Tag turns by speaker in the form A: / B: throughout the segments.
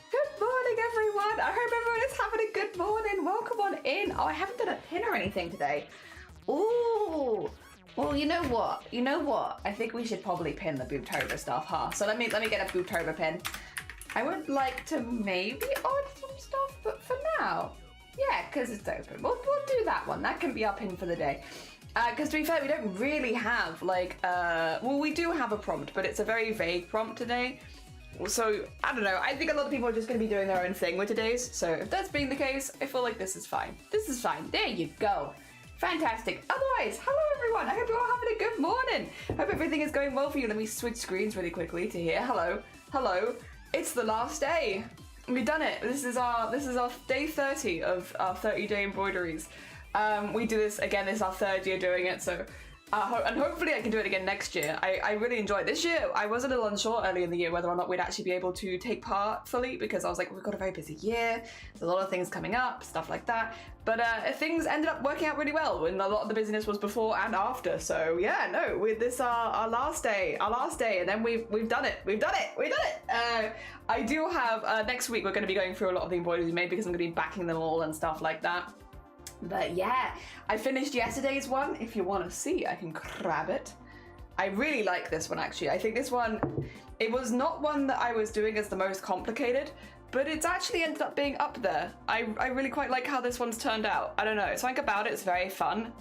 A: Good morning, everyone. I hope everyone is having a good morning. Welcome on in. Oh, I haven't done a pin or anything today. Ooh. Well, you know what? You know what? I think we should probably pin the Boobtober stuff, huh? So let me get a Boobtober pin. I would like to maybe add some stuff, but for now, yeah, because it's open. We'll do that one. That can be our pin for the day. Because to be fair, we don't really have like, well, we do have a prompt, but it's a very vague prompt today. So, I don't know, I think a lot of people are just going to be doing their own thing with today's, so if that's being the case, I feel like this is fine. This is fine. There you go. Fantastic. Otherwise, hello everyone. I hope you're all having a good morning. Hope everything is going well for you. Let me switch screens really quickly to here. Hello. Hello. It's the last day. We've done it. This is our day 30 of our 30-day embroideries. We do this again. This is our third year doing it, so and hopefully I can do it again next year. I really enjoyed it. This year. I was a little unsure early in the year whether or not we'd actually be able to take part fully, because I was like, we've got a very busy year. There's a lot of things coming up, stuff like that. But things ended up working out really well, and a lot of the busyness was before and after. So yeah, no, with this our last day, and then we've done it. We've done it. I do have next week we're going to be going through a lot of the embroideries we made, because I'm going to be backing them all and stuff like that. But yeah, I finished yesterday's one. If you want to see, I can grab it. I really like this one, actually. I think this one, it was not one that I was doing as the most complicated, but it's actually ended up being up there. I really quite like how this one's turned out. I don't know, something about it is very fun.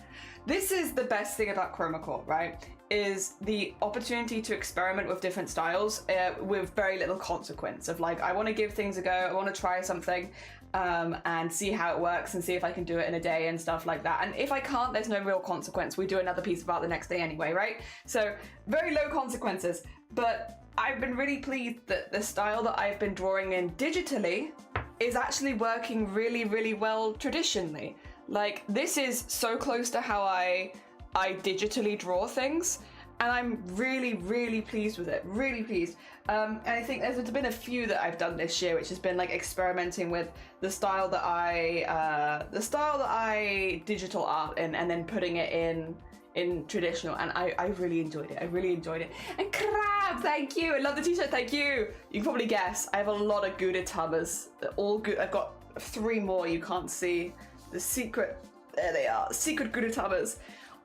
A: This is the best thing about Chroma Core, right? Is the opportunity to experiment with different styles with very little consequence of like, I want to give things a go, I want to try something and see how it works and see if I can do it in a day and stuff like that. And if I can't, there's no real consequence. We do another piece of art the next day anyway, right? So very low consequences, but I've been really pleased that the style that I've been drawing in digitally is actually working really, really well traditionally. Like, this is so close to how I digitally draw things, and I'm really, really pleased with it. Really pleased. And I think there's been a few that I've done this year, which has been like experimenting with the style that I digital art in, and then putting it in traditional, and I really enjoyed it. I really enjoyed it. And Crab, thank you. I love the t-shirt, thank you. You can probably guess, I have a lot of Gouda tubbers. They're all good. I've got 3 more you can't see. The secret, there they are, secret Gouda tubbers.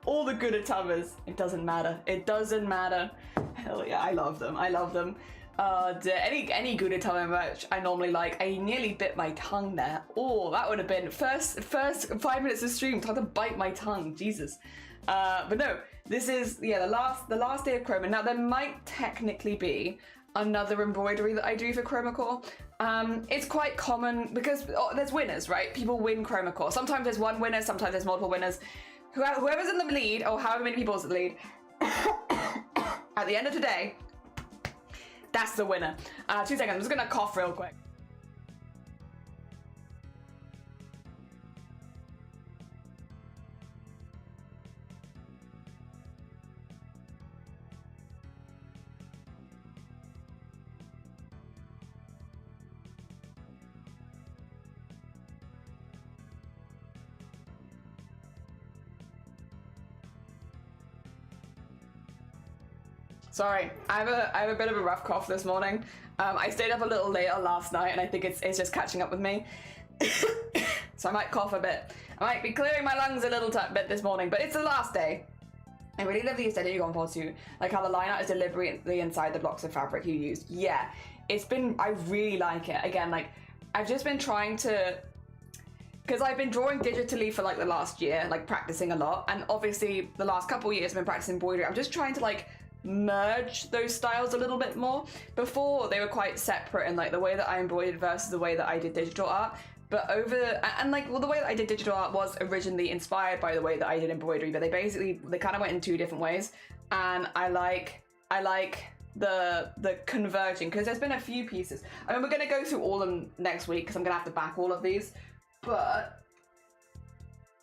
A: All the Gouda tubbers. It doesn't matter. It doesn't matter. Hell yeah, I love them. I love them. Any Gouda tubber merch I normally like. I nearly bit my tongue there. Oh, that would have been first 5 minutes of stream. Time to bite my tongue. Jesus. But no, this is the last day of Chroma. Now there might technically be another embroidery that I do for Chroma Core. It's quite common because there's winners, right? People win Chroma Core. Sometimes there's one winner, sometimes there's multiple winners. Whoever's in the lead, or however many people's in the lead, at the end of today, that's the winner. 2 seconds, I'm just gonna cough real quick. Sorry, I have a bit of a rough cough this morning. I stayed up a little later last night, and I think it's just catching up with me. So I might cough a bit. I might be clearing my lungs a little bit this morning, but it's the last day. I really love the aesthetic you're going for too, like how the line art is deliberately inside the blocks of fabric you used. Yeah, I really like it. Again, like I've just been trying to, because I've been drawing digitally for like the last year, like practicing a lot, and obviously the last couple of years I've been practicing embroidery. I'm just trying to like merge those styles a little bit more. Before they were quite separate in like the way that I embroidered versus the way that I did digital art, but the way that I did digital art was originally inspired by the way that I did embroidery, but they kind of went in 2 different ways, and I like the converging, because there's been a few pieces. I mean, we're going to go through all of them next week because I'm going to have to back all of these, but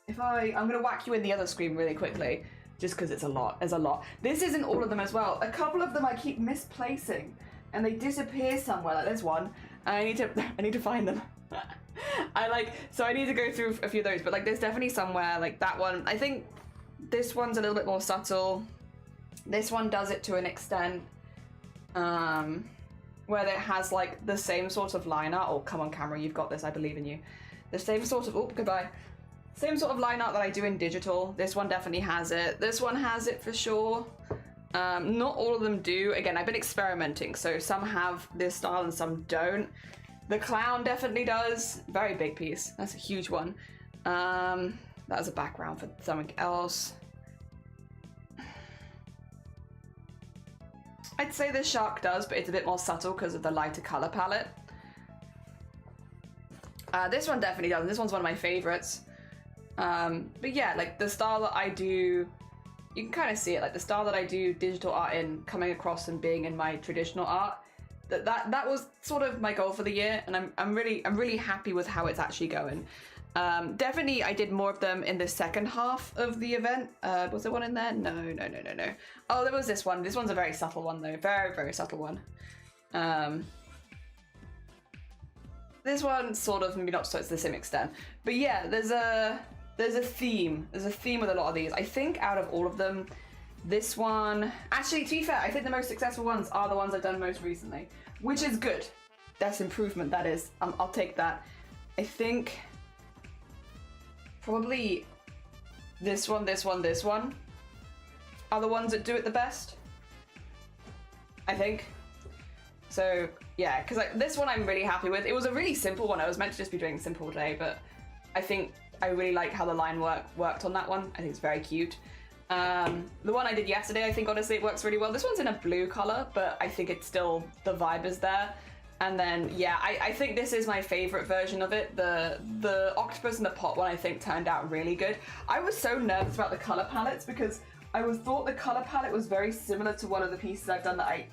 A: I'm going to whack you in the other screen really quickly, just because it's a lot. There's a lot. This isn't all of them as well. A couple of them I keep misplacing, and they disappear somewhere. Like there's one. I need to find them. So I need to go through a few of those. But like, there's definitely somewhere like that one. I think this one's a little bit more subtle. This one does it to an extent, where it has like the same sort of line art. Oh, come on, camera, you've got this. I believe in you. The same sort of. Oh, goodbye. Same sort of line art that I do in digital. This one definitely has it. This one has it for sure. Not all of them do. Again, I've been experimenting, so some have this style and some don't. The clown definitely does. Very big piece. That's a huge one. That was a background for something else. I'd say the shark does, but it's a bit more subtle because of the lighter color palette. This one definitely does. This one's one of my favorites. But yeah, like the style that I do, you can kind of see it, like the style that I do digital art in, coming across and being in my traditional art. That was sort of my goal for the year, and I'm really happy with how it's actually going. Definitely, I did more of them in the second half of the event. Was there one in there? No. Oh, there was this one. This one's a very subtle one though, very subtle one. This one sort of, maybe not to the same extent, but yeah, there's a theme. There's a theme with a lot of these. I think out of all of them, this one, actually, to be fair, I think the most successful ones are the ones I've done most recently, which is good. That's improvement, that is. I'll take that. I think probably this one are the ones that do it the best, I think. So yeah, because like this one I'm really happy with. It was a really simple one. I was meant to just be doing simple today, but I think I really like how the line worked on that one. I think it's very cute. The one I did yesterday, I think honestly it works really well. This one's in a blue color, but I think it's still, the vibe is there. And then yeah, I think this is my favorite version of it. The octopus and the pot one I think turned out really good. I was so nervous about the color palettes because I thought the color palette was very similar to one of the pieces I've done that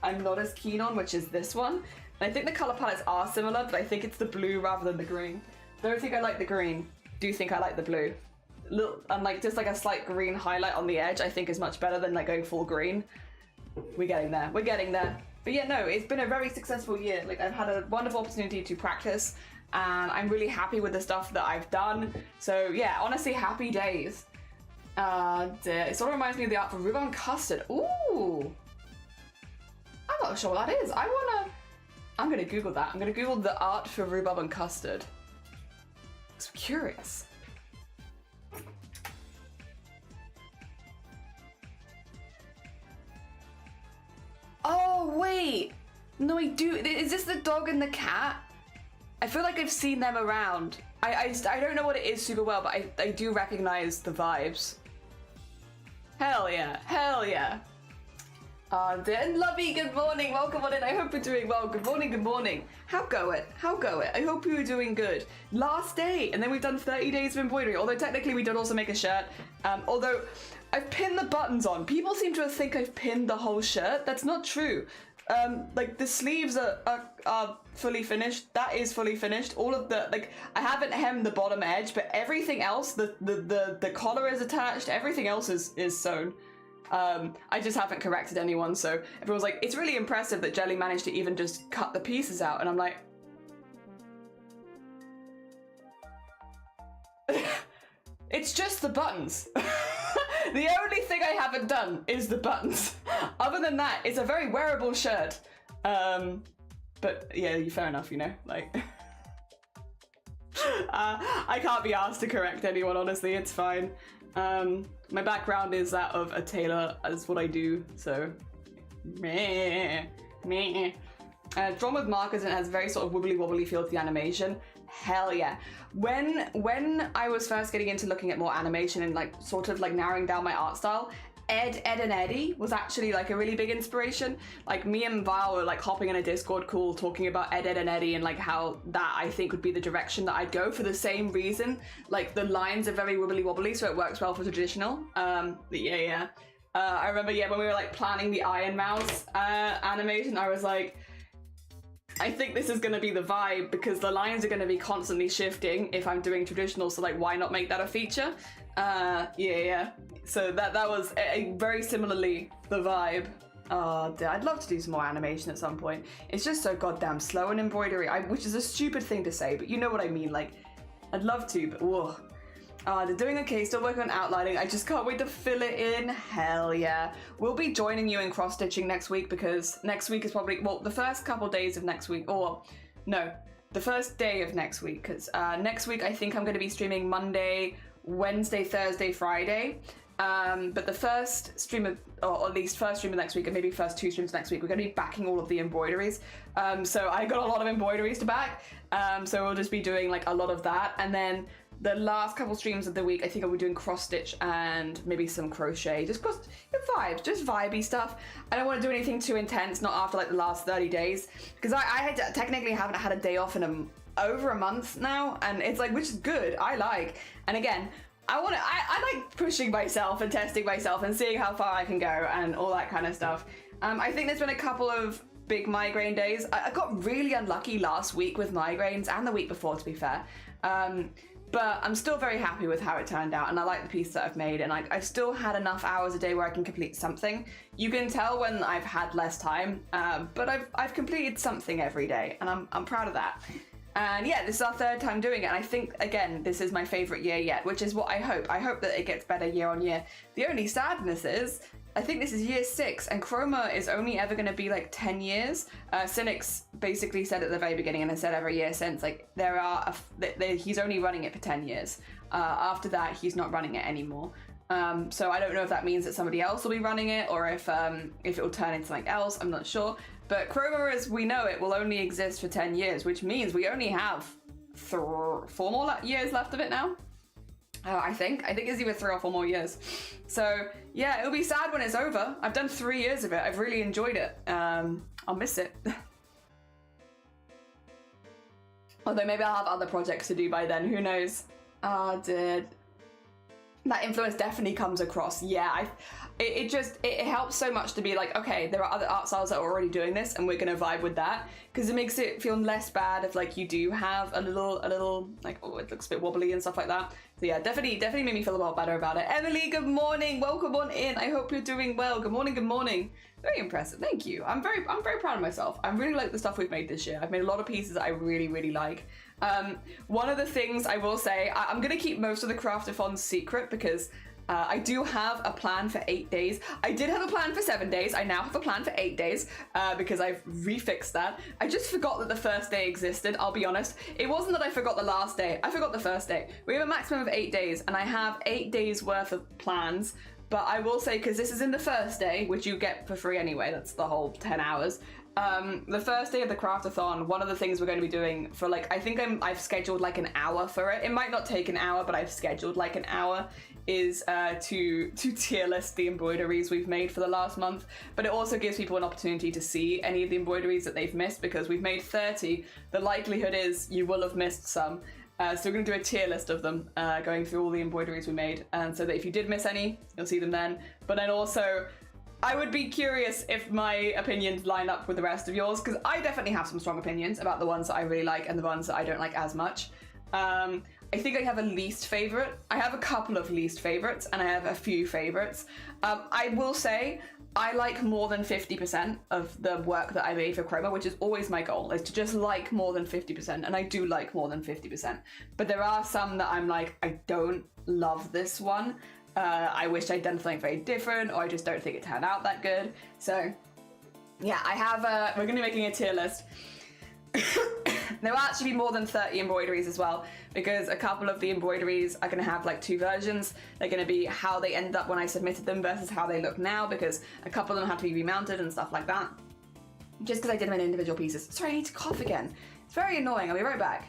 A: I'm not as keen on, which is this one. And I think the color palettes are similar, but I think it's the blue rather than the green. Don't think I like the green. Do think I like the blue. And like just like a slight green highlight on the edge I think is much better than like going full green. We're getting there. But yeah, no, it's been a very successful year. Like I've had a wonderful opportunity to practice, and I'm really happy with the stuff that I've done. So yeah, honestly, happy days. It sort of reminds me of the art from Rhubarb and Custard. Ooh, I'm not sure what that is. I'm gonna Google that. I'm gonna Google the art for Rhubarb and Custard. I'm curious. Oh wait, no, I do. Is this the dog and the cat? I feel like I've seen them around. I don't know what it is super well, but I do recognize the vibes. Hell yeah, hell yeah. And Lovey, good morning. Welcome on in. I hope you're doing well. Good morning, good morning. How go it? How go it? I hope you were doing good. Last day, and then we've done 30 days of embroidery. Although technically we did also make a shirt. Although I've pinned the buttons on. People seem to think I've pinned the whole shirt. That's not true. Like the sleeves are fully finished. That is fully finished. All of the, like, I haven't hemmed the bottom edge, but everything else, the collar is attached. Everything else is sewn. I just haven't corrected anyone, so everyone's like, it's really impressive that Jelly managed to even just cut the pieces out, and I'm like, it's just the buttons. The only thing I haven't done is the buttons. Other than that, it's a very wearable shirt. But yeah, fair enough, you know, like, I can't be asked to correct anyone, honestly, it's fine. My background is that of a tailor, as what I do, so meh. Drawn with markers and it has very sort of wibbly wobbly feel to the animation. Hell yeah. When I was first getting into looking at more animation and like sort of like narrowing down my art style, Ed and Eddie was actually like a really big inspiration. Like me and Val were like hopping in a Discord call talking about Ed and Eddie and like how that I think would be the direction that I'd go for the same reason. Like the lines are very wibbly wobbly, so it works well for traditional. Yeah. I remember, yeah, when we were like planning the Iron Mouse animation, I was like, I think this is going to be the vibe because the lines are going to be constantly shifting if I'm doing traditional, so like why not make that a feature? Yeah. So that was very similarly the vibe. I'd love to do some more animation at some point. It's just so goddamn slow in embroidery, which is a stupid thing to say, but you know what I mean. Like, I'd love to, but whoa. They're doing okay, still working on outlining. I just can't wait to fill it in. Hell yeah. We'll be joining you in cross-stitching next week because next week is probably, well, the first couple days of next week, or no, the first day of next week, because next week I think I'm going to be streaming Monday, Wednesday, Thursday, Friday. But the first stream of, or at least first stream of next week, and maybe first two streams next week, we're going to be backing all of the embroideries. So I got a lot of embroideries to back. So we'll just be doing like a lot of that. And then the last couple streams of the week, I think I'll be doing cross stitch and maybe some crochet, just vibes, just vibey stuff. I don't want to do anything too intense, not after like the last 30 days, because I technically haven't had a day off in over a month now, and it's like, which is good, I like. And again, I like pushing myself and testing myself and seeing how far I can go and all that kind of stuff. I think there's been a couple of big migraine days. I got really unlucky last week with migraines, and the week before, to be fair. But I'm still very happy with how it turned out, and I like the piece that I've made, and I've still had enough hours a day where I can complete something. You can tell when I've had less time, but I've completed something every day, and I'm proud of that. And yeah, this is our third time doing it, and I think, again, this is my favourite year yet, which is what I hope. I hope that it gets better year on year. The only sadness is, I think this is year 6, and Chroma is only ever going to be like 10 years. Cynics basically said at the very beginning, and has said every year since, like, he's only running it for 10 years. After that, he's not running it anymore. So I don't know if that means that somebody else will be running it, or if it will turn into something else, I'm not sure. But Chroma, as we know it, will only exist for 10 years, which means we only have 4 more years left of it now. I think it's either 3 or 4 more years. So yeah, it'll be sad when it's over. I've done 3 years of it. I've really enjoyed it. I'll miss it. Although maybe I'll have other projects to do by then. Who knows? Dude. That influence definitely comes across. Yeah, it helps so much to be like, okay, there are other art styles that are already doing this, and we're gonna vibe with that, because it makes it feel less bad if like you do have a little like, oh, it looks a bit wobbly and stuff like that. So yeah, definitely made me feel a lot better about it. Emily, good morning, welcome on in. I hope you're doing well. Good morning. Very impressive, thank you. I'm very proud of myself. I really like the stuff we've made this year. I've made a lot of pieces that I really like. One of the things I will say, I'm gonna keep most of the craftathons secret, because I do have a plan for 8 days. I did have a plan for 7 days. I now have a plan for 8 days because I've refixed that. I just forgot that the first day existed, I'll be honest. It wasn't that I forgot the last day. I forgot the first day. We have a maximum of 8 days, and I have 8 days worth of plans. But I will say, because this is in the first day, which you get for free anyway, that's the whole 10 hours. The first day of the craftathon, one of the things we're going to be doing for like, I think I've scheduled like an hour for it. It might not take an hour, but I've scheduled like an hour, is to tier list the embroideries we've made for the last month, but it also gives people an opportunity to see any of the embroideries that they've missed, because we've made 30. The likelihood is you will have missed some. So we're going to do a tier list of them, going through all the embroideries we made, and so that if you did miss any, you'll see them then. But then also, I would be curious if my opinions line up with the rest of yours, because I definitely have some strong opinions about the ones that I really like and the ones that I don't like as much. I think I have a least favorite. I have a couple of least favorites, and I have a few favorites. I will say I like more than 50% of the work that I made for Chroma, which is always my goal, is to just like more than 50%, and I do like more than 50%. But there are some that I'm like, I don't love this one. I wish I'd done something very different, or I just don't think it turned out that good. So yeah, I have we're gonna be making a tier list. There will actually be more than 30 embroideries as well, because a couple of the embroideries are going to have like 2 versions. They're going to be how they ended up when I submitted them versus how they look now, because a couple of them had to be remounted and stuff like that. Just because I did them in individual pieces. Sorry, I need to cough again. It's very annoying. I'll be right back.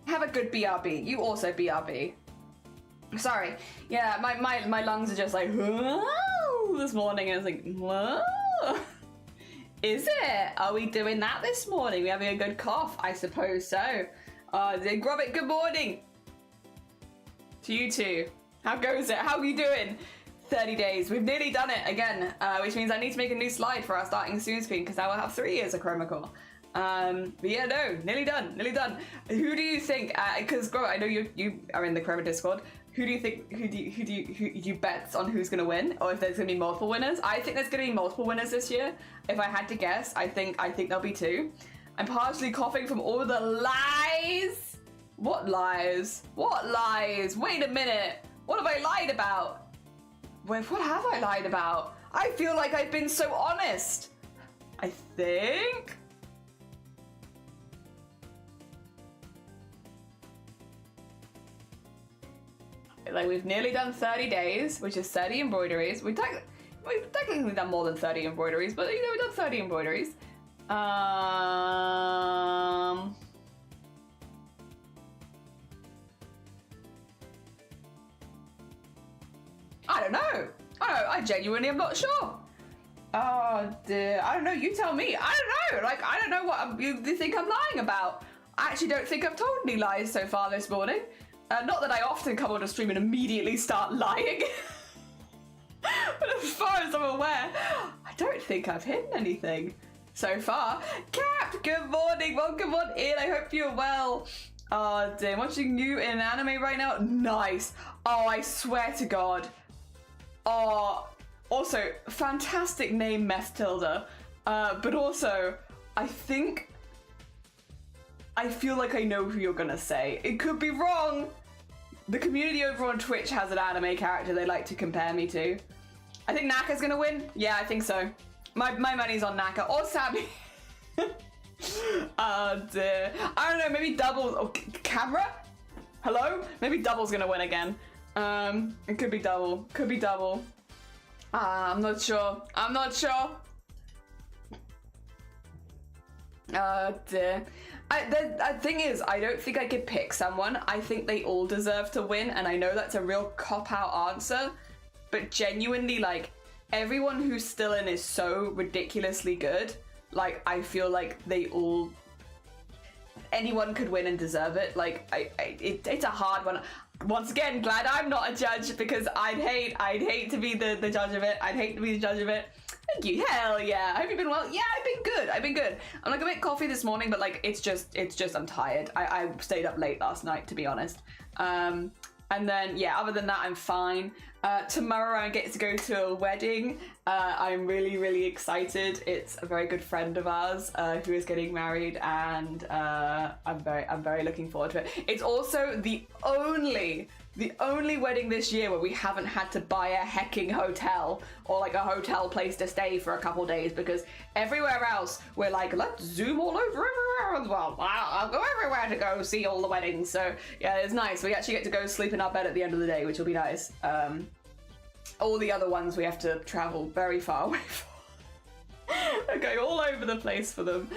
A: Have a good BRB. You also BRB. Sorry. Yeah, my lungs are just like, whoa, this morning. And I was like, whoa. Is it? Are we doing that this morning? We having a good cough? I suppose so. Grubit, good morning. To you two. How goes it? How are you doing? 30 days. We've nearly done it again, which means I need to make a new slide for our starting soon screen, because I will have 3 years of Chroma Core. But yeah, no, nearly done. Who do you think, because Gro, I know you are in the Chroma Discord, who do you think, who do you bet on who's gonna win, or if there's gonna be multiple winners? I think there's gonna be multiple winners this year. If I had to guess, I think there'll be 2. I'm partially coughing from all the lies. What lies? What lies? Wait a minute. What have I lied about? Wait, what have I lied about? I feel like I've been so honest. I think. Like, we've nearly done 30 days, which is 30 embroideries. We've technically done more than 30 embroideries, but you know, we've done 30 embroideries. I don't know. I genuinely am not sure. Oh dear. I don't know. You tell me. I don't know. Like, I don't know what you think I'm lying about. I actually don't think I've told any lies so far this morning. Not that I often come on a stream and immediately start lying. But as far as I'm aware, I don't think I've hidden anything so far. Cap, good morning. Welcome on in. I hope you're well. Oh, dear. Watching you in an anime right now? Nice. Oh, I swear to God. Oh, also, fantastic name, Meth Tilda. But also, I feel like I know who you're gonna say. It could be wrong. The community over on Twitch has an anime character they like to compare me to. I think Naka's gonna win. Yeah, I think so. My money's on Naka or Sammy. Oh dear. I don't know, maybe Double. Oh, camera? Hello? Maybe Double's gonna win again. It could be Double. Could be Double. I'm not sure. I'm not sure. Oh dear. The thing is, I don't think I could pick someone. I think they all deserve to win, and I know that's a real cop-out answer, but genuinely, like, everyone who's still in is so ridiculously good. Like, I feel like they all... anyone could win and deserve it. Like, it's a hard one. Once again, glad I'm not a judge, because I'd hate to be the judge of it. I'd hate to be the judge of it. Thank you. Hell yeah. I hope you've been well. Yeah, I've been good. I'm like a bit coffee this morning, but like it's just I'm tired. I stayed up late last night, to be honest. And then yeah, other than that, I'm fine. Tomorrow I get to go to a wedding. I'm really, really excited. It's a very good friend of ours who is getting married, and I'm very looking forward to it. It's also the only wedding this year where we haven't had to buy a hecking hotel or like a hotel place to stay for a couple days, because everywhere else we're like, let's zoom all over everywhere as well. I'll go everywhere to go see all the weddings. So yeah, it's nice. We actually get to go sleep in our bed at the end of the day, which will be nice. All the other ones we have to travel very far away from. We're going all over the place for them,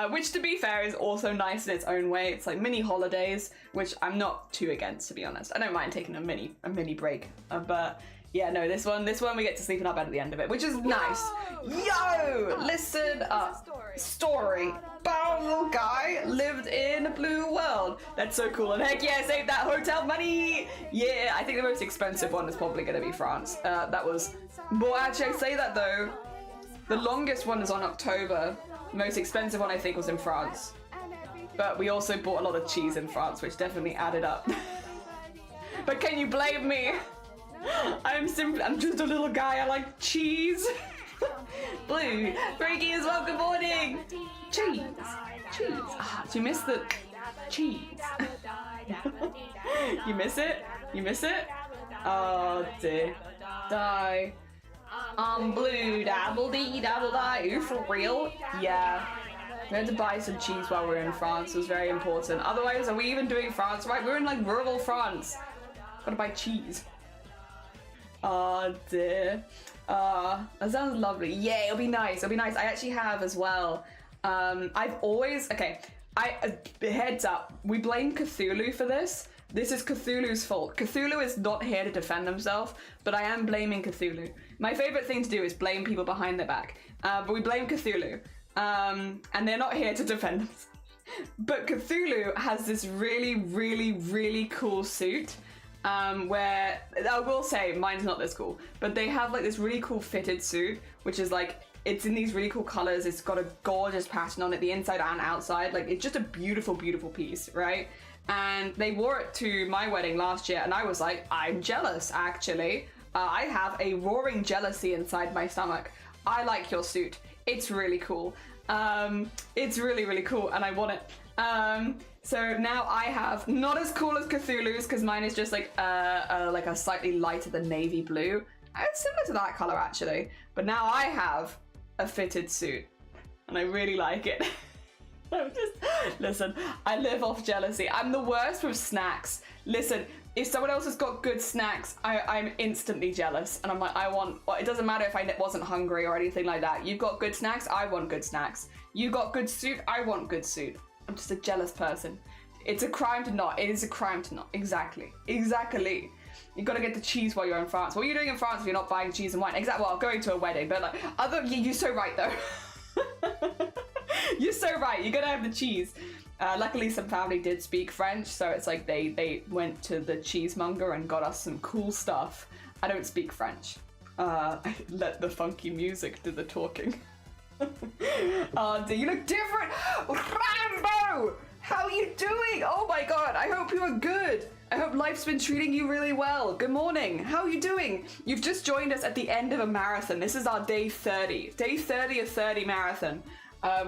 A: which to be fair is also nice in its own way. It's like mini holidays, which I'm not too against, to be honest. I don't mind taking a mini break, but yeah, no, this one we get to sleep in our bed at the end of it, which is nice. Yo, listen up. Story. Bad little guy lived in a blue world. That's so cool. And heck yeah, save that hotel money. Yeah, I think the most expensive one is probably going to be France. That was, well, actually I say that though. The longest one is on October. The most expensive one I think was in France. But we also bought a lot of cheese in France, which definitely added up. But can you blame me? I'm just a little guy, I like cheese. Blue, Frankie as well, good morning. Cheese. Ah, do you miss the cheese? You miss it? You miss it? Oh dear. Die. Blue, dabble dee, dabble die. Ooh, for real? Yeah. We had to buy some cheese while we were in France. It was very important. Otherwise, are we even doing France right? We're in like rural France. Gotta buy cheese. Oh dear. That sounds lovely. Yeah, it'll be nice. It'll be nice. I actually have as well. I've always, okay. Heads up. We blame Cthulhu for this. This is Cthulhu's fault. Cthulhu is not here to defend himself, but I am blaming Cthulhu. My favorite thing to do is blame people behind their back. But we blame Cthulhu. And they're not here to defend themselves. But Cthulhu has this really, really, really cool suit. Where, I will say, mine's not this cool, but they have like this really cool fitted suit, which is like, it's in these really cool colors. It's got a gorgeous pattern on it, the inside and outside. Like, it's just a beautiful, beautiful piece, right? And they wore it to my wedding last year, and I was like, I'm jealous, actually. I have a roaring jealousy inside my stomach. I like your suit. It's really cool. It's really, really cool, and I want it. So now I have, not as cool as Cthulhu's, because mine is just like a slightly lighter than navy blue. It's similar to that color, actually. But now I have a fitted suit, and I really like it. Listen, I live off jealousy. I'm the worst with snacks. Listen, if someone else has got good snacks, I'm instantly jealous. And I'm like, well, it doesn't matter if I wasn't hungry or anything like that. You've got good snacks, I want good snacks. You got good suit, I want good suit. I'm just a jealous person. It's a crime to not. It is a crime to not. Exactly. Exactly. You gotta get the cheese while you're in France. What are you doing in France if you're not buying cheese and wine? Exactly. Well, going to a wedding, but like, you're so right though. You're so right. You gotta have the cheese. Luckily, some family did speak French, so it's like they went to the cheesemonger and got us some cool stuff. I don't speak French. I let the funky music do the talking. Oh, do you look different? Rambo! How are you doing? Oh my god, I hope you are good. I hope life's been treating you really well. Good morning. How are you doing? You've just joined us at the end of a marathon. This is our day 30. Day 30 of 30 marathon.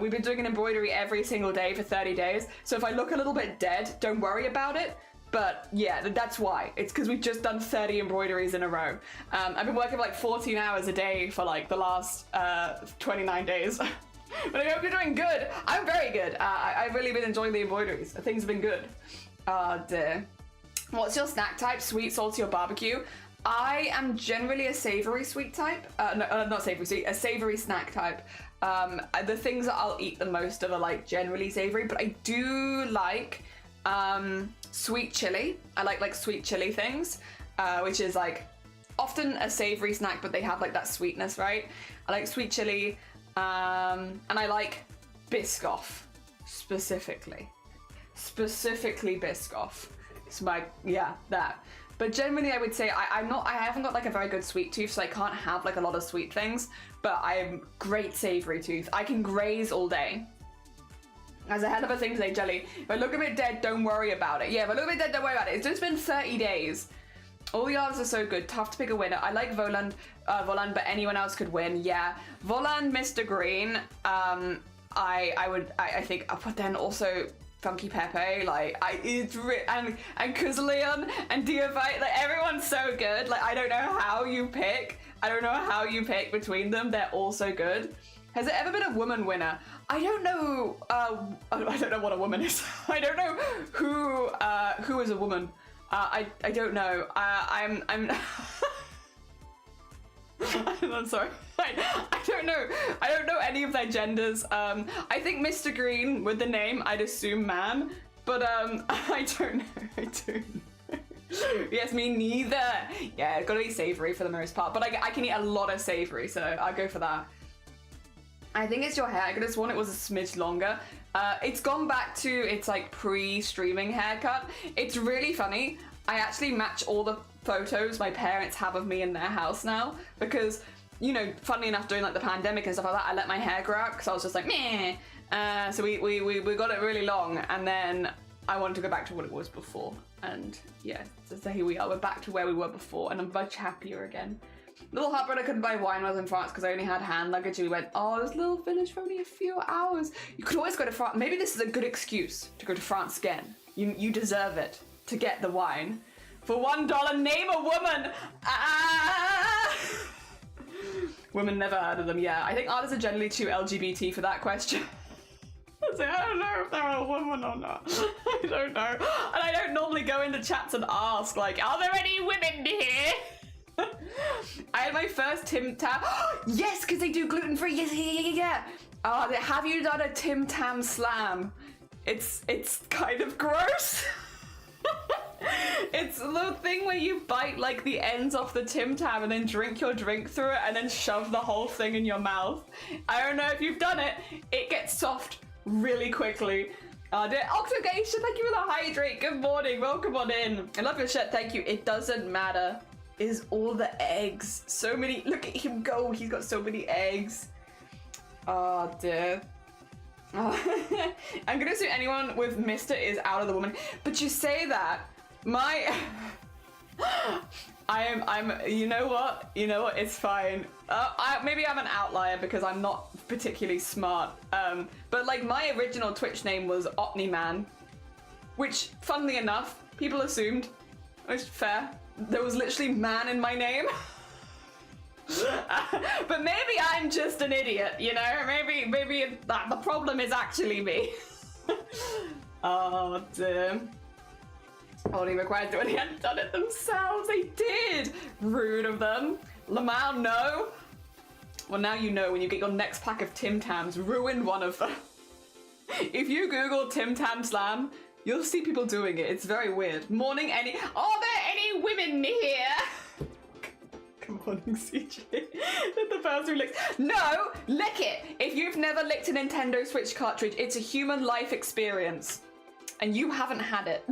A: We've been doing an embroidery every single day for 30 days. So if I look a little bit dead, don't worry about it. But yeah, that's why. It's because we've just done 30 embroideries in a row. I've been working for like 14 hours a day for like the last 29 days. But I hope you're doing good. I'm very good. I've really been enjoying the embroideries. Things have been good. Dear. What's your snack type? Sweet, salty, or barbecue? I am generally a savory sweet type. No, not savory sweet, a savory snack type. The things that I'll eat the most of are like generally savory, but I do like sweet chili. I like sweet chili things, which is like often a savory snack, but they have like that sweetness, right? I like sweet chili, and I like Biscoff specifically. Specifically Biscoff. It's my, yeah, that. But generally I would say I haven't got like a very good sweet tooth, so I can't have like a lot of sweet things, but I'm great savory tooth. I can graze all day. As a hell of a thing to say, Jelly. If I look a bit dead, don't worry about it. Yeah, if I look a bit dead, don't worry about it. It's just been 30 days. All the others are so good. Tough to pick a winner. I like Voland, but anyone else could win. Yeah, Voland, Mr. Green. I think, but then also Funky Pepe. Like, and Kuzleon and Diavite. Like, everyone's so good. Like, I don't know how you pick. I don't know how you pick between them. They're all so good. Has there ever been a woman winner? I don't know. I don't know what a woman is. I don't know who is a woman. I don't know. I'm I'm sorry. I don't know. I don't know any of their genders. I think Mr. Green with the name, I'd assume man, but I don't know. I don't know. Yes, me neither. Yeah, it's gotta be savory for the most part, but I can eat a lot of savory, so I'll go for that. I think it's your hair. I could have sworn it was a smidge longer. It's gone back to its like pre-streaming haircut. It's really funny. I actually match all the photos my parents have of me in their house now because, you know, funnily enough, during like the pandemic and stuff like that, I let my hair grow out because I was just like, meh. So we got it really long, and then I wanted to go back to what it was before. And yeah, so here we are. We're back to where we were before, and I'm much happier again. Little heartbreak I couldn't buy wine when I was in France because I only had hand luggage, and we went, oh, this little village for only a few hours. You could always go to France. Maybe this is a good excuse to go to France again. You deserve it to get the wine. For $1, name a woman. Ah! Women, never heard of them. Yeah, I think artists are generally too LGBT for that question. So I don't know if they're a woman or not. I don't know. And I don't normally go into chats and ask, like, are there any women here? I had my first Tim Tam. Yes, because they do gluten-free. Yes, yeah. Have you done a Tim Tam slam? It's kind of gross. It's the thing where you bite like the ends off the Tim Tam and then drink your drink through it and then shove the whole thing in your mouth. I don't know if you've done it. It gets soft really quickly. Octogation, thank you for the hydrate. Good morning. Welcome on in. I love your shirt. Thank you. It doesn't matter. Is all the eggs. So many. Look at him go. He's got so many eggs. Oh, dear. Oh. I'm gonna assume anyone with Mr. is out of the woman. But you say that. I'm you know what? It's fine. Maybe I'm an outlier because I'm not particularly smart. But like my original Twitch name was Opni-Man, which funnily enough, people assumed, most fair, there was literally man in my name. But maybe I'm just an idiot, you know? Maybe the problem is actually me. Oh, damn. Only required to do it. They hadn't done it themselves. They did. Rude of them. Lamau, no. Well, now you know when you get your next pack of Tim Tams, ruin one of them. If you Google Tim Tam Slam, you'll see people doing it. It's very weird. Morning, are there any women here? Good morning, CJ. The person who licks. No, lick it. If you've never licked a Nintendo Switch cartridge, it's a human life experience. And you haven't had it.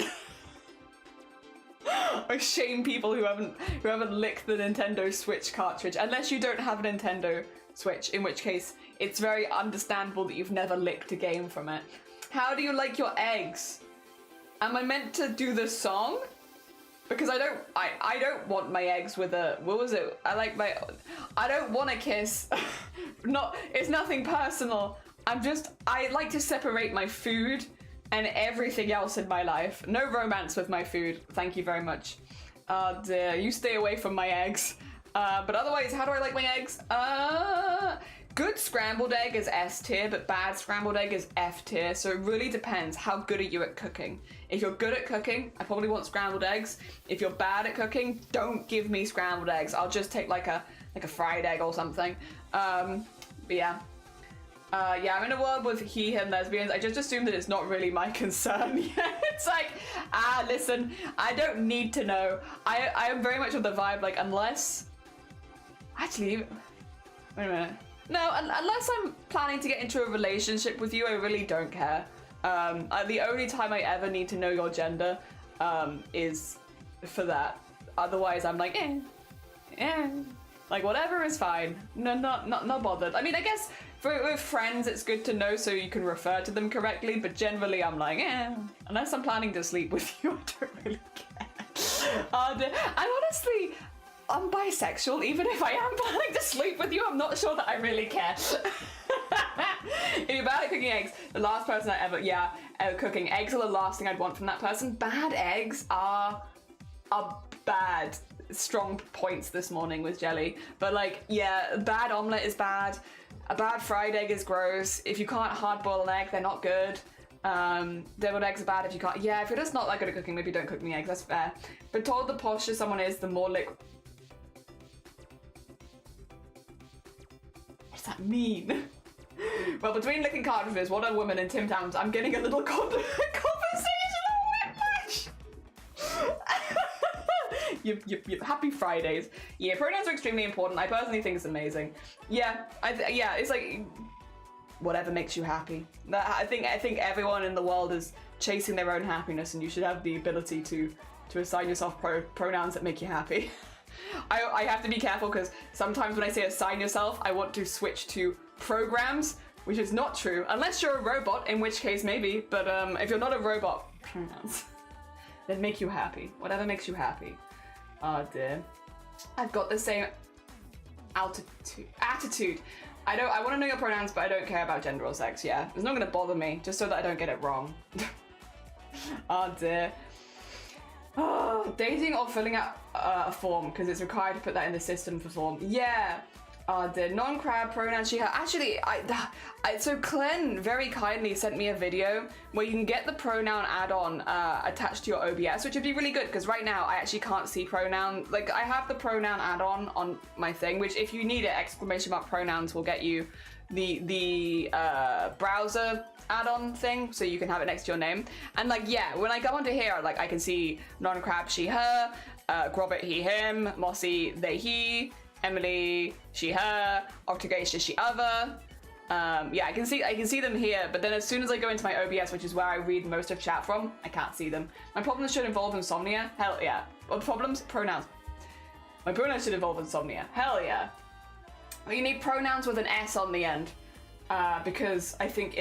A: I shame people who haven't licked the Nintendo Switch cartridge, unless you don't have a Nintendo Switch, in which case it's very understandable that you've never licked a game from it. How do you like your eggs? Am I meant to do the song? Because I don't want my eggs with a, what was it? I don't want a kiss. It's nothing personal. I like to separate my food and everything else in my life. No romance with my food. Thank you very much. Dear, you stay away from my eggs. But otherwise, how do I like my eggs? Good scrambled egg is S tier, but bad scrambled egg is F tier. So it really depends. How good are you at cooking? If you're good at cooking, I probably want scrambled eggs. If you're bad at cooking, don't give me scrambled eggs. I'll just take like a fried egg or something. But yeah. Yeah, I'm in a world with he, him, lesbians. I just assume that it's not really my concern. It's like, listen, I don't need to know. I am very much of the vibe, like, unless... Actually, wait a minute. No, unless I'm planning to get into a relationship with you, I really don't care. The only time I ever need to know your gender is for that. Otherwise, I'm like, like, whatever is fine. No, not bothered. I mean, I guess... with friends, it's good to know so you can refer to them correctly, but generally I'm like, unless I'm planning to sleep with you, I don't really care. And honestly, I'm bisexual. Even if I am planning to sleep with you, I'm not sure that I really care. If you're bad at cooking eggs, the last person I ever cooking eggs are the last thing I'd want from that person. Bad eggs are bad. Strong points this morning with Jelly, but like, yeah, bad omelette is bad. A bad fried egg is gross. If you can't hard boil an egg, they're not good. Deviled eggs are bad if you can't. Yeah, if you're just not that good at cooking, maybe don't cook me eggs. That's fair. But told the posher someone is, the more liquid. What does that mean? Well, between licking cartridges, What a Woman, and Tim Tams, I'm getting a little conversational whiplash. Yep. Happy Fridays. Yeah, pronouns are extremely important. I personally think it's amazing. Yeah, it's like whatever makes you happy. I think everyone in the world is chasing their own happiness, and you should have the ability to assign yourself pronouns that make you happy. I have to be careful because sometimes when I say assign yourself, I want to switch to programs, which is not true unless you're a robot, in which case maybe. But if you're not a robot, pronouns that make you happy. Whatever makes you happy. Oh dear. I've got the same attitude. I want to know your pronouns, but I don't care about gender or sex. Yeah, it's not going to bother me, just so that I don't get it wrong. Oh dear. Oh, dating or filling out a form, because it's required to put that in the system for form. Yeah. The non-crab pronoun she had. Actually, so Clen very kindly sent me a video where you can get the pronoun add-on attached to your OBS, which would be really good because right now I actually can't see pronoun. Like, I have the pronoun add-on on my thing, which if you need it, !pronouns will get you the browser add-on thing, so you can have it next to your name. And like, yeah, when I go onto here, like I can see non-crab she her, Grobert he him, Mossy they he, Emily she her, Octogacia she other. Yeah, I can see them here, but then as soon as I go into my OBS, which is where I read most of chat from, I can't see them. My problems should involve insomnia. Hell yeah. What problems? Pronouns. My pronouns should involve insomnia. Hell yeah. Well, you need pronouns with an S on the end. Because I think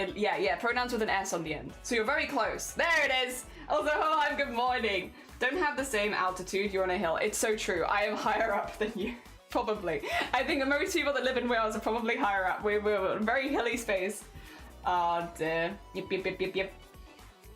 A: pronouns with an S on the end. So you're very close. There it is. Also, hi, good morning. Don't have the same altitude, you're on a hill. It's so true. I am higher up than you. Probably. I think most people that live in Wales are probably higher up. We're a very hilly space. Oh dear. Yep.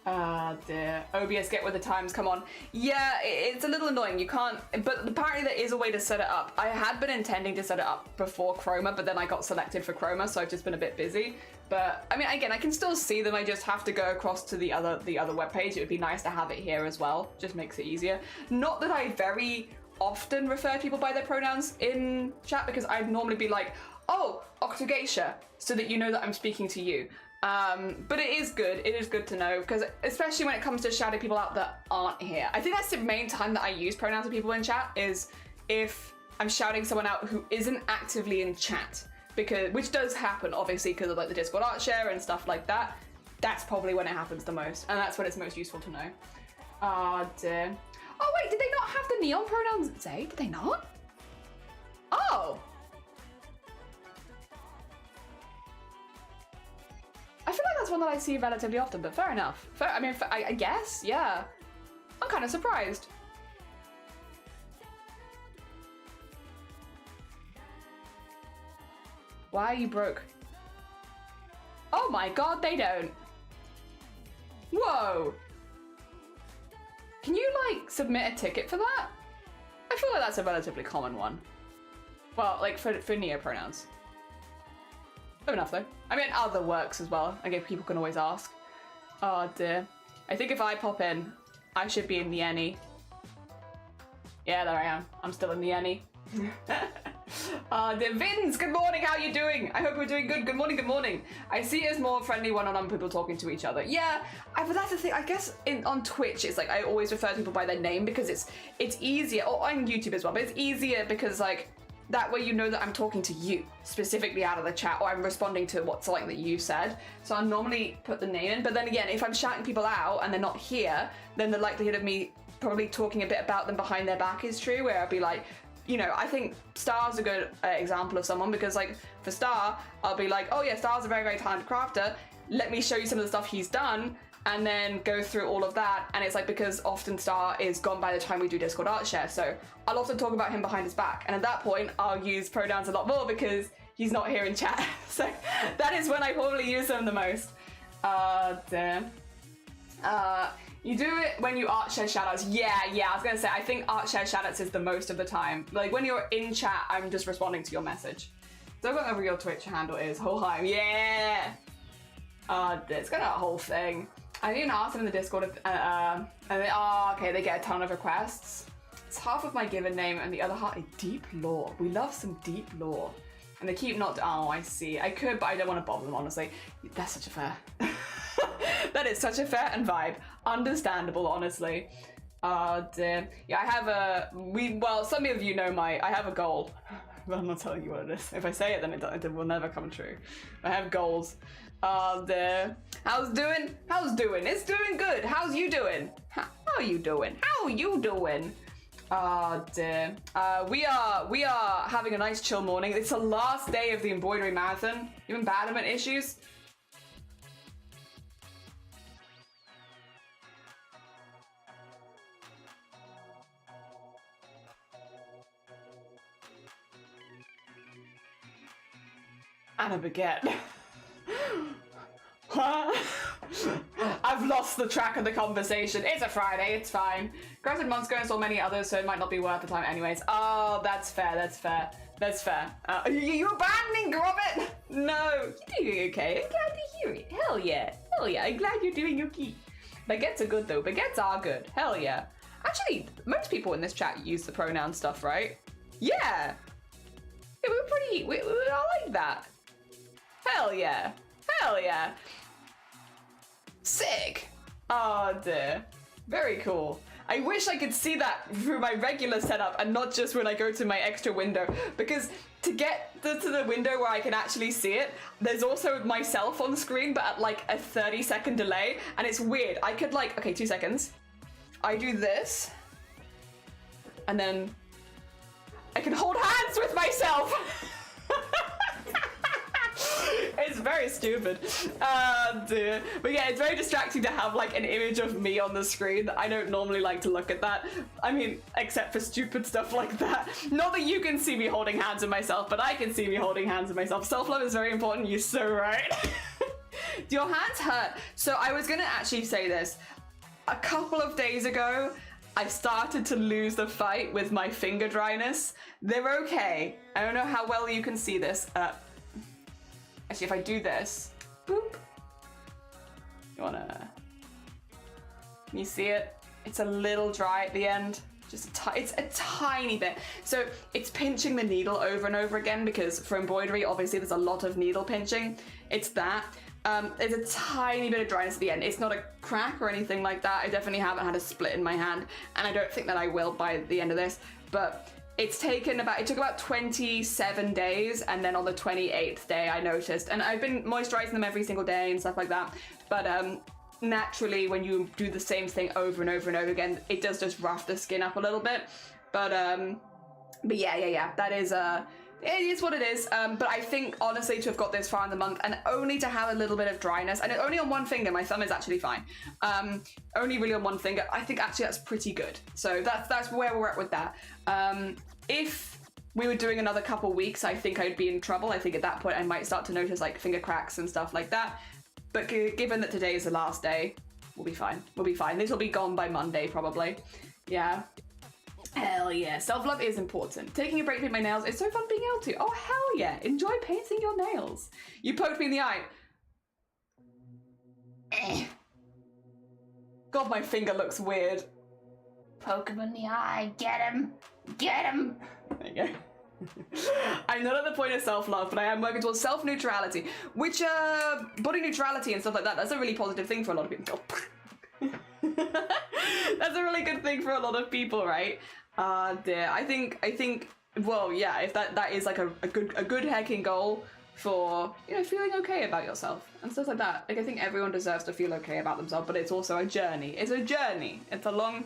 A: Ah dear. OBS, get with the times, come on. Yeah, it's a little annoying. You can't, but apparently there is a way to set it up. I had been intending to set it up before Chroma, but then I got selected for Chroma, so I've just been a bit busy. But I mean, again, I can still see them. I just have to go across to the other webpage. It would be nice to have it here as well. Just makes it easier. Not that I very often refer to people by their pronouns in chat, because I'd normally be like, oh, Octogacia, so that you know that I'm speaking to you. But it is good to know, because especially when it comes to shouting people out that aren't here. I think that's the main time that I use pronouns with people in chat, is if I'm shouting someone out who isn't actively in chat, which does happen obviously because of like the Discord art share and stuff like that. That's probably when it happens the most, and that's when it's most useful to know. Oh dear. Oh wait, did they not have the neon pronouns at Zay? Did they not? Oh. I feel like that's one that I see relatively often, but fair enough. I guess, yeah. I'm kind of surprised. Why are you broke? Oh my god, they don't. Whoa. Can you, like, submit a ticket for that? I feel like that's a relatively common one. Well, like, for neopronouns. Fair enough, though. I mean, other works as well. I guess people can always ask. Oh, dear. I think if I pop in, I should be in the any. Yeah, there I am. I'm still in the any. Dear Vince, good morning, how are you doing? I hope you're doing good. Good morning, good morning. I see it as more friendly one-on-one people talking to each other. Yeah, but that's the thing. I guess on Twitch, it's like I always refer to people by their name because it's easier, or on YouTube as well, but it's easier because like that way you know that I'm talking to you specifically out of the chat, or I'm responding to what's something that you said. So I normally put the name in, but then again, if I'm shouting people out and they're not here, then the likelihood of me probably talking a bit about them behind their back is true, where I'll be like, you know, I think Star's a good example of someone, because like for Star, I'll be like, oh yeah, Star's a very, very talented crafter. Let me show you some of the stuff he's done. and then go through all of that. And it's like, because often Star is gone by the time we do Discord art share, so I'll often talk about him behind his back, and at that point I'll use pronouns a lot more because he's not here in chat. So that is when I probably use them the most. Damn. You do it when you art share shoutouts. Yeah, I was gonna say, I think art share shoutouts is the most of the time. Like when you're in chat, I'm just responding to your message. So whatever your Twitch handle is, Holheim, yeah! It's got a whole thing. I didn't even ask them in the Discord if, okay, they get a ton of requests. It's half of my given name and the other half is deep lore. We love some deep lore. And they keep not, oh, I see. I could, but I don't want to bother them, honestly. That's such a fair. That is such a fair and vibe. Understandable, honestly. Dear. Yeah, I have well, some of you know I have a goal. But I'm not telling you what it is. If I say it, then it will never come true. I have goals. Dear. How's doing? It's doing good. How's you doing? How are you doing? Dear. We are having a nice chill morning. It's the last day of the embroidery marathon. You in abandonment issues? And a baguette. I've lost the track of the conversation. It's a Friday, it's fine. Granted, Monsko and so many others, so it might not be worth the time anyways. Oh, that's fair. You abandoning Grobbit? No, you're doing okay. I'm glad to hear it. Hell yeah. I'm glad you're doing okay. Baguettes are good though. Baguettes are good. Hell yeah. Actually, most people in this chat use the pronoun stuff, right? Yeah. We're pretty, I like that. Hell yeah. Sick. Oh dear. Very cool. I wish I could see that through my regular setup and not just when I go to my extra window, because to get to the window where I can actually see it, there's also myself on screen, but at like a 30-second delay, and it's weird. I could like, okay, 2 seconds. I do this, and then I can hold hands with myself. It's very stupid. Dear. But yeah, it's very distracting to have like an image of me on the screen. I don't normally like to look at that. I mean, except for stupid stuff like that. Not that you can see me holding hands with myself, but I can see me holding hands with myself. Self-love is very important, you're so right. Do your hands hurt? So I was gonna actually say this. A couple of days ago, I started to lose the fight with my finger dryness. They're okay. I don't know how well you can see this. Actually, if I do this, boop. Can you see it? It's a little dry at the end. It's a tiny bit. So it's pinching the needle over and over again, because for embroidery, obviously there's a lot of needle pinching. It's that. There's a tiny bit of dryness at the end. It's not a crack or anything like that. I definitely haven't had a split in my hand, and I don't think that I will by the end of this, but it took about 27 days, and then on the 28th day I noticed, and I've been moisturizing them every single day and stuff like that, but naturally when you do the same thing over and over and over again, it does just rough the skin up a little bit, but yeah, that is it is what it is, but I think honestly to have got this far in the month and only to have a little bit of dryness, and only on one finger, my thumb is actually fine, only really on one finger, I think actually that's pretty good. So that's where we're at with that. If we were doing another couple weeks, I think I'd be in trouble. I think at that point I might start to notice like finger cracks and stuff like that, but given that today is the last day, we'll be fine. This will be gone by Monday probably. Yeah. Hell yeah. Self-love is important. Taking a break to paint my nails is so fun being able to. Oh, hell yeah. Enjoy painting your nails. You poked me in the eye. God, my finger looks weird. Poke him in the eye. Get him. There you go. I'm not at the point of self-love, but I am working towards self-neutrality, which, body neutrality and stuff like that, that's a really positive thing for a lot of people. That's a really good thing for a lot of people, right? Dear. I think, well, yeah, if that is like a good hacking goal for, you know, feeling okay about yourself and stuff like that. Like, I think everyone deserves to feel okay about themselves, but it's also a journey. It's a long,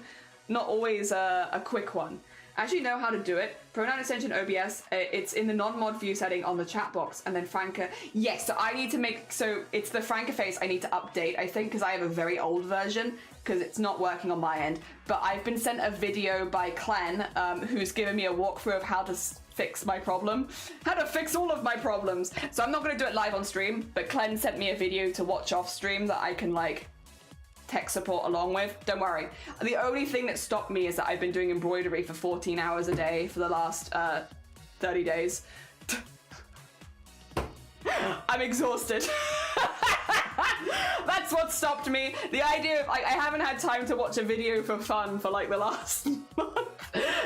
A: not always a quick one. I actually know how to do it. Pronoun extension OBS, it's in the non-mod view setting on the chat box, and then Franca. Yes, so I need to make, so it's the Franca face I need to update, I think, because I have a very old version, because it's not working on my end. But I've been sent a video by Clen, who's given me a walkthrough of how to fix my problem. How to fix all of my problems. So I'm not going to do it live on stream, but Clen sent me a video to watch off stream that I can, like, tech support along with. Don't worry. The only thing that stopped me is that I've been doing embroidery for 14 hours a day for the last 30 days. I'm exhausted. That's what stopped me. The idea of, like, I haven't had time to watch a video for fun for like the last month,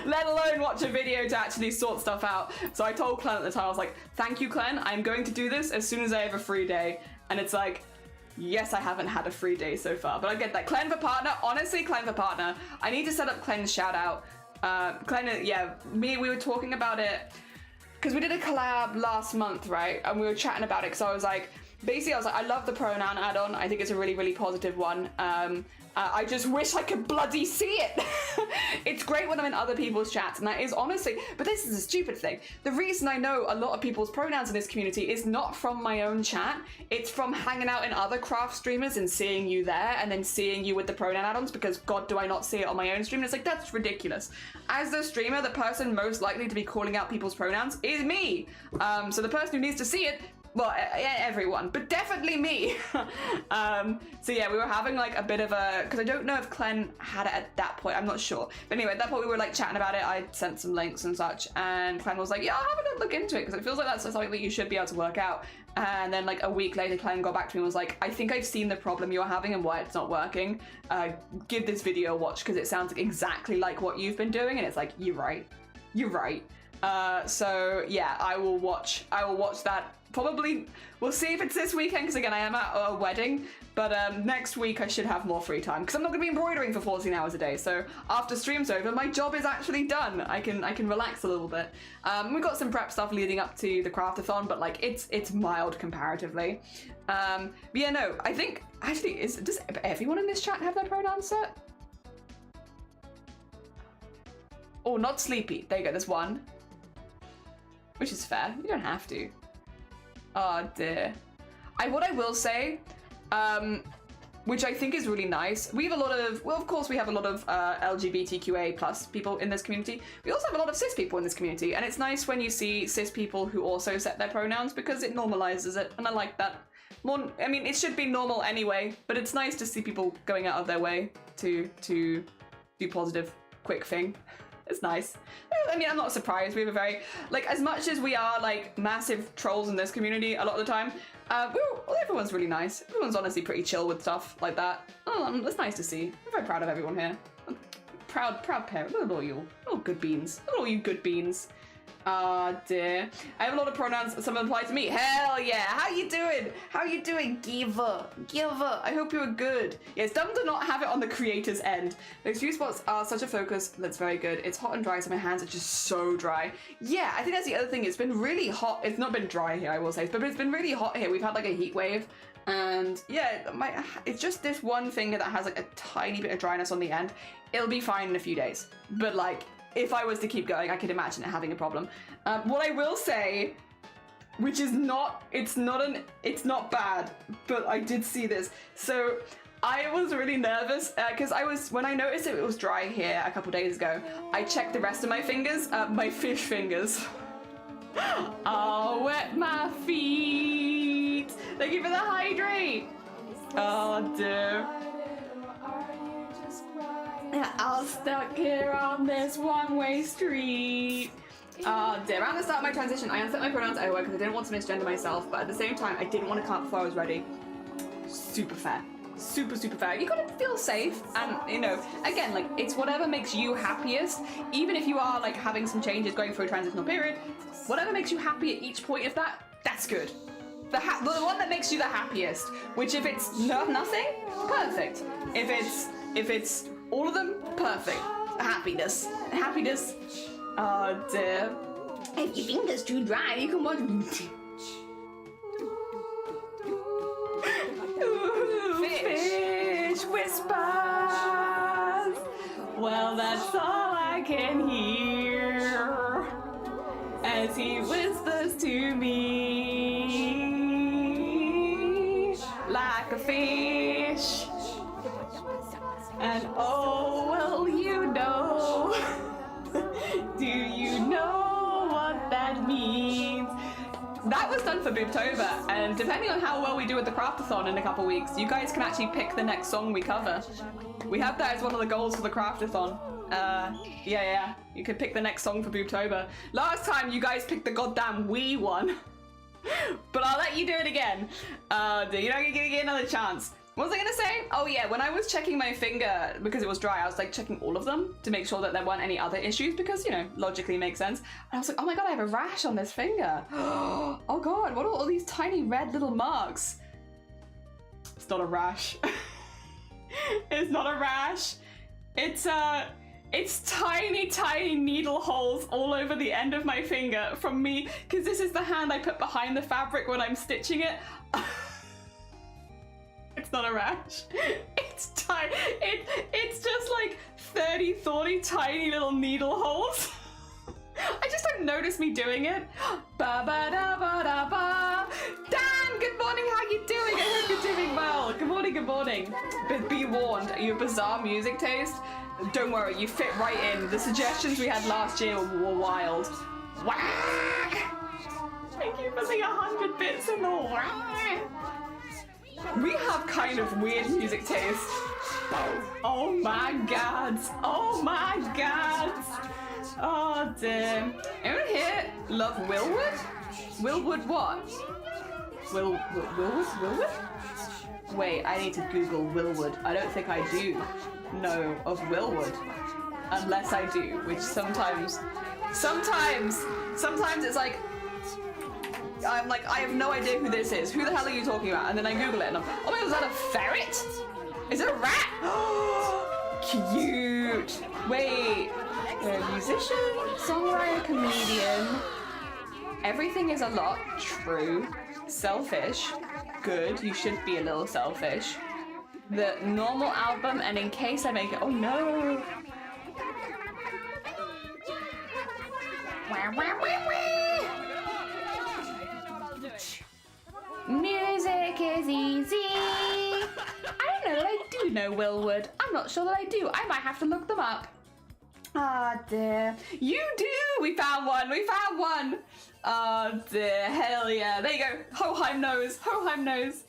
A: let alone watch a video to actually sort stuff out. So I told Clen at the time, I was like, thank you, Clen. I'm going to do this as soon as I have a free day. And it's like, yes, I haven't had a free day so far, but I get that. Clen for partner, honestly, Clen for partner. I need to set up Clen's shout out. Clen, yeah, we were talking about it because we did a collab last month, right? And we were chatting about it because I was like, basically, I was like, I love the pronoun add-on. I think it's a really, really positive one. I just wish I could bloody see it. It's great when I'm in other people's chats, and that is honestly, but this is a stupid thing. The reason I know a lot of people's pronouns in this community is not from my own chat. It's from hanging out in other craft streamers and seeing you there, and then seeing you with the pronoun add-ons, because God, do I not see it on my own stream? And it's like, that's ridiculous. As the streamer, the person most likely to be calling out people's pronouns is me. So the person who needs to see it, well, everyone, but definitely me. So yeah, we were having like a bit of a, because I don't know if Clen had it at that point, I'm not sure. But anyway, at that point we were like chatting about it. I sent some links and such, and Clen was like, yeah, I'll have a good look into it, because it feels like that's something that you should be able to work out. And then like a week later, Clen got back to me and was like, I think I've seen the problem you're having and why it's not working. Give this video a watch, because it sounds exactly like what you've been doing. And it's like, you're right. So yeah, I will watch that. Probably, we'll see if it's this weekend, because again, I am at a wedding, but next week I should have more free time, because I'm not going to be embroidering for 14 hours a day, so after stream's over, my job is actually done. I can relax a little bit. We've got some prep stuff leading up to the craftathon, but like, it's mild comparatively. But yeah, no, I think, actually, does everyone in this chat have their pronouns set? Oh, not sleepy. There you go, there's one. Which is fair, you don't have to. Oh dear. What I will say, which I think is really nice, we have a lot of, well, of course we have a lot of LGBTQA plus people in this community. We also have a lot of cis people in this community, and it's nice when you see cis people who also set their pronouns, because it normalizes it, and I like that. More, I mean, it should be normal anyway, but it's nice to see people going out of their way to do positive, quick thing. It's nice. I mean, I'm not surprised. We have a very, like, as much as we are, like, massive trolls in this community a lot of the time, everyone's really nice. Everyone's honestly pretty chill with stuff like that. Oh, it's nice to see. I'm very proud of everyone here. I'm proud parent. Look at all you. All good beans. Look at all you good beans. Ah, dear. I have a lot of pronouns that some apply to me. Hell yeah. How you doing? How you doing, Giver? I hope you're good. Yeah, it's dumb to not have it on the creator's end. Those few spots are such a focus. That's very good. It's hot and dry, so my hands are just so dry. Yeah, I think that's the other thing. It's been really hot. It's not been dry here, I will say, but it's been really hot here. We've had like a heat wave. And yeah, it's just this one finger that has like a tiny bit of dryness on the end. It'll be fine in a few days. But like, if I was to keep going, I could imagine it having a problem. What I will say, which is not, it's not bad, but I did see this. So I was really nervous because when I noticed it was dry here a couple days ago, I checked the rest of my fingers, my fish fingers. I'll wet my feet. Thank you for the hydrate. Oh dear. I'm stuck here on this one-way street. Oh dear. Around the start of my transition, I unset my pronouns everywhere because I didn't want to misgender myself, but at the same time, I didn't want to come before I was ready. Super fair. Super fair. You gotta feel safe, and you know, again, like, it's whatever makes you happiest. Even if you are like having some changes going through a transitional period, whatever makes you happy at each point of that, that's good. The one that makes you the happiest. Which, if it's nothing, perfect. If it's all of them, perfect. Happiness. Oh dear. If your finger's too dry, you can watch. Fish whispers. Well, that's all I can hear. he whispers to me like a fish. And oh, well, you know. Do you know what that means? That was done for Booptober, and depending on how well we do with the craftathon in a couple weeks, you guys can actually pick the next song we cover. We have that as one of the goals for the craftathon. Yeah, you can pick the next song for Booptober. Last time you guys picked the goddamn Wii one, but I'll let you do it again. You know, you're gonna get another chance. What was I gonna say? Oh yeah, when I was checking my finger because it was dry, I was like checking all of them to make sure that there weren't any other issues because, you know, logically makes sense. And I was like, oh my god, I have a rash on this finger. Oh god, what are all these tiny red little marks? It's not a rash. It's not a rash. It's tiny needle holes all over the end of my finger from me, because this is the hand I put behind the fabric when I'm stitching it. It's not a rash. It's tiny. It's just like 30 tiny little needle holes. I just don't notice me doing it. Ba ba da ba da ba. Dan, good morning. How you doing? I hope you're doing well. Good morning. Good morning. But be warned, your bizarre music taste. Don't worry, you fit right in. The suggestions we had last year were wild. Whack! Thank you for the 100 bits in the whack. We have kind of weird music taste. Oh my god. Oh my god. Oh damn. Anyone here love Willwood? Willwood what? Willwood? Wait, I need to Google Willwood. I don't think I do know of Willwood. Unless I do, which sometimes it's like, I'm like, I have no idea who this is. Who the hell are you talking about? And then I Google it and I'm, oh my god, is that a ferret? Is it a rat? Cute. Wait, they're a musician, songwriter, comedian. Everything is a lot. True. Selfish. Good. You should be a little selfish. The normal album, and in case I make it, oh no. Music is easy. I don't know that I do know Willwood. I'm not sure that I do. I might have to look them up. Ah, dear. You do! We found one! We found one! Oh, dear. Hell yeah. There you go. Hoheim knows. Hoheim knows.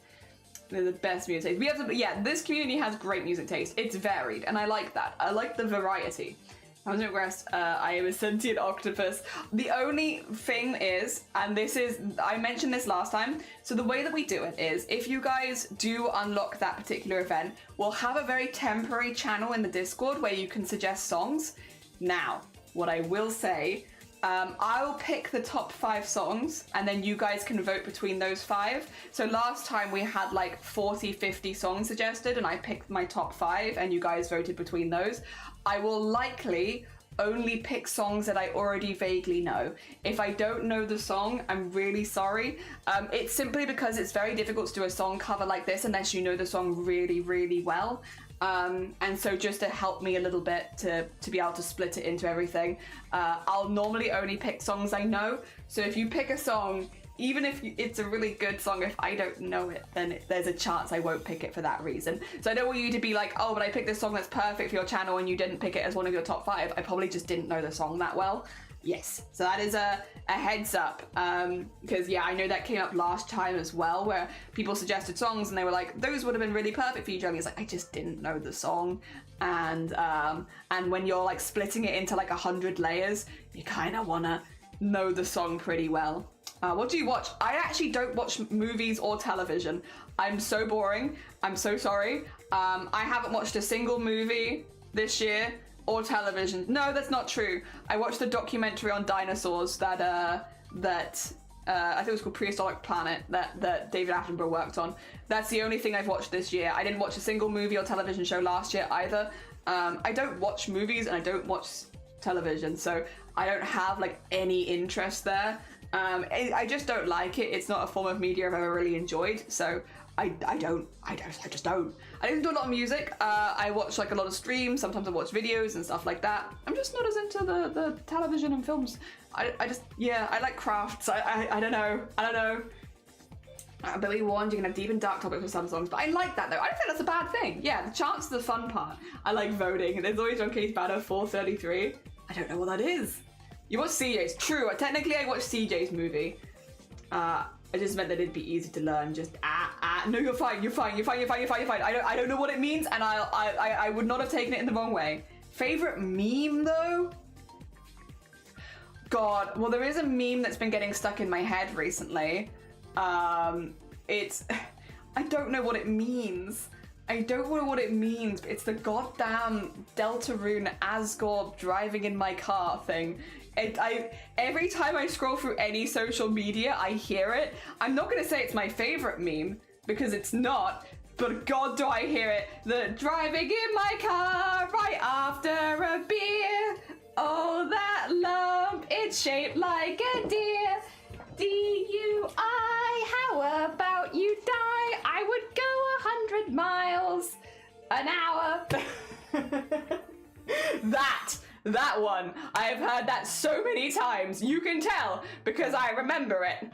A: They're the best music taste. We have to, yeah, this community has great music taste. It's varied, and I like that. I like the variety. I was impressed. I am a sentient octopus. The only thing is, and this is, I mentioned this last time, so the way that we do it is, if you guys do unlock that particular event, we'll have a very temporary channel in the Discord where you can suggest songs. Now, what I will say, I'll pick the top 5 songs and then you guys can vote between those 5. So last time we had like 40, 50 songs suggested and I picked my top 5 and you guys voted between those. I will likely only pick songs that I already vaguely know. If I don't know the song, I'm really sorry. It's simply because it's very difficult to do a song cover like this unless you know the song really, really well. And so just to help me a little bit to be able to split it into everything, I'll normally only pick songs I know. So if you pick a song, even if it's a really good song, if I don't know it, then there's a chance I won't pick it for that reason. So I don't want you to be like, oh, but I picked this song that's perfect for your channel and you didn't pick it as one of your top 5. I probably just didn't know the song that well. Yes, so that is a heads up, because yeah, I know that came up last time as well, where people suggested songs and they were like, those would have been really perfect for you, Johnny. It's like, I just didn't know the song. And when you're like splitting it into like 100 layers, you kind of want to know the song pretty well. What do you watch? I actually don't watch movies or television. I'm so boring. I'm so sorry. I haven't watched a single movie this year or television. No, that's not true. I watched the documentary on dinosaurs that I think it was called Prehistoric Planet that David Attenborough worked on. That's the only thing I've watched this year. I didn't watch a single movie or television show last year either. I don't watch movies and I don't watch television, so I don't have like any interest there. I just don't like it. It's not a form of media I've ever really enjoyed, so I just don't. I don't do a lot of music. I watch like a lot of streams. Sometimes I watch videos and stuff like that. I'm just not as into the television and films. I just, yeah, I like crafts. I don't know. But we warned you're gonna have deep and dark topics for some songs, but I like that though. I don't think that's a bad thing. Yeah, the chants are the fun part. I like voting. There's always on Case Banner 433. I don't know what that is. You watch CJ's? True. Technically, I watched CJ's movie. I just meant that it'd be easy to learn. Just no, you're fine. You're fine. I don't know what it means, and I would not have taken it in the wrong way. Favorite meme though? God, well there is a meme that's been getting stuck in my head recently. It's, I don't know what it means. I don't know what it means, but it's the goddamn Deltarune Asgore driving in my car thing. Every time I scroll through any social media, I hear it. I'm not gonna say it's my favorite meme, because it's not, but God do I hear it. The driving in my car right after a beer. Oh, that lump, it's shaped like a deer. DUI, how about you die? I would go 100 miles an hour. That one. I have heard that so many times. You can tell because I remember it.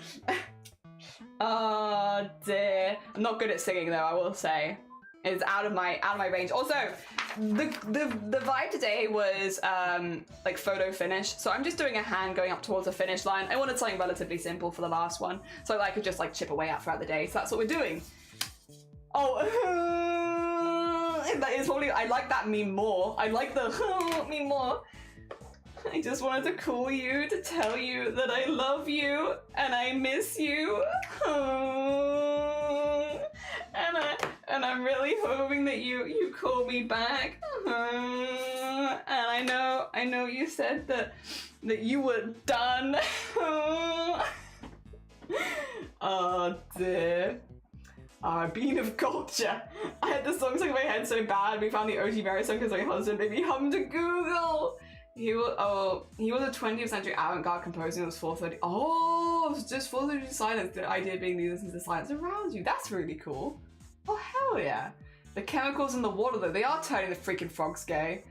A: Oh dear. I'm not good at singing though, I will say. It's out of my range. Also, the vibe today was like photo finish. So I'm just doing a hand going up towards the finish line. I wanted something relatively simple for the last one, so that I could just like chip away at throughout the day. So that's what we're doing. Oh, that is probably, I like that meme more. I like the meme more. I just wanted to call you to tell you that I love you and I miss you. And I'm really hoping that you call me back. And I know you said that you were done. Oh dear. Bean of Culture. I had the song stuck in my head so bad. We found the OG Mary song because my husband made me hum to Google. He was a 20th century avant-garde composer. It was 430. Oh, it was just 430 silence. The idea being you listen to the silence around you. That's really cool. Oh hell yeah. The chemicals in the water though, they are turning the freaking frogs gay.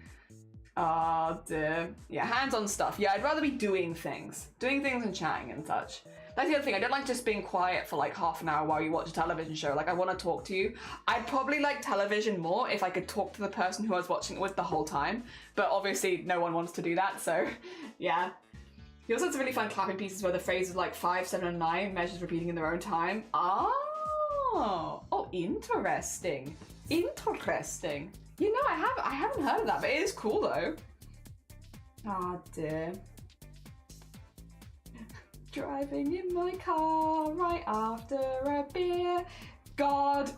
A: Oh dear. Yeah, hands-on stuff. Yeah, I'd rather be doing things and chatting and such. That's the other thing, I don't like just being quiet for like half an hour while you watch a television show. Like I want to talk to you. I'd probably like television more if I could talk to the person who I was watching it with the whole time. But obviously no one wants to do that, so yeah. He also has some really fun clapping pieces where the phrases like 5, 7, and 9 measures repeating in their own time. Oh, interesting. Interesting. You know, I haven't heard of that, but it is cool though. Oh dear. Driving in my car right after a beer. God.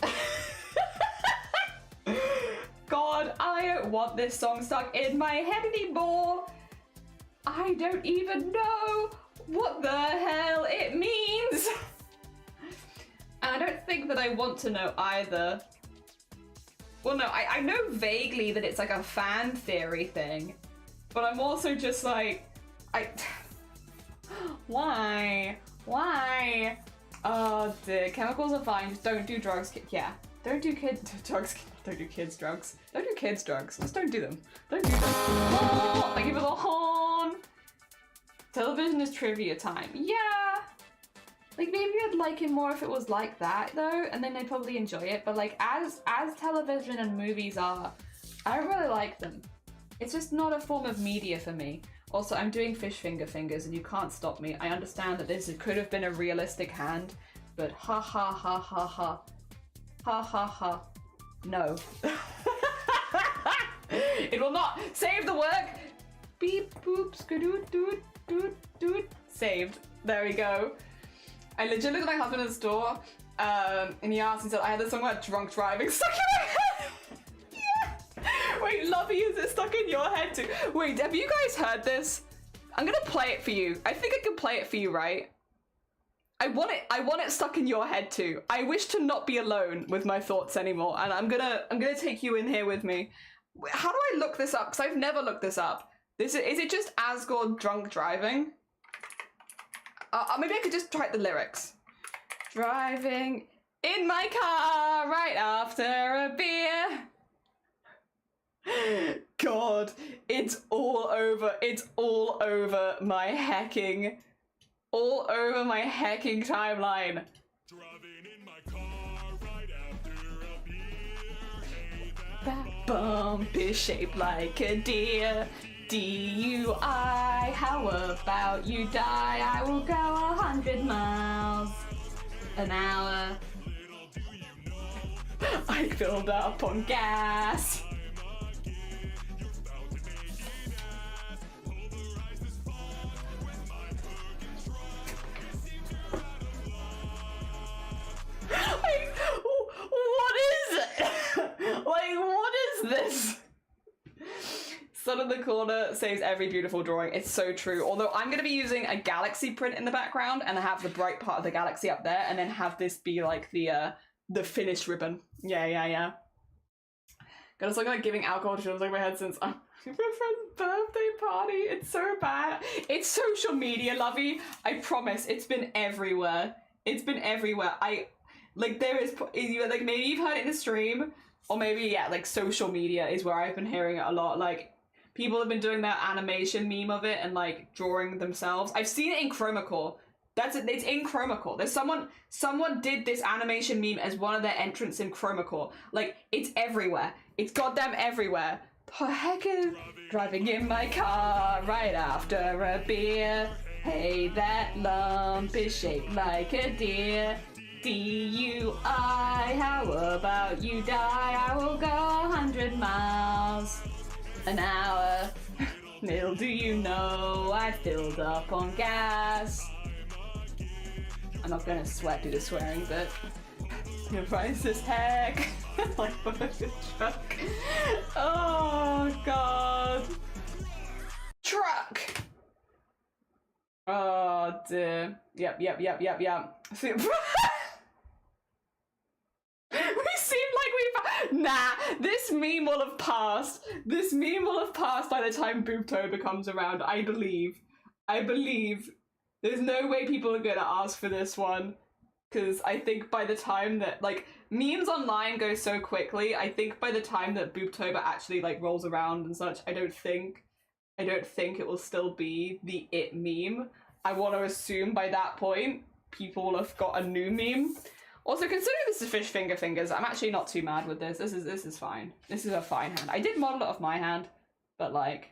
A: God, I don't want this song stuck in my head anymore. I don't even know what the hell it means. And I don't think that I want to know either. Well, no, I know vaguely that it's like a fan theory thing, but I'm also just like, why? Oh dear, chemicals are fine, just don't do drugs. Yeah, don't do drugs. Don't do kids drugs. Don't do kids drugs. Just don't do them. Don't do them. Oh, thank you for the horn. Television is trivia time. Yeah. Like maybe I'd like it more if it was like that though, and then I'd probably enjoy it. But like as television and movies are, I don't really like them. It's just not a form of media for me. Also, I'm doing fish fingers and you can't stop me. I understand that this could have been a realistic hand, but ha ha ha ha ha. Ha ha ha. No. It will not save the work. Beep boop skadoot doot doot doot. Saved. There we go. I legit looked at my husband in the store, and he asked, he said, I had this song about drunk driving stuck in my head. Yeah. Wait, Lovey, is it stuck in your head too? Wait, have you guys heard this? I'm gonna play it for you. I think I can play it for you, right? I want it stuck in your head too. I wish to not be alone with my thoughts anymore, and I'm gonna take you in here with me. How do I look this up? Because I've never looked this up. Is it just Asgore drunk driving? Maybe I could just try the lyrics. Driving in my car right after a beer. God, it's all over. It's all over my hacking. All over my hacking timeline.
B: Driving in my car right after a beer. Hey,
A: That bump is shaped like a deer. DUI, how about you die? I will go 100 miles an hour.
B: little do you know,
A: I filled up on gas. Like, what is it? Like, what is this? Sun in the corner saves every beautiful drawing. It's so true. Although I'm going to be using a galaxy print in the background and have the bright part of the galaxy up there, and then have this be like the finished ribbon. Yeah. God, it's looking like giving alcohol to children in my head since my friend's birthday party. It's so bad. It's social media, lovey. I promise. It's been everywhere. It's been everywhere. There is, like, maybe you've heard it in the stream, or maybe, yeah, like, social media is where I've been hearing it a lot. Like, people have been doing that animation meme of it and, like, drawing themselves. I've seen it in Chromacore. That's it. It's in Chromacore. There's someone did this animation meme as one of their entrants in Chromacore. Like, it's everywhere. It's goddamn everywhere. Heckin' driving in my car right after a beer. Hey, that lump is shaped like a deer. DUI, how about you die? I will go 100 miles an hour. Little do you know, I filled up on gas. I'm not gonna sweat through the swearing bit. Your price is heck. Like a truck. Oh god. Truck! Oh dear. Yep. See, we seem like we've... Nah, this meme will have passed. This meme will have passed by the time Boobtober comes around, I believe. There's no way people are gonna ask for this one. Because I think by the time that, like, memes online go so quickly, I think by the time that Boobtober actually, like, rolls around and such, I don't think it will still be the it meme. I want to assume by that point, people will have got a new meme. Also, considering this is fish finger fingers, I'm actually not too mad with this. This is fine. This is a fine hand. I did model it off my hand, but, like,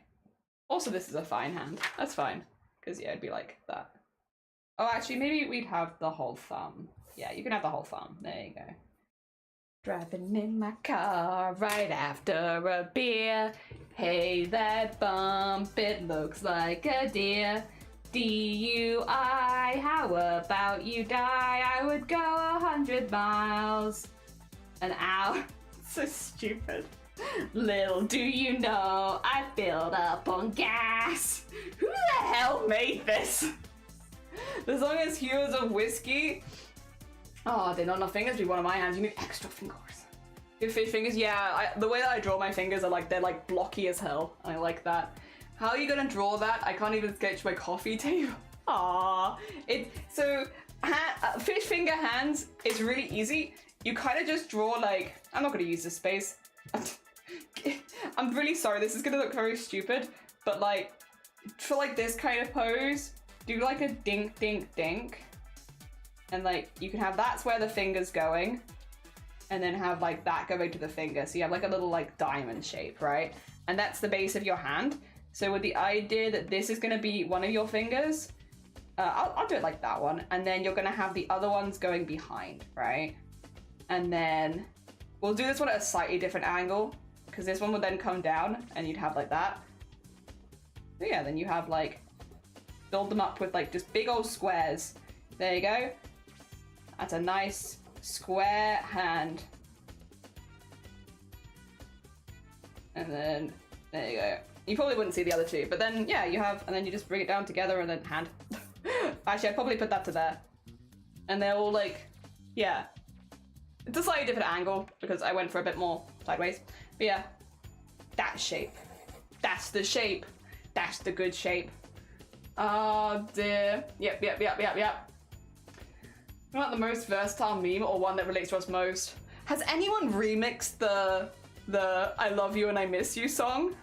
A: also this is a fine hand. That's fine. Because, yeah, it'd be like that. Oh, actually, maybe we'd have the whole thumb. Yeah, you can have the whole thumb. There you go. Driving in my car right after a beer. Hey, that bump, it looks like a deer. DUI, how about you die? I would go 100 miles an hour. So stupid. Little do you know, I filled up on gas. Who the hell made this? The song is Heroes of Whiskey. Oh, they're not enough fingers to be one of my hands. You need extra fingers. Good fish fingers, yeah. The way that I draw my fingers are like, they're like blocky as hell. I like that. How are you gonna draw that? I can't even sketch my coffee table. Aww. Fish finger hands is really easy. You kind of just draw like, I'm not gonna use this space. I'm really sorry, this is gonna look very stupid, but like, for like this kind of pose, do like a dink, dink, dink. And like, you can have that's where the finger's going. And then have like that going to the finger. So you have like a little like diamond shape, right? And that's the base of your hand. So with the idea that this is gonna be one of your fingers, I'll do it like that one. And then you're gonna have the other ones going behind, right? And then we'll do this one at a slightly different angle because this one will then come down and you'd have like that. So yeah, then you have like, build them up with like just big old squares. There you go. That's a nice square hand. And then, there you go. You probably wouldn't see the other two, but then, yeah, you have, and then you just bring it down together and then hand. Actually, I'd probably put that to there. And they're all like, yeah. It's a slightly different angle because I went for a bit more sideways. But yeah, that shape. That's the shape. That's the good shape. Oh dear. Yep. You want the most versatile meme or one that relates to us most? Has anyone remixed the I love you and I miss you song?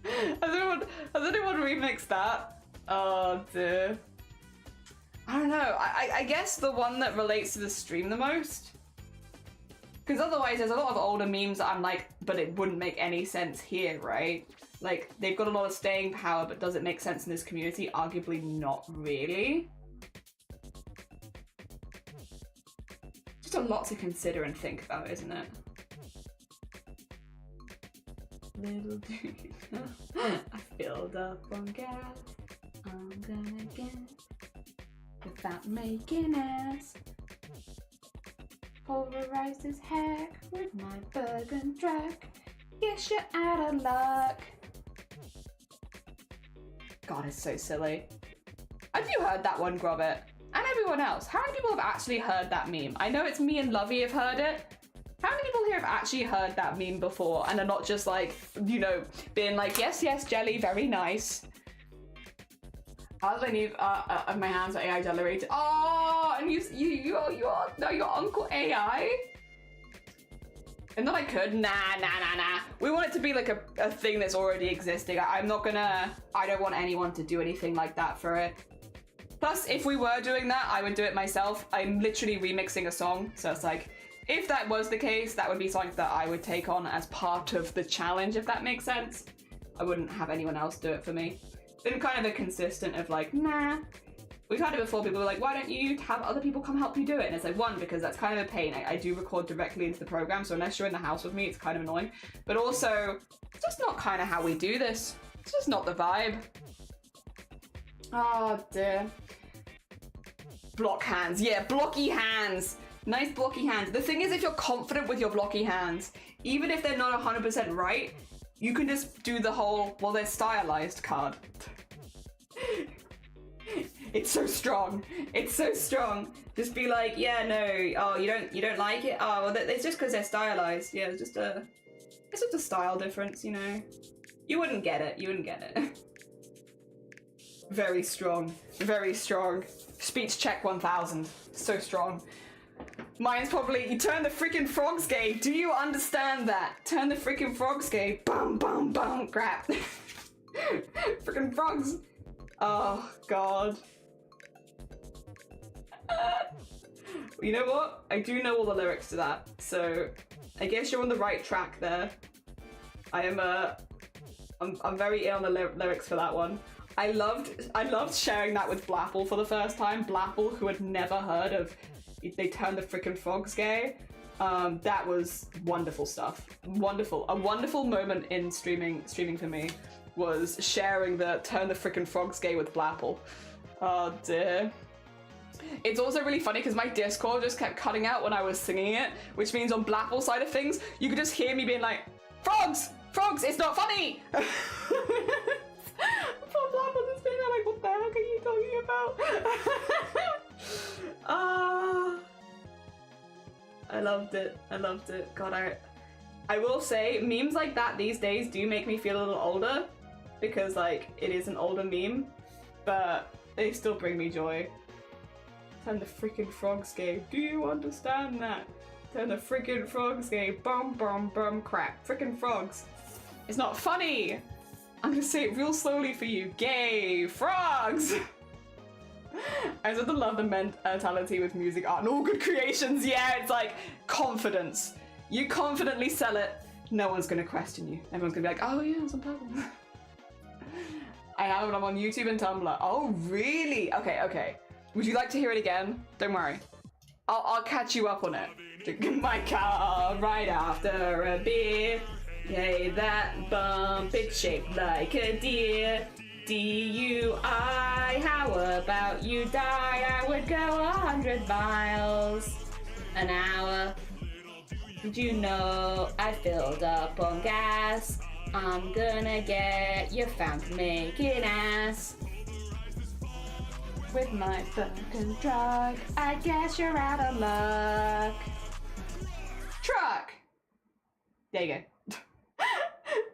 A: Has anyone remixed that? Oh dear. I don't know. I guess the one that relates to the stream the most. Because otherwise there's a lot of older memes that I'm like, but it wouldn't make any sense here, right? Like, they've got a lot of staying power, but does it make sense in this community? Arguably not really. Just a lot to consider and think about, isn't it? Little do you know, I filled up on gas. I'm gonna get without making ass. Pulverized as heck with my burden track. Guess you're out of luck. God, it's so silly. Have you heard that one, Grobbit? And everyone else, how many people have actually heard that meme? I know it's me and Lovey have heard it. How many people here have actually heard that meme before and are not just like, you know, being like, yes, yes, Jelly, very nice. How do I need my hands are AI generated? Oh, and you are no, your Uncle AI. And then I could, nah. We want it to be like a thing that's already existing. I don't want anyone to do anything like that for it. Plus, if we were doing that, I would do it myself. I'm literally remixing a song, so it's like, if that was the case, that would be something that I would take on as part of the challenge, if that makes sense. I wouldn't have anyone else do it for me. Been kind of a consistent of like, nah. We've had it before, people were like, why don't you have other people come help you do it? And it's like, one, because that's kind of a pain. I do record directly into the program, so unless you're in the house with me, it's kind of annoying. But also, it's just not kind of how we do this. It's just not the vibe. Oh dear. Block hands, yeah, blocky hands. Nice blocky hands. The thing is, if you're confident with your blocky hands, even if they're not 100% right, you can just do the whole, well, they're stylized card. It's so strong. It's so strong. Just be like, yeah, no, oh, you don't like it? Oh, well, it's just because they're stylized. Yeah, it's just a style difference, you know. You wouldn't get it. You wouldn't get it. Very strong. Very strong. Speech check 1000. So strong. Mine's probably, you turn the freaking frogs gay. Do you understand that? Turn the freaking frogs gay. Bum, bum, bum. Crap. Freaking frogs. Oh, God. You know what? I do know all the lyrics to that, so I guess you're on the right track there. I'm very in on the lyrics for that one. I loved sharing that with Blapple for the first time. Blapple, who had never heard of They Turn the Frickin' Frogs Gay. That was wonderful stuff. Wonderful. A wonderful moment in streaming for me was sharing the Turn the Frickin' Frogs Gay with Blapple. Oh dear. It's also really funny because my Discord just kept cutting out when I was singing it, which means on Blapple's side of things, you could just hear me being like, frogs! Frogs! It's not funny! Poor Blapple just being like, what the heck are you talking about? I loved it. I loved it. God, I will say, memes like that these days do make me feel a little older, because like, it is an older meme, but they still bring me joy. Turn the freaking frogs gay. Do you understand that? Turn the freaking frogs gay. Bum, bum, bum, crap. Freaking frogs. It's not funny. I'm gonna say it real slowly for you. Gay frogs. I sort of love the mentality with music, art, and all good creations. Yeah, it's like confidence. You confidently sell it. No one's gonna question you. Everyone's gonna be like, oh yeah, it's on purpose. I have it. I'm on YouTube and Tumblr. Oh really? Okay. Would you like to hear it again? Don't worry. I'll catch you up on it. Drinking my car right after a beer. Yay, that bump, it's shaped like a deer. DUI, how about you die? I would go 100 miles an hour. Did you know I filled up on gas? I'm gonna get you found making ass. With my fucking truck, I guess you're out of luck. Truck! There you go.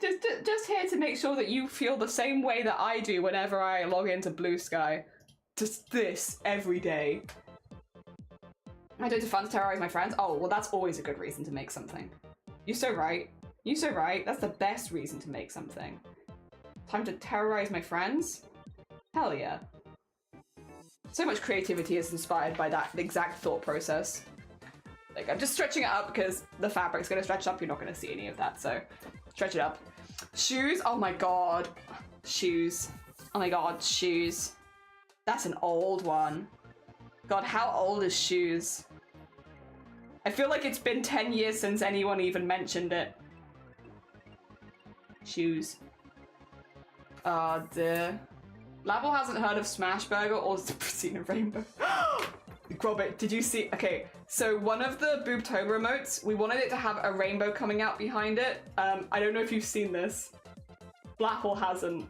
A: just just here to make sure that you feel the same way that I do whenever I log into Blue Sky. Just this every day. I do it to fun to terrorize my friends. Oh, well, that's always a good reason to make something. You're so right. You're so right. That's the best reason to make something. Time to terrorize my friends? Hell yeah. So much creativity is inspired by that exact thought process. Like, I'm just stretching it up because the fabric's gonna stretch up. You're not gonna see any of that, so stretch it up. Shoes? Oh my god. Shoes. Oh my god, shoes. That's an old one. God, how old is shoes? I feel like it's been 10 years since anyone even mentioned it. Shoes. Dear. Label hasn't heard of Smashburger or seen a rainbow. Grobit, did you see? Okay, so one of the Boobtober emotes, we wanted it to have a rainbow coming out behind it. I don't know if you've seen this. Blapple hasn't.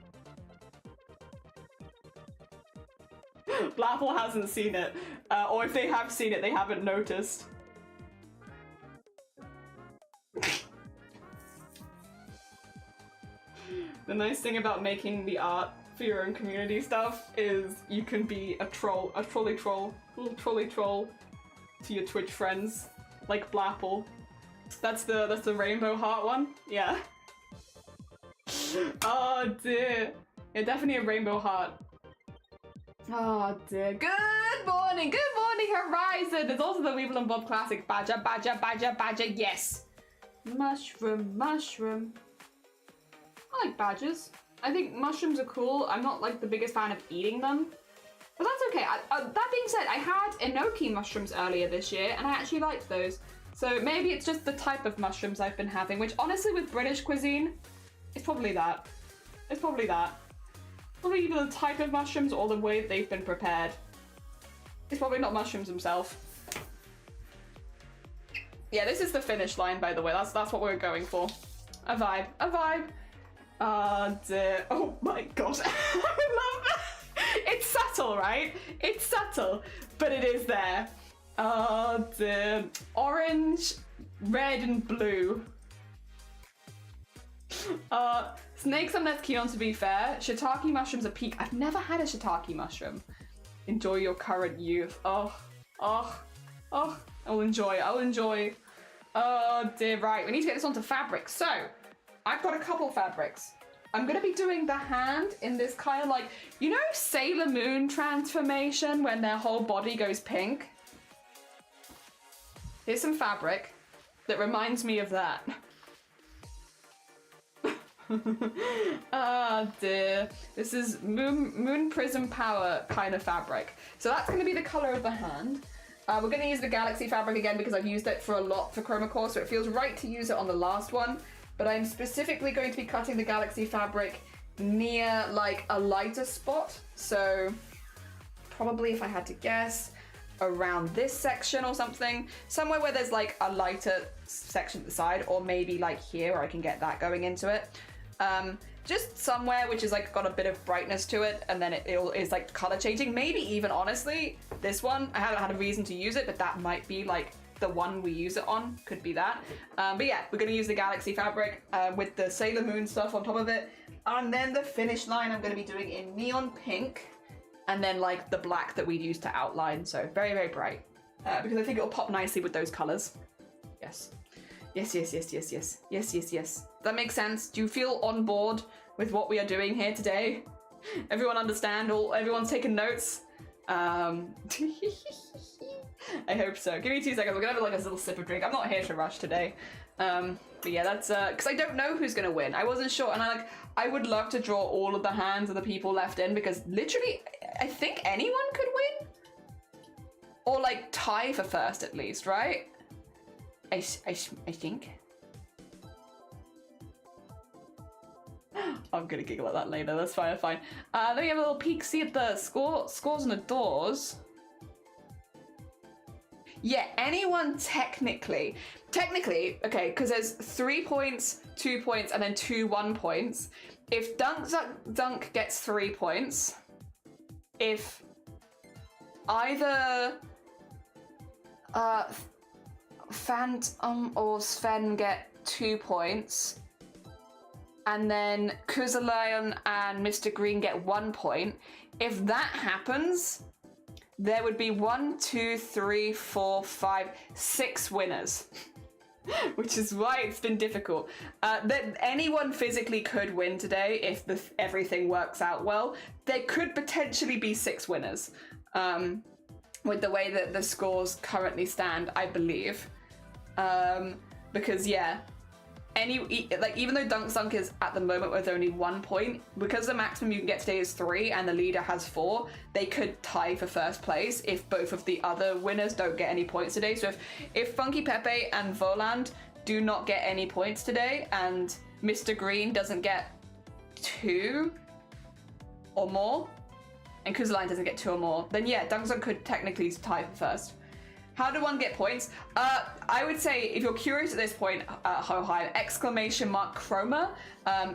A: Blapple hasn't seen it. Or if they have seen it, they haven't noticed. The nice thing about making the art for your own community stuff is you can be a troll, a trolley troll, little trolley troll to your Twitch friends, like Blapple. That's the rainbow heart one, yeah. Oh dear, yeah, definitely a rainbow heart. Oh dear. Good morning, Horizon. There's also the Weevil and Bob classic. Badger, badger, badger, badger. Yes. Mushroom, mushroom. I like badgers. I think mushrooms are cool. I'm not like the biggest fan of eating them, but that's okay. That being said, I had enoki mushrooms earlier this year and I actually liked those. So maybe it's just the type of mushrooms I've been having, which honestly with British cuisine, it's probably that. It's probably that. Probably either the type of mushrooms or the way they've been prepared. It's probably not mushrooms themselves. Yeah, this is the finish line, by the way. That's what we're going for. A vibe. A vibe. Dear. Oh my god. I love that. It's subtle, right? It's subtle, but it is there. Dear. Orange, red, and blue. Snakes I'm less keen on, to be fair. Shiitake mushrooms are peak. I've never had a shiitake mushroom. Enjoy your current youth. Oh. I'll enjoy. Oh dear, right. We need to get this onto fabric. So, I've got a couple fabrics. I'm gonna be doing the hand in this kind of like, you know Sailor Moon transformation when their whole body goes pink? Here's some fabric that reminds me of that. Dear. This is Moon Prism Power kind of fabric. So that's going to be the color of the hand. We're going to use the Galaxy fabric again because I've used it for a lot for Chroma Core, so it feels right to use it on the last one. But I'm specifically going to be cutting the Galaxy fabric near like a lighter spot. So probably, if I had to guess, around this section or something. Somewhere where there's like a lighter section at the side, or maybe like here where I can get that going into it. Just somewhere which is like got a bit of brightness to it, and then it is like color changing. Maybe even honestly, this one, I haven't had a reason to use it, but that might be like the one we use it on, could be that. But yeah, we're gonna use the Galaxy fabric with the Sailor Moon stuff on top of it. And then the finish line I'm gonna be doing in neon pink, and then like the black that we'd use to outline. So very, very bright, because I think it'll pop nicely with those colors. Yes. Yes. That makes sense. Do you feel on board with what we are doing here today? Everyone understand? Everyone's taking notes? I hope so. Give me 2 seconds. We're gonna have like a little sip of drink. I'm not here to rush today. But yeah, that's because I don't know who's gonna win. I wasn't sure, and I would love to draw all of the hands of the people left in, because literally I think anyone could win, or like tie for first at least, right? I think. I'm gonna giggle at that later. That's fine. Let me have a little peek. See at the scores on the doors. Yeah, anyone technically, okay, because there's 3 points, 2 points, and then 2 1 points. If Dunk gets 3 points, if either Phantom or Sven get 2 points, and then Kuzalion and Mr. Green get 1 point. If that happens, there would be 1, 2, 3, 4, 5, 6 winners. Which is why it's been difficult. That anyone physically could win today if everything works out well. There could potentially be 6 winners. With the way that the scores currently stand, I believe. Because yeah, even though Dunk Dunk is at the moment with only 1 point, because the maximum you can get today is 3 and the leader has 4, they could tie for first place if both of the other winners don't get any points today. So if Funky Pepe and Voland do not get any points today and Mr. Green doesn't get 2 or more, and Kuzaline doesn't get 2 or more, then yeah, Dunk Dunk could technically tie for first. How do one get points? I would say, if you're curious at this point, Ho-Hi, !chroma,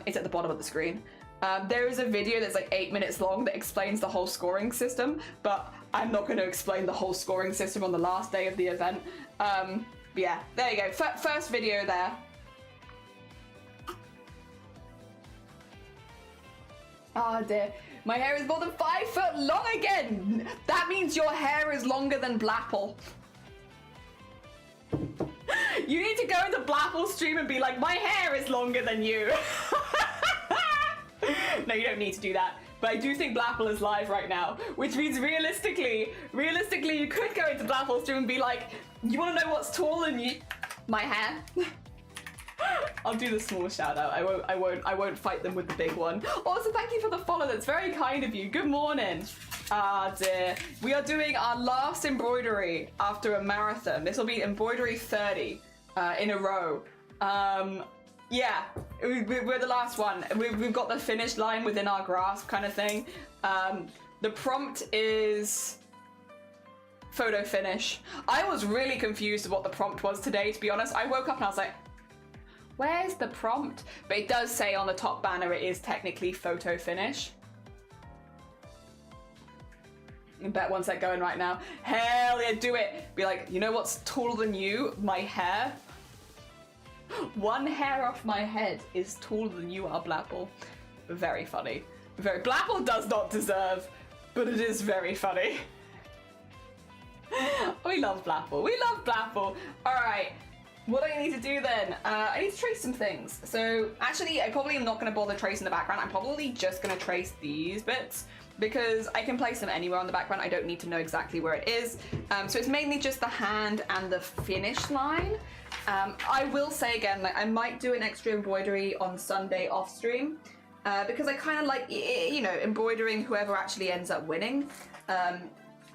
A: it's at the bottom of the screen. There is a video that's like 8 minutes long that explains the whole scoring system, but I'm not going to explain the whole scoring system on the last day of the event. Yeah, there you go. First video there. Oh dear. My hair is more than 5 foot long again! That means your hair is longer than Blapple. You need to go into Blapple's stream and be like, my hair is longer than you. No, you don't need to do that. But I do think Blapple is live right now, which means realistically, you could go into Blapple's stream and be like, you want to know what's taller than you? My hair. I'll do the small shout out. I won't fight them with the big one. Also, thank you for the follow. That's very kind of you. Good morning. Ah dear. We are doing our last embroidery after a marathon. This will be embroidery 30 in a row. Yeah, we're the last one. We've got the finish line within our grasp kind of thing. The prompt is photo finish. I was really confused of what the prompt was today, to be honest. I woke up and I was like, where's the prompt? But it does say on the top banner it is technically photo finish. You can bet one set going right now. Hell yeah, do it. Be like, you know what's taller than you? My hair. 1 hair off my head is taller than you are, Blapple. Very funny. Blapple does not deserve, but it is very funny. We love Blapple. We love Blapple. All right. What do I need to do then? I need to trace some things. So actually, I probably am not going to bother tracing the background. I'm probably just going to trace these bits because I can place them anywhere on the background. I don't need to know exactly where it is. So it's mainly just the hand and the finish line. I will say again, like I might do an extra embroidery on Sunday off stream because I kind of like, you know, embroidering whoever actually ends up winning.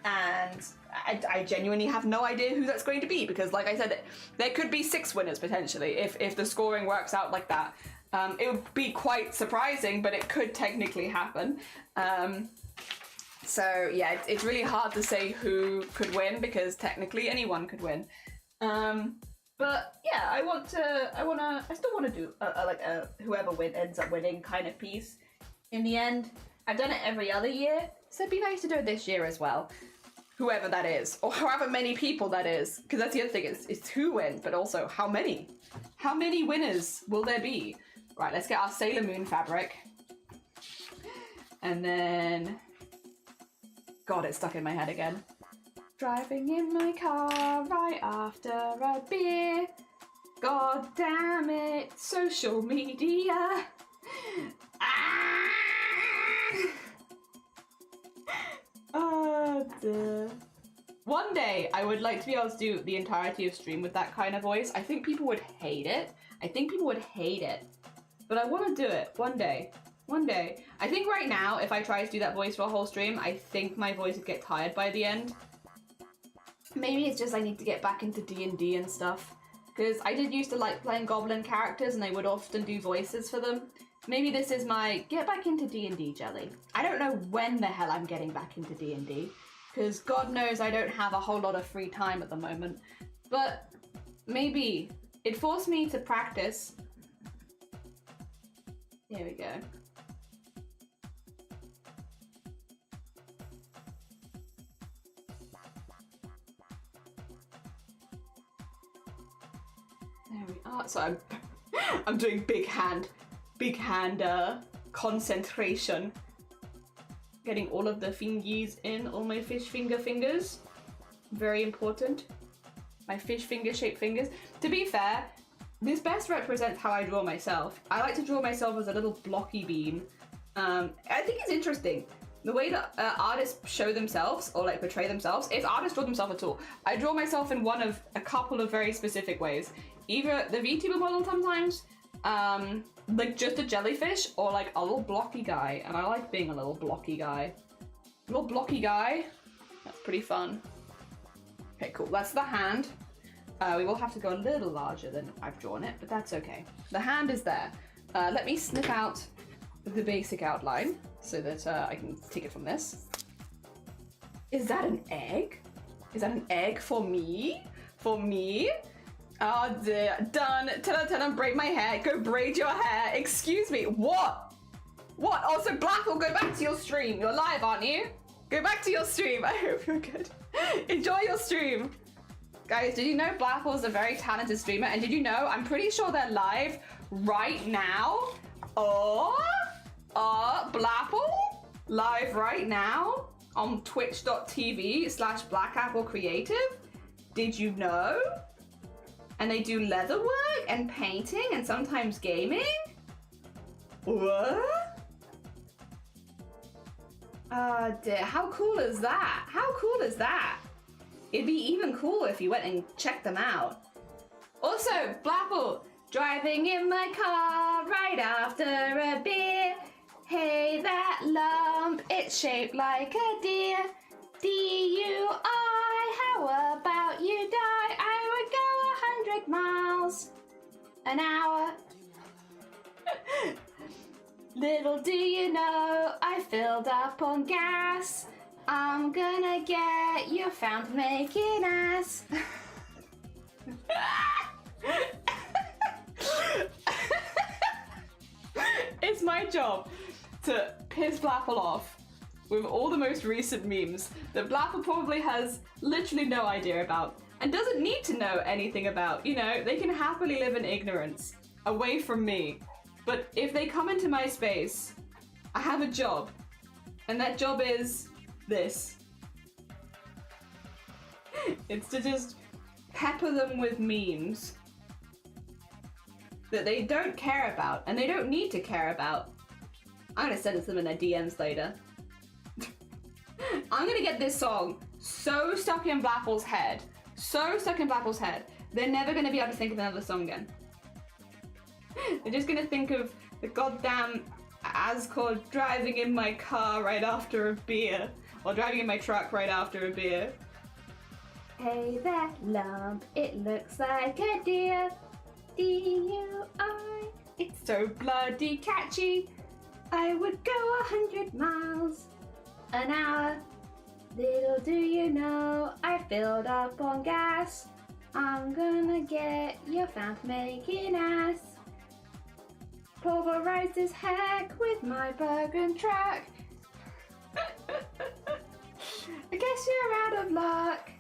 A: And I genuinely have no idea who that's going to be because, like I said, there could be 6 winners potentially if the scoring works out like that. It would be quite surprising, but it could technically happen. So yeah, it's really hard to say who could win because technically anyone could win. But yeah, I still want to do a whoever ends up winning kind of piece. In the end, I've done it every other year, so it'd be nice to do it this year as well. Whoever that is, or however many people that is, because that's the other thing, is who wins, but also how many. How many winners will there be? Right, let's get our Sailor Moon fabric. And then... God, it's stuck in my head again. Driving in my car right after a beer. God damn it, social media. Ah! Oh dear. One day I would like to be able to do the entirety of stream with that kind of voice. I think people would hate it. But I want to do it one day. One day. I think right now, if I try to do that voice for a whole stream, I think my voice would get tired by the end. Maybe it's just I need to get back into D&D and stuff. Because I did used to like playing goblin characters and I would often do voices for them. Maybe this is my get back into D&D jelly. I don't know when the hell I'm getting back into D&D. Because God knows I don't have a whole lot of free time at the moment. But maybe. It forced me to practice. Here we go. There we are. So I'm doing big hand. big hander, concentration. Getting all of the fingies in, all my fish fingers. Very important. My fish finger shaped fingers. To be fair, this best represents how I draw myself. I like to draw myself as a little blocky bean. I think it's interesting. The way that artists show themselves or like portray themselves, if artists draw themselves at all, I draw myself in one of a couple of very specific ways. Either the VTuber model sometimes, like just a jellyfish, or like a little blocky guy. And I like being a little blocky guy. Little blocky guy. That's pretty fun. Okay, cool. That's the hand. We will have to go a little larger than I've drawn it, but that's okay. The hand is there. Let me snip out the basic outline so that I can take it from this. Is that an egg? Is that an egg for me? For me? Oh dear. Done. Tell her, braid my hair. Go braid your hair. Excuse me. What? What? Also, Blackle, go back to your stream. You're live, aren't you? Go back to your stream. I hope you're good. Enjoy your stream. Guys, did you know Blackle's a very talented streamer? And did you know, I'm pretty sure they're live right now. Blackle? Live right now on twitch.tv/blackapplecreative. Did you know? And they do leatherwork and painting and sometimes gaming? What? Dear, how cool is that? How cool is that? It'd be even cooler if you went and checked them out. Also, Blapple, driving in my car right after a beer. Hey, that lump, it's shaped like a deer. DUI, how about you die? I would go 100 miles an hour. Little do you know, I filled up on gas. I'm gonna get you found making ass. It's my job to piss Blapple off with all the most recent memes that Blapple probably has literally no idea about and doesn't need to know anything about. You know, they can happily live in ignorance away from me. But if they come into my space, I have a job, and that job is this. It's to just pepper them with memes that they don't care about, and they don't need to care about. I'm gonna send it to them in their DMs later. I'm gonna get this song so stuck in Blapple's head, they're never gonna be able to think of another song again. They're just gonna think of the goddamn Ascord driving in my car right after a beer, or driving in my truck right after a beer. Hey, that lump, it looks like a deer. DUI, it's so bloody catchy. I would go 100 miles an hour. Little do you know, I filled up on gas. I'm gonna get you found making ass. Pulverized as heck with my Bergen truck. I guess you're out of luck.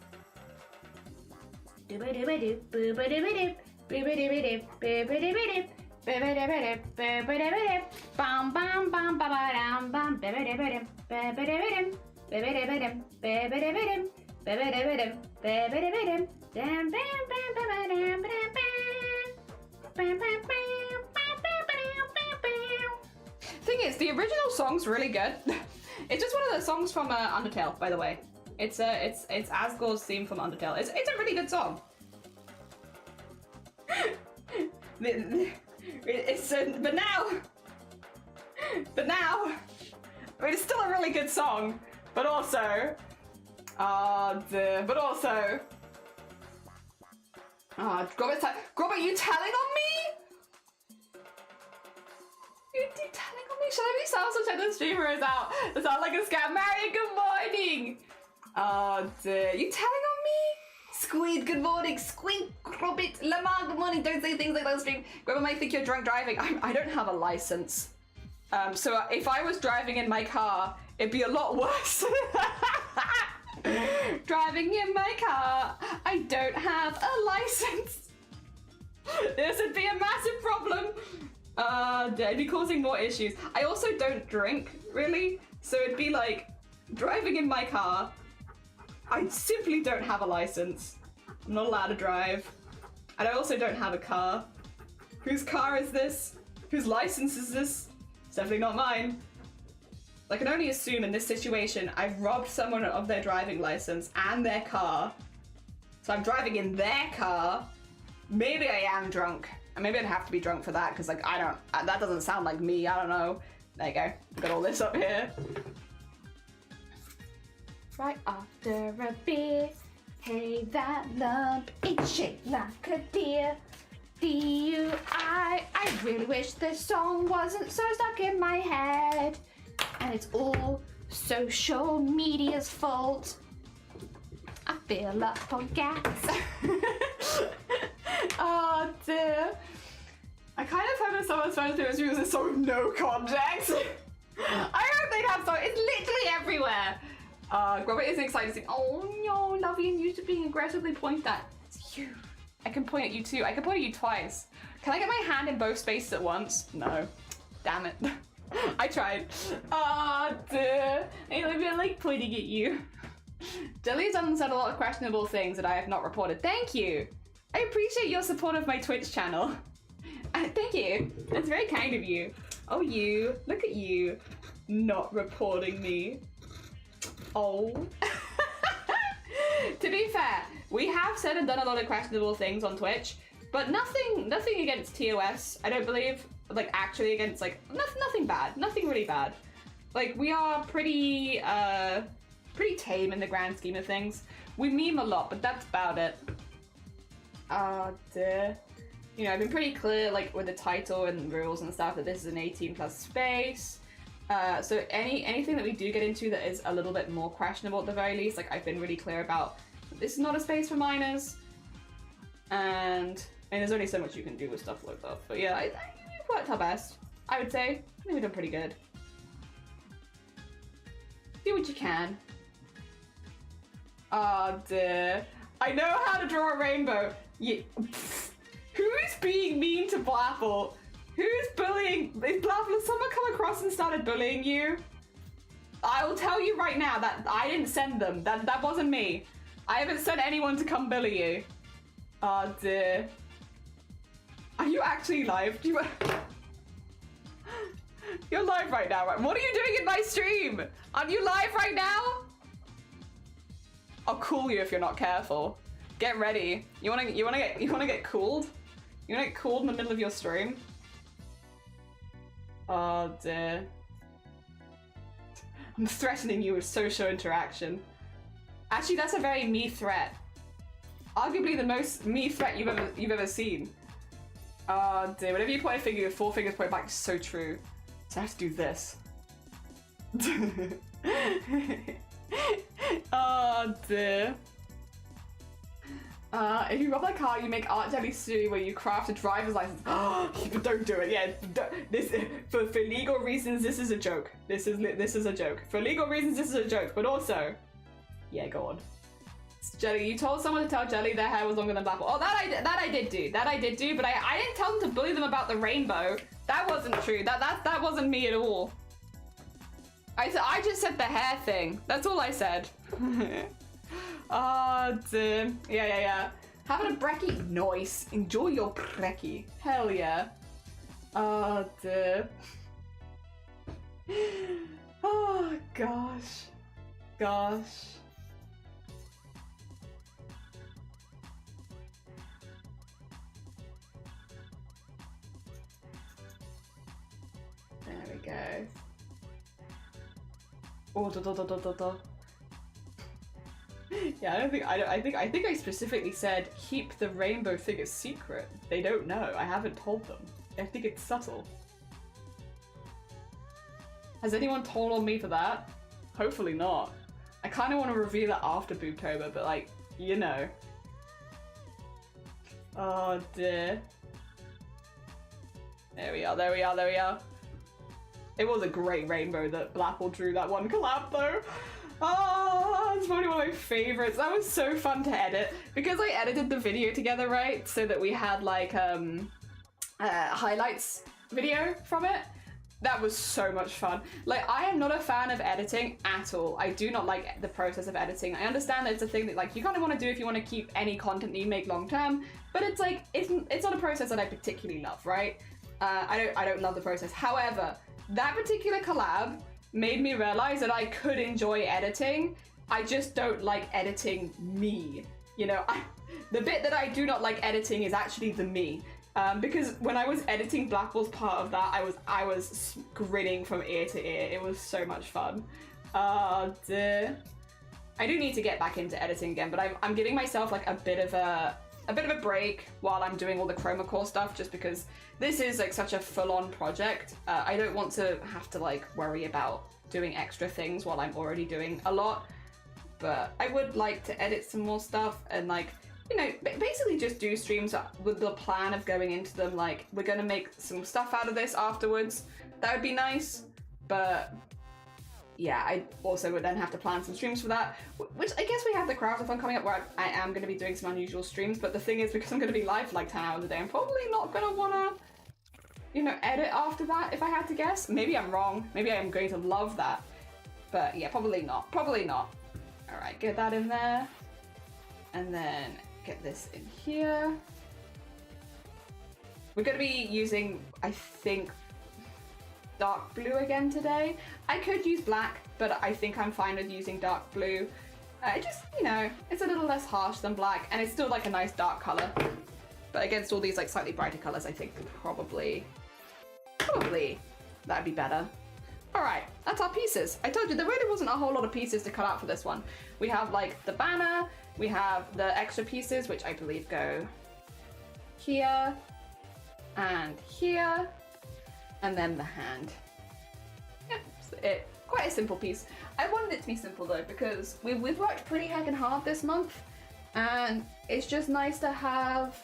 A: Dooba-dooba-doo, booba-dooba-doo, booba-dooba-doo, booba-dooba-doo, booba-dooba-doo, booba-dooba-doo, bam bam bam ba-ba-dam bam, booba-dooba-doo, booba-dooba-doo, booba-dooba-doo, booba-dooba-doo, booba-dooba-doo, booba-dooba-doo, dam bam bam ba-ba-dam ba-dam bam, bam bam bam. Thing is, the original song's really good. It's just one of the songs from Undertale, by the way. It's Asgore's theme from Undertale. It's a really good song. But now, I mean, it's still a really good song. But also, Grobber, you telling on me? You're telling on me? Should I be also check the streamers out? That sounds like a scam. Marion, good morning. Oh dear, you telling on me? Squid, good morning. Squid, Grobbit, Lamar, good morning. Don't say things like that on stream. Grobber might think you're drunk driving. I don't have a license. So if I was driving in my car, it'd be a lot worse. Driving in my car, I don't have a license. This would be a massive problem. I'd be causing more issues. I also don't drink, really. So it'd be like driving in my car. I simply don't have a license. I'm not allowed to drive. And I also don't have a car. Whose car is this? Whose license is this? It's definitely not mine. I can only assume in this situation, I've robbed someone of their driving license and their car. So I'm driving in their car. Maybe I am drunk. And maybe I'd have to be drunk for that, because like, that doesn't sound like me, I don't know. There you go, I've got all this up here. Right after a beer, hey, that lump, it's shaped like a deer. D-U-I, I really wish this song wasn't so stuck in my head. And it's all social media's fault. I fill up on gas. Oh dear. I kind of hope if someone's supposed to use this song with no context. I hope they'd have song. It's literally everywhere. Robert isn't excited to sing. Oh no, Lovey and you to being aggressively pointed at. It's you. I can point at you too. I can point at you twice. Can I get my hand in both spaces at once? No. Damn it. I tried. Oh dear. I like pointing at you. Jelly's done said a lot of questionable things that I have not reported. Thank you. I appreciate your support of my Twitch channel. Thank you. That's very kind of you. Oh, you. Look at you. Not reporting me. Oh. To be fair, we have said and done a lot of questionable things on Twitch, but nothing against TOS, I don't believe. Like, actually against, like, nothing bad. Nothing really bad. Like, we are pretty tame in the grand scheme of things. We meme a lot, but that's about it. Oh, dear. You know, I've been pretty clear, like, with the title and rules and stuff, that this is an 18+ space. So anything that we do get into that is a little bit more questionable at the very least, like, I've been really clear about, this is not a space for minors. And there's only so much you can do with stuff like that. But yeah, we've worked our best, I would say. I think we've done pretty good. Do what you can. Oh dear. I know how to draw a rainbow. Yeah. Who's being mean to Blapple? Who's bullying? Is Blapple, has someone come across and started bullying you? I will tell you right now that I didn't send them. That wasn't me. I haven't sent anyone to come bully you. Oh dear. Are you actually live? Do you... You're live right now, right? What are you doing in my stream? Are you live right now? I'll cool you if you're not careful. Get ready. You wanna get cooled? You wanna get cooled in the middle of your stream? Oh dear. I'm threatening you with social interaction. Actually, that's a very me threat. Arguably the most me threat you've ever seen. Oh dear. Whenever you point a finger with 4 fingers point back, it's so true. So I have to do this. Oh dear. If you rob a car, you make art jelly stew where you craft a driver's license. But don't do it. Yeah, this for legal reasons. This is a joke. This is a joke. For legal reasons, this is a joke. But also, yeah, go on. Jelly, you told someone to tell Jelly their hair was longer than Blapple. Oh, that I did do. That I did do. But I didn't tell them to bully them about the rainbow. That wasn't true. That wasn't me at all. I just said the hair thing. That's all I said. Oh, dear. Yeah. Having a brekkie? Nice. Enjoy your brekkie. Hell yeah. Oh, dear. Oh, gosh. Gosh. There we go. Oh, Yeah, I think I specifically said keep the rainbow thing a secret. They don't know. I haven't told them. I think it's subtle. Has anyone told on me for that? Hopefully not. I kind of want to reveal it after Boobtober, but like, you know. Oh dear. There we are. It was a great rainbow that Blapple drew that one collab though. Oh, it's probably one of my favorites. That was so fun to edit because I edited the video together, right? So that we had like highlights video from it. That was so much fun. Like, I am not a fan of editing at all. I do not like the process of editing. I understand that it's a thing that like you kind of want to do if you want to keep any content that you make long term, but it's like it's not a process that I particularly love, right? I don't love the process. However, that particular collab made me realize that I could enjoy editing. I just don't like editing me. You know, the bit that I do not like editing is actually the me. Because when I was editing Blackwell's part of that, I was grinning from ear to ear. It was so much fun. Dear. I do need to get back into editing again, but I'm giving myself like a bit of a break while I'm doing all the chroma core stuff, just because this is like such a full-on project. I don't want to have to like worry about doing extra things while I'm already doing a lot. But I would like to edit some more stuff and like, you know, basically just do streams with the plan of going into them like, we're gonna make some stuff out of this afterwards. That would be nice, but yeah, I also would then have to plan some streams for that, which I guess we have the crowdathon coming up where I am gonna be doing some unusual streams, but the thing is, because I'm gonna be live for like 10 hours a day, I'm probably not gonna wanna, you know, edit after that if I had to guess. Maybe I'm wrong, maybe I am going to love that, but yeah, probably not, probably not. All right, get that in there, and then get this in here. We're going to be using, I think, dark blue again today. I could use black, but I think I'm fine with using dark blue. Just, you know, it's a little less harsh than black, and it's still like a nice dark color. But against all these like slightly brighter colors, I think probably that'd be better. All right, that's our pieces. I told you there really wasn't a whole lot of pieces to cut out for this one. We have like the banner, we have the extra pieces, which I believe go here and here, and then the hand. Yeah, that's it. Quite a simple piece. I wanted it to be simple though, because we've worked pretty heckin' hard this month, and it's just nice to have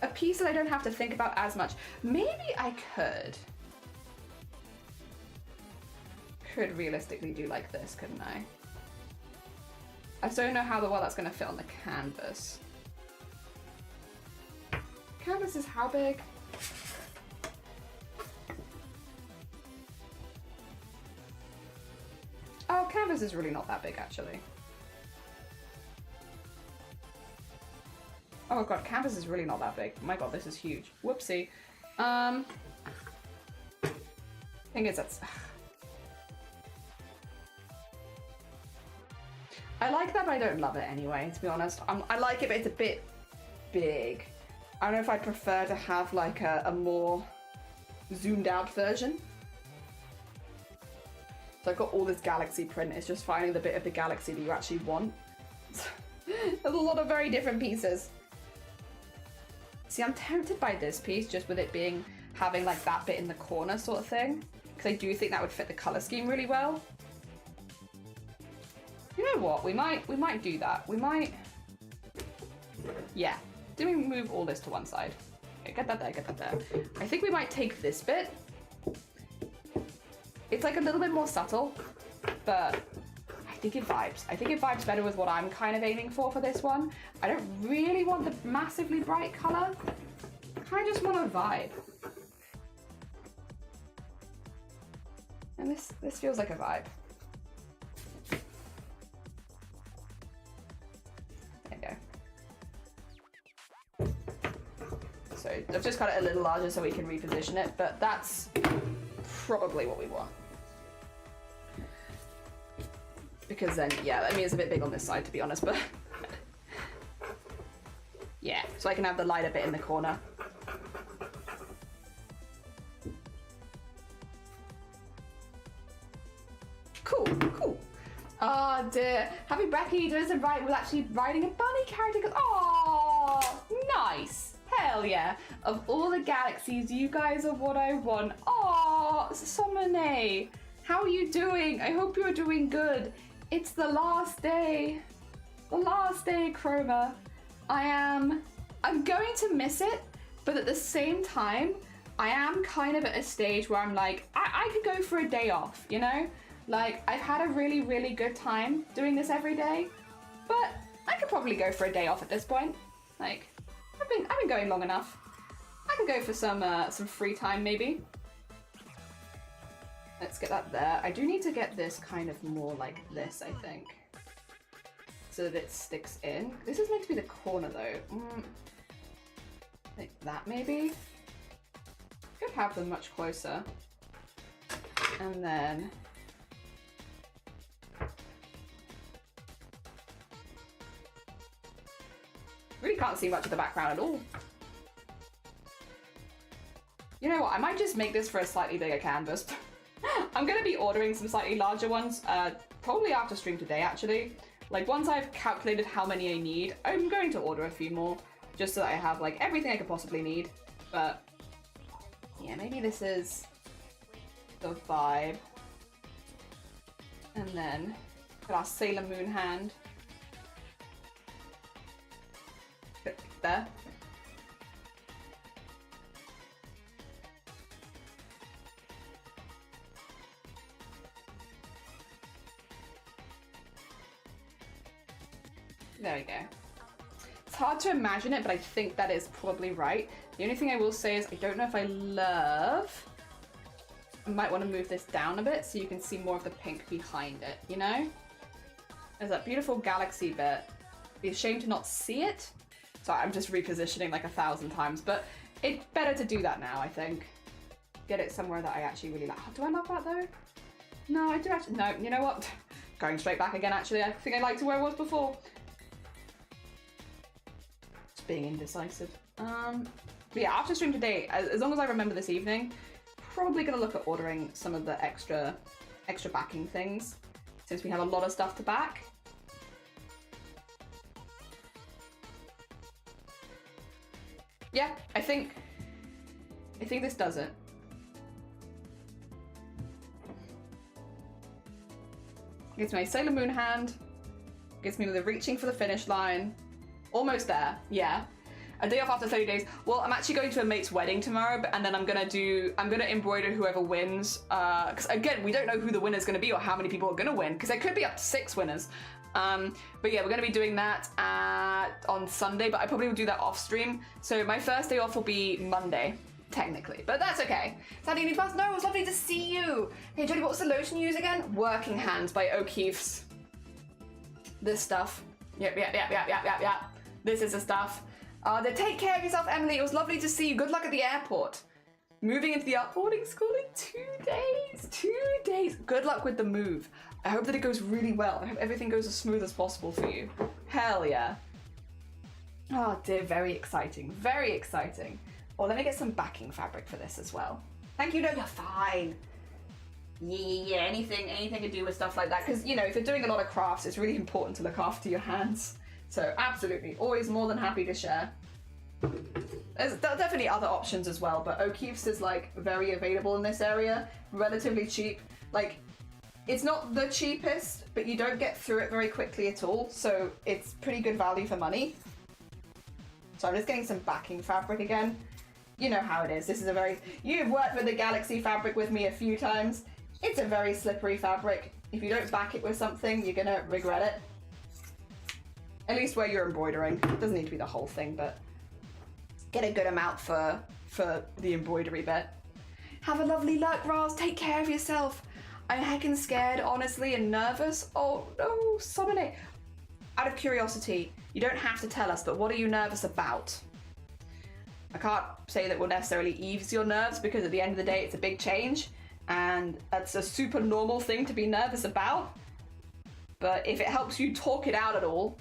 A: a piece that I don't have to think about as much. Maybe I could realistically do like this, couldn't I? I just don't know how well that's going to fit on the canvas. Canvas is how big? Oh, canvas is really not that big actually. Oh god, canvas is really not that big. My god, this is huge. Whoopsie. Thing is, that's... I like that, but I don't love it anyway, to be honest. I like it, but it's a bit big. I don't know if I'd prefer to have like a more zoomed out version. So I've got all this galaxy print. It's just finding the bit of the galaxy that you actually want. There's a lot of very different pieces. See, I'm tempted by this piece just with it having like that bit in the corner sort of thing, because I do think that would fit the color scheme really well. You know what? We might do that. We might. Yeah. Did we move all this to one side? Okay, get that there, get that there. I think we might take this bit. It's like a little bit more subtle, but I think it vibes. I think it vibes better with what I'm kind of aiming for this one. I don't really want the massively bright color. I kind of just want a vibe. And this feels like a vibe. So I've just got it a little larger so we can reposition it, but that's probably what we want. Because then, yeah, I mean, it's a bit big on this side, to be honest, but yeah, so I can have the lighter bit in the corner. Cool, cool. Oh dear, Happy Becky doesn't write was actually writing a bunny character. Oh, nice. Hell yeah. Of all the galaxies, you guys are what I want. Oh, Somone, how are you doing? I hope you're doing good. It's the last day. The last day, Chroma. I'm going to miss it, but at the same time, I am kind of at a stage where I'm like, I could go for a day off, you know? Like, I've had a really, really good time doing this every day, but I could probably go for a day off at this point. Like, I've been going long enough. I could go for some free time maybe. Let's get that there. I do need to get this kind of more like this, I think, so that it sticks in. This is meant to be the corner though. Like that maybe? Could have them much closer. And then really can't see much of the background at all. You know what? I might just make this for a slightly bigger canvas. I'm gonna be ordering some slightly larger ones, probably after stream today actually. Like once I've calculated how many I need, I'm going to order a few more, just so that I have like everything I could possibly need. But yeah, maybe this is the vibe. And then put our Sailor Moon hand. Put it there. There we go. It's hard to imagine it, but I think that is probably right. The only thing I will say is I don't know if I love... I might want to move this down a bit so you can see more of the pink behind it, you know? There's that beautiful galaxy bit. It'd be a shame to not see it. Sorry, I'm just repositioning like 1,000 times, but it's better to do that now, I think. Get it somewhere that I actually really like. Do I love that though? No, I do actually. No, you know what? Going straight back again, actually. I think I liked it where it was before. Just being indecisive. But yeah, after stream today, as long as I remember this evening, probably gonna look at ordering some of the extra backing things, since we have a lot of stuff to back. Yeah, I think this does it. Gives me a Sailor Moon hand. Gives me the reaching for the finish line. Almost there, yeah. A day off after 30 days. Well, I'm actually going to a mate's wedding tomorrow, and then I'm gonna embroider whoever wins. Because again, we don't know who the winner's gonna be or how many people are gonna win, because there could be up to 6 winners. But yeah, we're gonna be doing that on Sunday, but I probably will do that off stream. So my first day off will be Monday, technically, but that's okay. Sandy, any fast? No, it was lovely to see you. Hey, Jodie, what was the lotion you use again? Working Hands by O'Keeffe's. This stuff. Yep. This is the stuff. Then take care of yourself, Emily. It was lovely to see you. Good luck at the airport. Moving into the art boarding school in 2 days. 2 days. Good luck with the move. I hope that it goes really well. I hope everything goes as smooth as possible for you. Hell yeah. Oh dear, very exciting. Very exciting. Well, let me get some backing fabric for this as well. Thank you, no, you're fine. Yeah, anything to do with stuff like that. Because, you know, if you're doing a lot of crafts, it's really important to look after your hands. So absolutely, always more than happy to share. There's definitely other options as well, but O'Keeffe's is like very available in this area, relatively cheap. Like, it's not the cheapest, but you don't get through it very quickly at all, so it's pretty good value for money. So I'm just getting some backing fabric again. You know how it is. This is a very... You've worked with the Galaxy fabric with me a few times. It's a very slippery fabric. If you don't back it with something, you're gonna regret it. At least where you're embroidering. It doesn't need to be the whole thing, but get a good amount for the embroidery bit. Have a lovely luck, Roz. Take care of yourself. I'm heckin' scared, honestly, and nervous. Oh no, summon it. Out of curiosity, you don't have to tell us, but what are you nervous about? I can't say that will necessarily ease your nerves, because at the end of the day, it's a big change, and that's a super normal thing to be nervous about. But if it helps you talk it out at all,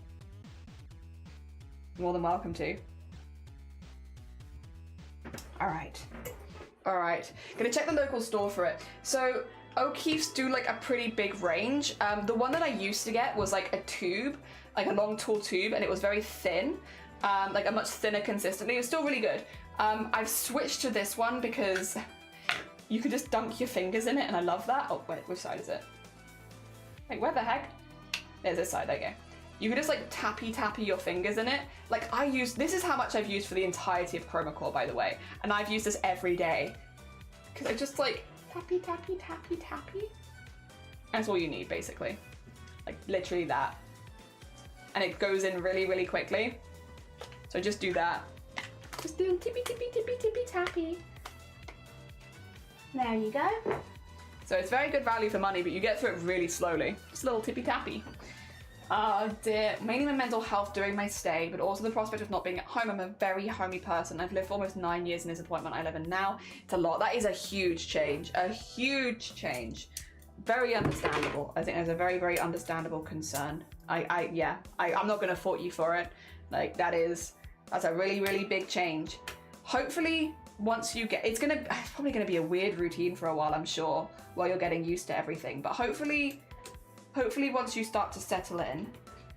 A: more than welcome to. All right. Gonna check the local store for it. So O'Keeffe's do like a pretty big range. The one that I used to get was like a tube, like a long tall tube, and it was very thin, like a much thinner consistency. It was still really good. I've switched to this one because you could just dunk your fingers in it, and I love that. Oh wait, which side is it? Wait, where the heck? There's this side, there you go. You can just like tappy your fingers in it. Like this is how much I've used for the entirety of Chroma Core, by the way. And I've used this every day. Because I just like tappy. That's all you need, basically. Like literally that. And it goes in really quickly. So just do that. Just doing tippy tappy. There you go. So it's very good value for money, but you get through it really slowly. Just a little tippy tappy. Oh dear, mainly my mental health during my stay, but also the prospect of not being at home. I'm a very homey person. I've lived for almost 9 years in this appointment I live in now. It's a lot. That is a huge change. A huge change. Very understandable. I think there's a very, very understandable concern. I'm not gonna fault you for it. Like that's a really, really big change. Hopefully, once you get, it's probably gonna be a weird routine for a while, I'm sure, while you're getting used to everything. But hopefully once you start to settle in,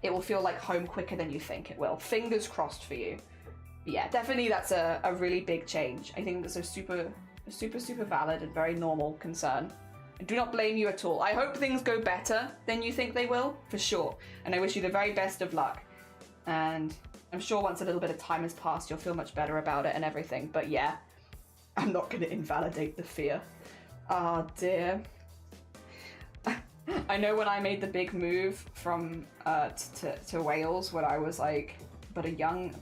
A: it will feel like home quicker than you think it will. Fingers crossed for you. But yeah, definitely that's a really big change. I think that's a super valid and very normal concern. I do not blame you at all. I hope things go better than you think they will, for sure. And I wish you the very best of luck. And I'm sure once a little bit of time has passed, you'll feel much better about it and everything. But yeah, I'm not going to invalidate the fear. Ah, dear. I know when I made the big move from to Wales when I was like but a young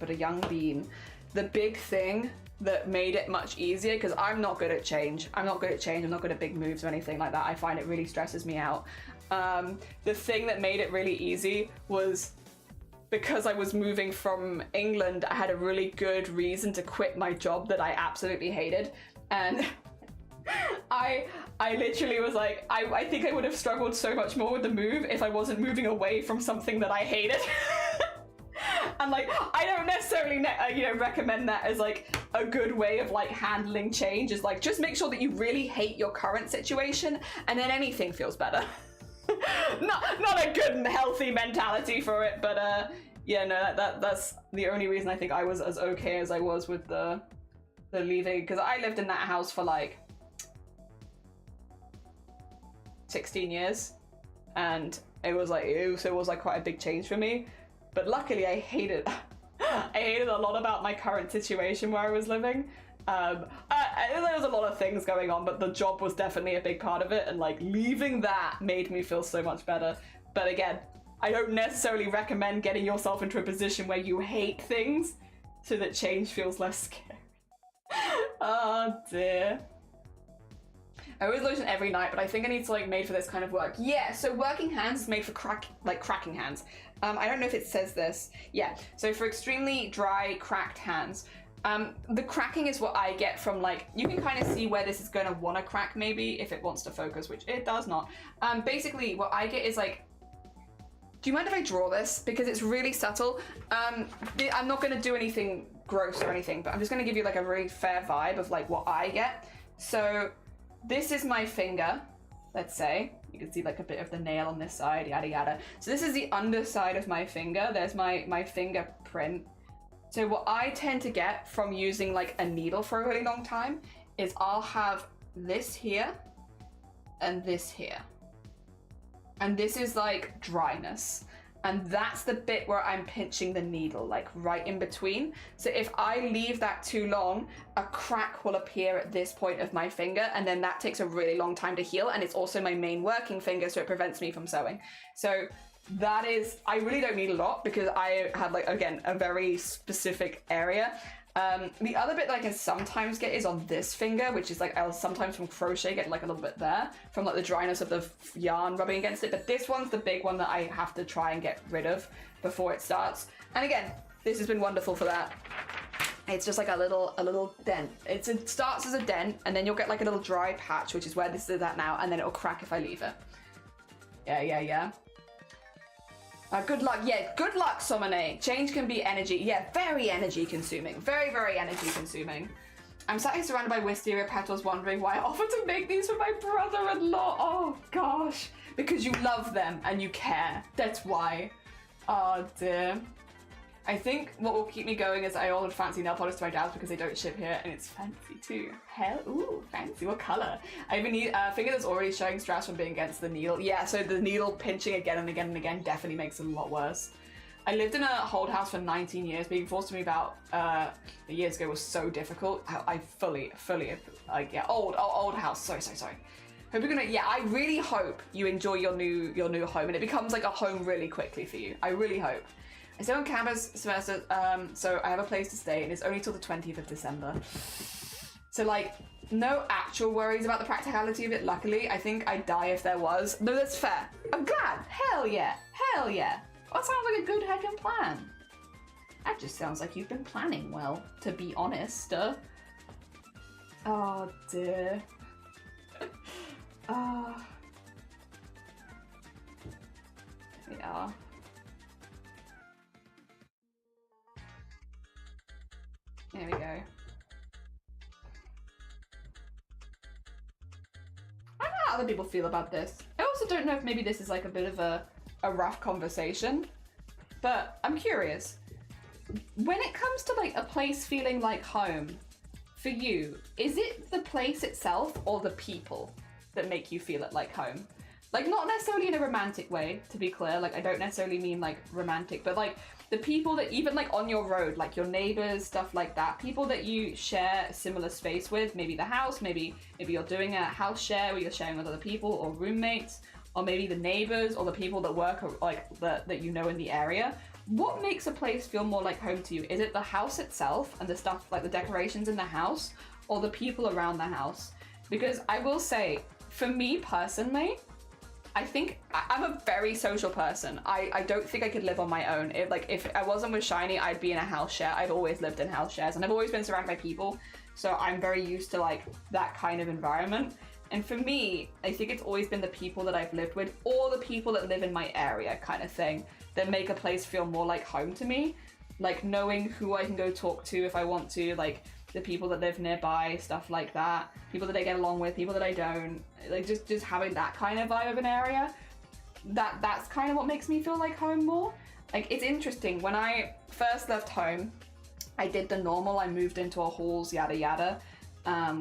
A: bean, the big thing that made it much easier, because I'm not good at change. I'm not good at big moves or anything like that. I find it really stresses me out. The thing that made it really easy was because I was moving from England, I had a really good reason to quit my job that I absolutely hated. And I literally was like, I think I would have struggled so much more with the move if I wasn't moving away from something that I hated. And like, I don't necessarily recommend that as like a good way of like handling change, is like, just make sure that you really hate your current situation and then anything feels better. not a good and healthy mentality for it, but yeah, no, that's the only reason I think I was as okay as I was with the leaving, because I lived in that house for like 16 years, and it was like quite a big change for me. But luckily I hated a lot about my current situation where I was living. There was a lot of things going on, but the job was definitely a big part of it, and like leaving that made me feel so much better. But again, I don't necessarily recommend getting yourself into a position where you hate things so that change feels less scary. Oh dear. I always lotion every night, but I think I need to like made for this kind of work. Yeah, so working hands is made for cracking hands. I don't know if it says this. Yeah, so for extremely dry, cracked hands. The cracking is what I get from like, you can kind of see where this is gonna wanna crack maybe if it wants to focus, which it does not. Basically what I get is like, do you mind if I draw this? Because it's really subtle. I'm not gonna do anything gross or anything, but I'm just gonna give you like a really fair vibe of like what I get. So this is my finger, let's say. You can see like a bit of the nail on this side, yada yada. So this is the underside of my finger. There's my fingerprint. So what I tend to get from using like a needle for a really long time is I'll have this here and this here. And this is like dryness. And that's the bit where I'm pinching the needle, like right in between. So if I leave that too long, a crack will appear at this point of my finger, and then that takes a really long time to heal. And it's also my main working finger, so it prevents me from sewing. So that is, I really don't need a lot because I have like, again, a very specific area. The other bit that I can sometimes get is on this finger, which is like, I'll sometimes from crochet get like a little bit there from like the dryness of the yarn rubbing against it. But this one's the big one that I have to try and get rid of before it starts. And again, this has been wonderful for that. It's just like a little dent. It starts as a dent, and then you'll get like a little dry patch, which is where this is at now, and then it'll crack if I leave it. Yeah. Good luck. Yeah, good luck, Somone. Change can be energy. Yeah, very energy consuming. Very, very energy consuming. I'm sat here surrounded by wisteria petals, wondering why I offered to make these for my brother-in-law. Oh, gosh. Because you love them and you care. That's why. Oh, dear. I think what will keep me going is I ordered fancy nail polish to my dad's because they don't ship here, and it's fancy too. Hell, ooh, fancy. What color? I have a finger that's already showing stress from being against the needle. Yeah, so the needle pinching again and again and again definitely makes it a lot worse. I lived in a hold house for 19 years. Being forced to move out years ago was so difficult. I fully, like, yeah, old house. Sorry. Hope you're gonna, yeah, I really hope you enjoy your new home and it becomes like a home really quickly for you. I really hope. I stay on campus semester, so I have a place to stay, and it's only till the 20th of December. So, like, no actual worries about the practicality of it, luckily. I think I'd die if there was. No, that's fair. I'm glad. Hell yeah. Hell yeah. That sounds like a good heckin' plan. That just sounds like you've been planning well, to be honest. Oh, dear. Here we are. There we go. I don't know how other people feel about this. I also don't know if maybe this is like a bit of a rough conversation, but I'm curious. When it comes to like a place feeling like home, for you, is it the place itself or the people that make you feel it like home? Like, not necessarily in a romantic way, to be clear. Like, I don't necessarily mean like romantic, but like the people that even like on your road, like your neighbors, stuff like that, people that you share a similar space with, maybe the house, maybe you're doing a house share where you're sharing with other people, or roommates, or maybe the neighbors or the people that work like that you know in the area. What makes a place feel more like home to you? Is it the house itself and the stuff like the decorations in the house, or the people around the house? Because I will say, for me personally, I think I'm a very social person. I don't think I could live on my own. If I wasn't with Shiny, I'd be in a house share. I've always lived in house shares, and I've always been surrounded by people, so I'm very used to like that kind of environment. And for me, I think it's always been the people that I've lived with, or the people that live in my area kind of thing, that make a place feel more like home to me. Like knowing who I can go talk to if I want to, like the people that live nearby, stuff like that, people that I get along with, people that I don't, like just having that kind of vibe of an area, that's kind of what makes me feel like home more. Like, it's interesting, when I first left home, I did the normal, I moved into a halls, yada yada,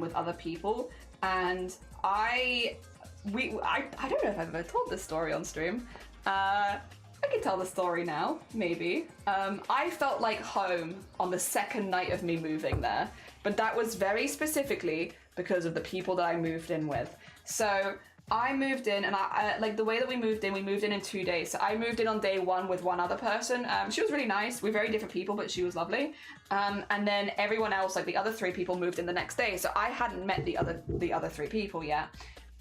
A: with other people, and I don't know if I've ever told this story on stream. I can tell the story now, maybe. I felt like home on the second night of me moving there, but that was very specifically because of the people that I moved in with. So I moved in, and I like the way that we moved in 2 days. So I moved in on day one with one other person. She was really nice. We're very different people, but she was lovely. And then everyone else, like the other 3 people, moved in the next day. So I hadn't met the other 3 people yet.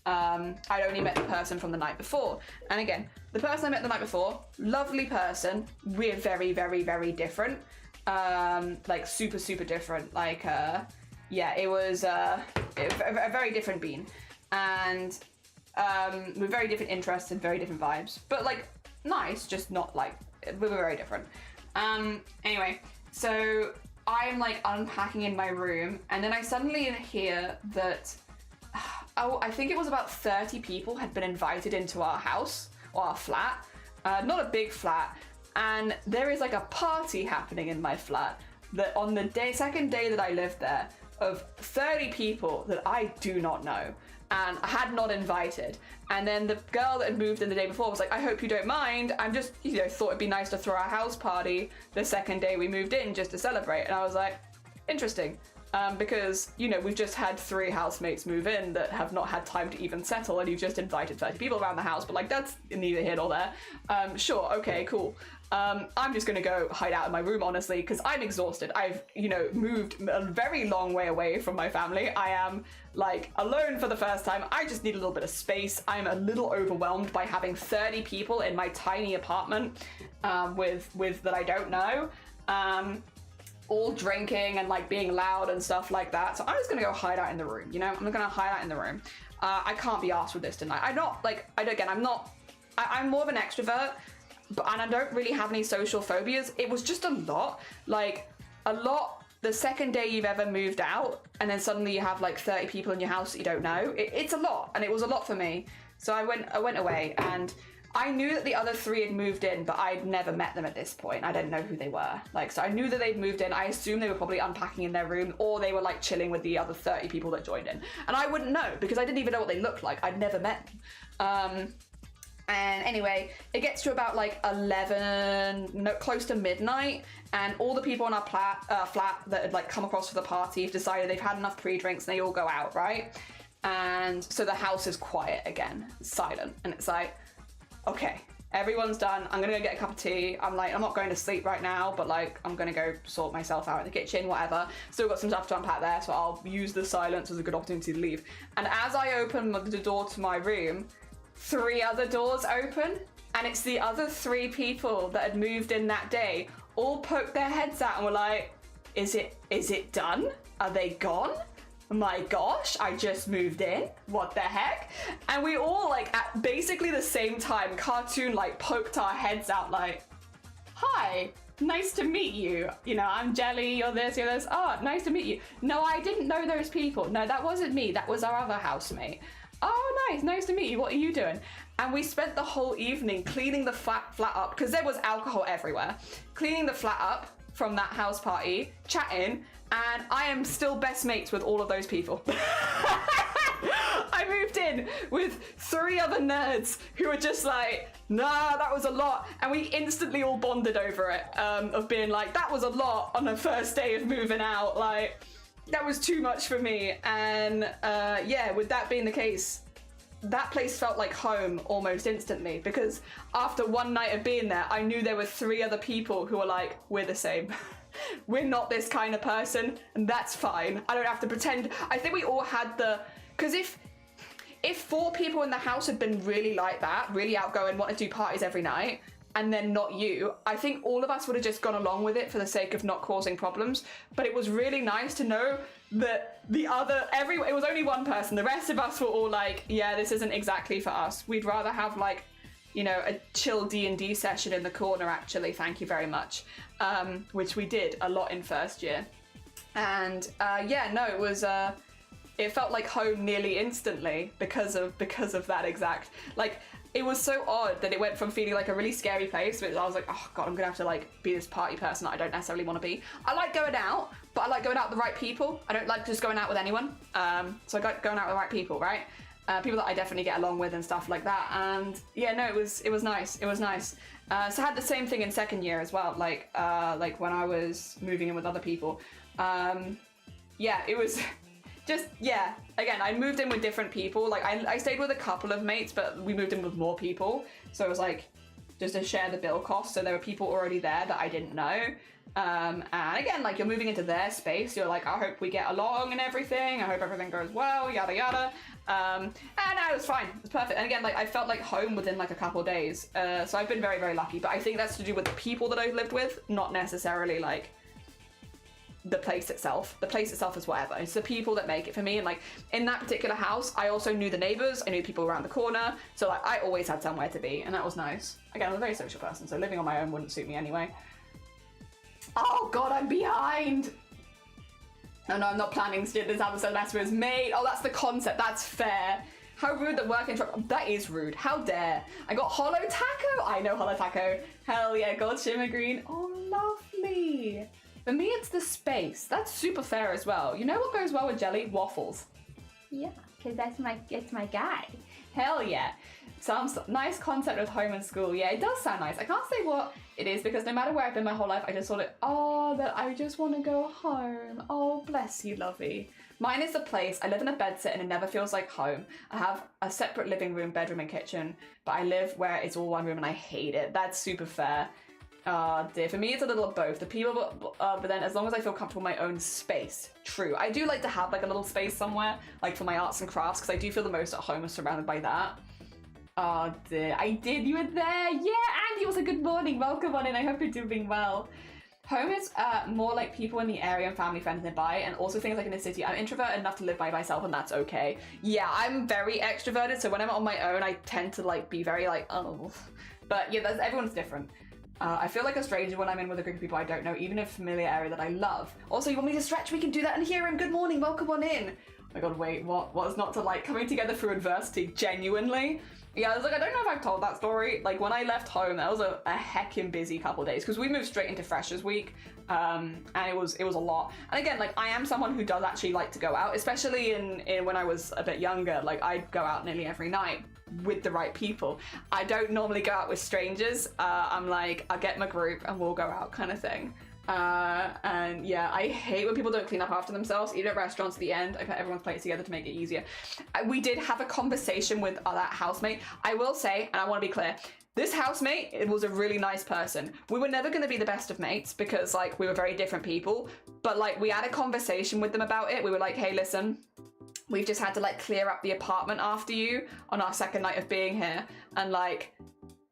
A: I'd only met the person from the night before. And again, the person I met the night before, lovely person. We're very, very, very different. Like super, super different. Like, yeah, it was a very different bean. And with very different interests and very different vibes. But like, nice, just not like, we were very different. Anyway, so I'm like unpacking in my room, and then I suddenly hear that I think it was about 30 people had been invited into our house, or our flat. Not a big flat. And there is like a party happening in my flat that on the second day that I lived there, of 30 people that I do not know and I had not invited. And then the girl that had moved in the day before was like, I hope you don't mind. I'm just, thought it'd be nice to throw a house party the second day we moved in just to celebrate. And I was like, interesting. Because, we've just had 3 housemates move in that have not had time to even settle, and you've just invited 30 people around the house, but like, that's neither here nor there. Sure, okay, cool. I'm just gonna go hide out in my room, honestly, because I'm exhausted. I've, moved a very long way away from my family. I am, like, alone for the first time. I just need a little bit of space. I'm a little overwhelmed by having 30 people in my tiny apartment, with that I don't know. All drinking and like being loud and stuff like that. So I'm just gonna go hide out in the room, I'm gonna hide out in the room. I can't be arsed with this tonight. I'm more of an extrovert, and I don't really have any social phobias. It was just a lot, the second day you've ever moved out, and then suddenly you have like 30 people in your house that you don't know. It's a lot, and it was a lot for me. So I went away, and I knew that the other 3 had moved in, but I'd never met them at this point. I didn't know who they were. So I knew that they'd moved in. I assumed they were probably unpacking in their room, or they were like chilling with the other 30 people that joined in. And I wouldn't know, because I didn't even know what they looked like. I'd never met them. And anyway, it gets to about like 11, close to midnight, and all the people on our flat that had like come across for the party have decided they've had enough pre-drinks and they all go out, right? And so the house is quiet again, silent, and it's like, okay. everyone's done. I'm gonna go get a cup of tea. I'm like, I'm not going to sleep right now, but like, I'm gonna go sort myself out in the kitchen, whatever. Still got some stuff to unpack there, so I'll use the silence as a good opportunity to leave. And as I open the door to my room, 3 other doors open, and it's the other 3 people that had moved in that day, all poked their heads out and were like, is it done? Are they gone? My gosh, I just moved in. What the heck? And we all like at basically the same time, cartoon like poked our heads out like, hi, nice to meet you. You know, I'm Jelly, you're this, you're this. Oh, nice to meet you. No, I didn't know those people. No, that wasn't me. That was our other housemate. Oh, nice to meet you. What are you doing? And we spent the whole evening cleaning the flat up because there was alcohol everywhere. Cleaning the flat up from that house party, chatting, and I am still best mates with all of those people. I moved in with 3 other nerds who were just like, nah, that was a lot. And we instantly all bonded over it, of being like, that was a lot on the first day of moving out. Like, that was too much for me. And yeah, with that being the case, that place felt like home almost instantly, because after one night of being there, I knew there were 3 other people who were like, we're the same. We're not this kind of person, and that's fine. I don't have to pretend. I think we all had the, because if 4 people in the house had been really like that, really outgoing, want to do parties every night, and then not you, I think all of us would have just gone along with it for the sake of not causing problems. But it was really nice to know that it was only one person. The rest of us were all like, yeah, this isn't exactly for us. We'd rather have like, you know, a chill D&D session in the corner, actually, thank you very much. Which we did a lot in first year. And yeah, no, it was, it felt like home nearly instantly because of that exact, like, it was so odd that it went from feeling like a really scary place, which I was like, oh God, I'm gonna have to like be this party person that I don't necessarily want to be. I like going out, but I like going out with the right people. I don't like just going out with anyone. So I got going out with the right people, right? People that I definitely get along with and stuff like that. And yeah, no, it was nice. It was nice. So I had the same thing in second year as well. Like when I was moving in with other people. Yeah, it was just, yeah. Again, I moved in with different people. Like I stayed with a couple of mates, but we moved in with more people. So it was like just to share the bill cost. So there were people already there that I didn't know. And again, like you're moving into their space. You're like, I hope we get along and everything. I hope everything goes well, yada, yada. And it was fine. It was perfect. And again, like I felt like home within like a couple of days. So I've been very, very lucky. But I think that's to do with the people that I've lived with, not necessarily like the place itself. The place itself is whatever. It's the people that make it for me. And like in that particular house, I also knew the neighbors. I knew the people around the corner. So like I always had somewhere to be, and that was nice. Again, I'm a very social person, so living on my own wouldn't suit me anyway. Oh God, I'm behind. Oh no, I'm not planning to do this episode unless it was made. Oh, that's the concept. That's fair. How rude that work interrupt. That is rude. How dare. I got Hollow Taco. I know Hollow Taco. Hell yeah, Gold Shimmer Green. Oh, lovely. For me, it's the space. That's super fair as well. You know what goes well with jelly? Waffles. Yeah, because it's my guy. Hell yeah. Sounds nice concept of home and school. Yeah, it does sound nice. I can't say what it is because no matter where I've been my whole life, I just thought it, oh, that I just want to go home. Oh, bless you, lovey. Mine is the place. I live in a bedsit and it never feels like home. I have a separate living room, bedroom and kitchen, but I live where it's all one room and I hate it. That's super fair. Dear. For me, it's a little of both. The people, but then as long as I feel comfortable in my own space, true. I do like to have like a little space somewhere, like for my arts and crafts, because I do feel the most at home surrounded by that. Oh dear, I did, you were there. Yeah, Andy, also good morning. Welcome on in, I hope you're doing well. Home is more like people in the area and family friends nearby, and also things like in the city. I'm introverted enough to live by myself, and that's okay. Yeah, I'm very extroverted, so when I'm on my own, I tend to like be very like, oh. But yeah, everyone's different. I feel like a stranger when I'm in with a group of people I don't know, even in a familiar area that I love. Also, you want me to stretch? We can do that and hear him. Good morning, welcome on in. Oh my God, wait, what's not to like? Coming together through adversity, genuinely. Yeah, I was like, I don't know if I've told that story. Like when I left home, that was a heckin' busy couple of days because we moved straight into Freshers Week, and it was a lot. And again, like I am someone who does actually like to go out, especially in when I was a bit younger. Like I'd go out nearly every night with the right people. I don't normally go out with strangers. I'm like, I'll get my group and we'll go out kind of thing. And yeah, I hate when people don't clean up after themselves, even at restaurants at the end. I put everyone's plates together to make it easier. We did have a conversation with that housemate. I will say, and I want to be clear, this housemate, it was a really nice person. We were never going to be the best of mates because like we were very different people, but like we had a conversation with them about it. We were like, hey, listen, we've just had to like clear up the apartment after you on our second night of being here. And like,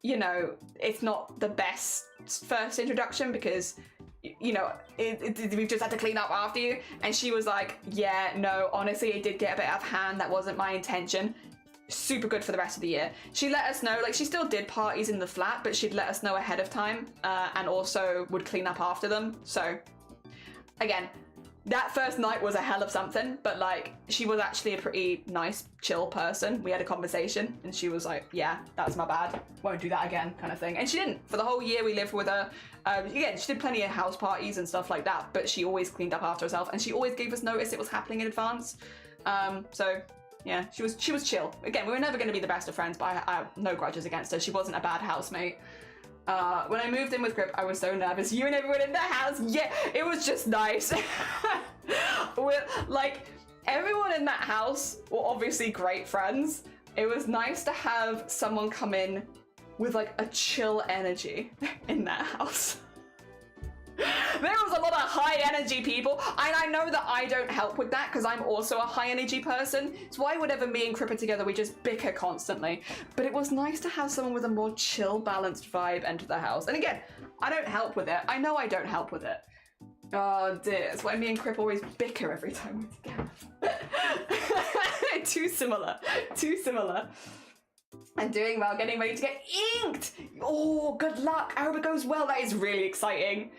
A: you know, it's not the best first introduction because, you know, we've just had to clean up after you. And she was like, yeah, no, honestly, it did get a bit out of hand. That wasn't my intention. Super good for the rest of the year. She let us know, like she still did parties in the flat, but she'd let us know ahead of time and also would clean up after them. So again, that first night was a hell of something, but like she was actually a pretty nice, chill person. We had a conversation and she was like, yeah, that's my bad. Won't do that again kind of thing. And she didn't. For the whole year we lived with her. Again, she did plenty of house parties and stuff like that, but she always cleaned up after herself and she always gave us notice it was happening in advance. So yeah, she was chill. Again, we were never going to be the best of friends, but I have no grudges against her. She wasn't a bad housemate. When I moved in with Grip, I was so nervous. You and everyone in the house, yeah, it was just nice. Like, everyone in that house were obviously great friends. It was nice to have someone come in with like a chill energy in that house. There was a lot of high energy people, and I know that I don't help with that because I'm also a high energy person. So why whenever me and Crip are together, we just bicker constantly. But it was nice to have someone with a more chill, balanced vibe enter the house. And again, I don't help with it. I know I don't help with it. Oh dear, it's why me and Crip always bicker every time we're together. Too similar, too similar. And doing well, getting ready to get inked. Oh, good luck. I hope it goes well. That is really exciting.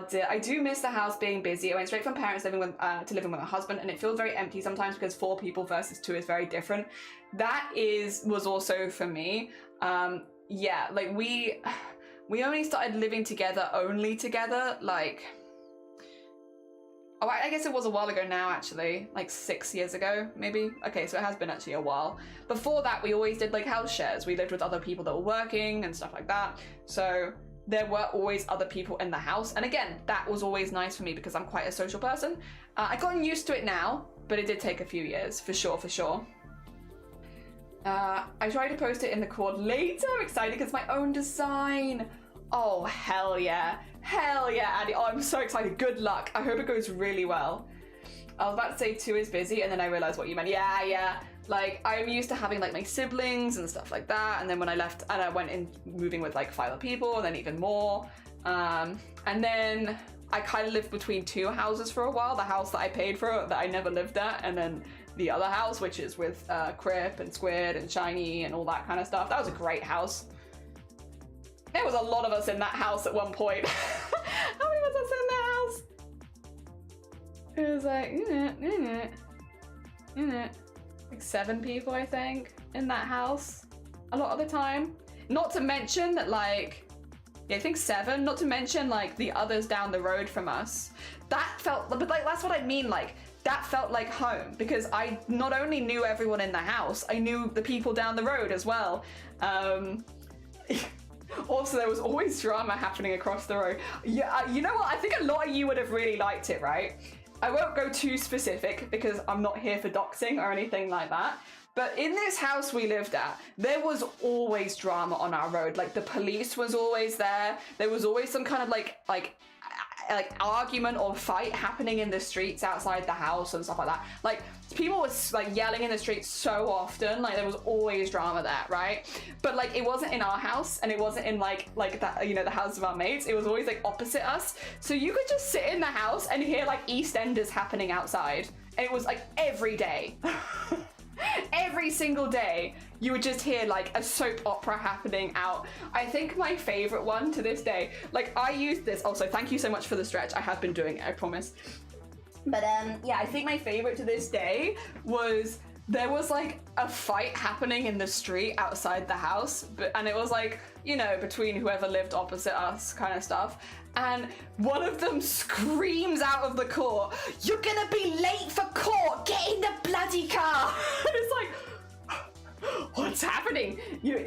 A: Dear. I do miss the house being busy. I went straight from parents living with to living with a husband, and it feels very empty sometimes because 4 people versus 2 is very different. That was also for me. Yeah, like we only started living together like, oh, I guess it was a while ago now, actually, like 6 years ago, maybe. Okay, so it has been actually a while. Before that, we always did like house shares. We lived with other people that were working and stuff like that. So there were always other people in the house. And again, that was always nice for me because I'm quite a social person. I've gotten used to it now, but it did take a few years, for sure, for sure. I tried to post it in the cord later. I'm excited because my own design. Oh, hell yeah. Hell yeah, Andy. Oh, I'm so excited. Good luck. I hope it goes really well. I was about to say 2 is busy, and then I realized what you meant. Yeah. Like, I'm used to having, like, my siblings and stuff like that, and then when I left, and I went in moving with, like, 5 other people, and then even more. And then I kind of lived between 2 houses for a while. The house that I paid for, that I never lived at, and then the other house, which is with Crip and Squid and Shiny and all that kind of stuff. That was a great house. There was a lot of us in that house at one point. How many was us in that house? It was like, like 7 people, I think, in that house a lot of the time. Not to mention that, like, yeah, I think 7, not to mention, like, the others down the road from us. That felt, but, like, that's what I mean, like, that felt like home because I not only knew everyone in the house, I knew the people down the road as well. Also, there was always drama happening across the road. Yeah, you know what? I think a lot of you would have really liked it, right? I won't go too specific because I'm not here for doxing or anything like that. But in this house we lived at, there was always drama on our road. Like, the police was always there. There was always some kind of like argument or fight happening in the streets outside the house and stuff like that. Like, people were like yelling in the streets so often. Like, there was always drama there, right? But like, it wasn't in our house, and it wasn't in like that, you know, the houses of our mates. It was always like opposite us. So you could just sit in the house and hear like EastEnders happening outside. And it was like every day. Every single day you would just hear like a soap opera happening out. I think my favorite one to this day, like, I used this also, thank you so much for the stretch, I have been doing it, I promise. But yeah, I think my favorite to this day was there was like a fight happening in the street outside the house, and it was like, you know, between whoever lived opposite us kind of stuff. And one of them screams out of the court, "You're gonna be late for court, get in the bloody car!" And it's like, what's happening? You're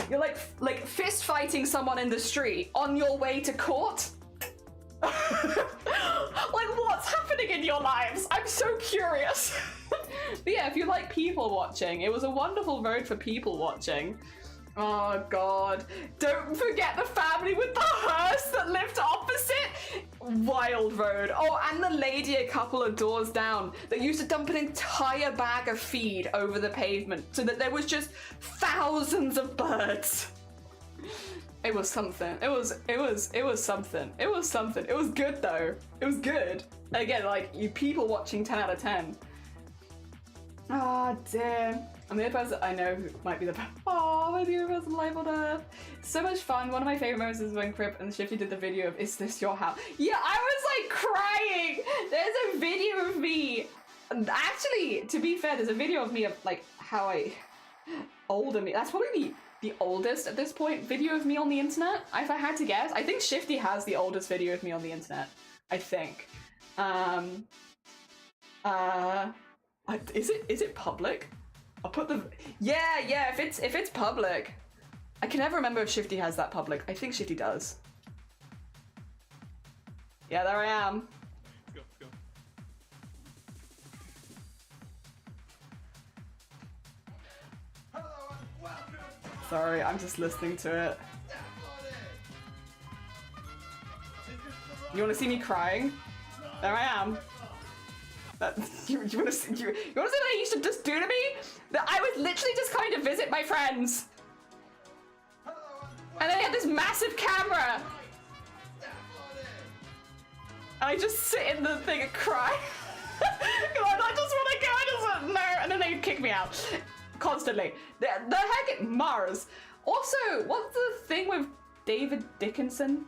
A: like fist fighting someone in the street on your way to court? Like, what's happening in your lives? I'm so curious. But yeah, if you like people watching, it was a wonderful road for people watching. Oh god. Don't forget the family with the hearse that lived opposite. Wild road. Oh, and the lady a couple of doors down that used to dump an entire bag of feed over the pavement so that there was just thousands of birds. It was something. It was something. It was something. It was good though. It was good. Again, like, you people watching 10 out of 10. Ah, damn. I'm the only person I know who might be the best. Oh, my favorite person alive on earth. So much fun. One of my favorite moments is when Crip and Shifty did the video of "Is this your house?" Yeah, I was like crying. There's a video of me. Actually, to be fair, there's a video of me of like how older me. That's probably the oldest at this point video of me on the internet. If I had to guess, I think Shifty has the oldest video of me on the internet. I think. Is it public? I'll put the yeah. If it's public, I can never remember if Shifty has that public. I think Shifty does. Yeah, there I am.
B: Let's go. Hello and welcome.
A: Sorry, I'm just listening to it. You want to see me crying? There I am. You want to see what I used to just do to me? That I would literally just kind of visit my friends. And they had this massive camera. And I just sit in the thing and cry. I just want to go, I just no. And then they kick me out. Constantly. The heck, Mars. Also, what's the thing with David Dickinson?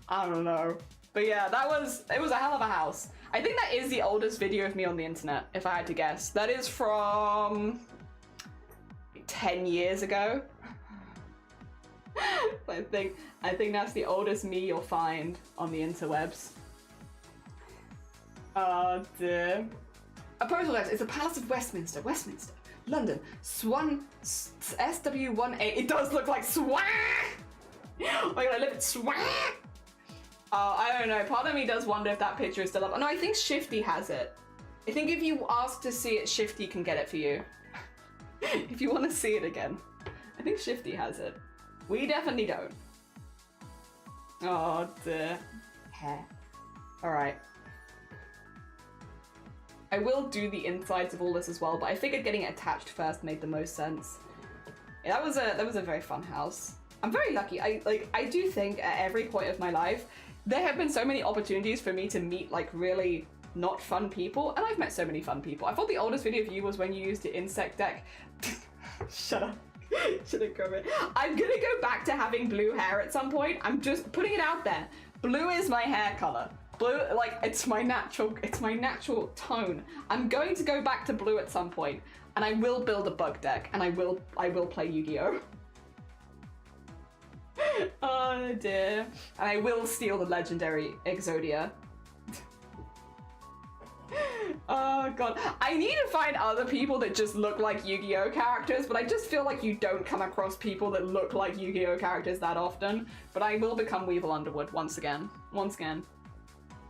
A: I don't know. But yeah, it was a hell of a house. I think that is the oldest video of me on the internet, if I had to guess. That is from 10 years ago. I think that's the oldest me you'll find on the interwebs. Oh dear. A postal address is the Palace of Westminster, London, Swan, SW18. It does look like Swan. Oh my god, I live in Swan. I don't know. Part of me does wonder if that picture is still up. No, I think Shifty has it. I think if you ask to see it, Shifty can get it for you. If you want to see it again. I think Shifty has it. We definitely don't. Oh, dear. Hair. Alright. I will do the insides of all this as well, but I figured getting it attached first made the most sense. Yeah, that was a very fun house. I'm very lucky. I do think at every point of my life, there have been so many opportunities for me to meet like really not fun people, and I've met so many fun people. I thought the oldest video of you was when you used the insect deck. Shut up. Shouldn't comment. I'm gonna go back to having blue hair at some point. I'm just putting it out there. Blue is my hair color. Blue, like, it's my natural tone. I'm going to go back to blue at some point, and I will build a bug deck, and I will play Yu-Gi-Oh! Oh dear. And I will steal the legendary Exodia. Oh god. I need to find other people that just look like Yu-Gi-Oh! Characters, but I just feel like you don't come across people that look like Yu-Gi-Oh! Characters that often. But I will become Weevil Underwood once again.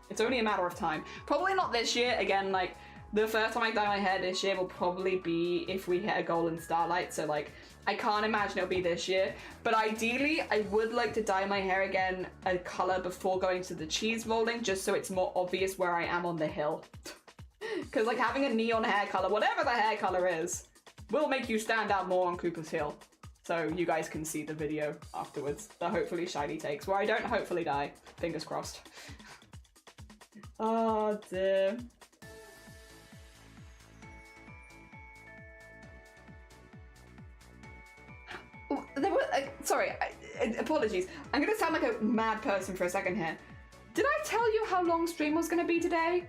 A: It's only a matter of time. Probably not this year. Again, like, the first time I dye my hair this year will probably be if we hit a golden starlight, so like, I can't imagine it'll be this year, but ideally I would like to dye my hair again a color before going to the cheese rolling, just so it's more obvious where I am on the hill. Because like having a neon hair color, whatever the hair color is, will make you stand out more on Cooper's Hill. So you guys can see the video afterwards, that hopefully Shiny takes, where I don't hopefully die. Fingers crossed. Oh dear. There was, sorry, apologies. I'm gonna sound like a mad person for a second here. Did I tell you how long stream was gonna be today?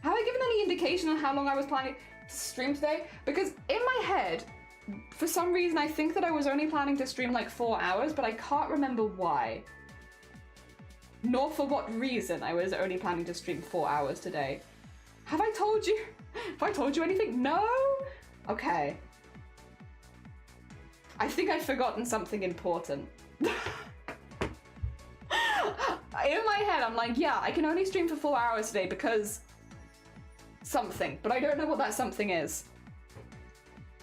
A: Have I given any indication on how long I was planning to stream today? Because in my head, for some reason, I think that I was only planning to stream like 4 hours, but I can't remember why. Nor for what reason I was only planning to stream 4 hours today. Have I told you? Have I told you anything? No? Okay. I think I've forgotten something important. in my head, I'm like, yeah, I can only stream for 4 hours today because something, but I don't know what that something is.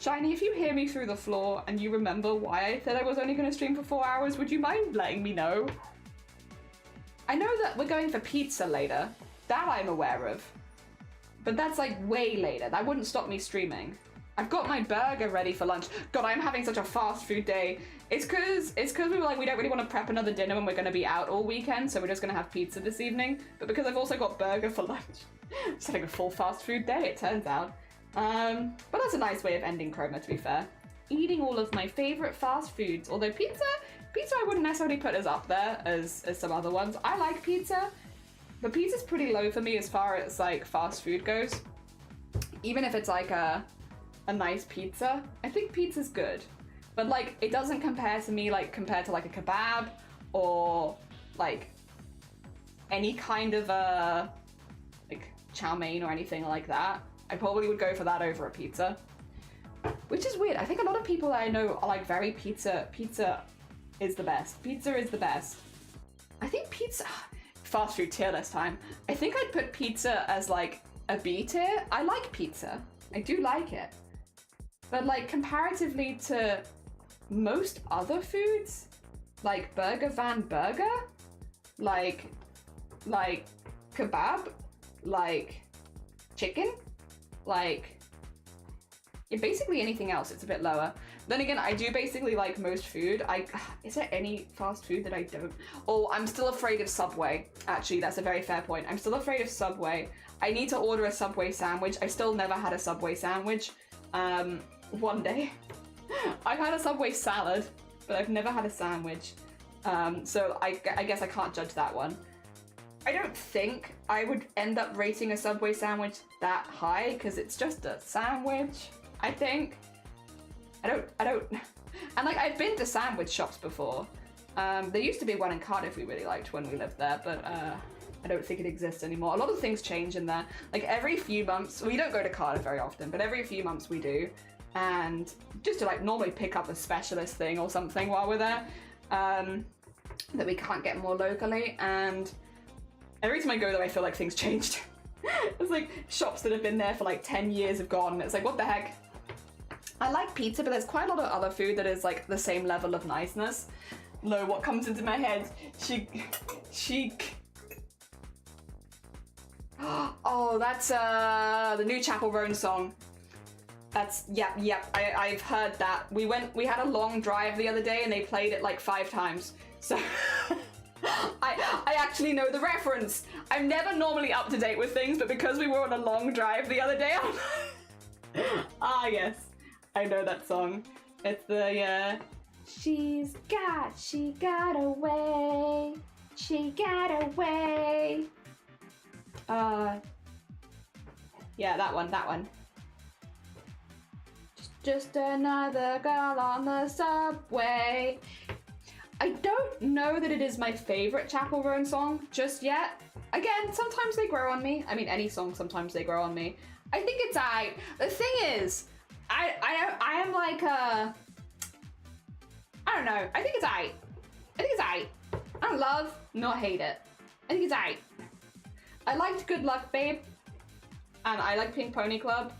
A: Shiny, if you hear me through the floor and you remember why I said I was only going to stream for 4 hours, would you mind letting me know? I know that we're going for pizza later. That I'm aware of. But that's like way later. That wouldn't stop me streaming. I've got my burger ready for lunch. God, I'm having such a fast food day. It's cause we were like, we don't really want to prep another dinner when we're going to be out all weekend, so we're just going to have pizza this evening. But because I've also got burger for lunch, I'm just having a full fast food day, it turns out. But that's a nice way of ending Chroma, to be fair. Eating all of my favorite fast foods, although pizza I wouldn't necessarily put as up there as some other ones. I like pizza, but pizza's pretty low for me as far as like fast food goes. Even if it's like a nice pizza, I think pizza's good, but like it doesn't compare to me like compared to like a kebab or like any kind of like chow mein or anything like that. I probably would go for that over a pizza, which is weird. I think a lot of people that I know are like very pizza is the best. Pizza is the best. I think pizza, fast food tier list time. I think I'd put pizza as like a B tier. I like pizza. I do like it. But like comparatively to most other foods, like burger van burger, like kebab, like chicken, like basically anything else, it's a bit lower. Then again, I do basically like most food. Is there any fast food that I don't? Oh, I'm still afraid of Subway. Actually, that's a very fair point. I'm still afraid of Subway. I need to order a Subway sandwich. I still never had a Subway sandwich. One day. I've had a Subway salad, but I've never had a sandwich. So I guess I can't judge that one. I don't think I would end up rating a Subway sandwich that high because it's just a sandwich, I think. I don't, and like I've been to sandwich shops before. There used to be one in Cardiff we really liked when we lived there, but I don't think it exists anymore. A lot of things change in there. Like every few months, we don't go to Cardiff very often, but every few months we do. And just to like normally pick up a specialist thing or something while we're there, that we can't get more locally. And every time I go there, I feel like things changed. It's like shops that have been there for like 10 years have gone. It's like, what the heck? I like pizza, but there's quite a lot of other food that is like the same level of niceness. Lo, what comes into my head? Chic. Oh, that's the new Chapel Roan song. That's, yep, I've heard that. We had a long drive the other day and they played it like 5 times. So I actually know the reference. I'm never normally up to date with things, but because we were on a long drive the other day, I'm like, ah yes, I know that song. It's the, she got away, she got away. Yeah, that one. Just another girl on the subway. I don't know that it is my favorite Chapel Roan song just yet. Again, sometimes they grow on me. I mean, any song, sometimes they grow on me. I think it's aight. The thing is, I am like I don't know. I think it's aight. I don't love nor hate it. I think it's aight. I liked Good Luck Babe, and I like Pink Pony Club.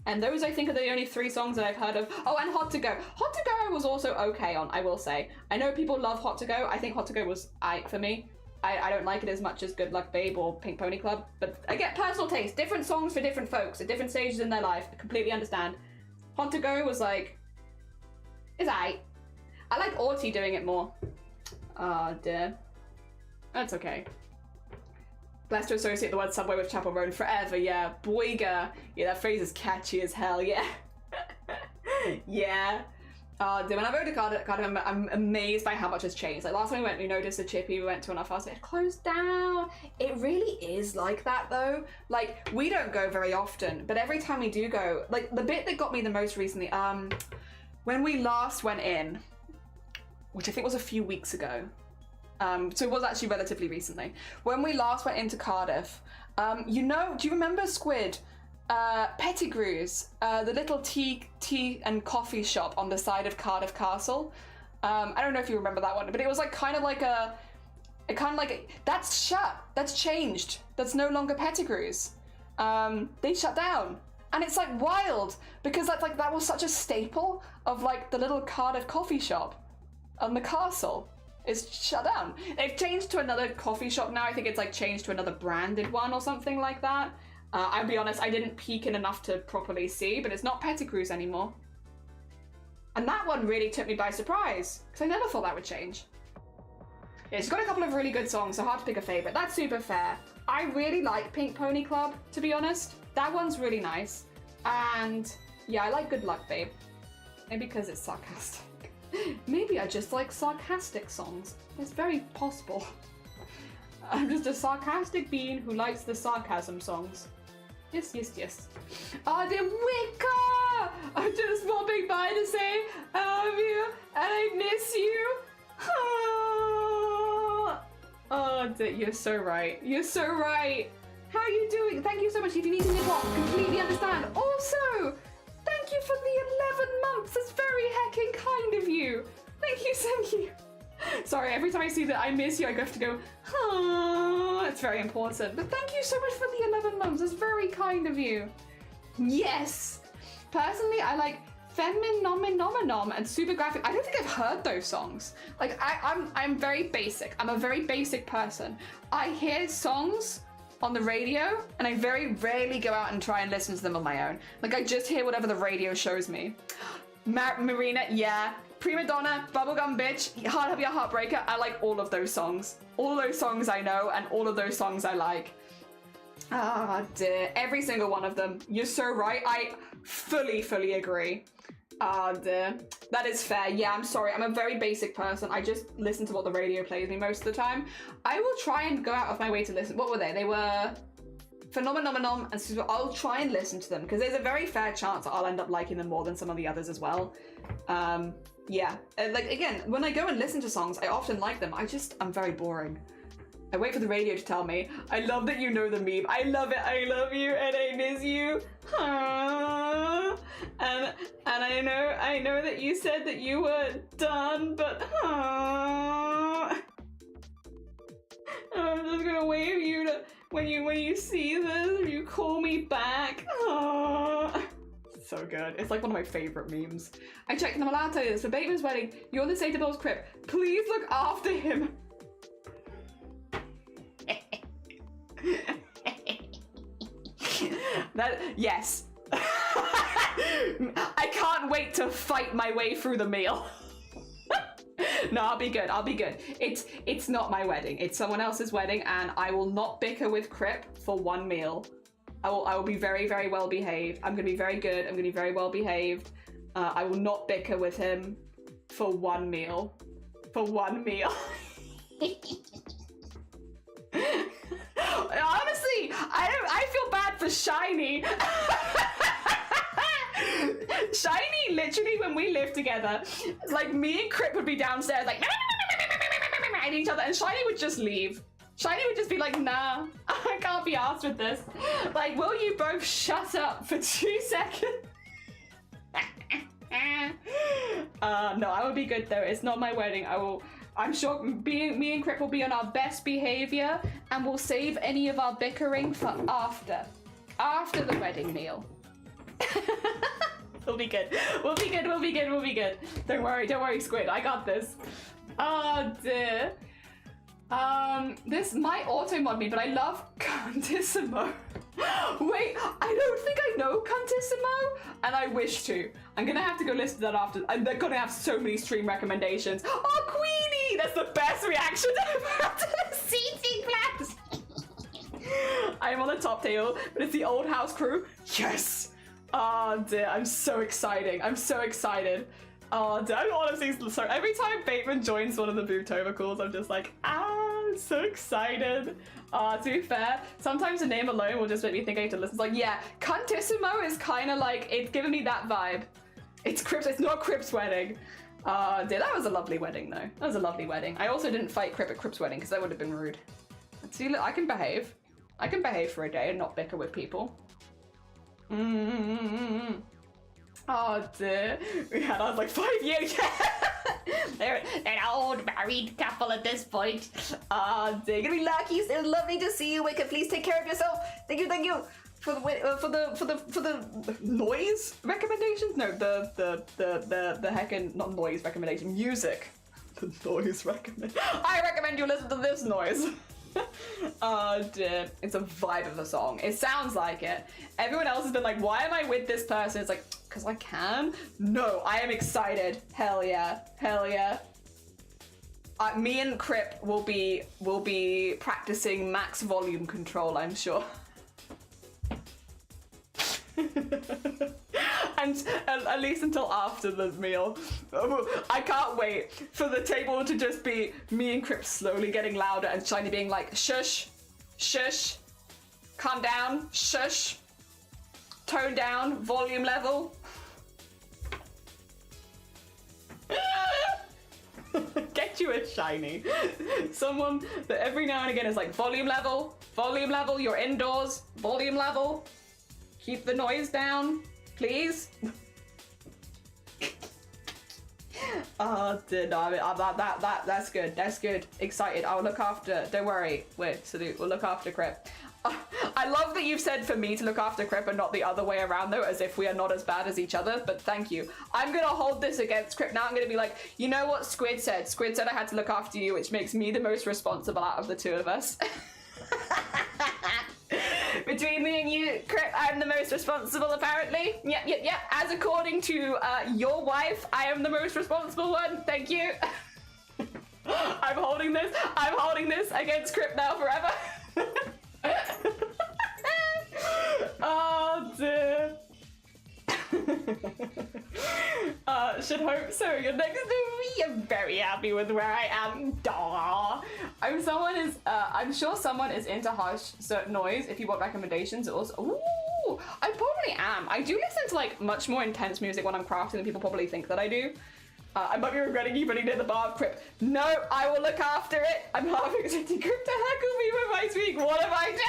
A: And those, I think, are the only 3 songs that I've heard of. Oh, and Hot to Go. Hot to Go I was also okay on, I will say. I know people love Hot to Go. I think Hot to Go was aight for me. I don't like it as much as Good Luck Babe or Pink Pony Club. But I get personal taste. Different songs for different folks at different stages in their life. I completely understand. Hot to Go was like, it's aight. I like Arty doing it more. Oh, dear. That's okay. Blessed to associate the word subway with Chapel Roan forever, yeah. Boiga. Yeah, that phrase is catchy as hell, yeah. Yeah. When I rode to Cardiff, I'm amazed by how much has changed. Like last time we went, we noticed a chippy we went to on our fast, it closed down. It really is like that though. Like, we don't go very often, but every time we do go, like the bit that got me the most recently, when we last went in, which I think was a few weeks ago, so it was actually relatively recently. When we last went into Cardiff, do you remember Squid? Pettigrew's, the little tea and coffee shop on the side of Cardiff Castle. I don't know if you remember that one, but it was like kind of like It kind of like, that's shut, that's changed. That's no longer Pettigrew's. They shut down. And it's like wild because that's like, that was such a staple of like the little Cardiff coffee shop on the castle. It's shut down. They've changed to another coffee shop now. I think it's like changed to another branded one or something like that. I'll be honest, I didn't peek in enough to properly see, but it's not Pettigrew's anymore. And that one really took me by surprise because I never thought that would change. Yeah, she's got a couple of really good songs, so hard to pick a favorite. That's super fair. I really like Pink Pony Club, to be honest. That one's really nice. And yeah, I like Good Luck Babe. Maybe because it's sarcastic. Maybe I just like sarcastic songs. It's very possible. I'm just a sarcastic being who likes the sarcasm songs. Yes, yes, yes. Oh, the Wicca! I'm just popping by to say I love you and I miss you. Oh, you're so right. You're so right. How are you doing? Thank you so much. If you need to nip off, completely understand. Also, thank you for the 11 months. That's very heckin' kind of you. Thank you, thank you. Sorry, every time I see that I miss you, I have to go, oh, it's very important. But thank you so much for the 11 months. That's very kind of you. Yes. Personally, I like Femininomenom and Super Graphic. I don't think I've heard those songs. Like, I'm very basic. I'm a very basic person. I hear songs on the radio, and I very rarely go out and try and listen to them on my own. Like, I just hear whatever the radio shows me. Marina, yeah. Prima Donna, Bubblegum Bitch, Hard Happy Heartbreaker. I like all of those songs. All of those songs I know, and all of those songs I like. Ah, dear. Every single one of them. You're so right. I fully agree. Ah, dear. That is fair. Yeah, I'm sorry. I'm a very basic person. I just listen to what the radio plays me most of the time. I will try and go out of my way to listen. What were they? They were Phenomenom and Super. I'll try and listen to them because there's a very fair chance that I'll end up liking them more than some of the others as well. Yeah. Like, again, when I go and listen to songs, I often like them. I'm very boring. I wait for the radio to tell me. I love that you know the meme. I love it. I love you and I miss you. And I know that you said that you were done, but I'm just gonna wave you to when you see this, or you call me back. So good. It's like one of my favorite memes. I checked, and I'm allowed to tell you this. For Bateman's wedding, you're the Santa Bill's crypt. Please look after him. Yes. I can't wait to fight my way through the meal. No, I'll be good. I'll be good. It's not my wedding. It's someone else's wedding, and I will not bicker with Crip for one meal. I will be very, very well behaved. I'm gonna be very good. I'm gonna be very well behaved. I will not bicker with him for one meal. For one meal. Honestly, I feel bad for Shiny. Shiny, literally, when we lived together, like, me and Crip would be downstairs, like, at each other, and Shiny would just leave. Shiny would just be like, nah, I can't be arsed with this. Like, will you both shut up for 2 seconds? No, I will be good though. It's not my wedding. I'm sure me and Crip will be on our best behavior, and we'll save any of our bickering for after the wedding meal. We'll be good. We'll be good. We'll be good. We'll be good. Don't worry, Squid. I got this. Oh dear. This might auto-mod me, but I love Cantissimo. Wait, I don't think I know Cantissimo, and I wish to. I'm gonna have to go listen to that after. They're gonna have so many stream recommendations. Oh, Queenie! That's the best reaction I've had to the seating class. I am on the top tail, but it's the old house crew. Yes! Oh dear, I'm so excited. I'm so excited. Oh dear, I'm honestly so every time Bateman joins one of the Bootova calls, I'm just like, I'm so excited. To be fair, sometimes the name alone will just make me think I need to listen. It's like, yeah, Cantissimo is kind of like, it's giving me that vibe. It's not Crip's wedding. Dear, that was a lovely wedding though. That was a lovely wedding. I also didn't fight Crip at Crip's wedding because that would have been rude. See, look, I can behave. I can behave for a day and not bicker with people. Oh dear. We had ours like 5 years. they're an old married couple at this point. Oh dear. You're gonna be lucky. It's lovely to see you, Wicked. Please take care of yourself. Thank you, thank you. For the noise recommendations? No, the heckin' not noise recommendation. Music. The noise recommend. I recommend you listen to this noise. Oh dear. It's a vibe of a song. It sounds like it. Everyone else has been like, why am I with this person? It's like, because I can? No, I am excited. Hell yeah. Hell yeah. Me and Crip will be practicing max volume control, I'm sure. And at least until after the meal. I can't wait for the table to just be me and Crip slowly getting louder and Shiny being like, shush, shush, calm down, shush, tone down, volume level. Get you a Shiny. Someone that every now and again is like, volume level, you're indoors, volume level. Keep the noise down, please. Oh, dear, no, that's good. That's good. Excited. I'll look after. Don't worry. Wait, salute. We'll look after Crip. I love that you've said for me to look after Crip and not the other way around, though, as if we are not as bad as each other. But thank you. I'm gonna hold this against Crip now. I'm gonna be like, you know what Squid said? Squid said I had to look after you, which makes me the most responsible out of the two of us. Between me and you, Crip, I'm the most responsible, apparently. Yep. As according to your wife, I am the most responsible one. Thank you. I'm holding this against Crip now forever. Oh, dear. Should hope so. You're next to me. I'm very happy with where I am. Daw. I'm sure someone is into harsh certain noise. If you want recommendations, also. Ooh, I probably am. I do listen to like much more intense music when I'm crafting than people probably think that I do. I might be regretting you putting near the bar of Crip. No, I will look after it. I'm half expecting Crip to heckle me with my speak. What have I done?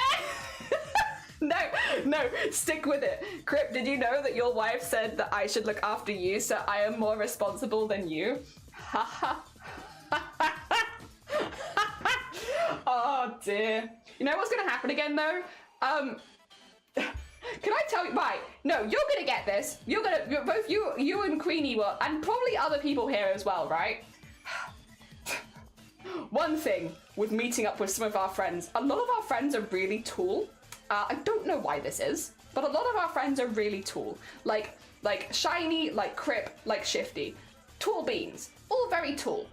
A: No, stick with it. Crip, did you know that your wife said that I should look after you, so I am more responsible than you? Oh dear. You know what's gonna happen again though? Can I tell you? Right, no, you're gonna get this. Both you and Queenie will, and probably other people here as well, right? One thing with meeting up with some of our friends, a lot of our friends are really tall. I don't know why this is, but a lot of our friends are really tall. Like Shiny, like Crip, like Shifty. Tall beans, all very tall.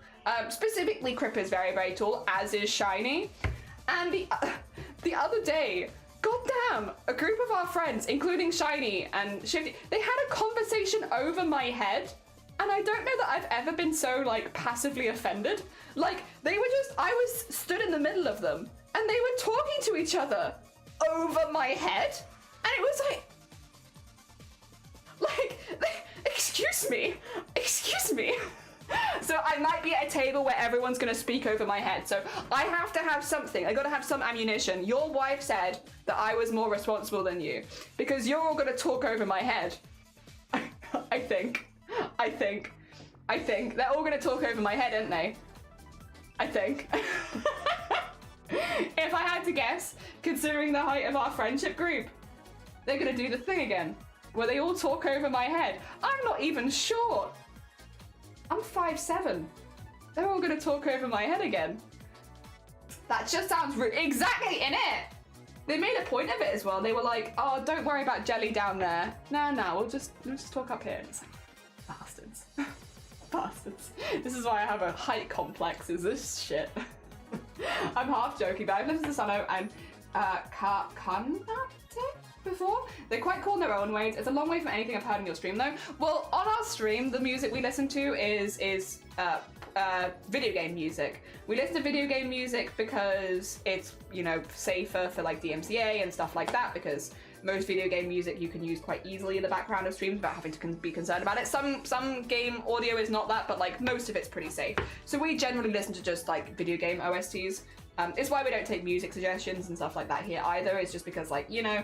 A: Specifically, Crip is very, very tall, as is Shiny. And the other day, goddamn, a group of our friends, including Shiny and Shifty, they had a conversation over my head. And I don't know that I've ever been so, like, passively offended. Like, they were just, I was stood in the middle of them, and they were talking to each other over my head. And it was like, excuse me. So I might be at a table where everyone's gonna speak over my head. So I have to have something. I gotta have some ammunition. Your wife said that I was more responsible than you because you're all gonna talk over my head. I think. They're all gonna talk over my head, aren't they? I think. If I had to guess, considering the height of our friendship group, they're gonna do the thing again, where they all talk over my head. I'm not even short. I'm 5'7". They're all gonna talk over my head again. That just sounds rude. Exactly, in it. They made a point of it as well. They were like, "Oh, don't worry about Jelly down there. No, we'll just talk up here." And it's like, bastards, bastards. This is why I have a height complex. Is this shit? I'm half joking, but I've listened to Sano and Kanate before. They're quite cool in their own ways. It's a long way from anything I've heard in your stream though. Well, on our stream, the music we listen to is video game music. We listen to video game music because it's, you know, safer for like DMCA and stuff like that, because most video game music you can use quite easily in the background of streams without having to be concerned about it. Some game audio is not that, but like most of it's pretty safe. So we generally listen to just like video game OSTs. It's why we don't take music suggestions and stuff like that here either. It's just because, like, you know,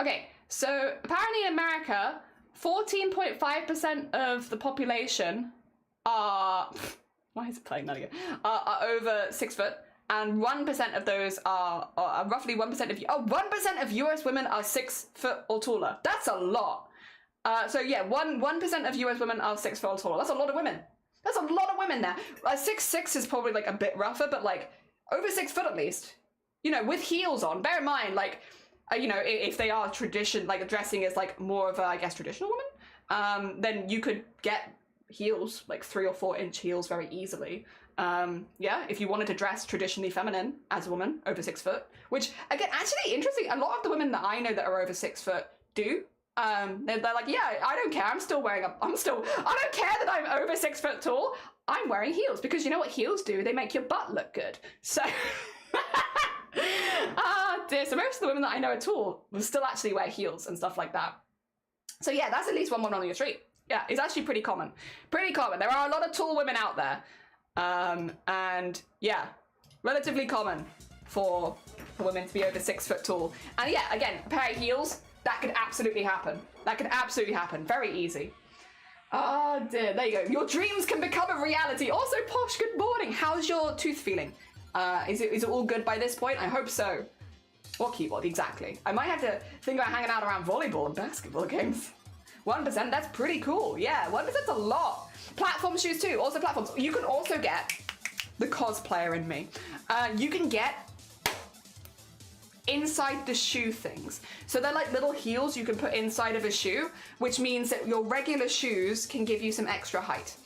A: Okay, so apparently in America, 14.5% of the population are, why is it playing that again? Are over 6 foot, and 1% of those are roughly 1% of 1% of US women are 6 foot or taller. That's a lot. So yeah, 1% of US women are 6 foot or taller. That's a lot of women. That's a lot of women there. 6'6" is probably like a bit rougher, but like over 6 foot at least. You know, with heels on. Bear in mind, like, you know, if they are like dressing as like more of a, I guess, traditional woman, then you could get heels, like 3 or 4 inch heels very easily. Yeah, if you wanted to dress traditionally feminine as a woman over 6 foot, which again, actually interesting, a lot of the women that I know that are over 6 foot do. They're like, yeah, I don't care, I don't care that I'm over 6 foot tall, I'm wearing heels, because you know what heels do? They make your butt look good. So, dear, so most of the women that I know at all will still actually wear heels and stuff like that. So yeah, that's at least one woman on your street. Yeah, it's actually pretty common. Pretty common. There are a lot of tall women out there. And yeah, relatively common for women to be over 6 foot tall. And yeah, again, a pair of heels, that could absolutely happen. That could absolutely happen. Very easy. Oh dear, there you go. Your dreams can become a reality. Also, Posh, good morning. How's your tooth feeling? Is it all good by this point? I hope so. What keyboard, exactly. I might have to think about hanging out around volleyball and basketball games. 1%, that's pretty cool. Yeah, 1%'s a lot. Platform shoes too, also platforms. You can also get the cosplayer in me. You can get inside the shoe things. So they're like little heels you can put inside of a shoe, which means that your regular shoes can give you some extra height.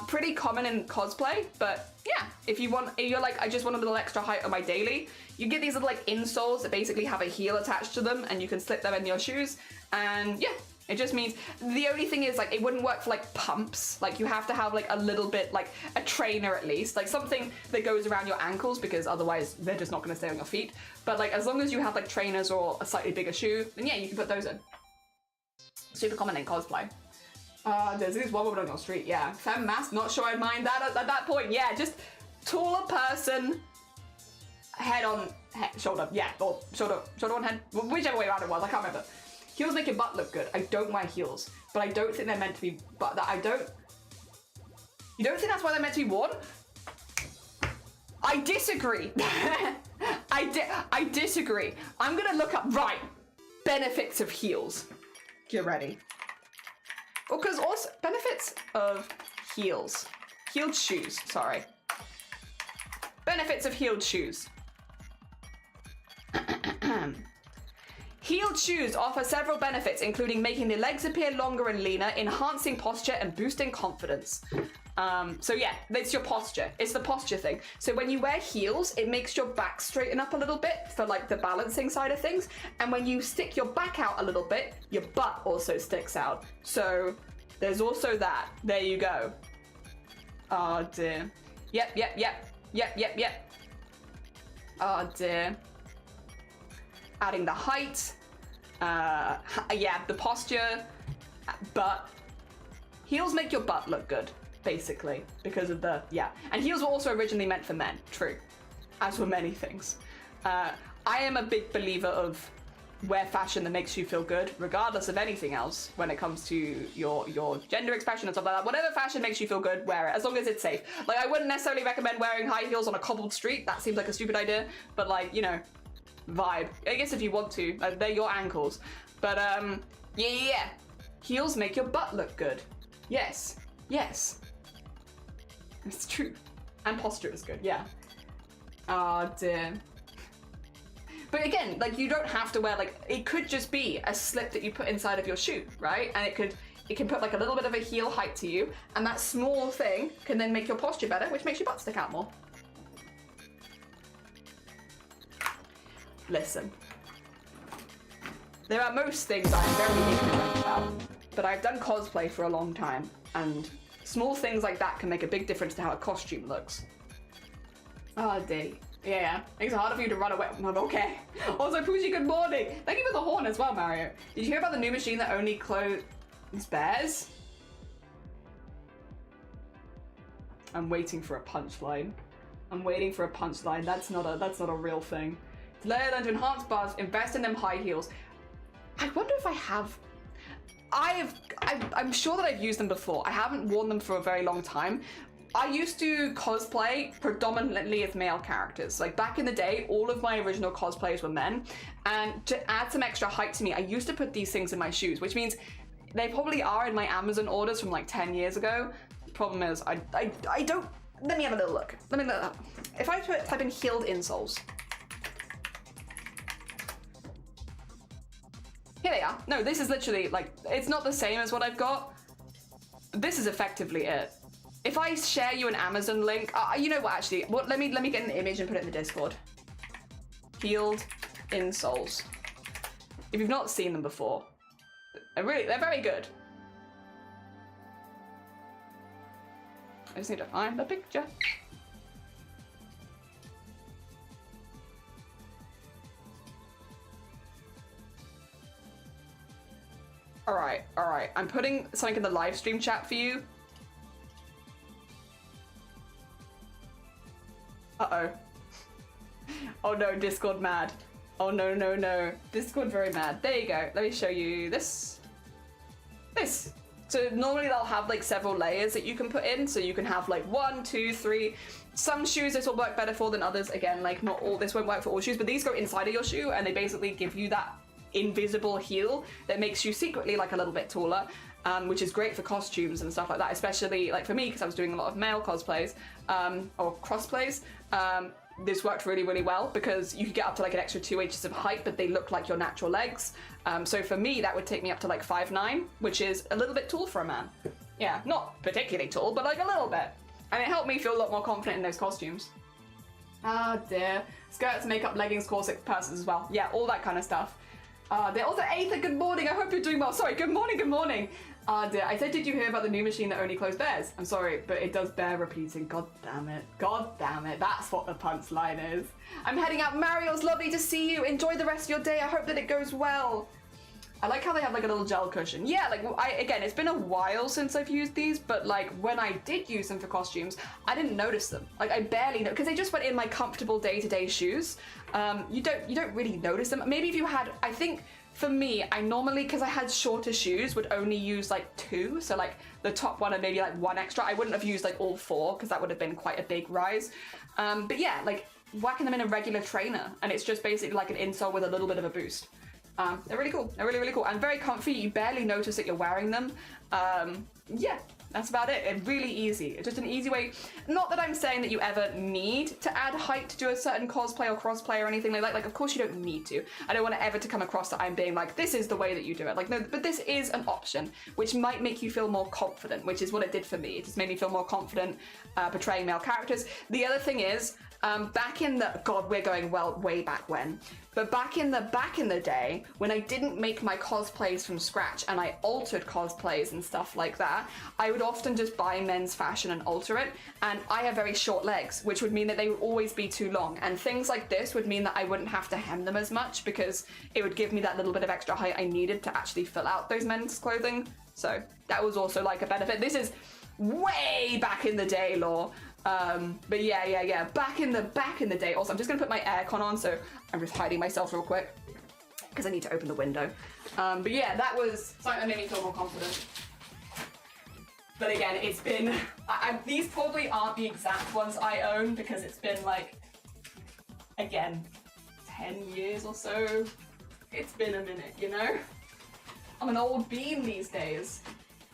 A: Pretty common in cosplay, but yeah, if you're like, I just want a little extra height on my daily, you get these little like insoles that basically have a heel attached to them, and you can slip them in your shoes, and yeah, it just means, the only thing is like, it wouldn't work for like pumps. Like you have to have like a little bit, like a trainer at least, like something that goes around your ankles, because otherwise they're just not gonna stay on your feet. But like, as long as you have like trainers or a slightly bigger shoe, then yeah, you can put those in. Super common in cosplay. There's this one woman on your street, yeah. Femme mask, not sure I'd mind that at that point. Yeah, just taller person, shoulder, yeah, or shoulder on head, whichever way around it was, I can't remember. Heels make your butt look good. I don't wear heels, but I don't think they're meant to be, you don't think that's why they're meant to be worn? I disagree. I disagree. I'm gonna look up, right, benefits of heels. Get ready. Well, because also, benefits of heels. Heeled shoes, sorry. Benefits of heeled shoes. Heeled shoes offer several benefits, including making the legs appear longer and leaner, enhancing posture, and boosting confidence. So yeah, it's your posture. It's the posture thing. So when you wear heels, it makes your back straighten up a little bit for like the balancing side of things. And when you stick your back out a little bit, your butt also sticks out. So there's also that. There you go. Oh dear. Yep. Oh dear. Adding the height. Yeah, the posture. But heels make your butt look good, basically, because of the, yeah. And heels were also originally meant for men, true. As were many things. I am a big believer of wear fashion that makes you feel good, regardless of anything else, when it comes to your gender expression and stuff like that. Whatever fashion makes you feel good, wear it, as long as it's safe. Like, I wouldn't necessarily recommend wearing high heels on a cobbled street. That seems like a stupid idea, but like, you know, vibe. I guess if you want to, they're your ankles. But yeah. Heels make your butt look good. Yes. It's true. And posture is good, yeah. Oh dear. But again, like, you don't have to wear, like, it could just be a slip that you put inside of your shoe, right? And it can put like a little bit of a heel height to you, and that small thing can then make your posture better, which makes your butt stick out more. Listen. There are most things I'm very ignorant about, but I've done cosplay for a long time, and small things like that can make a big difference to how a costume looks. Oh, dear. Yeah, makes it harder for you to run away. No, okay. Also, Pooji, good morning. Thank you for the horn as well, Mario. Did you hear about the new machine that only clothes bears? I'm waiting for a punchline. That's not a real thing. To layer them to enhance bars, invest in them high heels. I wonder if I have. I'm sure that I've used them before. I haven't worn them for a very long time. I used to cosplay predominantly as male characters. Like back in the day, all of my original cosplayers were men. And to add some extra height to me, I used to put these things in my shoes, which means they probably are in my Amazon orders from like 10 years ago. The problem is I don't, let me have a little look. Let me look. If I type in heeled insoles. Here they are. No, this is literally like, it's not the same as what I've got. This is effectively it. If I share you an Amazon link, you know what? Actually, let me get an image and put it in the Discord. Heeled insoles. If you've not seen them before, they're very good. I just need to find the picture. All right. I'm putting something in the live stream chat for you. Uh-oh. Oh no, Discord mad. Oh no. Discord very mad. There you go. Let me show you this. So normally they'll have like several layers that you can put in. So you can have like 1, 2, 3. Some shoes this will work better for than others. Again, like not all, this won't work for all shoes, but these go inside of your shoe and they basically give you that invisible heel that makes you secretly like a little bit taller. Which is great for costumes and stuff like that, especially like for me because I was doing a lot of male cosplays or crossplays. This worked really well because you could get up to like an extra 2 inches of height, but they look like your natural legs. So for me, that would take me up to like 5'9", which is a little bit tall for a man. Yeah, not particularly tall, but like a little bit. And it helped me feel a lot more confident in those costumes. Oh dear. Skirts, makeup, leggings, corset, purses as well. Yeah, all that kind of stuff. They're also Aether, good morning. I hope you're doing well. Sorry, good morning. Dear, I said, did you hear about the new machine that only closed bears? I'm sorry, but it does bear repeating. God damn it. That's what the punchline is. I'm heading out. Mario's lovely to see you. Enjoy the rest of your day. I hope that it goes well. I like how they have like a little gel cushion. Yeah, like again, it's been a while since I've used these, but like when I did use them for costumes, I didn't notice them. Like I barely know, because they just went in my comfortable day-to-day shoes. You don't really notice them. Maybe if you had, I think for me, I normally, because I had shorter shoes, would only use like 2. So like the top one and maybe like 1 extra. I wouldn't have used like all 4 because that would have been quite a big rise. But yeah, like whacking them in a regular trainer and it's just basically like an insole with a little bit of a boost. They're really cool. They're really cool and very comfy. You barely notice that you're wearing them. Yeah, that's about it. It's really easy. It's just an easy way. Not that I'm saying that you ever need to add height to do a certain cosplay or crossplay or anything like that. Like, of course you don't need to. I don't want it ever to come across that I'm being like, this is the way that you do it. Like, no, but this is an option, which might make you feel more confident, which is what it did for me. It just made me feel more confident portraying male characters. The other thing is, back in the, God, we're going way back when, but back in the day when I didn't make my cosplays from scratch and I altered cosplays and stuff like that, I would often just buy men's fashion and alter it. And I have very short legs, which would mean that they would always be too long. And things like this would mean that I wouldn't have to hem them as much because it would give me that little bit of extra height I needed to actually fill out those men's clothing. So that was also like a benefit. This is way back in the day, lore. But yeah, back in the day. Also, I'm just gonna put my aircon on, so I'm just hiding myself real quick because I need to open the window. But yeah, that was something that made me feel more confident. But again, it's been, these probably aren't the exact ones I own because it's been like, again, 10 years or so. It's been a minute, you know? I'm an old bean these days.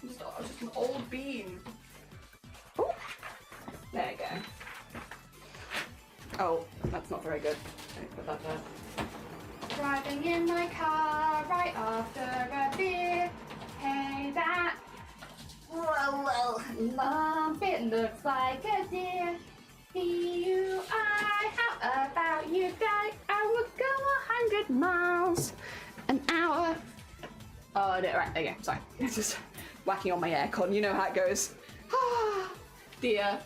A: I'm just an old bean. Ooh. There you go. Oh, that's not very good. Let me put that there. Driving in my car right after a beer. Hey, that. Whoa, Mom, it looks like a deer. P-U-I, how about you guys? I would go 100 miles an hour. Oh, no, right, there you go. Sorry. It's just whacking on my aircon. You know how it goes. Ah, dear.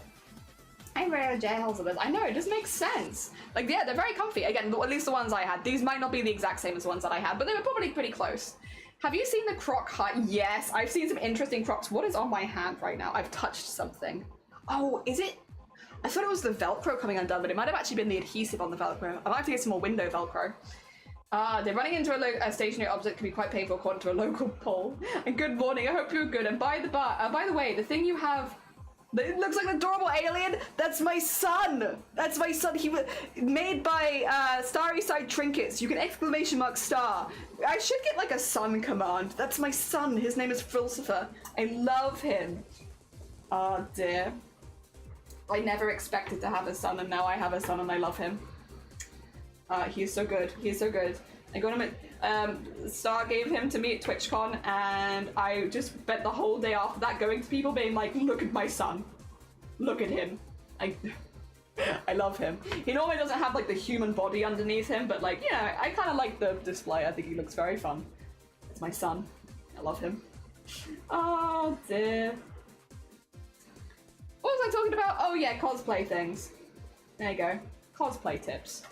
A: I'm very jailhouse of this. I know, it just makes sense. Like, yeah, they're very comfy. Again, at least the ones I had. These might not be the exact same as the ones that I had, but they were probably pretty close. Have you seen the croc hut? Yes, I've seen some interesting crocs. What is on my hand right now? I've touched something. Oh, is it? I thought it was the Velcro coming undone, but it might have actually been the adhesive on the Velcro. I might have to get some more window Velcro. They're running into a stationary object can be quite painful according to a local poll. And good morning, I hope you're good. And by the way, the thing you have, it looks like an adorable alien. That's my son. That's my son. He was made by Starry Side Trinkets. You can exclamation mark star. I should get like a son command. That's my son. His name is Philosopher. I love him. Oh dear. I never expected to have a son, and now I have a son, and I love him. He's so good. He's so good. I got him at, Star gave him to me at TwitchCon, and I just spent the whole day after that going to people being like, look at my son. Look at him. I love him. He normally doesn't have like the human body underneath him, but like, yeah, I kind of like the display. I think he looks very fun. It's my son. I love him. Oh dear. What was I talking about? Oh yeah, cosplay things. There you go. Cosplay tips.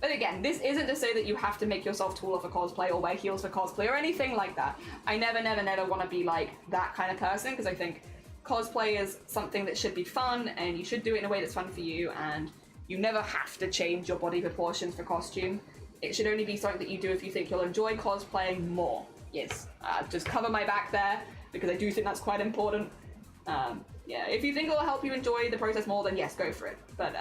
A: But again, this isn't to say that you have to make yourself taller for cosplay or wear heels for cosplay or anything like that. I never want to be like that kind of person, because I think cosplay is something that should be fun, and you should do it in a way that's fun for you, and you never have to change your body proportions for costume. It should only be something that you do if you think you'll enjoy cosplaying more. Yes, just cover my back there, because I do think that's quite important. Yeah, if you think it'll help you enjoy the process more, then yes, go for it. But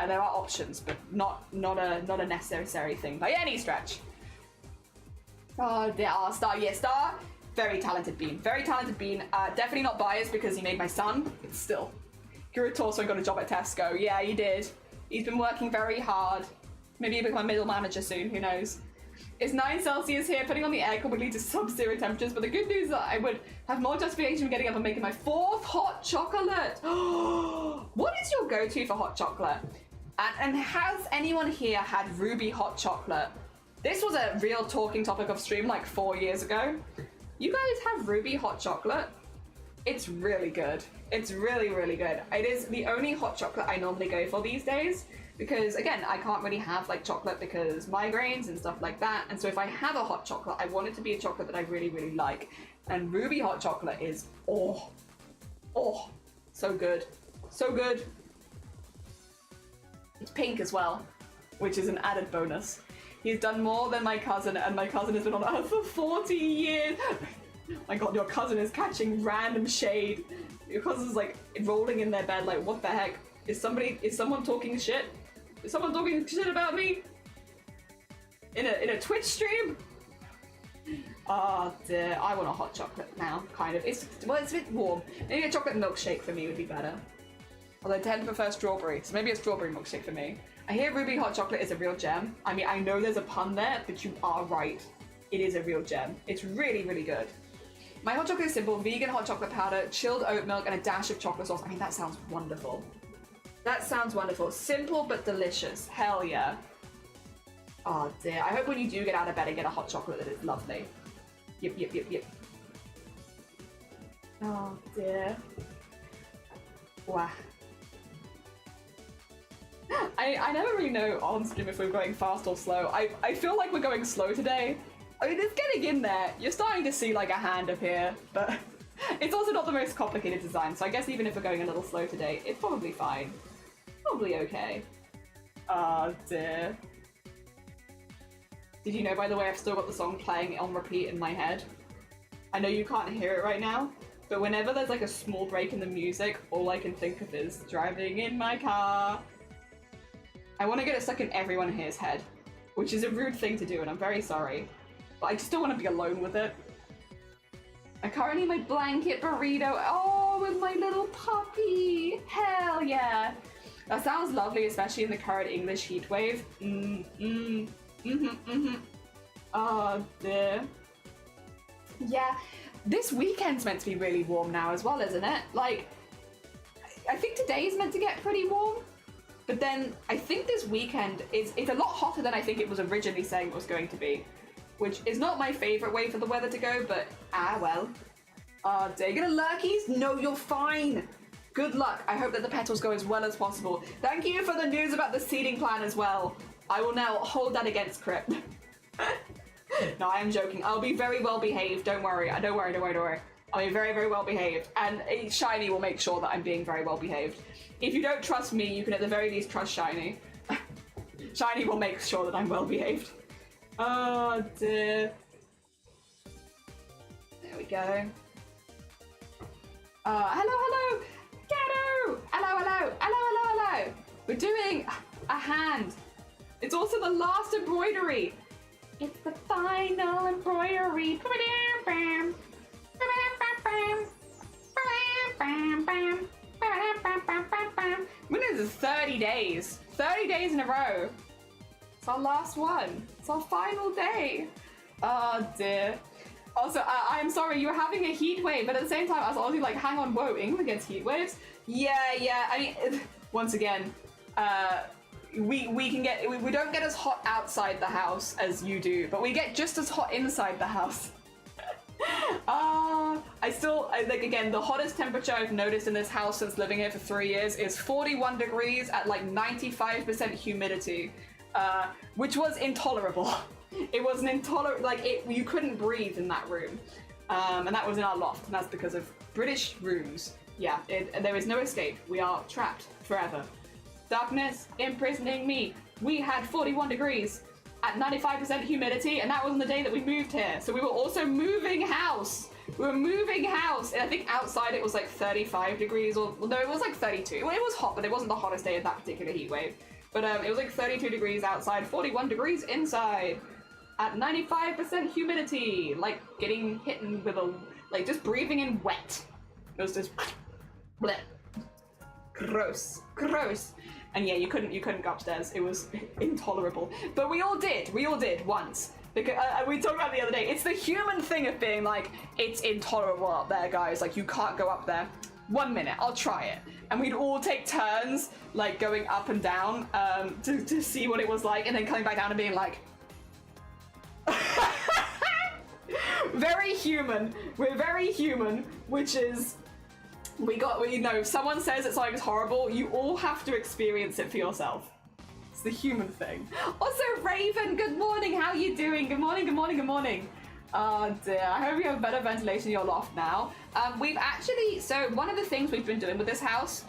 A: there are options, but not a necessary thing by any stretch. Oh, there are Star. Yeah, Star. Very talented bean. Very talented bean. Definitely not biased because he made my son. It's still. Grew a torso and got a job at Tesco. Yeah, he did. He's been working very hard. Maybe he'll become a middle manager soon. Who knows? It's 9 Celsius here. Putting on the aircon would lead to sub-zero temperatures, but the good news is that I would have more justification for getting up and making my 4th hot chocolate. What is your go-to for hot chocolate? And has anyone here had ruby hot chocolate? This was a real talking topic of stream like 4 years ago. You guys have ruby hot chocolate? It's really good. It's really, really good. It is the only hot chocolate I normally go for these days, because again, I can't really have like chocolate because migraines and stuff like that. And so if I have a hot chocolate, I want it to be a chocolate that I really, really like. And ruby hot chocolate is, oh, so good. So good. It's pink as well, which is an added bonus. He's done more than my cousin, and my cousin has been on Earth for 40 years. My god, your cousin is catching random shade. Your cousin's like rolling in their bed like, what the heck? Is someone talking shit? Is someone talking shit about me? In a Twitch stream? Oh dear, I want a hot chocolate now, kind of. It's a bit warm. Maybe a chocolate milkshake for me would be better. Although I tend to prefer strawberry, so maybe a strawberry milkshake for me. I hear ruby hot chocolate is a real gem. I mean, I know there's a pun there, but you are right. It is a real gem. It's really, really good. My hot chocolate is simple: vegan hot chocolate powder, chilled oat milk, and a dash of chocolate sauce. I mean, that sounds wonderful. That sounds wonderful. Simple but delicious. Hell yeah. Oh dear. I hope when you do get out of bed and get a hot chocolate that is lovely. Yep. Oh dear. Wow. I never really know on stream if we're going fast or slow. I feel like we're going slow today. I mean, it's getting in there. You're starting to see like a hand appear, but it's also not the most complicated design, so I guess even if we're going a little slow today, it's probably fine. Probably okay. Oh dear. Did you know, by the way, I've still got the song playing on repeat in my head? I know you can't hear it right now, but whenever there's like a small break in the music, all I can think of is driving in my car. I want to get it stuck in everyone here's head, which is a rude thing to do, and I'm very sorry. But I just don't want to be alone with it. I currently need my blanket burrito. Oh, with my little puppy. Hell yeah. That sounds lovely, especially in the current English heatwave. Oh dear. Yeah, this weekend's meant to be really warm now as well, isn't it? Like, I think today's meant to get pretty warm, but then I think this weekend it's a lot hotter than I think it was originally saying it was going to be, which is not my favorite way for the weather to go, but well. Are you gonna lurkies? No, you're fine. Good luck. I hope that the petals go as well as possible. Thank you for the news about the seeding plan as well. I will now hold that against Crypt. No, I am joking. I'll be very well behaved. Don't worry. Don't worry. I'll be very, very well behaved. And Shiny will make sure that I'm being very well behaved. If you don't trust me, you can at the very least trust Shiny. Shiny will make sure that I'm well behaved. Oh dear. There we go. Hello. Ghetto. Hello. We're doing a hand. It's also the last embroidery. It's the final embroidery. We're gonna do 30 days. 30 days in a row. It's our last one. It's our final day. Oh dear. Also, I'm sorry, you were having a heat wave, but at the same time, I was always like, hang on, whoa, England gets heat waves? Yeah. I mean, once again, we don't get as hot outside the house as you do, but we get just as hot inside the house. Like, again, the hottest temperature I've noticed in this house since living here for 3 years is 41 degrees at like 95% humidity, which was intolerable. It was an intolerable, you couldn't breathe in that room. And that was in our loft, and that's because of British rooms. Yeah, there is no escape. We are trapped forever. Darkness imprisoning me. We had 41 degrees at 95% humidity, and that was on the day that we moved here. So we were also moving house. And I think outside it was like 35 degrees, or no, it was like 32. Well, it was hot, but it wasn't the hottest day of that particular heat wave. But it was like 32 degrees outside, 41 degrees inside, at 95% humidity, like getting hit with just breathing in wet. It was just bleh. Gross. And yeah, you couldn't go upstairs. It was intolerable. But we all did once. Because we talked about it the other day. It's the human thing of being like, it's intolerable up there, guys. Like, you can't go up there. 1 minute, I'll try it. And we'd all take turns, like, going up and down to see what it was like, and then coming back down and being like... Very human. We're very human, which is... if someone says it's like horrible, you all have to experience it for yourself. It's the human thing. Also, Raven, good morning. How are you doing? Good morning. Oh dear, I hope you have better ventilation in your loft now. So one of the things we've been doing with this house,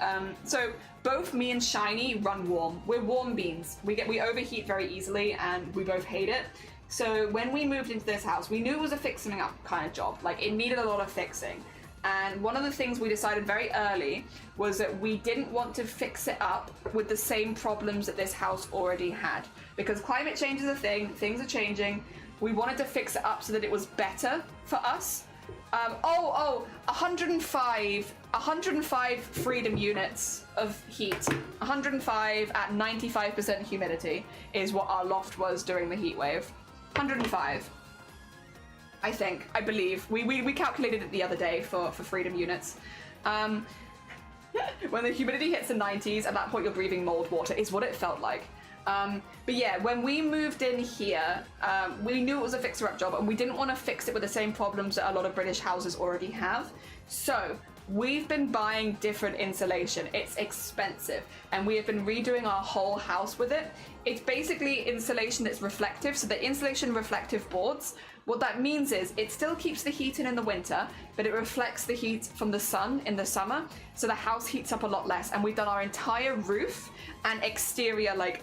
A: so both me and Shiny run warm. We're warm beans. We overheat very easily, and we both hate it. So when we moved into this house, we knew it was a fixing up kind of job. Like, it needed a lot of fixing. And one of the things we decided very early was that we didn't want to fix it up with the same problems that this house already had. Because climate change is a thing, things are changing. We wanted to fix it up so that it was better for us. 105 freedom units of heat. 105 at 95% humidity is what our loft was during the heat wave. 105. I believe. We calculated it the other day for freedom units. When the humidity hits the 90s, at that point you're breathing mold water, is what it felt like. But yeah, when we moved in here, we knew it was a fixer-up job, and we didn't want to fix it with the same problems that a lot of British houses already have. So we've been buying different insulation. It's expensive, and we have been redoing our whole house with it. It's basically insulation that's reflective, so the insulation reflective boards. What that means is it still keeps the heat in the winter, but it reflects the heat from the sun in the summer, so the house heats up a lot less. And we've done our entire roof and exterior, like,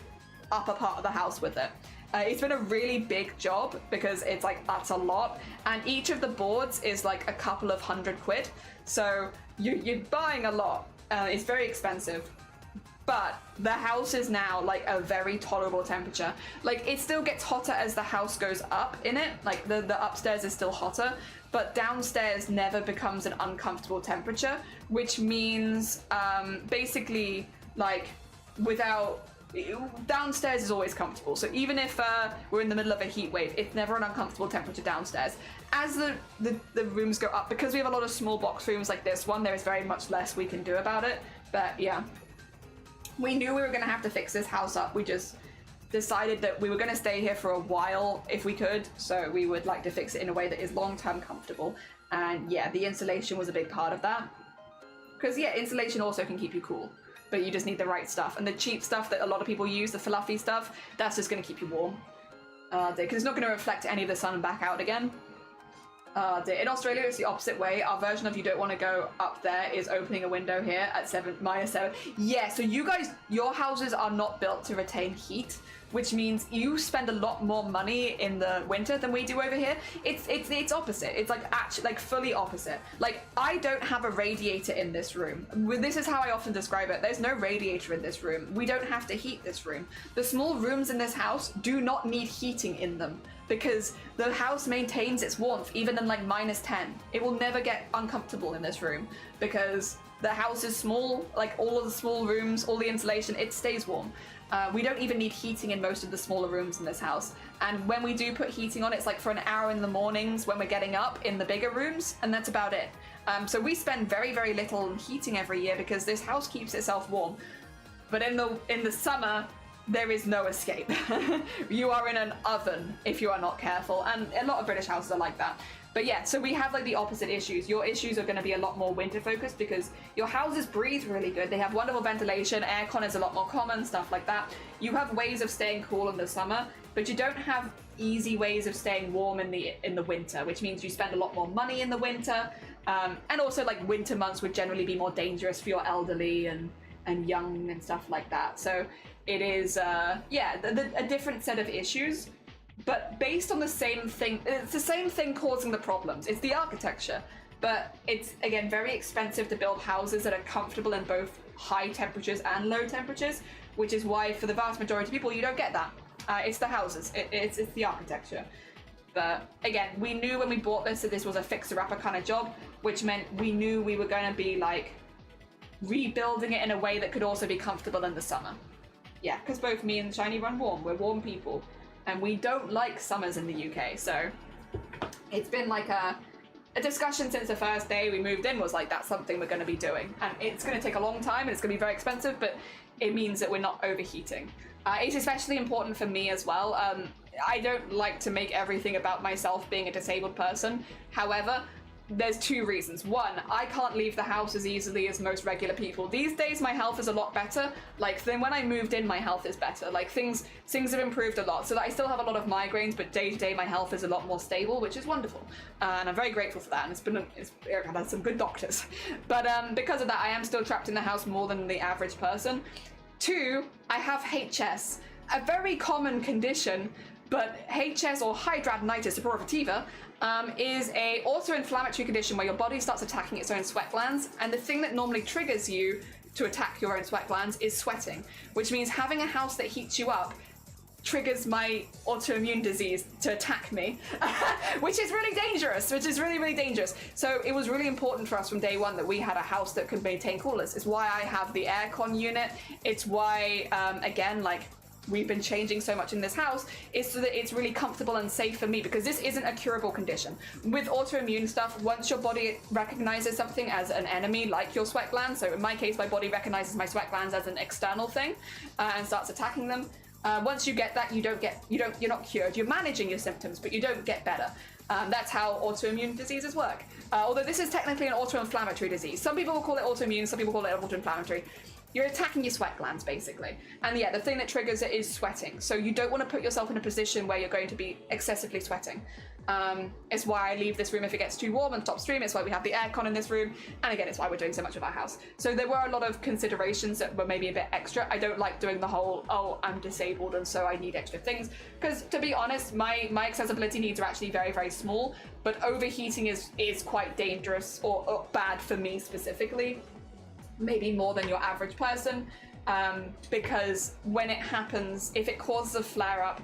A: upper part of the house with it. It's been a really big job because it's like, that's a lot. And each of the boards is like a couple of £100. So you're buying a lot. It's very expensive. But the house is now like a very tolerable temperature. Like, it still gets hotter as the house goes up in it. Like, the upstairs is still hotter, but downstairs never becomes an uncomfortable temperature, which means basically, like, downstairs is always comfortable. So even if we're in the middle of a heat wave, it's never an uncomfortable temperature downstairs. As the rooms go up, because we have a lot of small box rooms like this one, there is very much less we can do about it. But yeah, we knew we were going to have to fix this house up. We just decided that we were going to stay here for a while if we could, so we would like to fix it in a way that is long-term comfortable. And yeah, the insulation was a big part of that. Because yeah, insulation also can keep you cool, but you just need the right stuff. And the cheap stuff that a lot of people use, the fluffy stuff, that's just going to keep you warm. Because it's not going to reflect any of the sun back out again. In Australia, it's the opposite way. Our version of you don't want to go up there is opening a window here at -7. Yeah, so you guys, your houses are not built to retain heat, which means you spend a lot more money in the winter than we do over here. It's opposite. It's like actually like fully opposite. Like I don't have a radiator in this room. This is how I often describe it. There's no radiator in this room. We don't have to heat this room. The small rooms in this house do not need heating in them because the house maintains its warmth even in like -10. It will never get uncomfortable in this room because the house is small, like all of the small rooms, all the insulation, it stays warm. We don't even need heating in most of the smaller rooms in this house. And when we do put heating on, it's like for an hour in the mornings when we're getting up in the bigger rooms, and that's about it. So we spend very, very little heating every year because this house keeps itself warm. But in the summer, there is no escape. You are in an oven if you are not careful, and a lot of British houses are like that. But yeah, so we have like the opposite issues. Your issues are going to be a lot more winter focused because your houses breathe really good. They have wonderful ventilation, aircon is a lot more common, stuff like that. You have ways of staying cool in the summer, but you don't have easy ways of staying warm in the winter, which means you spend a lot more money in the winter. And also like winter months would generally be more dangerous for your elderly and young and stuff like that. So it is, a different set of issues. But based on the same thing, it's the same thing causing the problems. It's the architecture, but it's, again, very expensive to build houses that are comfortable in both high temperatures and low temperatures, which is why for the vast majority of people, you don't get that. It's the houses, it's the architecture. But again, we knew when we bought this that this was a fixer-upper kind of job, which meant we knew we were going to be like rebuilding it in a way that could also be comfortable in the summer. Yeah, because both me and Shiny run warm. We're warm people. And we don't like summers in the UK, so it's been like a discussion since the first day we moved in was like, that's something we're going to be doing. And it's going to take a long time and it's going to be very expensive, but it means that we're not overheating. It's especially important for me as well. I don't like to make everything about myself being a disabled person. However, there's two reasons. One, I can't leave the house as easily as most regular people. These days, my health is a lot better. Like, then when I moved in, my health is better. Like, things have improved a lot. So that I still have a lot of migraines, but day to day, my health is a lot more stable, which is wonderful. And I'm very grateful for that. And I've had some good doctors. But because of that, I am still trapped in the house more than the average person. Two, I have HS, a very common condition. But HS, or hidradenitis suppurativa, is a auto-inflammatory condition where your body starts attacking its own sweat glands, and the thing that normally triggers you to attack your own sweat glands is sweating, which means having a house that heats you up triggers my autoimmune disease to attack me, which is really dangerous, really dangerous. So it was really important for us from day one that we had a house that could maintain coolness. It's why I have the aircon unit. It's why, again, like, we've been changing so much in this house is so that it's really comfortable and safe for me, because this isn't a curable condition. With autoimmune stuff, once your body recognizes something as an enemy, like your sweat glands, so in my case, my body recognizes my sweat glands as an external thing and starts attacking them. Once you get that, you're not cured. You're managing your symptoms, but you don't get better. That's how autoimmune diseases work. Although this is technically an auto-inflammatory disease. Some people will call it autoimmune, some people call it auto-inflammatory. You're attacking your sweat glands, basically. And yeah, the thing that triggers it is sweating. So you don't want to put yourself in a position where you're going to be excessively sweating. It's why I leave this room if it gets too warm and stop stream. It's why we have the aircon in this room. And again, it's why we're doing so much of our house. So there were a lot of considerations that were maybe a bit extra. I don't like doing the whole, oh, I'm disabled and so I need extra things. Because to be honest, my accessibility needs are actually very, very small. But overheating is quite dangerous or bad for me specifically. Maybe more than your average person, because when it happens, if it causes a flare-up,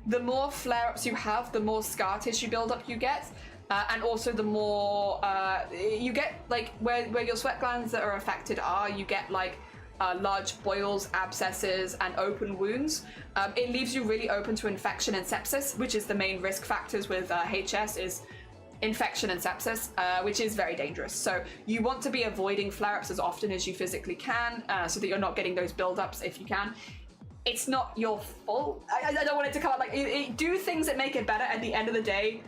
A: the more flare-ups you have, the more scar tissue buildup you get, and also the more you get, like, where your sweat glands that are affected are, you get like large boils, abscesses, and open wounds. It leaves you really open to infection and sepsis, which is the main risk factors with HS, is infection and sepsis, which is very dangerous. So you want to be avoiding flare-ups as often as you physically can, so that you're not getting those build-ups if you can. It's not your fault. I don't want it to come out like, do things that make it better. At the end of the day,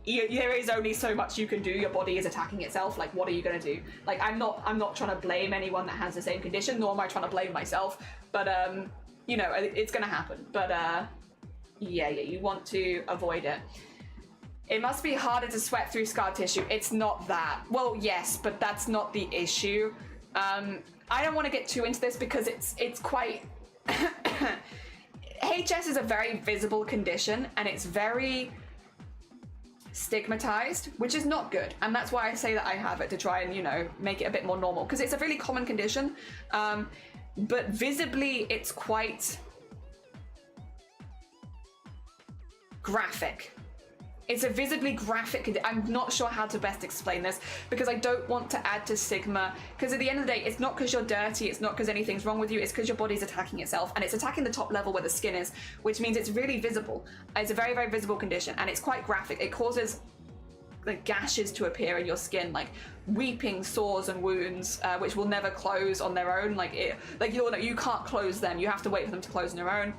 A: there is only so much you can do. Your body is attacking itself. Like, what are you going to do? Like, I'm not trying to blame anyone that has the same condition, nor am I trying to blame myself. But, you know, it's going to happen. But, yeah, you want to avoid it. It must be harder to sweat through scar tissue. It's not that. Well, yes, but that's not the issue. I don't want to get too into this because it's quite... HS is a very visible condition and it's very stigmatized, which is not good. And that's why I say that I have it, to try and, you know, make it a bit more normal, because it's a really common condition. But visibly, it's quite graphic. It's a visibly graphic. I'm not sure how to best explain this because I don't want to add to stigma, because at the end of the day, it's not because you're dirty, it's not because anything's wrong with you, it's because your body's attacking itself, and it's attacking the top level where the skin is, which means it's really visible. It's a very, very visible condition, and it's quite graphic. It causes like gashes to appear in your skin, like weeping sores and wounds, which will never close on their own. You can't close them. You have to wait for them to close on their own.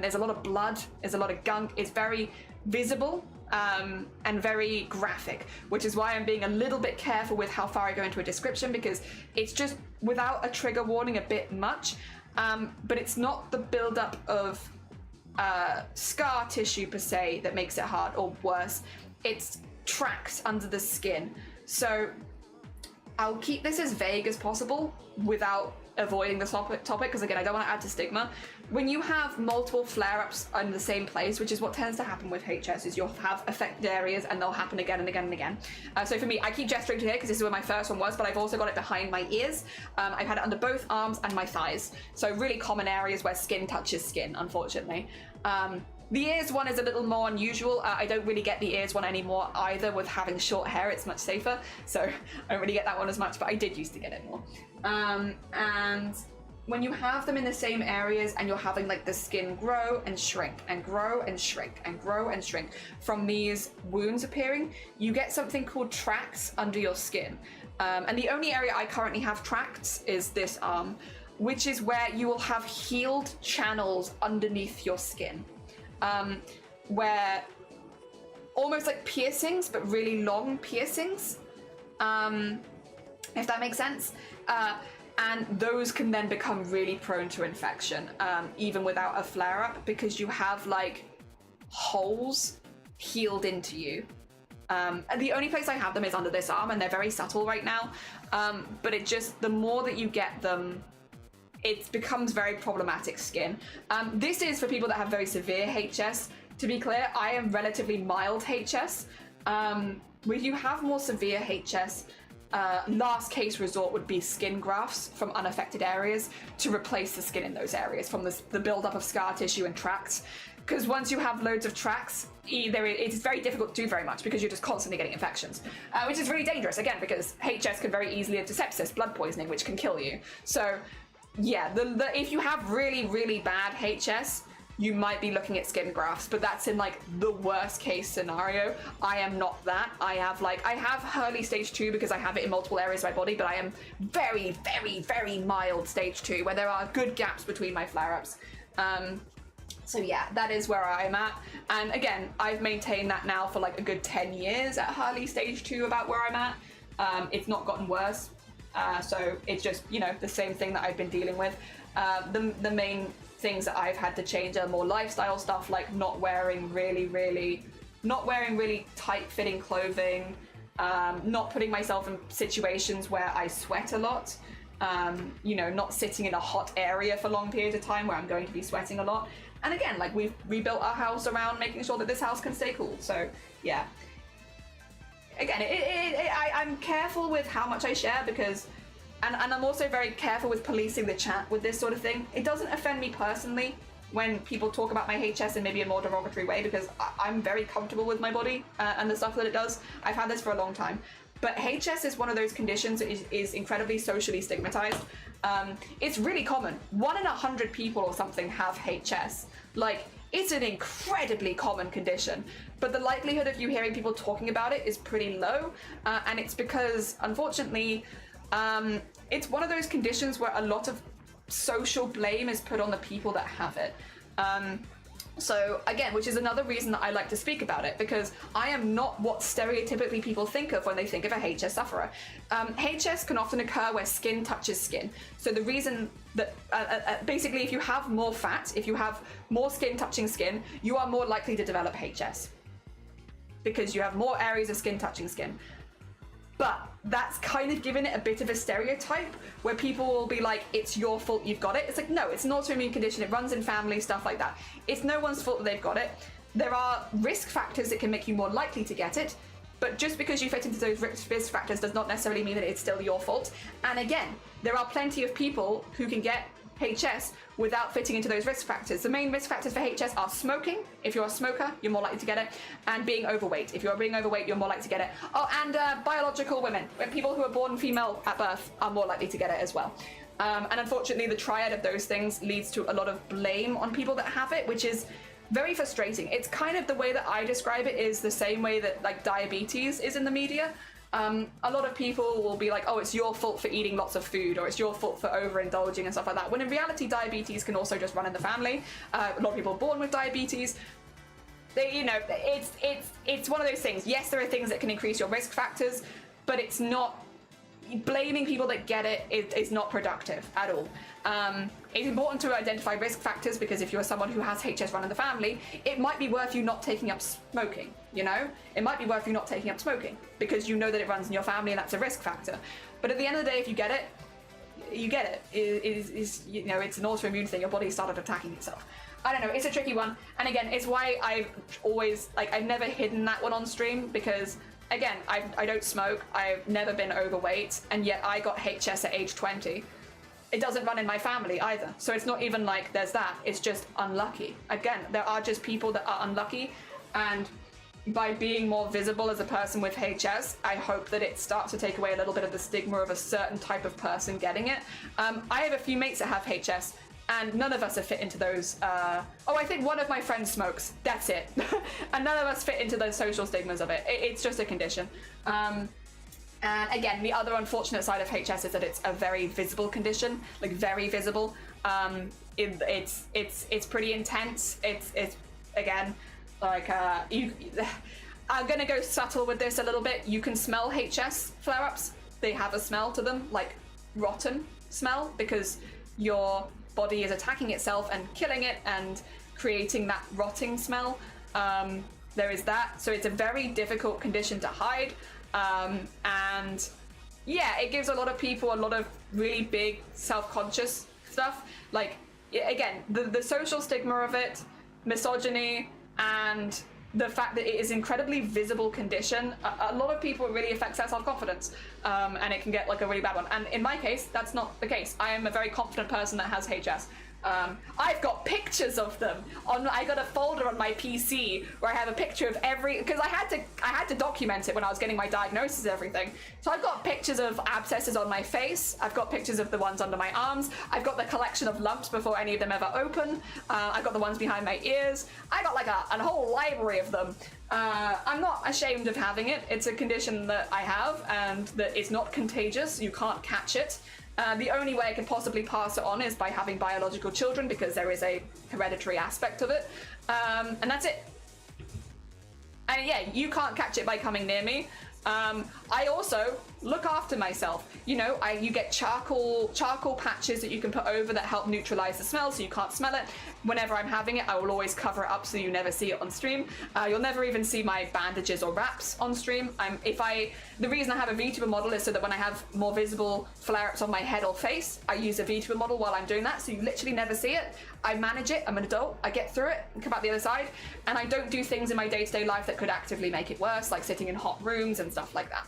A: There's a lot of blood. There's a lot of gunk. It's very visible. And very graphic, which is why I'm being a little bit careful with how far I go into a description, because it's just, without a trigger warning, a bit much. But it's not the buildup of scar tissue per se that makes it hard or worse. It's tracks under the skin. So I'll keep this as vague as possible without avoiding the topic, because again, I don't want to add to stigma. When you have multiple flare-ups in the same place, which is what tends to happen with HS, is you'll have affected areas and they'll happen again and again and again. So for me, I keep gesturing to here because this is where my first one was, but I've also got it behind my ears. I've had it under both arms and my thighs. So really common areas where skin touches skin, unfortunately. The ears one is a little more unusual. I don't really get the ears one anymore either. With having short hair, it's much safer. So I don't really get that one as much, but I did used to get it more. And when you have them in the same areas and you're having like the skin grow and shrink and grow and shrink and grow and shrink from these wounds appearing, you get something called tracts under your skin. And the only area I currently have tracts is this arm, which is where you will have healed channels underneath your skin. Where almost like piercings, but really long piercings, if that makes sense. And those can then become really prone to infection, even without a flare-up, because you have like holes healed into you. And the only place I have them is under this arm, and they're very subtle right now. But it just, the more that you get them, it becomes very problematic skin. This is for people that have very severe HS. To be clear, I am relatively mild HS. When you have more severe HS, last case resort would be skin grafts from unaffected areas to replace the skin in those areas from the buildup of scar tissue and tracts. Because once you have loads of tracts, it's very difficult to do very much because you're just constantly getting infections, which is really dangerous, again, because HS can very easily lead to sepsis, blood poisoning, which can kill you. So yeah, if you have really, really bad HS, you might be looking at skin grafts, but that's in like the worst case scenario. I am not that. I have early stage 2 because I have it in multiple areas of my body, but I am very, very, very mild stage 2 where there are good gaps between my flare-ups. So yeah, that is where I'm at. And again, I've maintained that now for like a good 10 years at early stage 2 about where I'm at. It's not gotten worse. So it's just, you know, the same thing that I've been dealing with. The main things that I've had to change are more lifestyle stuff, like not wearing really tight-fitting clothing, not putting myself in situations where I sweat a lot, you know, not sitting in a hot area for long periods of time where I'm going to be sweating a lot. And again, like, we've rebuilt our house around making sure that this house can stay cool. So yeah, again, I'm careful with how much I share because, and I'm also very careful with policing the chat with this sort of thing. It doesn't offend me personally when people talk about my HS in maybe a more derogatory way, because I'm very comfortable with my body and the stuff that it does. I've had this for a long time. But HS is one of those conditions that is incredibly socially stigmatized. It's really common. 1 in 100 people or something have HS. Like, it's an incredibly common condition, but the likelihood of you hearing people talking about it is pretty low. And it's because, unfortunately, it's one of those conditions where a lot of social blame is put on the people that have it. So again, which is another reason that I like to speak about it, because I am not what stereotypically people think of when they think of a HS sufferer. HS can often occur where skin touches skin. So the reason that basically, if you have more fat, if you have more skin touching skin, you are more likely to develop HS. because you have more areas of skin touching skin. But that's kind of given it a bit of a stereotype where people will be like, it's your fault you've got it. It's like, no, it's an autoimmune condition. It runs in family, stuff like that. It's no one's fault that they've got it. There are risk factors that can make you more likely to get it. But just because you fit into those risk factors does not necessarily mean that it's still your fault. And again, there are plenty of people who can get HS without fitting into those risk factors. The main risk factors for HS are smoking. If you're a smoker, you're more likely to get it, and being overweight. If you're being overweight, you're more likely to get it. Oh, and biological women. People who are born female at birth are more likely to get it as well. And unfortunately, the triad of those things leads to a lot of blame on people that have it, which is very frustrating. It's kind of the way that I describe it is the same way that like diabetes is in the media. A lot of people will be like, oh, it's your fault for eating lots of food, or it's your fault for overindulging and stuff like that. When in reality, diabetes can also just run in the family. A lot of people are born with diabetes. You know, it's one of those things. Yes, there are things that can increase your risk factors, but it's not, blaming people that get it is not productive at all. It's important to identify risk factors, because if you're someone who has HS run in the family, it might be worth you not taking up smoking, you know? It might be worth you not taking up smoking because you know that it runs in your family and that's a risk factor. But at the end of the day, if you get it, you get it. You know, it's an autoimmune thing. Your body started attacking itself. I don't know, it's a tricky one. And again, it's why I've always, like, I've never hidden that one on stream, because again, I don't smoke, I've never been overweight, and yet I got HS at age 20. It doesn't run in my family either. So it's not even like there's that, it's just unlucky. Again, there are just people that are unlucky, and by being more visible as a person with HS, I hope that it starts to take away a little bit of the stigma of a certain type of person getting it. I have a few mates that have HS, and none of us have fit into those. Oh, I think one of my friends smokes. That's it. And none of us fit into those social stigmas of it. It's just a condition. And again, the other unfortunate side of HS is that it's a very visible condition, like very visible. It's pretty intense. It's again, like I'm gonna go subtle with this a little bit. You can smell HS flare-ups. They have a smell to them, like rotten smell, because your body is attacking itself and killing it and creating that rotting smell. There is that. So it's a very difficult condition to hide. And yeah, it gives a lot of people a lot of really big self-conscious stuff. Like, again, the social stigma of it, misogyny, and the fact that it is an incredibly visible condition, a lot of people, it really affects their self-confidence, and it can get like a really bad one. And in my case, that's not the case. I am a very confident person that has HS. I've got pictures of them I got a folder on my PC where I have a picture of every, because I had to document it when I was getting my diagnosis and everything. So I've got pictures of abscesses on my face. I've got pictures of the ones under my arms. I've got the collection of lumps before any of them ever open. I've got the ones behind my ears. I got like a whole library of them. I'm not ashamed of having it. It's a condition that I have, and that it's not contagious. You can't catch it. The only way I could possibly pass it on is by having biological children, because there is a hereditary aspect of it. And that's it. And yeah, you can't catch it by coming near me. I also look after myself. You know, you get charcoal patches that you can put over that help neutralize the smell so you can't smell it. Whenever I'm having it, I will always cover it up so you never see it on stream. You'll never even see my bandages or wraps on stream. The reason I have a VTuber model is so that when I have more visible flare-ups on my head or face, I use a VTuber model while I'm doing that, so you literally never see it. I manage it, I'm an adult, I get through it and come out the other side, and I don't do things in my day-to-day life that could actively make it worse, like sitting in hot rooms and stuff like that.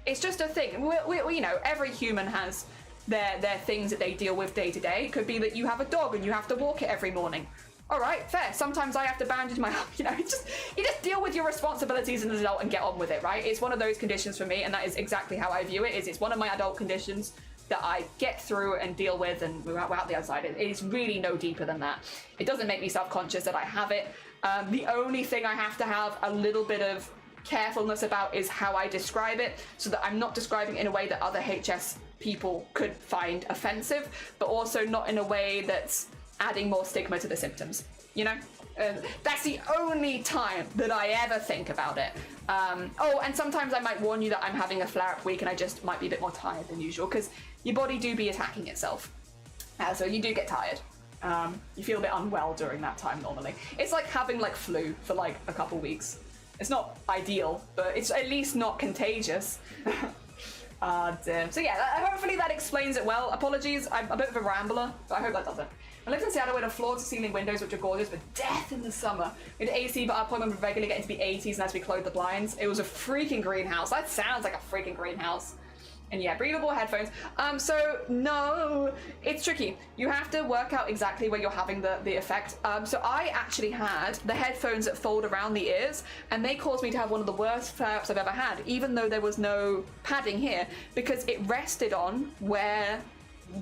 A: It's just a thing. We you know, every human has their things that they deal with day to day. It could be that you have a dog and you have to walk it every morning. All right, fair. Sometimes I have to bandage my arm. You know, you just deal with your responsibilities as an adult and get on with it, right? It's one of those conditions for me, and that is exactly how I view it. It's one of my adult conditions that I get through and deal with, and we're out the other side. It is really no deeper than that. It doesn't make me self-conscious that I have it. The only thing I have to have a little bit of carefulness about is how I describe it, so that I'm not describing it in a way that other HS people could find offensive, but also not in a way that's adding more stigma to the symptoms, you know? That's the only time that I ever think about it. Oh, and sometimes I might warn you that I'm having a flare-up week and I just might be a bit more tired than usual, because your body do be attacking itself. So you do get tired. You feel a bit unwell during that time normally. It's like having like flu for like a couple weeks. It's not ideal, but it's at least not contagious. Dear. So yeah, hopefully that explains it well. Apologies, I'm a bit of a rambler, but I hope that does it. I lived in Seattle with floor-to-ceiling windows, which are gorgeous, but death in the summer. We had AC, but our appointment would regularly get into the 80s, and as we closed the blinds, it was a freaking greenhouse. That sounds like a freaking greenhouse. And yeah, breathable headphones. So no, it's tricky. You have to work out exactly where you're having the effect. So I actually had the headphones that fold around the ears, and they caused me to have one of the worst flare-ups I've ever had, even though there was no padding here, because it rested on where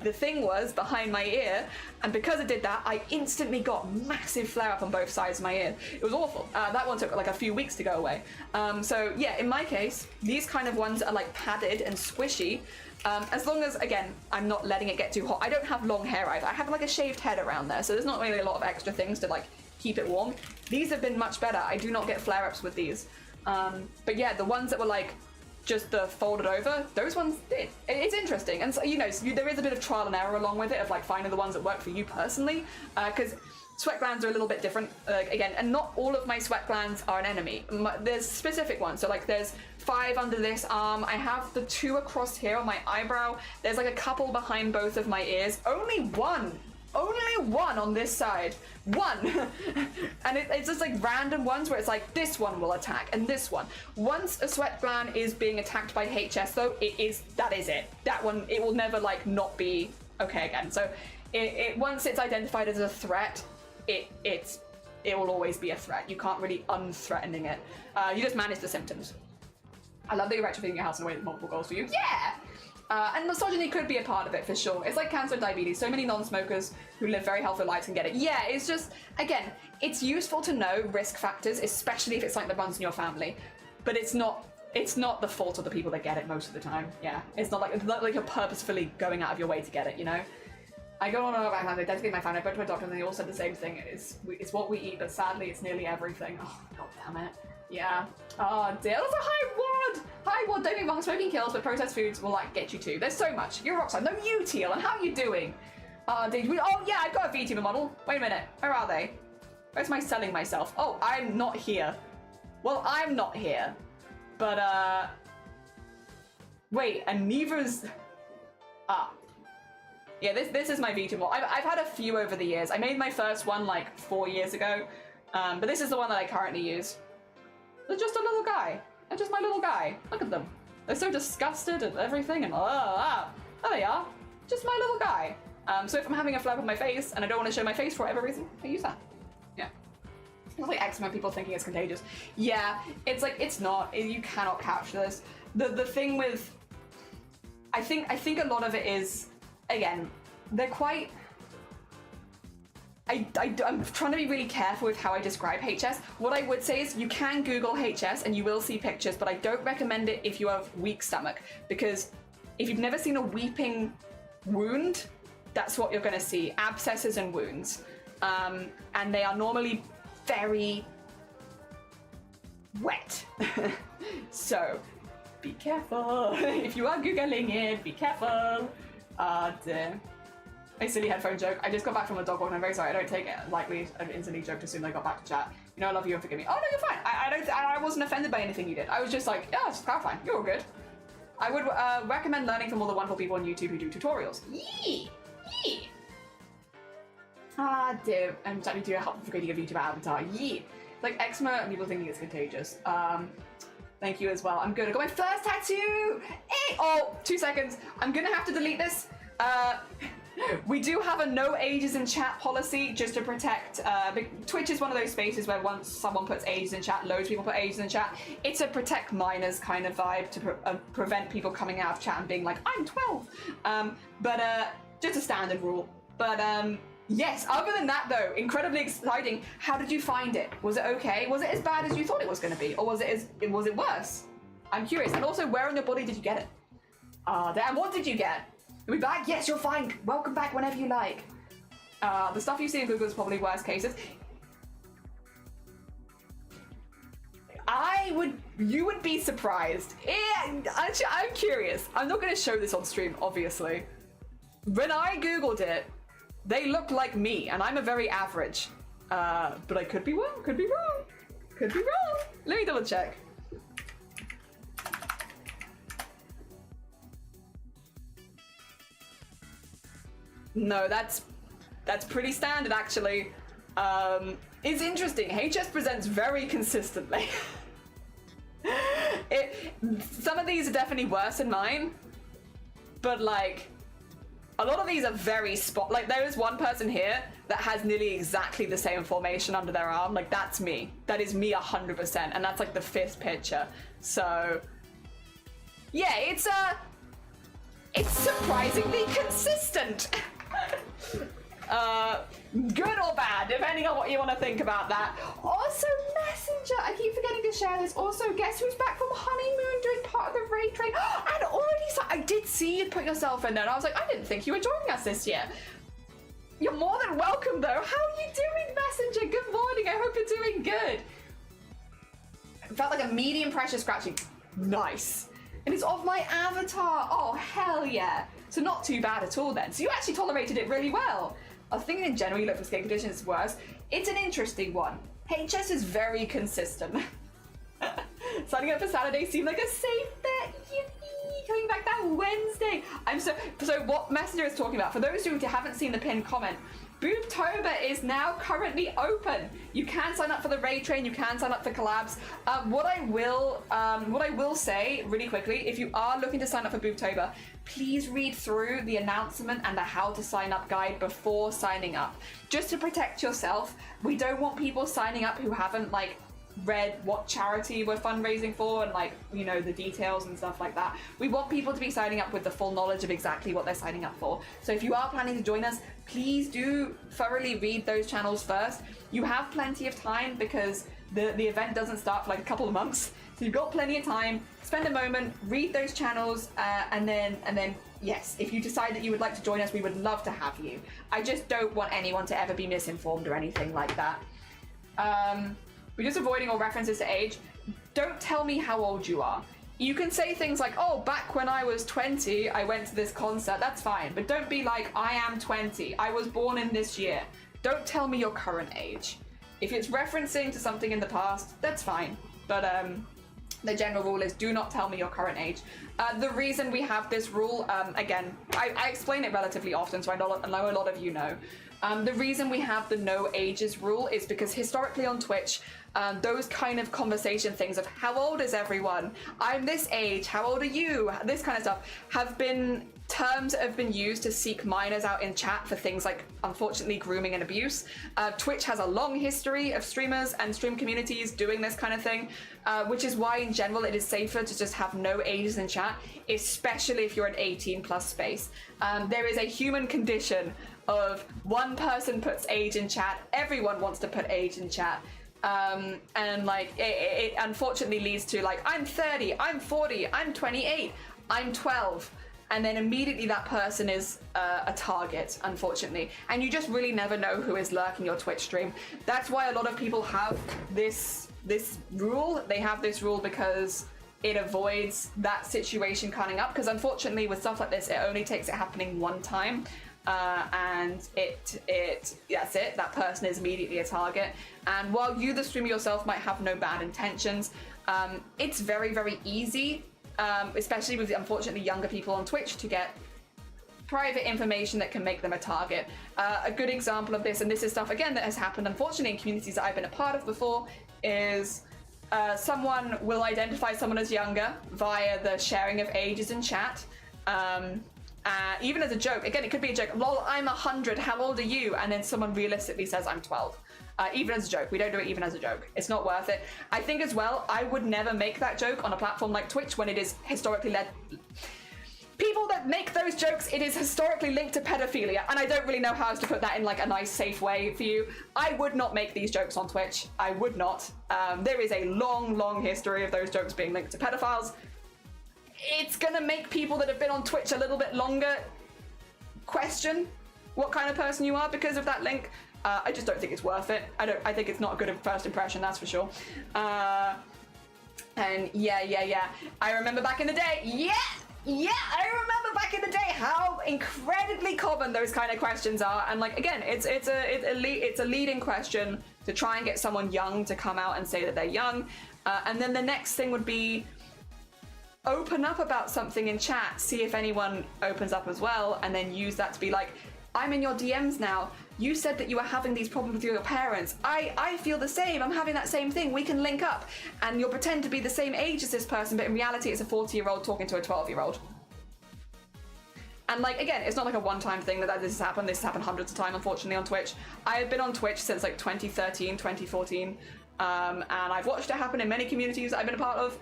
A: the thing was behind my ear, and because it did that, I instantly got massive flare up on both sides of my ear. It was awful. That one took like a few weeks to go away. So yeah, in my case, these kind of ones are like padded and squishy. As long as, again, I'm not letting it get too hot. I don't have long hair either. I have like a shaved head around there, so there's not really a lot of extra things to like keep it warm. These have been much better. I do not get flare-ups with these. But yeah, the ones that were like just the folded over, those ones did. It's interesting, and so, you know, there is a bit of trial and error along with it of like finding the ones that work for you personally, because sweat glands are a little bit different, again, and not all of my sweat glands are an enemy. There's specific ones, so like there's 5 under this arm, I have the 2 across here on my eyebrow, there's like a couple behind both of my ears, only one on this side, one. And it's just like random ones where it's like this one will attack and this one. Once a sweat gland is being attacked by HS though, that is it. That one, it will never like not be okay again. So once it's identified as a threat, it will always be a threat. You can't really unthreatening it. You just manage the symptoms. I love that you're retrofitting your house in a way with multiple goals for you. Yeah! And misogyny could be a part of it for sure. It's like cancer and diabetes. So many non-smokers who live very healthy lives can get it. Yeah, it's just, again, it's useful to know risk factors, especially if it's something that runs in your family. But it's not the fault of the people that get it most of the time. Yeah, it's not like you're purposefully going out of your way to get it, you know? I go on and on about how they designate my family. I went to my doctor and they all said the same thing. It's what we eat, but sadly it's nearly everything. Oh, god damn it. Yeah. Oh dear. Also, hi Ward! Hi Ward, don't get me wrong, smoking kills, but processed foods will like get you too. There's so much. You're a rockstar. No, you Teal, and how are you doing? Oh yeah, I've got a VTuber model. Wait a minute. Where are they? Where's my selling myself? Oh, I'm not here. Well, I'm not here. But wait, and neither's yeah, this is my VTuber model. I've had a few over the years. I made my first one like 4 years ago. But this is the one that I currently use. They're just a little guy. They're just my little guy. Look at them. They're so disgusted and everything, and there they are. Just my little guy. So if I'm having a flap on my face and I don't want to show my face for whatever reason, I use that. Yeah. It's like eczema, people thinking it's contagious. Yeah, it's like, it's not. You cannot capture this. The thing with, I think a lot of it is, again, they're quite, I'm trying to be really careful with how I describe HS. What I would say is you can Google HS and you will see pictures, but I don't recommend it if you have weak stomach, because if you've never seen a weeping wound, that's what you're going to see. Abscesses and wounds. And they are normally very wet. So be careful. If you are Googling it, be careful. Dear. A silly headphone joke. I just got back from a dog walk and I'm very sorry. I don't take it lightly. I instantly joked as soon as I got back to chat. You know I love you and forgive me. Oh no, you're fine. I wasn't offended by anything you did. I was just like, yeah, just clarifying. You're all good. I would recommend learning from all the wonderful people on YouTube who do tutorials. Yee! Yee! Dear. I'm starting to help for creating a VTuber avatar. Yee! Like eczema and people thinking it's contagious. Thank you as well. I'm good. I got my first tattoo! Hey! Oh, 2 seconds. I'm gonna have to delete this. We do have a no ages in chat policy just to protect, Twitch is one of those spaces where once someone puts ages in chat, loads of people put ages in chat. It's a protect minors kind of vibe to prevent people coming out of chat and being like, I'm 12. Just a standard rule. But yes, other than that though, incredibly exciting. How did you find it? Was it okay? Was it as bad as you thought it was going to be? Or was it worse? I'm curious. And also, where on your body did you get it? And what did you get? Are we back? Yes, you're fine. Welcome back whenever you like. The stuff you see in Google is probably worst cases. You would be surprised. Actually, I'm curious. I'm not going to show this on stream, obviously. When I Googled it, they looked like me, and I'm a very average. But I could be wrong, could be wrong. Could be wrong. Let me double check. No, that's pretty standard actually. It's interesting. HS presents very consistently. Some of these are definitely worse than mine, but like a lot of these are very like there is one person here that has nearly exactly the same formation under their arm. Like that's me. That is me 100%, and that's like the 5th picture. So yeah, it's surprisingly consistent. Good or bad, depending on what you want to think about that. Also, Messenger, I keep forgetting to share this. Also, guess who's back from honeymoon doing part of the raid train? And already, I did see you put yourself in there, and I was like, I didn't think you were joining us this year. You're more than welcome, though. How are you doing, Messenger? Good morning. I hope you're doing good. It felt like a medium pressure scratching. Nice. And it's of my avatar. Oh, hell yeah. So not too bad at all then. So you actually tolerated it really well. I was thinking in general you look for skin conditions, it's worse. It's an interesting one. HS is very consistent. Signing up for Saturday seemed like a safe bet. Yippee! Coming back that Wednesday. So what Messenger is talking about, for those who haven't seen the pinned comment, Boobtober is now currently open. You can sign up for the raid train, you can sign up for collabs. What I will say really quickly, if you are looking to sign up for Boobtober, please read through the announcement and the how to sign up guide before signing up. Just to protect yourself. We don't want people signing up who haven't like read what charity we're fundraising for and like, you know, the details and stuff like that. We want people to be signing up with the full knowledge of exactly what they're signing up for. So if you are planning to join us, please do thoroughly read those channels first. You have plenty of time because the event doesn't start for like a couple of months. So you've got plenty of time. Spend a moment, read those channels, and then yes, if you decide that you would like to join us, we would love to have you. I just don't want anyone to ever be misinformed or anything like that. We're just avoiding all references to age. Don't tell me how old you are. You can say things like, oh, back when I was 20, I went to this concert. That's fine. But don't be like, I am 20. I was born in this year. Don't tell me your current age. If it's referencing to something in the past, that's fine. But the general rule is do not tell me your current age. The reason we have this rule, again, I explain it relatively often, so I know a lot of you know. The reason we have the no ages rule is because historically on Twitch, those kind of conversation things of how old is everyone? I'm this age, how old are you? This kind of stuff have been terms that have been used to seek minors out in chat for things like, unfortunately, grooming and abuse. Twitch has a long history of streamers and stream communities doing this kind of thing, which is why in general it is safer to just have no ages in chat, especially if you're an 18+ space. There is a human condition of one person puts age in chat, everyone wants to put age in chat. And like it unfortunately leads to like, I'm 30, I'm 40, I'm 28, I'm 12. And then immediately that person is a target, unfortunately. And you just really never know who is lurking your Twitch stream. That's why a lot of people have this rule. They have this rule because it avoids that situation coming up. Because unfortunately with stuff like this, it only takes it happening one time. And that's it, that person is immediately a target. And while you, the streamer yourself, might have no bad intentions, it's very, very easy, especially with unfortunately younger people on Twitch, to get private information that can make them a target. A good example of this, and this is stuff again that has happened unfortunately in communities that I've been a part of before, is someone will identify someone as younger via the sharing of ages in chat. Even as a joke, again, it could be a joke. Lol, I'm 100, how old are you? And then someone realistically says I'm 12. Even as a joke. We don't do it even as a joke. It's not worth it. I think as well, I would never make that joke on a platform like Twitch when it is historically led. People that make those jokes, it is historically linked to pedophilia. And I don't really know how else to put that in like a nice, safe way for you. I would not make these jokes on Twitch. I would not. There is a long, long history of those jokes being linked to pedophiles. It's gonna make people that have been on Twitch a little bit longer question what kind of person you are because of that link. I just don't think it's worth it. I think it's not a good first impression, that's for sure. And yeah. I remember back in the day, Yeah, I remember back in the day how incredibly common those kind of questions are, and like again, it's a leading question to try and get someone young to come out and say that they're young, and then the next thing would be open up about something in chat, see if anyone opens up as well, and then use that to be like, I'm in your DMs now. You said that you were having these problems with your parents. I feel the same. I'm having that same thing. We can link up. And you'll pretend to be the same age as this person, but in reality, it's a 40-year-old talking to a 12-year-old. And like, again, it's not like a one-time thing that this has happened. This has happened hundreds of times, unfortunately, on Twitch. I have been on Twitch since like 2013, 2014. And I've watched it happen in many communities that I've been a part of.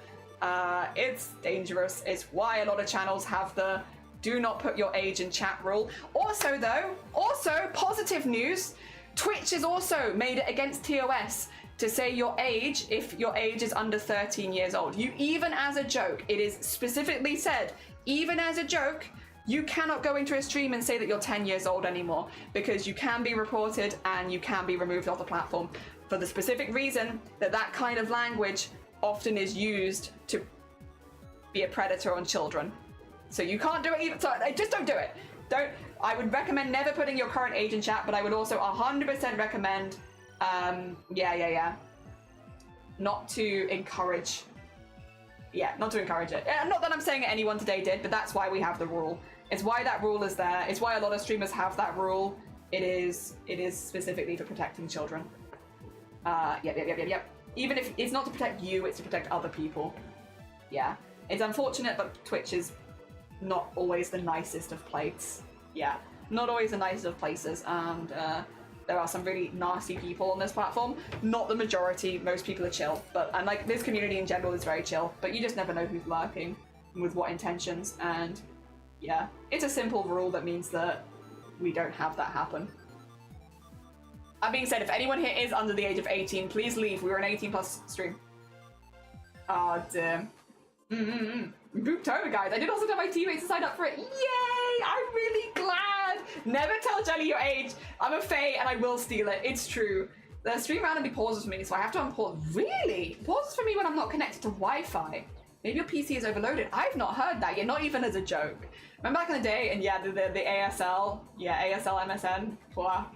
A: It's dangerous. It's why a lot of channels have the do not put your age in chat rule. Also though, positive news, Twitch has also made it against TOS to say your age if your age is under 13 years old. You, even as a joke, it is specifically said, even as a joke, you cannot go into a stream and say that you're 10 years old anymore, because you can be reported and you can be removed off the platform for the specific reason that that kind of language often is used to be a predator on children. So you can't do it even, so just don't do it. I would recommend never putting your current age in chat, but I would also 100% recommend, not to encourage it. Not that I'm saying anyone today did, but that's why we have the rule. It's why that rule is there. It's why a lot of streamers have that rule. It is specifically for protecting children. Yep. Even if it's not to protect you, it's to protect other people. Yeah. It's unfortunate, but Twitch is not always the nicest of places. Yeah, not always the nicest of places, and there are some really nasty people on this platform. Not the majority, most people are chill, and like this community in general is very chill, but you just never know who's lurking and with what intentions, and yeah, it's a simple rule that means that we don't have that happen. That being said, if anyone here is under the age of 18, please leave. We're an 18 plus stream. Oh, damn. Booped over, guys. I did also tell my teammates to sign up for it. Yay! I'm really glad. Never tell Jelly your age. I'm a fae and I will steal it. It's true. The stream randomly pauses for me, so I have to unpause. Really? Pauses for me when I'm not connected to Wi-Fi. Maybe your PC is overloaded. I've not heard that. Not even as a joke. Remember back in the day, and yeah, the ASL. Yeah, ASL MSN. Wow.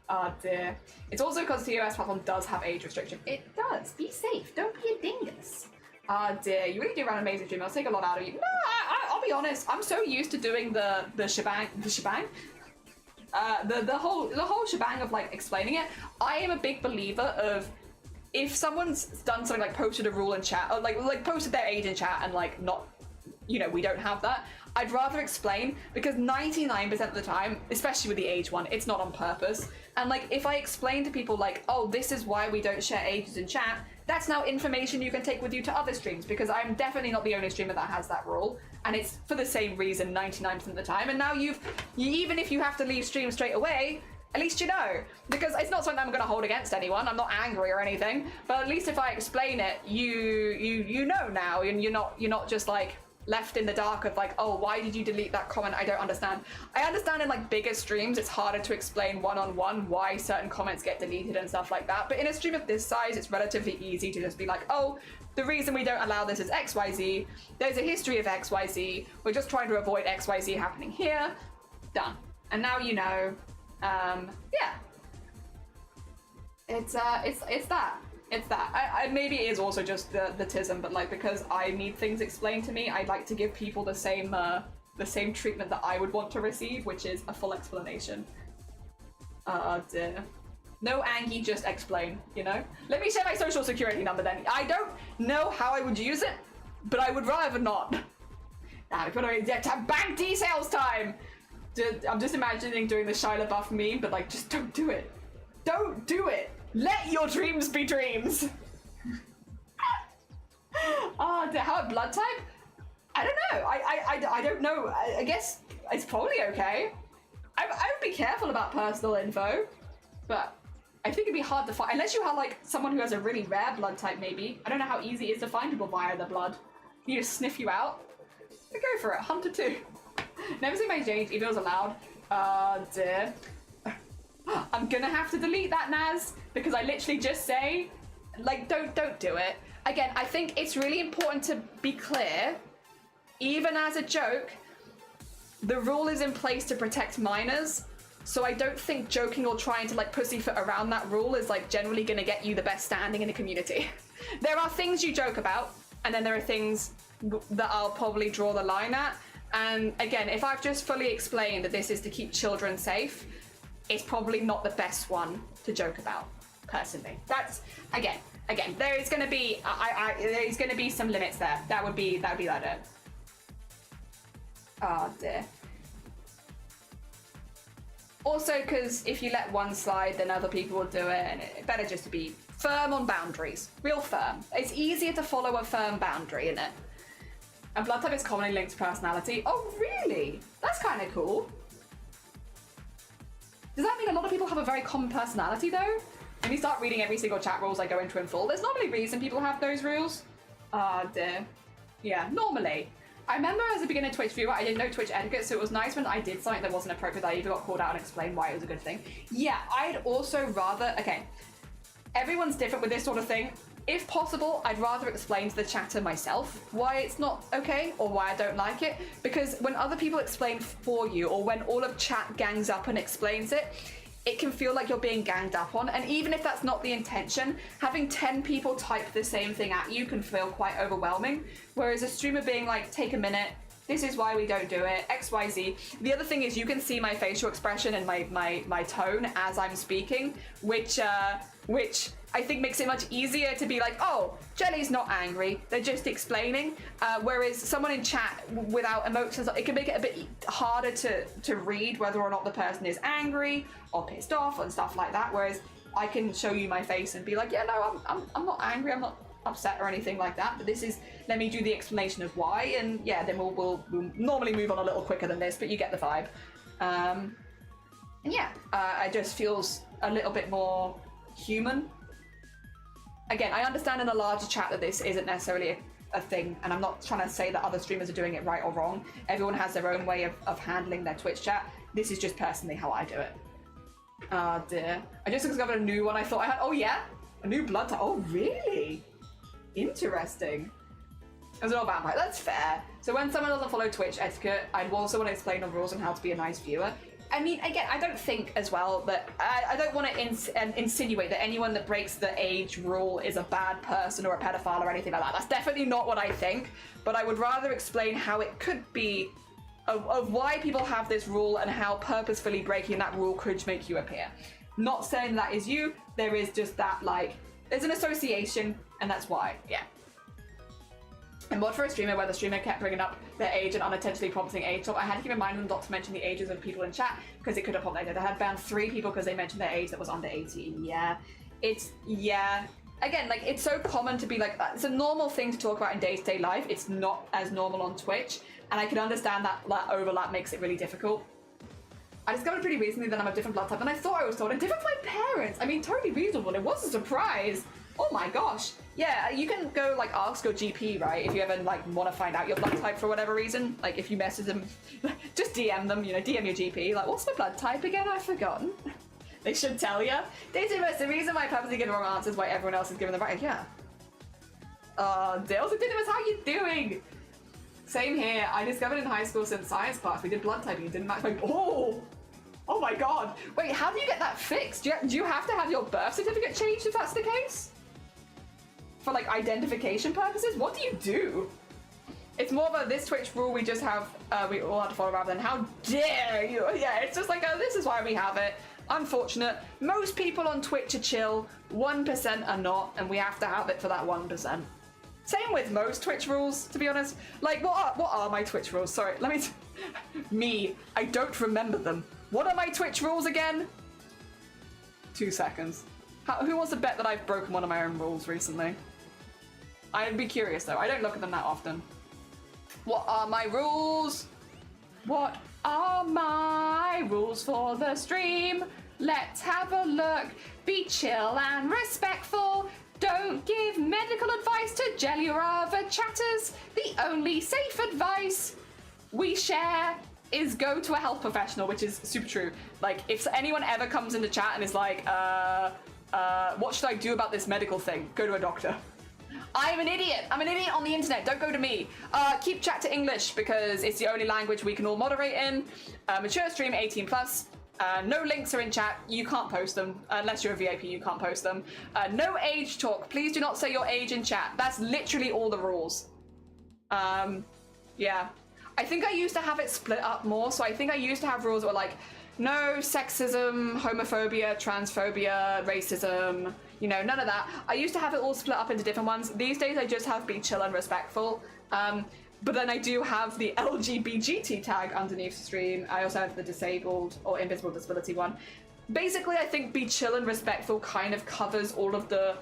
A: Oh dear. It's also because TOS platform does have age restriction. It does. Be safe. Don't be a dingus. Ah dear, you really do run an amazing stream. I'll take a lot out of you. No, I'll be honest. I'm so used to doing the shebang, the whole shebang of like explaining it. I am a big believer of if someone's done something like posted a rule in chat or like posted their age in chat and like not, we don't have that. I'd rather explain, because 99% of the time, especially with the age one, it's not on purpose. And like if I explain to people like, oh, this is why we don't share ages in chat, that's now information you can take with you to other streams, because I'm definitely not the only streamer that has that rule, and it's for the same reason 99% of the time. And now even if you have to leave stream straight away, at least you know, because it's not something I'm going to hold against anyone. I'm not angry or anything, but at least if I explain it, you know now, and you're not just like left in the dark of like, oh, why did you delete that comment? I don't understand. I understand in like bigger streams it's harder to explain one-on-one why certain comments get deleted and stuff like that, but in a stream of this size it's relatively easy to just be like, oh, the reason we don't allow this is XYZ, there's a history of XYZ, we're just trying to avoid XYZ happening here, done. And now you know. Yeah, it's that. It's that. I maybe it is also just the tism, but like because I need things explained to me, I'd like to give people the same treatment that I would want to receive, which is a full explanation. Dear. No Angie, just explain, Let me share my social security number then. I don't know how I would use it, but I would rather not. Now, bank details time! I'm just imagining doing the Shia LaBeouf meme, but like, just don't do it. Don't do it! Let your dreams be dreams! How about blood type? I don't know. I don't know. I guess it's probably okay. I would be careful about personal info, but I think it'd be hard to find, unless you have like someone who has a really rare blood type maybe. I don't know how easy it is to find people via the blood. You just sniff you out. Go for it, Hunter 2. Never seen my age, even though it was allowed. Dear. I'm gonna have to delete that, Naz, because I literally just say, like, don't do it. Again, I think it's really important to be clear even as a joke, the rule is in place to protect minors. So I don't think joking or trying to like pussyfoot around that rule is like generally going to get you the best standing in the community. There are things you joke about, and then there are things that I'll probably draw the line at. And again, if I've just fully explained that this is to keep children safe, it's probably not the best one to joke about, personally. That's again, there is going to be there's going to be some limits there. That would be that it. Oh dear. Also, because if you let one slide, then other people will do it, and it's better just to be firm on boundaries. Real firm. It's easier to follow a firm boundary, isn't it? And blood type is commonly linked to personality. Oh, really? That's kind of cool. Does that mean a lot of people have a very common personality, though? When you start reading every single chat rules I go into in full, there's normally reason people have those rules. Ah, dear. Yeah, normally. I remember as a beginner Twitch viewer, I didn't know Twitch etiquette, so it was nice when I did something that wasn't appropriate that I either got called out and explained why it was a good thing. Yeah, I'd also rather... Okay, everyone's different with this sort of thing. If possible, I'd rather explain to the chatter myself why it's not okay or why I don't like it. Because when other people explain for you, or when all of chat gangs up and explains it, it can feel like you're being ganged up on. And even if that's not the intention, having 10 people type the same thing at you can feel quite overwhelming. Whereas a streamer being like, take a minute, this is why we don't do it, X, Y, Z. The other thing is you can see my facial expression and my tone as I'm speaking, which I think makes it much easier to be like, oh, Jelly's not angry, they're just explaining. Whereas someone in chat without emotions, it can make it a bit harder to read whether or not the person is angry or pissed off and stuff like that. Whereas I can show you my face and be like, yeah, no, I'm not angry, I'm not upset or anything like that, but this is, let me do the explanation of why, and yeah, then we'll normally move on a little quicker than this, but you get the vibe. And yeah, it just feels a little bit more human. Again, I understand in a larger chat that this isn't necessarily a thing, and I'm not trying to say that other streamers are doing it right or wrong. Everyone has their own way of handling their Twitch chat. This is just personally how I do it. Ah, dear. I just discovered a new one I thought I had. Oh yeah? A new blood type. Oh, really? Interesting. As an old vampire, that's fair. So when someone doesn't follow Twitch etiquette, I'd also want to explain the rules on how to be a nice viewer. I mean, again, I don't think as well that I don't want to insinuate that anyone that breaks the age rule is a bad person or a pedophile or anything like that. That's definitely not what I think. But I would rather explain how it could be of why people have this rule and how purposefully breaking that rule could make you appear. Not saying that is you. There is just that, like, there's an association, and that's why. Yeah. And mod for a streamer where the streamer kept bringing up their age and unintentionally prompting age swap. I had to keep in mind not to mention the ages of people in chat because it could have prompted. I had banned 3 people because they mentioned their age that was under 18. Yeah. Yeah. Again, like, it's so common to be like, it's a normal thing to talk about in day-to-day life. It's not as normal on Twitch. And I can understand that overlap makes it really difficult. I discovered pretty recently that I'm a different blood type than I thought I was told, and different from my parents. I mean, totally reasonable. It was a surprise. Oh my gosh. Yeah, you can go, like, ask your GP, right? If you ever, like, want to find out your blood type for whatever reason. Like, if you message them, just DM them, you know, DM your GP. Like, what's my blood type again? I've forgotten. They should tell you. Dataverse, the reason why I purposely give the wrong answers why everyone else is giving the right. Yeah. Dale, so Dataverse, how you doing? Same here. I discovered in high school since science class we did blood typing. It didn't match my... Oh my god. Wait, how do you get that fixed? Do you have to have your birth certificate changed if that's the case? For, like, identification purposes? What do you do? It's more of a, this Twitch rule we just have, we all have to follow rather than how dare you? Yeah, it's just like, this is why we have it. Unfortunate. Most people on Twitch are chill. 1% are not, and we have to have it for that 1%. Same with most Twitch rules, to be honest. Like, what are my Twitch rules? Sorry, let me... I don't remember them. What are my Twitch rules again? 2 seconds. Who wants to bet that I've broken one of my own rules recently? I'd be curious, though. I don't look at them that often. What are my rules? What are my rules for the stream? Let's have a look. Be chill and respectful. Don't give medical advice to jelly or other chatters. The only safe advice we share is go to a health professional, which is super true. Like, if anyone ever comes into chat and is like, what should I do about this medical thing? Go to a doctor. I'm an idiot. I'm an idiot on the internet. Don't go to me. Keep chat to English because it's the only language we can all moderate in. Mature stream 18 plus. No links are in chat. You can't post them unless you're a VIP. You can't post them. No age talk. Please do not say your age in chat. That's literally all the rules. Yeah. I think I used to have it split up more. So I think I used to have rules that were like, no sexism, homophobia, transphobia, racism, you know, none of that. I used to have it all split up into different ones. These days I just have be chill and respectful. But then I do have the LGBT tag underneath the stream. I also have the disabled or invisible disability one. Basically, I think be chill and respectful kind of covers all of the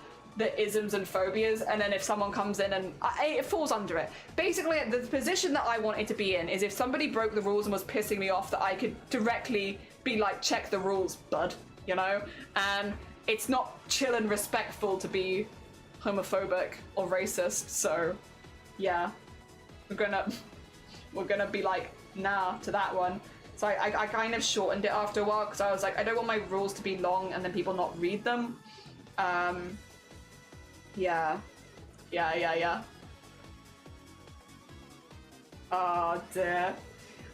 A: isms and phobias, and then if someone comes in and it falls under it. Basically, the position that I wanted to be in is if somebody broke the rules and was pissing me off, that I could directly be like, check the rules, bud, you know? And it's not chill and respectful to be homophobic or racist, so yeah. We're gonna be like, nah to that one. So I kind of shortened it after a while because I was like, I don't want my rules to be long and then people not read them. Yeah. Oh dear.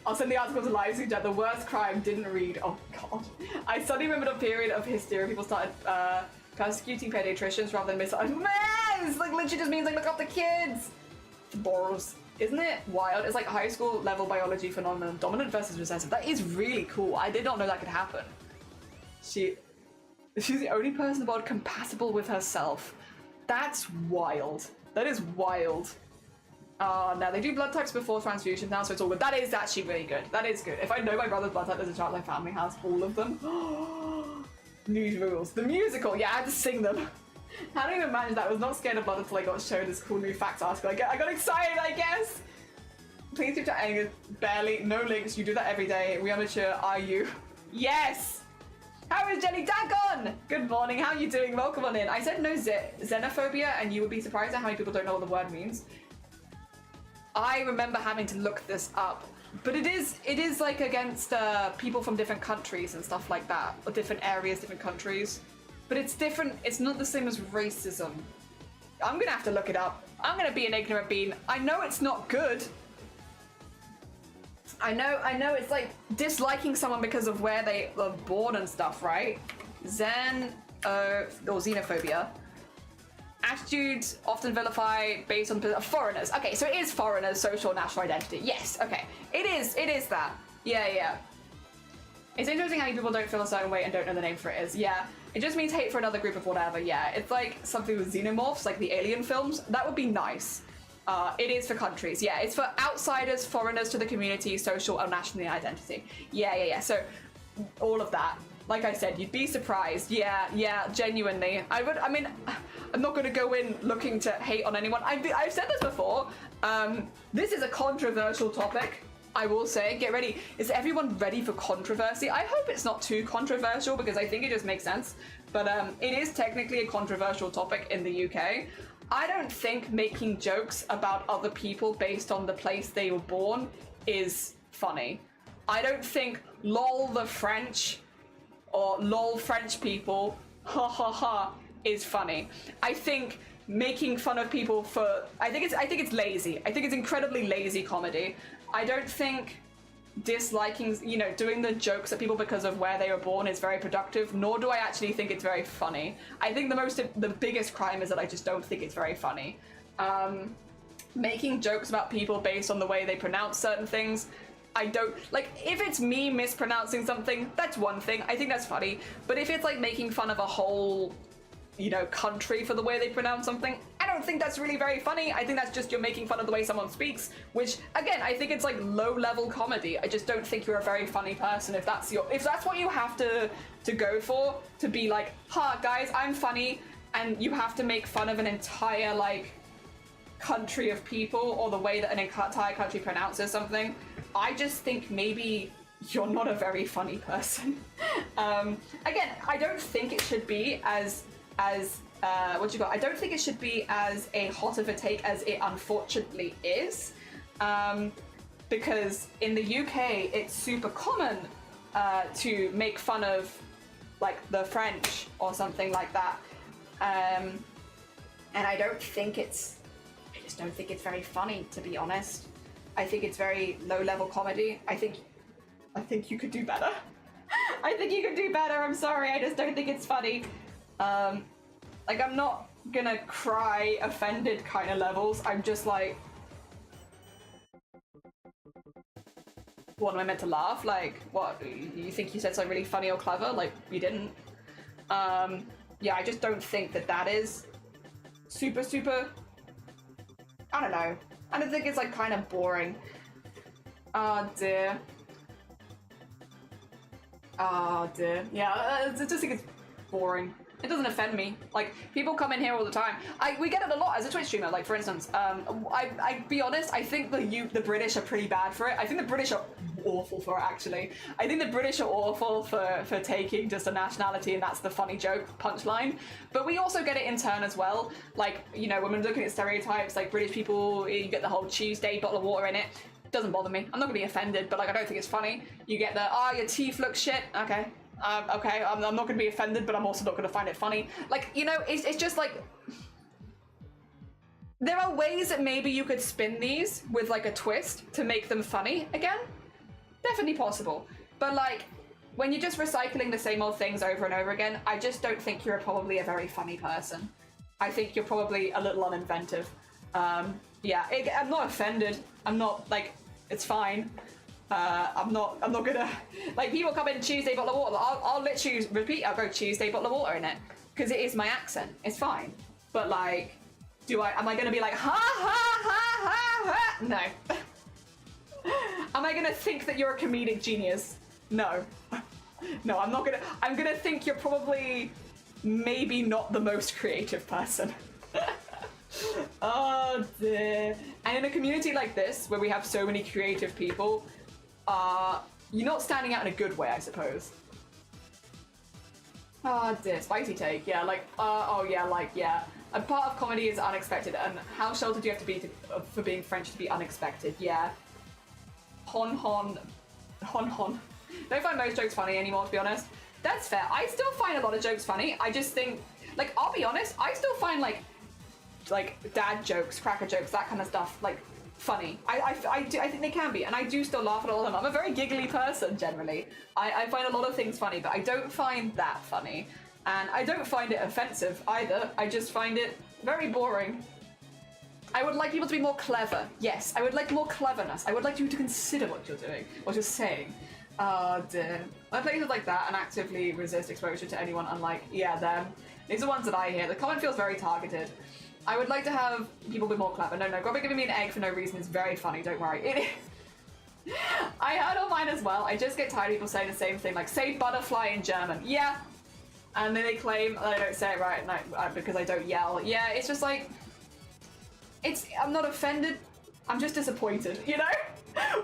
A: I'll send the article to live so that the worst crime didn't read. Oh god. I suddenly remembered a period of hysteria. People started persecuting pediatricians rather than man! Like literally just means like look after kids. The balls. Isn't it wild? It's like high school level biology phenomenon. Dominant versus recessive. That is really cool. I did not know that could happen. She's the only person in the world compatible with herself. That's wild. That is wild. Now they do blood types before transfusion now, so it's all good. That is actually really good. That is good. If I know my brother's blood type, there's a chance my family has all of them. New rules. The musical. Yeah, I had to sing them. I don't even manage that. I was not scared of blood until I got shown this cool new facts article. I got excited, I guess. Please do chat. Barely. No links. You do that every day. We are mature. Are you? Yes. How is Jenny Dagon? Good morning. How are you doing? Welcome on in. I said no xenophobia, and you would be surprised at how many people don't know what the word means. I remember having to look this up, but it is like against people from different countries and stuff like that, or different areas, different countries. But it's different. It's not the same as racism. I'm gonna have to look it up. I'm gonna be an ignorant bean. I know it's not good. I know it's like disliking someone because of where they were born and stuff, right? Or xenophobia. Attitudes often vilified based on foreigners. Okay, so it is foreigners' social national identity. Yes, okay. It is that. Yeah. It's interesting how people don't feel a certain way and don't know the name for it is. Yeah. It just means hate for another group of whatever. Yeah. It's like something with xenomorphs, like the Alien films. That would be nice. It is for countries. Yeah, it's for outsiders, foreigners to the community, social or national identity. Yeah. So all of that. Like I said, you'd be surprised. Yeah, genuinely. I'm not going to go in looking to hate on anyone. I've said this before. This is a controversial topic. I will say, get ready. Is everyone ready for controversy? I hope it's not too controversial because I think it just makes sense. But it is technically a controversial topic in the UK. I don't think making jokes about other people based on the place they were born is funny. I don't think lol the French or lol French people, ha ha ha, is funny. I think making fun of people for, I think it's lazy. I think it's incredibly lazy comedy. I don't think disliking, doing the jokes at people because of where they were born is very productive, nor do I actually think it's very funny. I think the biggest crime is that I just don't think it's very funny. Making jokes about people based on the way they pronounce certain things, I don't, like, if it's me mispronouncing something, that's one thing, I think that's funny, but if it's like making fun of a whole, country for the way they pronounce something, I don't think that's really very funny. I think that's just you're making fun of the way someone speaks, which, again, I think it's like low-level comedy. I just don't think you're a very funny person if that's what you have to go for, to be like, ha, guys, I'm funny, and you have to make fun of an entire, like, country of people, or the way that an entire country pronounces something. I just think maybe you're not a very funny person. Again, I don't think it should be as I don't think it should be as a hot of a take as it unfortunately is, because in the UK it's super common to make fun of like the French or something like that. And I just don't think it's very funny, to be honest. I think it's very low-level comedy. I think you could do better. I think you could do better. I'm sorry. I just don't think it's funny. Like, I'm not gonna cry offended kind of levels. I'm just like, what, am I meant to laugh? Like, what, you think you said something really funny or clever? Like, you didn't. Yeah, I just don't think that is super, I don't know. I don't think it's, like, kind of boring. Oh, dear. Oh, dear. Yeah, I just think it's boring. It doesn't offend me. Like, people come in here all the time. We get it a lot as a Twitch streamer. Like, for instance, I be honest, I think the British are pretty bad for it. I think the British are awful for it, actually. I think the British are awful for taking just a nationality and that's the funny joke punchline. But we also get it in turn as well. Like, you know, when we're looking at stereotypes, like British people, you get the whole Tuesday bottle of water in it. Doesn't bother me. I'm not gonna be offended, but like, I don't think it's funny. You get the, your teeth look shit. Okay. Okay, I'm not going to be offended, but I'm also not going to find it funny. Like, you know, it's just like... There are ways that maybe you could spin these with, like, a twist to make them funny again. Definitely possible. But, like, when you're just recycling the same old things over and over again, I just don't think you're probably a very funny person. I think you're probably a little uninventive. Yeah, I'm not offended. I'm not, like, it's fine. I'm not gonna, like, people come in Tuesday bottle of water, I'll literally repeat, I'll go Tuesday bottle of water in it, because it is my accent, it's fine. But like, am I gonna be like, ha ha ha ha ha? No. Am I gonna think that you're a comedic genius? No. No, I'm not gonna, I'm gonna think you're probably maybe not the most creative person. Oh dear. And in a community like this, where we have so many creative people, you're not standing out in a good way, I suppose. Oh dear, spicy take. Yeah, like, oh yeah, like, yeah. A part of comedy is unexpected, and how sheltered do you have to be for being French to be unexpected? Yeah. Hon. Don't find most jokes funny anymore, to be honest. That's fair. I still find a lot of jokes funny. I just think, like, I'll be honest, I still find, like dad jokes, cracker jokes, that kind of stuff, like, funny. I think they can be, and I do still laugh at all of them. I'm a very giggly person, generally. I find a lot of things funny, but I don't find that funny. And I don't find it offensive, either. I just find it very boring. I would like people to be more clever. Yes, I would like more cleverness. I would like you to consider what you're doing, what you're saying. Oh, dear. I places like that and actively resist exposure to anyone unlike, yeah, them. These are ones that I hear. The comment feels very targeted. I would like to have people be more clever. No, Grubby giving me an egg for no reason is very funny, don't worry. It is. I heard all mine as well. I just get tired of people saying the same thing, like, say butterfly in German. Yeah. And then they claim that I don't say it right because I don't yell. Yeah, it's just like, I'm not offended. I'm just disappointed, you know?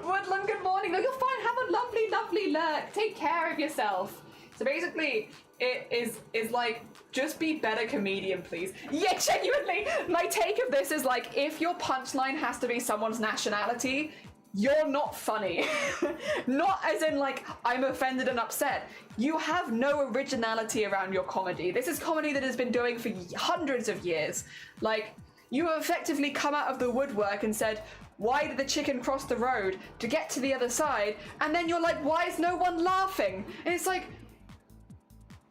A: Woodland, good morning. No, you're fine. Have a lovely, lovely lurk. Take care of yourself. So basically, it is like, just be better comedian, please. Yeah, genuinely, my take of this is like, if your punchline has to be someone's nationality, you're not funny. Not as in like, I'm offended and upset. You have no originality around your comedy. This is comedy that has been doing for hundreds of years. Like, you have effectively come out of the woodwork and said, why did the chicken cross the road to get to the other side? And then you're like, why is no one laughing? And it's like,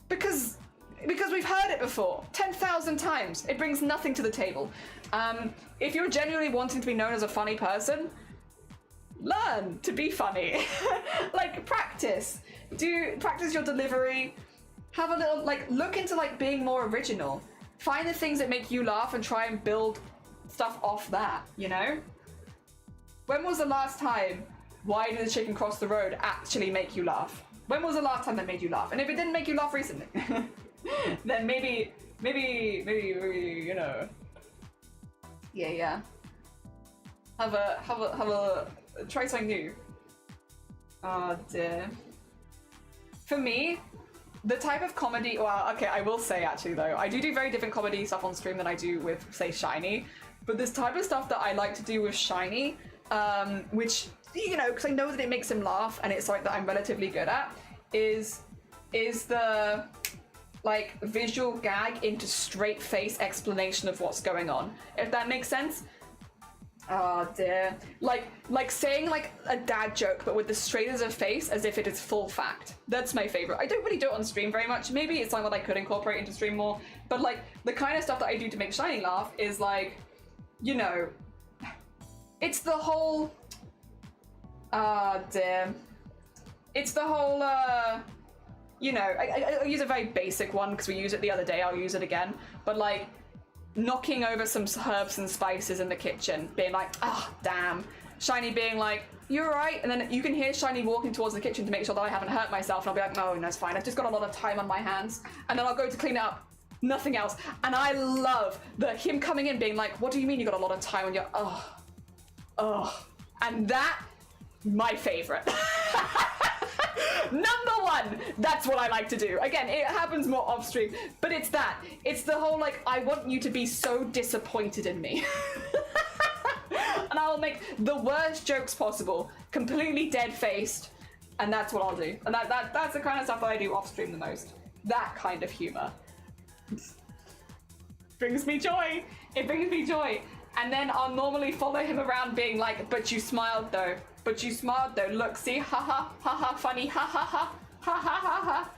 A: because we've heard it before 10,000 times. It brings nothing to the table. If you're genuinely wanting to be known as a funny person, learn to be funny. Like, practice your delivery. Have a little, like, look into like being more original. Find the things that make you laugh and try and build stuff off that, you know? When was the last time why did the chicken cross the road actually make you laugh? When was the last time that made you laugh? And if it didn't make you laugh recently, then maybe, you know. Yeah. Have a, try something new. Oh dear. For me, the type of comedy, well, okay, I will say actually though, I do very different comedy stuff on stream than I do with, say, Shiny. But this type of stuff that I like to do with Shiny, which, you know, because I know that it makes him laugh and it's something that I'm relatively good at, is the, like visual gag into straight face explanation of what's going on, if that makes sense. Oh dear. Like saying like a dad joke but with the straight as a face as if it is full fact. That's my favorite. I don't really do it on stream very much. Maybe it's something that I could incorporate into stream more, but like the kind of stuff that I do to make Shiny laugh is like, you know, it's the whole dear. It's the whole you know, I'll use a very basic one because we used it the other day. I'll use it again, but like knocking over some herbs and spices in the kitchen, being like, ah, oh, damn. Shiny being like, you're right, and then you can hear Shiny walking towards the kitchen to make sure that I haven't hurt myself, and I'll be like, no, it's fine, I've just got a lot of time on my hands, and then I'll go to clean it up, nothing else. And I love him coming in being like, what do you mean you got a lot of time on your, and that, my favorite. Number one, that's what I like to do. Again, it happens more off stream, but it's that. It's the whole like, I want you to be so disappointed in me. And I will make the worst jokes possible, completely dead-faced, and that's what I'll do. And that's the kind of stuff that I do off stream the most. That kind of humor. Brings me joy. It brings me joy. And then I'll normally follow him around being like, but you smiled though. But you smiled though. Look, see? Ha ha, ha ha, funny, ha ha ha, ha ha ha ha.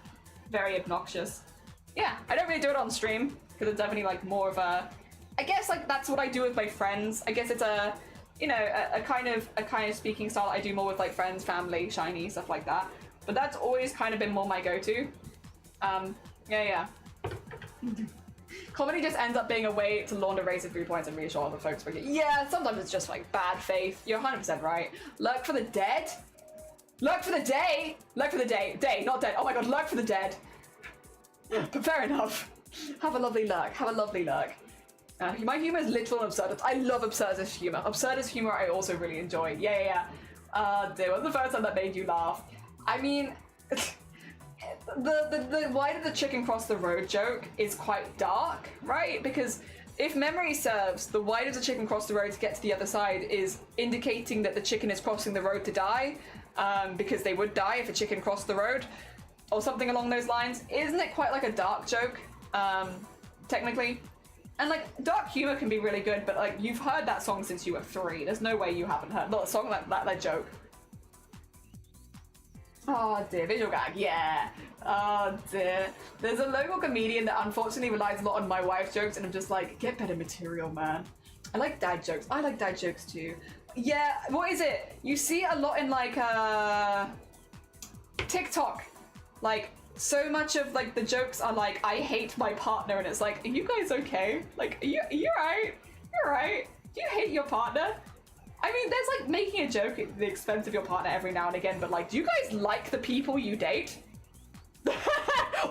A: Very obnoxious. Yeah, I don't really do it on stream because it's definitely like more of a, I guess like that's what I do with my friends. I guess it's a, you know, a kind of speaking style I do more with like friends, family, Shiny, stuff like that. But that's always kind of been more my go-to. Yeah. Comedy just ends up being a way to launder razor viewpoints and reassure other folks. Yeah, sometimes it's just like bad faith. You're 100% right. Lurk for the dead? Lurk for the day? Lurk for the day. Day, not dead. Oh my god, lurk for the dead. But fair enough. Have a lovely lurk. Have a lovely lurk. My humor is literal and absurdist. I love absurdist humor. Absurdist humor I also really enjoy. Yeah. Dear, what's the first time that made you laugh? I mean... The why did the chicken cross the road joke is quite dark, right? Because if memory serves, the why does the chicken cross the road to get to the other side is indicating that the chicken is crossing the road to die, because they would die if a chicken crossed the road, or something along those lines. Isn't it quite like a dark joke, technically? And like, dark humor can be really good, but like, you've heard that song since you were 3. There's no way you haven't heard not a song like that joke. Oh dear, visual gag, yeah. Oh dear. There's a local comedian that unfortunately relies a lot on my wife's jokes, and I'm just like, get better material, man. I like dad jokes. I like dad jokes too. Yeah, what is it? You see a lot in like TikTok. Like, so much of like the jokes are like, I hate my partner, and it's like, are you guys okay? Like, are you right? You're right. Do you hate your partner? I mean, there's like making a joke at the expense of your partner every now and again, but like, do you guys like the people you date?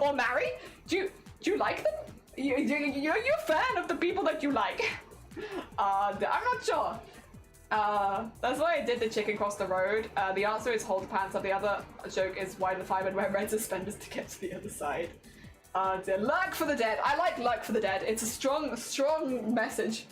A: Or marry? Do you like them? You're a fan of the people that you like? I'm not sure. That's why I did the chicken cross the road. The answer is hold your pants up. The other joke is why do the firemen wear red suspenders to get to the other side? Lurk for the dead. I like lurk for the dead. It's a strong message.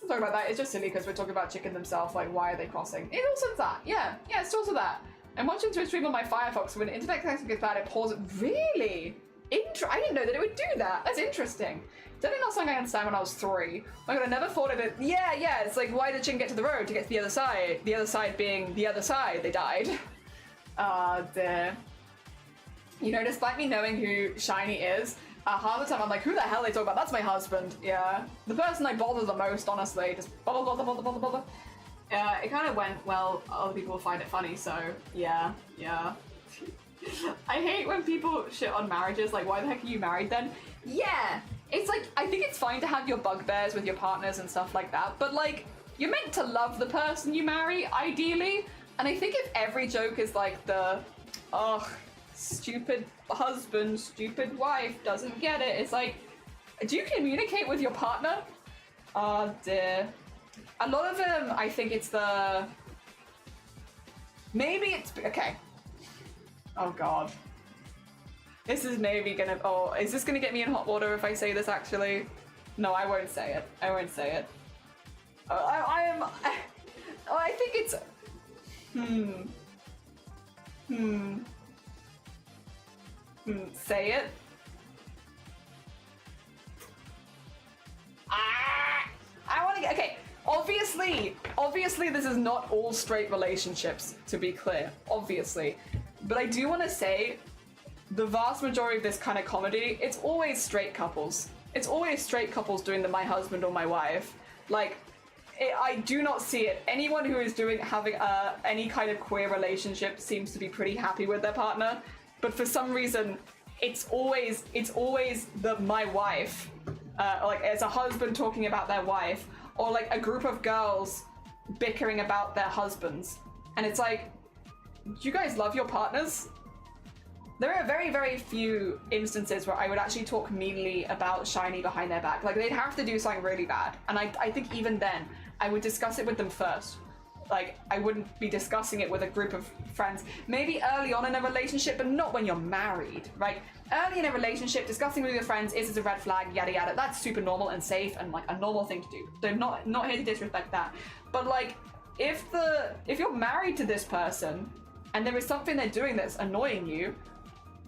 A: Talk about that. It's just silly because we're talking about chicken themselves. Like, why are they crossing? It also is that. Yeah, it's also that. I'm watching Twitch stream on my Firefox. When the internet connection gets bad, it pauses. Really? I didn't know that it would do that. That's interesting. Definitely not something I understand when I was 3. Oh my god, I never thought of it. Yeah. It's like, why did chicken get to the road to get to the other side? The other side being the other side. They died. Dear. You know, despite me knowing who Shiny is, half the time I'm like, who the hell are they talking about? That's my husband. Yeah. The person I bother the most, honestly. Just bother. It kind of went, well, other people will find it funny, so yeah. I hate when people shit on marriages, like, why the heck are you married then? Yeah. It's like, I think it's fine to have your bugbears with your partners and stuff like that, but like, you're meant to love the person you marry, ideally. And I think if every joke is like the, stupid husband, stupid wife, doesn't get it. It's like, do you communicate with your partner? Oh dear. A lot of them, I think it's the... Maybe it's... Okay. Oh god. This is maybe gonna... Oh, is this gonna get me in hot water if I say this actually? No, I won't say it. I won't say it. I think it's... Say it?
C: obviously this is not all straight relationships, to be clear, obviously. But I do want to say, the vast majority of this kind of comedy, it's always straight couples. It's always straight couples doing the my husband or my wife. Like, I do not see it. Anyone who is having any kind of queer relationship seems to be pretty happy with their partner. But for some reason, it's always the my wife, like as a husband talking about their wife, or like a group of girls bickering about their husbands. And it's like, do you guys love your partners? There are very, very few instances where I would actually talk meanly about Shiny behind their back. Like, they'd have to do something really bad. And I think even then, I would discuss it with them first. Like, I wouldn't be discussing it with a group of friends. Maybe early on in a relationship, but not when you're married, right? Early in a relationship, discussing with your friends is a red flag, yada yada. That's super normal and safe and like a normal thing to do. So I'm not here to disrespect that. But like, if you're married to this person and there is something they're doing that's annoying you,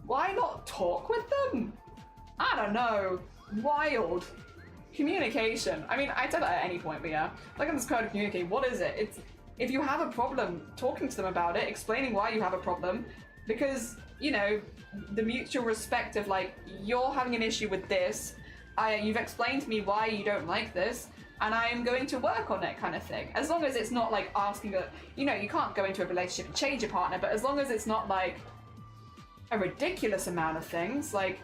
C: why not talk with them? I don't know. Wild. Communication. I mean, I'd say that at any point, but yeah. Like on this code of communicate, what is it? It's if you have a problem, talking to them about it, explaining why you have a problem, because, you know, the mutual respect of like, you're having an issue with this, you've explained to me why you don't like this, and I am going to work on it kind of thing. As long as it's not like asking you know, you can't go into a relationship and change your partner, but as long as it's not like a ridiculous amount of things, like,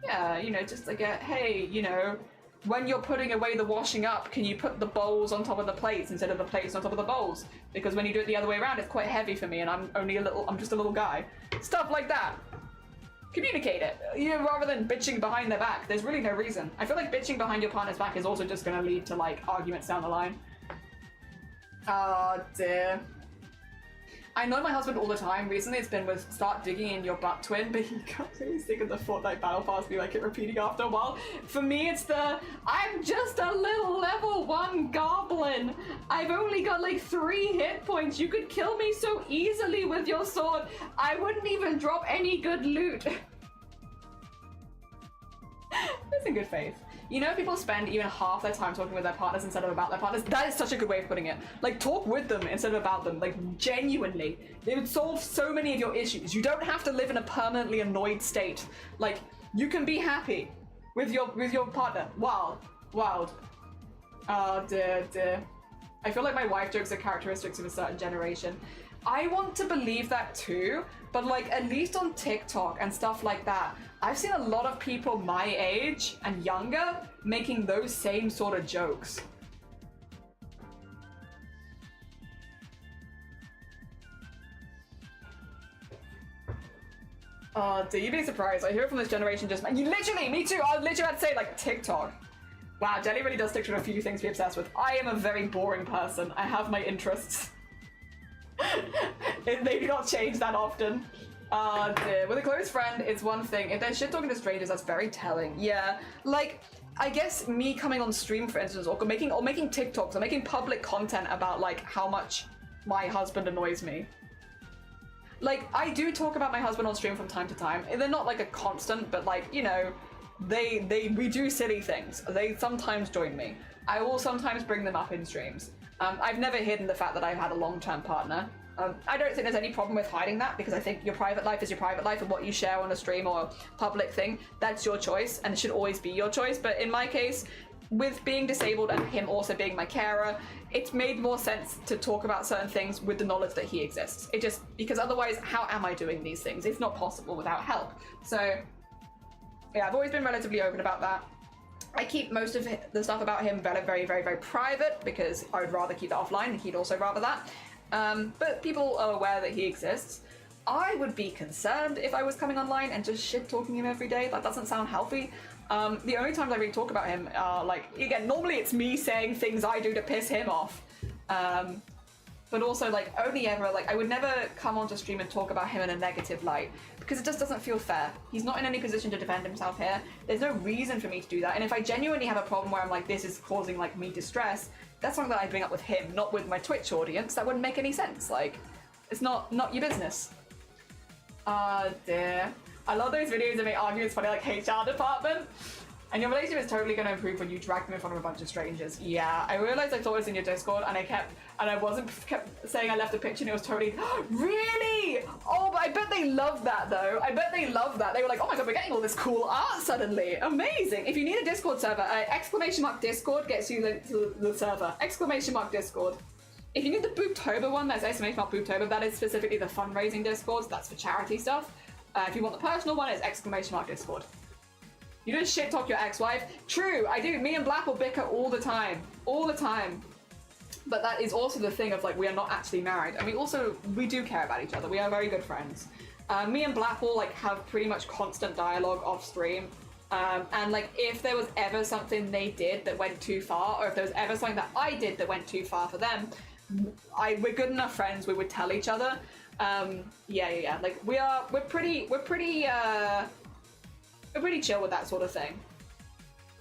C: yeah, you know, just like hey, you know, when you're putting away the washing up, can you put the bowls on top of the plates instead of the plates on top of the bowls? Because when you do it the other way around, it's quite heavy for me and I'm just a little guy. Stuff like that. Communicate it, you know, rather than bitching behind their back. There's really no reason. I feel like bitching behind your partner's back is also just gonna lead to like arguments down the line. Oh dear. I know my husband all the time. Recently it's been with start digging in your butt twin, but he got really sick of the Fortnite battle pass be like it repeating after a while. For me it's the, I'm just a little level 1 goblin. I've only got like 3 hit points. You could kill me so easily with your sword. I wouldn't even drop any good loot. It's in good faith. You know, people spend even half their time talking with their partners instead of about their partners. That is such a good way of putting it. Like, talk with them instead of about them. Like, genuinely. It would solve so many of your issues. You don't have to live in a permanently annoyed state. Like, you can be happy with your partner. Wild. Oh, dear. I feel like my wife jokes are characteristics of a certain generation. I want to believe that too, but like, at least on TikTok and stuff like that, I've seen a lot of people my age and younger making those same sort of jokes. Oh, dude, you'd be surprised. I hear it from this generation just, you literally, me too, I was literally about to say like TikTok. Wow, Jelly really does stick to a few things to be obsessed with. I am a very boring person. I have my interests. They do not change that often. Dear. With a close friend, it's one thing. If they're shit talking to strangers, that's very telling. Yeah, like, I guess me coming on stream, for instance, or making TikToks, or making public content about like how much my husband annoys me. Like, I do talk about my husband on stream from time to time. They're not like a constant, but like, you know, we do silly things. They sometimes join me. I will sometimes bring them up in streams. I've never hidden the fact that I've had a long-term partner. I don't think there's any problem with hiding that, because I think your private life is your private life, and what you share on a stream or a public thing, that's your choice, and it should always be your choice. But in my case, with being disabled and him also being my carer, it's made more sense to talk about certain things with the knowledge that he exists. It just, because otherwise, how am I doing these things? It's not possible without help. So, yeah, I've always been relatively open about that. I keep most of the stuff about him very, very private, because I would rather keep that offline, and he'd also rather that. But people are aware that he exists. I would be concerned if I was coming online and just shit-talking him every day. That doesn't sound healthy. The only times I really talk about him are, like, again, normally it's me saying things I do to piss him off. But also, like, only ever, like, I would never come onto stream and talk about him in a negative light, because it just doesn't feel fair. He's not in any position to defend himself here. There's no reason for me to do that. And if I genuinely have a problem where I'm like, this is causing, like, me distress, that's something that I bring up with him, not with my Twitch audience. That wouldn't make any sense. Like, it's not your business. Dear. I love those videos that make arguments funny, like HR department. And your relationship is totally going to improve when you drag them in front of a bunch of strangers. Yeah, I realized I thought it was in your Discord, and I kept saying I left a picture, and it was totally, really? Oh, but I bet they love that, though. I bet they love that. They were like, oh my god, we're getting all this cool art suddenly. Amazing. If you need a Discord server, !Discord gets you linked to the server. !Discord. If you need the Booptober one, that's !Booptober. That is specifically the fundraising Discord. That's for charity stuff. If you want the personal one, it's !Discord. You don't shit talk your ex-wife. True, I do. Me and Black will bicker all the time. All the time. But that is also the thing of like, we are not actually married. And we do care about each other. We are very good friends. Me and Black will like have pretty much constant dialogue off stream. And like, if there was ever something they did that went too far, or if there was ever something that I did that went too far for them, we're good enough friends, we would tell each other. Yeah. Like, we're pretty chill with that sort of thing.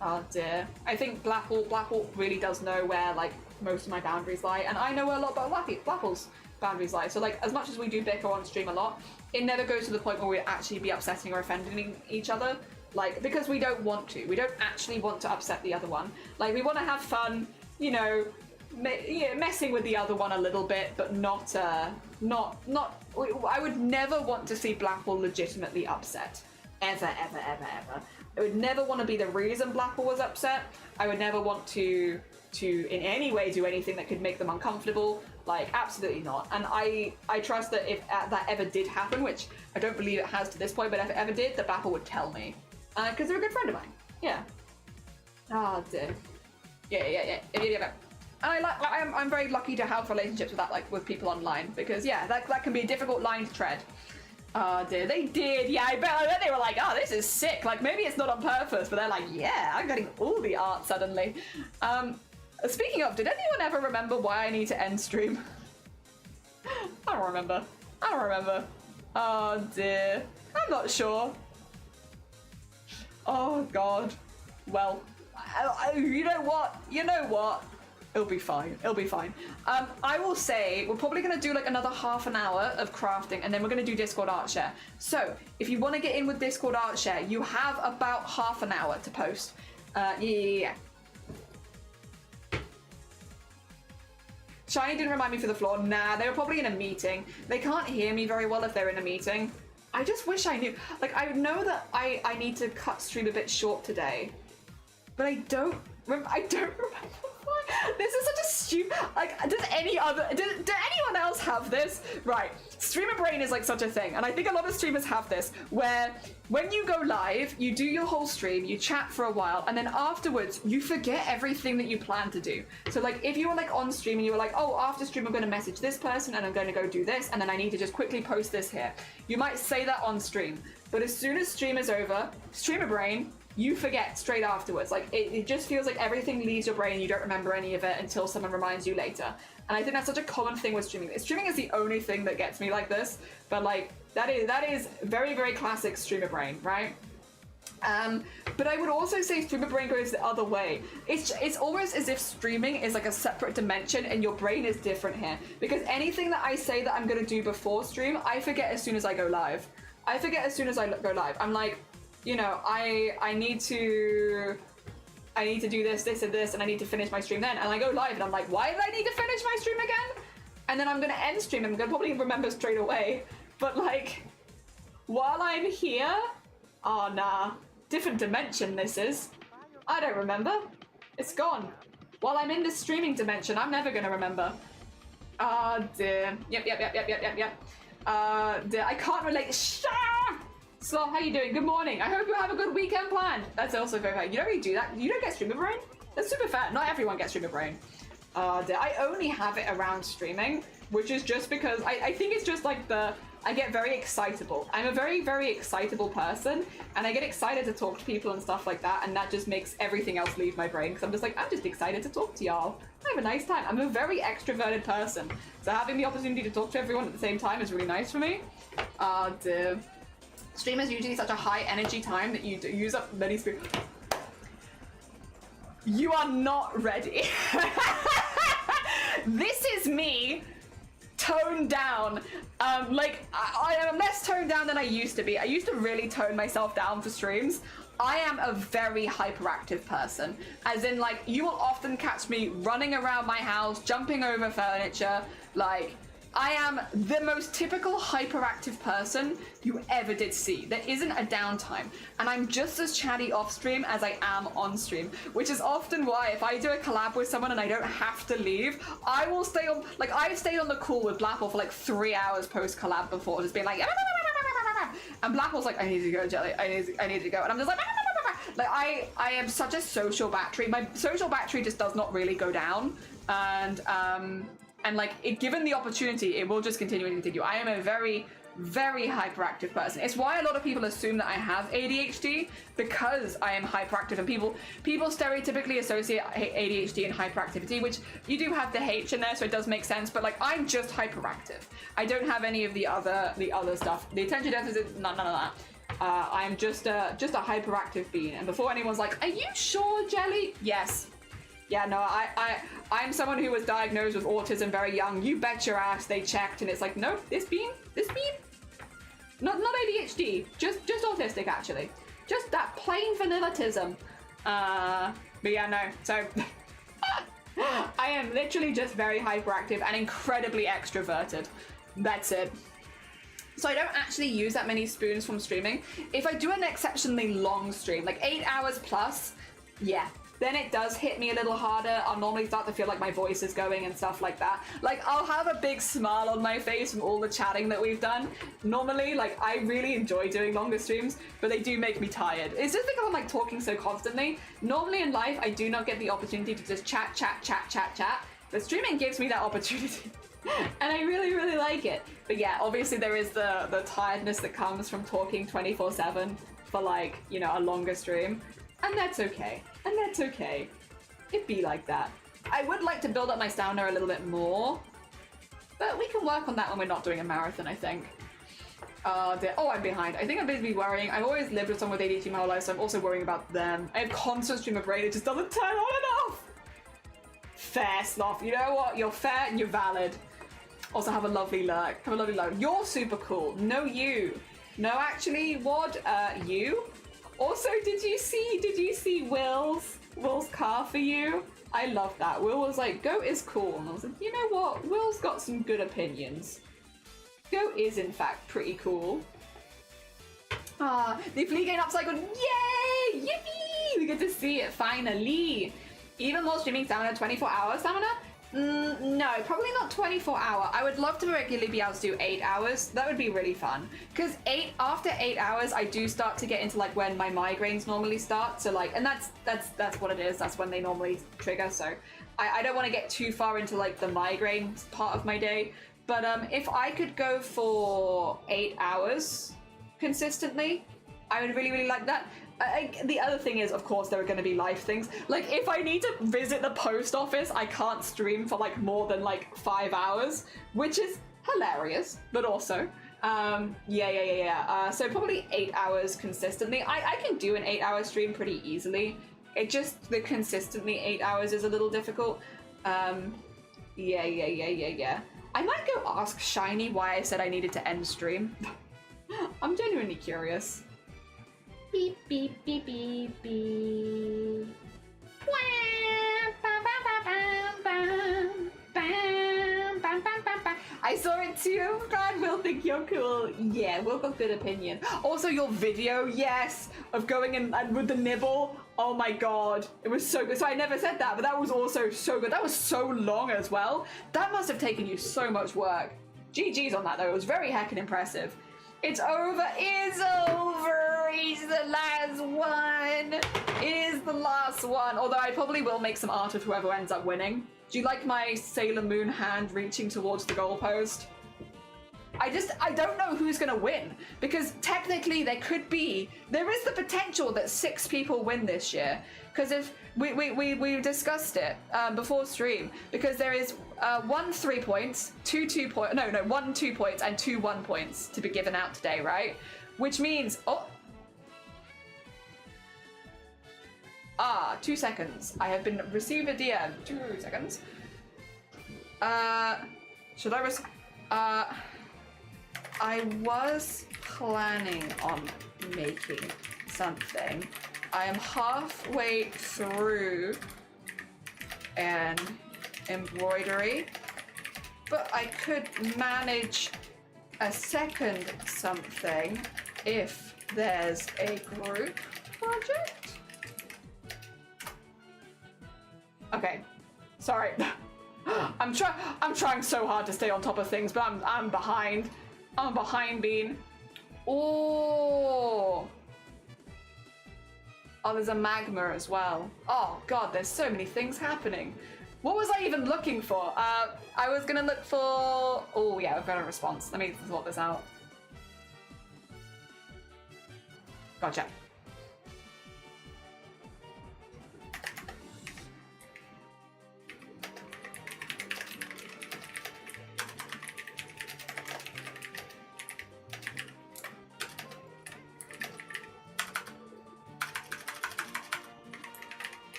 C: Oh dear. I think Blackwall really does know where like most of my boundaries lie, and I know a lot about Blackwall's boundaries lie. So like, as much as we do bicker on stream a lot, it never goes to the point where we actually be upsetting or offending each other. Like, because we don't want to. We don't actually want to upset the other one. Like, we want to have fun, you know, messing with the other one a little bit, but not. I would never want to see Blackwall legitimately upset. Ever. I would never want to be the reason Blackwall was upset. I would never want to in any way do anything that could make them uncomfortable. Like, absolutely not. And I trust that if that ever did happen, which I don't believe it has to this point, but if it ever did, that Blackwall would tell me. Because they're a good friend of mine. Yeah. Oh dear. Yeah. And I'm very lucky to have relationships with that, like, with people online, because yeah, that can be a difficult line to tread. Oh dear, they did. Yeah, I bet they were like, oh, this is sick. Like, maybe it's not on purpose, but they're like, yeah, I'm getting all the art suddenly. Speaking of, did anyone ever remember why I need to end stream? I don't remember. Oh dear. I'm not sure. Oh god. Well, you know what? It'll be fine. I will say we're probably going to do like another half an hour of crafting, and then we're going to do Discord Art Share. So if you want to get in with Discord Art Share, you have about half an hour to post. Yeah. Shiny didn't remind me for the floor. Nah, they were probably in a meeting. They can't hear me very well if they're in a meeting. I just wish I knew. Like, I know that I need to cut stream a bit short today, but I don't remember why. This is such a stupid, like, does anyone else have this? Right, streamer brain is like such a thing, and I think a lot of streamers have this, where when you go live, you do your whole stream, you chat for a while, and then afterwards, you forget everything that you plan to do. So like, if you were like on stream and you were like, oh, after stream I'm going to message this person, and I'm going to go do this, and then I need to just quickly post this here. You might say that on stream, but as soon as stream is over, streamer brain, you forget straight afterwards. Like, it just feels like everything leaves your brain and you don't remember any of it until someone reminds you later. And I think that's such a common thing with streaming. Streaming is the only thing that gets me like this, but like, that is very, very classic streamer brain, right? But I would also say streamer brain goes the other way. It's almost as if streaming is like a separate dimension and your brain is different here. Because anything that I say that I'm gonna do before stream, I forget as soon as I go live. I'm like, you know, I need to do this, and I need to finish my stream then. And I go live and I'm like, why did I need to finish my stream again? And then I'm gonna end stream and I'm gonna probably remember straight away. But like, while I'm here, oh nah, different dimension this is. I don't remember. It's gone. While I'm in this streaming dimension, I'm never gonna remember. Ah dear. Yep. Dear, I can't relate. Sloth, how you doing? Good morning. I hope you have a good weekend planned. That's also very fair. You don't really do that. You don't get streamer brain? That's super fair. Not everyone gets streamer brain. I only have it around streaming, which is just because I think it's just like I get very excitable. I'm a very, very excitable person, and I get excited to talk to people and stuff like that, and that just makes everything else leave my brain, because I'm just like, I'm just excited to talk to y'all. I have a nice time. I'm a very extroverted person, so having the opportunity to talk to everyone at the same time is really nice for me. Dear. Stream is usually such a high energy time that you use up many screens. You are not ready. This is me toned down. Like, I am less toned down than I used to be. I used to really tone myself down for streams. I am a very hyperactive person. As in, like, you will often catch me running around my house, jumping over furniture. Like, I am the most typical hyperactive person you ever did see. There isn't a downtime. And I'm just as chatty off stream as I am on stream, which is often why if I do a collab with someone and I don't have to leave, I will stay on, like, I stayed on the call with Blapple for like 3 hours post collab before, just being like, and Blackpool's like, I need to go, Jelly. I need to go. And I'm just like I am such a social battery. My social battery just does not really go down. And like, given the opportunity, it will just continue and continue. I am a very, very hyperactive person. It's why a lot of people assume that I have ADHD, because I am hyperactive, and people stereotypically associate ADHD and hyperactivity, which you do have the H in there, so it does make sense. But like, I'm just hyperactive. I don't have any of the other stuff. The attention deficit, none of that. I'm just a hyperactive being. And before anyone's like, are you sure, Jelly? Yes. Yeah, no, I'm someone who was diagnosed with autism very young. You bet your ass they checked, and it's like, nope, this bean, not ADHD, just autistic actually, just that plain vanillatism. But yeah, no. So I am literally just very hyperactive and incredibly extroverted. That's it. So I don't actually use that many spoons from streaming. If I do an exceptionally long stream, like 8 hours plus, yeah. Then it does hit me a little harder. I'll normally start to feel like my voice is going and stuff like that. Like, I'll have a big smile on my face from all the chatting that we've done. Normally, like, I really enjoy doing longer streams, but they do make me tired. It's just because I'm like talking so constantly. Normally in life, I do not get the opportunity to just chat. But streaming gives me that opportunity. And I really, really like it. But yeah, obviously there is the tiredness that comes from talking 24/7 for like, you know, a longer stream. And that's okay. And that's okay. It be like that. I would like to build up my stamina a little bit more, but we can work on that when we're not doing a marathon, I think. Oh, I'm behind. I think I'm busy worrying. I've always lived with someone with ADHD my whole life, so I'm also worrying about them. I have constant stream of brain. It just doesn't turn on enough. Fair, Sloth. You know what? You're fair and you're valid. Also, have a lovely lurk. Have a lovely lurk. You're super cool. No, you. No, actually, Wad, you. Also, did you see Will's car for you? I love that. Will was like, Goat is cool. And I was like, you know what? Will's got some good opinions. Goat is, in fact, pretty cool. The flea gain upcycle. Yay! Yippee! We get to see it finally. Even more streaming stamina, 24-hour stamina? No, probably not 24-hour. I would love to regularly be able to do 8 hours. That would be really fun. Because after 8 hours, I do start to get into like when my migraines normally start. So like, and that's what it is. That's when they normally trigger. So I don't want to get too far into like the migraine part of my day. But if I could go for 8 hours consistently, I would really, really like that. The other thing is, of course, there are going to be life things. Like, if I need to visit the post office, I can't stream for, like, more than, like, 5 hours, which is hilarious, but also, so probably 8 hours consistently. I can do an 8-hour stream pretty easily. It just, the consistently 8 hours is a little difficult. Yeah. I might go ask Shiny why I said I needed to end stream. I'm genuinely curious. Beep, beep, beep, beep, beep. I saw it too. I'm glad Will think you're cool. Yeah, Will got good opinion. Also, your video, yes, of going in and with the nibble. Oh my god, it was so good. So I never said that, but that was also so good. That was so long as well. That must have taken you so much work. GG's on that though. It was very heckin' impressive. It's over. It's over. He's the last one. It is the last one. Although I probably will make some art of whoever ends up winning. Do you like my Sailor Moon hand reaching towards the goalpost? I don't know who's gonna win, because technically there is the potential that 6 people win this year. Because if we discussed it before stream, because there is 1 3 points, 2 2 points, no 1 2 points and 2 1 points to be given out today, right? Which means 2 seconds. I have been received a DM. 2 seconds. Should I I was planning on making something, I am halfway through an embroidery, but I could manage a second something if there's a group project. Okay, sorry. I'm trying so hard to stay on top of things, but I'm behind. I'm behind Bean. Oh, there's a magma as well. Oh god, there's so many things happening. What was I even looking for? I was gonna look for... Oh yeah, I've got a response. Let me sort this out. Gotcha.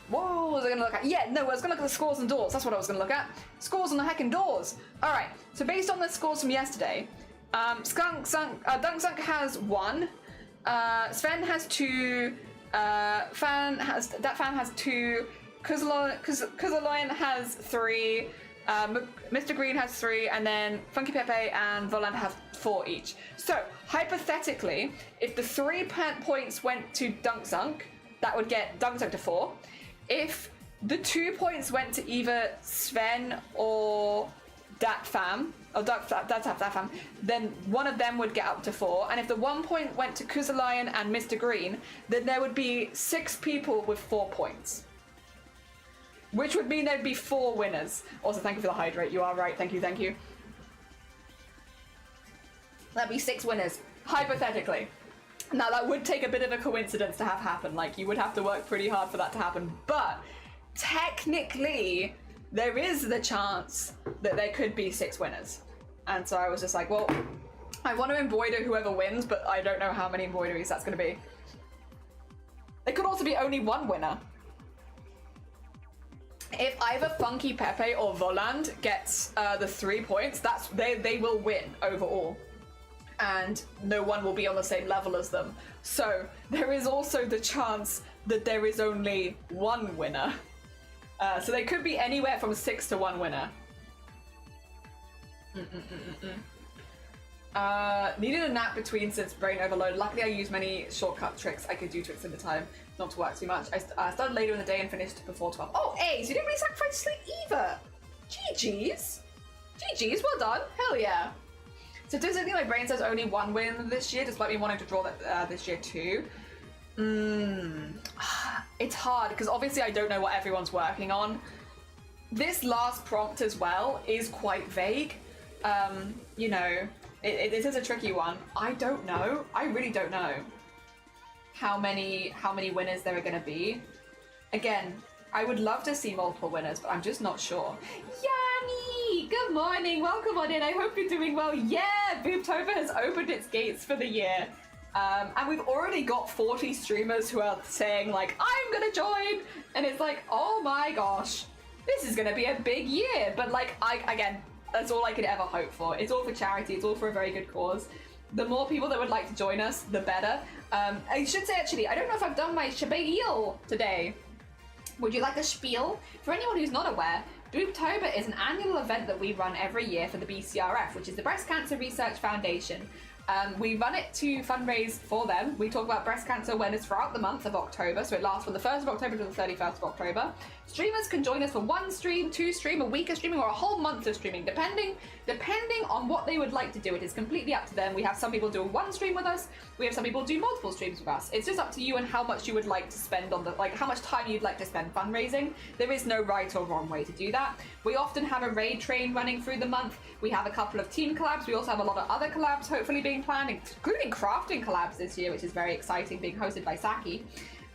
C: What was I going to look at? Yeah, no, I was going to look at the scores and doors. That's what I was going to look at. Scores on the heckin' doors. All right, so based on the scores from yesterday, Dunk Sunk has 1, Sven has 2, Fan has 2, Kuzaloyan has 3, Mr. Green has 3, and then Funky Pepe and Volant have 4 each. So hypothetically, if the 3 points went to Dunk Sunk, that would get Dunk Sunk to 4. If the 2 points went to either Sven or Datfam, then one of them would get up to 4. And if the 1 point went to Kuzalion and Mr. Green, then there would be 6 people with 4 points. Which would mean there'd be 4 winners. Also, thank you for the hydrate. You are right. Thank you, thank you. That'd be 6 winners, hypothetically. Now, that would take a bit of a coincidence to have happen. Like, you would have to work pretty hard for that to happen. But technically, there is the chance that there could be 6 winners. And so I was just like, well, I want to embroider whoever wins, but I don't know how many embroideries that's going to be. There could also be only 1 winner. If either Funky Pepe or Voland gets the 3 points, they will win overall. And no one will be on the same level as them. So there is also the chance that there is only 1 winner. So they could be anywhere from 6 to 1 winner. Needed a nap between since brain overload. Luckily I used many shortcut tricks I could do to extend the time, not to work too much. I started later in the day and finished before 12. Oh, Ace, you didn't really sacrifice sleep either. GG's. GG's, well done. Hell yeah. So typically my brain says only 1 win this year, despite me wanting to draw that this year too. It's hard, because obviously I don't know what everyone's working on. This last prompt as well is quite vague. You know, it is a tricky one. I don't know. I really don't know how many winners there are going to be. Again, I would love to see multiple winners, but I'm just not sure. Yanni, good morning. Welcome on in. I hope you're doing well. Yeah, Boobtober has opened its gates for the year. And we've already got 40 streamers who are saying, like, I'm going to join. And it's like, oh my gosh, this is going to be a big year. But, like, again, that's all I could ever hope for. It's all for charity. It's all for a very good cause. The more people that would like to join us, the better. I should say, actually, I don't know if I've done my spiel today. Would you like a spiel? For anyone who's not aware, Boobtober is an annual event that we run every year for the BCRF, which is the Breast Cancer Research Foundation. We run it to fundraise for them. We talk about breast cancer awareness throughout the month of October, so it lasts from the 1st of October to the 31st of October. Streamers can join us for 1 stream, 2 stream, a week of streaming, or a whole month of streaming, depending on what they would like to do. It is completely up to them. We have some people do 1 stream with us. We have some people do multiple streams with us. It's just up to you and how much you would like to spend on how much time you'd like to spend fundraising. There is no right or wrong way to do that. We often have a raid train running through the month. We have a couple of team collabs. We also have a lot of other collabs hopefully being planned, including crafting collabs this year, which is very exciting, being hosted by Saki.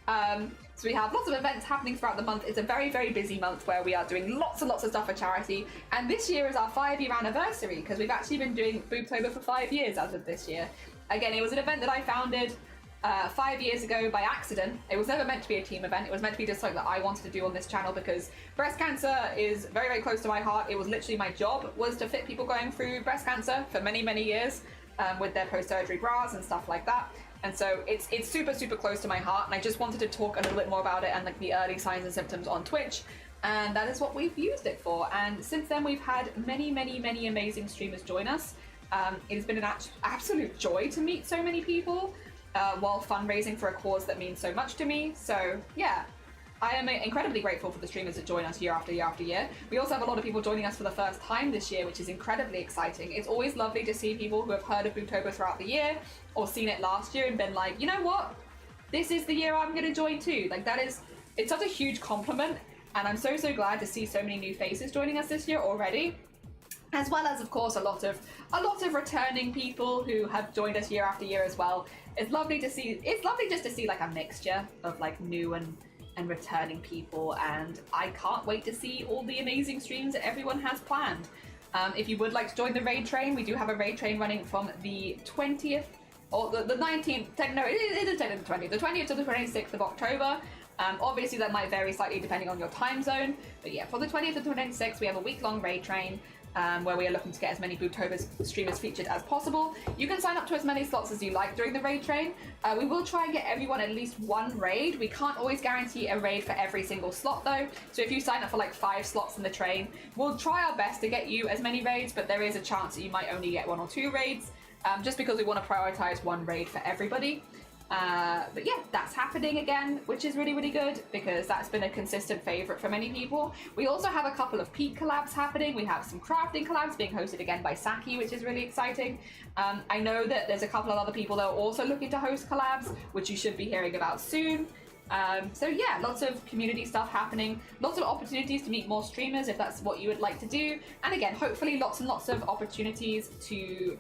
C: So we have lots of events happening throughout the month. It's a very, very busy month where we are doing lots and lots of stuff for charity. And this year is our 5-year anniversary, because we've actually been doing Boobtober for 5 years as of this year. Again, it was an event that I founded 5 years ago by accident. It was never meant to be a team event. It was meant to be just something that I wanted to do on this channel because breast cancer is very, very close to my heart. It was literally my job was to fit people going through breast cancer for many, many years with their post-surgery bras and stuff like that. And so it's super, super close to my heart. And I just wanted to talk a little bit more about it and like the early signs and symptoms on Twitch. And that is what we've used it for. And since then, we've had many, many, many amazing streamers join us. It has been an absolute joy to meet so many people while fundraising for a cause that means so much to me. So yeah, I am incredibly grateful for the streamers that join us year after year after year. We also have a lot of people joining us for the first time this year, which is incredibly exciting. It's always lovely to see people who have heard of Booktober throughout the year or seen it last year and been like, you know what? This is the year I'm going to join too. Like it's such a huge compliment. And I'm so, so glad to see so many new faces joining us this year already. As well as, of course, a lot of returning people who have joined us year after year as well. It's lovely to see. It's lovely just to see like a mixture of like new and returning people, and I can't wait to see all the amazing streams that everyone has planned. If you would like to join the raid train, we do have a raid train running from the 20th or the 19th. No, it is the 20th. The 20th to the 26th of October. Obviously, that might vary slightly depending on your time zone. But yeah, for the 20th to the 26th, we have a week-long raid train where we are looking to get as many Booktober streamers featured as possible. You can sign up to as many slots as you like during the raid train. We will try and get everyone at least one raid. We can't always guarantee a raid for every single slot though. So if you sign up for like 5 slots in the train, we'll try our best to get you as many raids, but there is a chance that you might only get 1 or 2 raids just because we want to prioritize one raid for everybody. But yeah, that's happening again, which is really, really good because that's been a consistent favorite for many people. We also have a couple of peak collabs happening. We have some crafting collabs being hosted again by Saki, which is really exciting. I know that there's a couple of other people that are also looking to host collabs, which you should be hearing about soon. So yeah, lots of community stuff happening, lots of opportunities to meet more streamers if that's what you would like to do. And again, hopefully lots and lots of opportunities to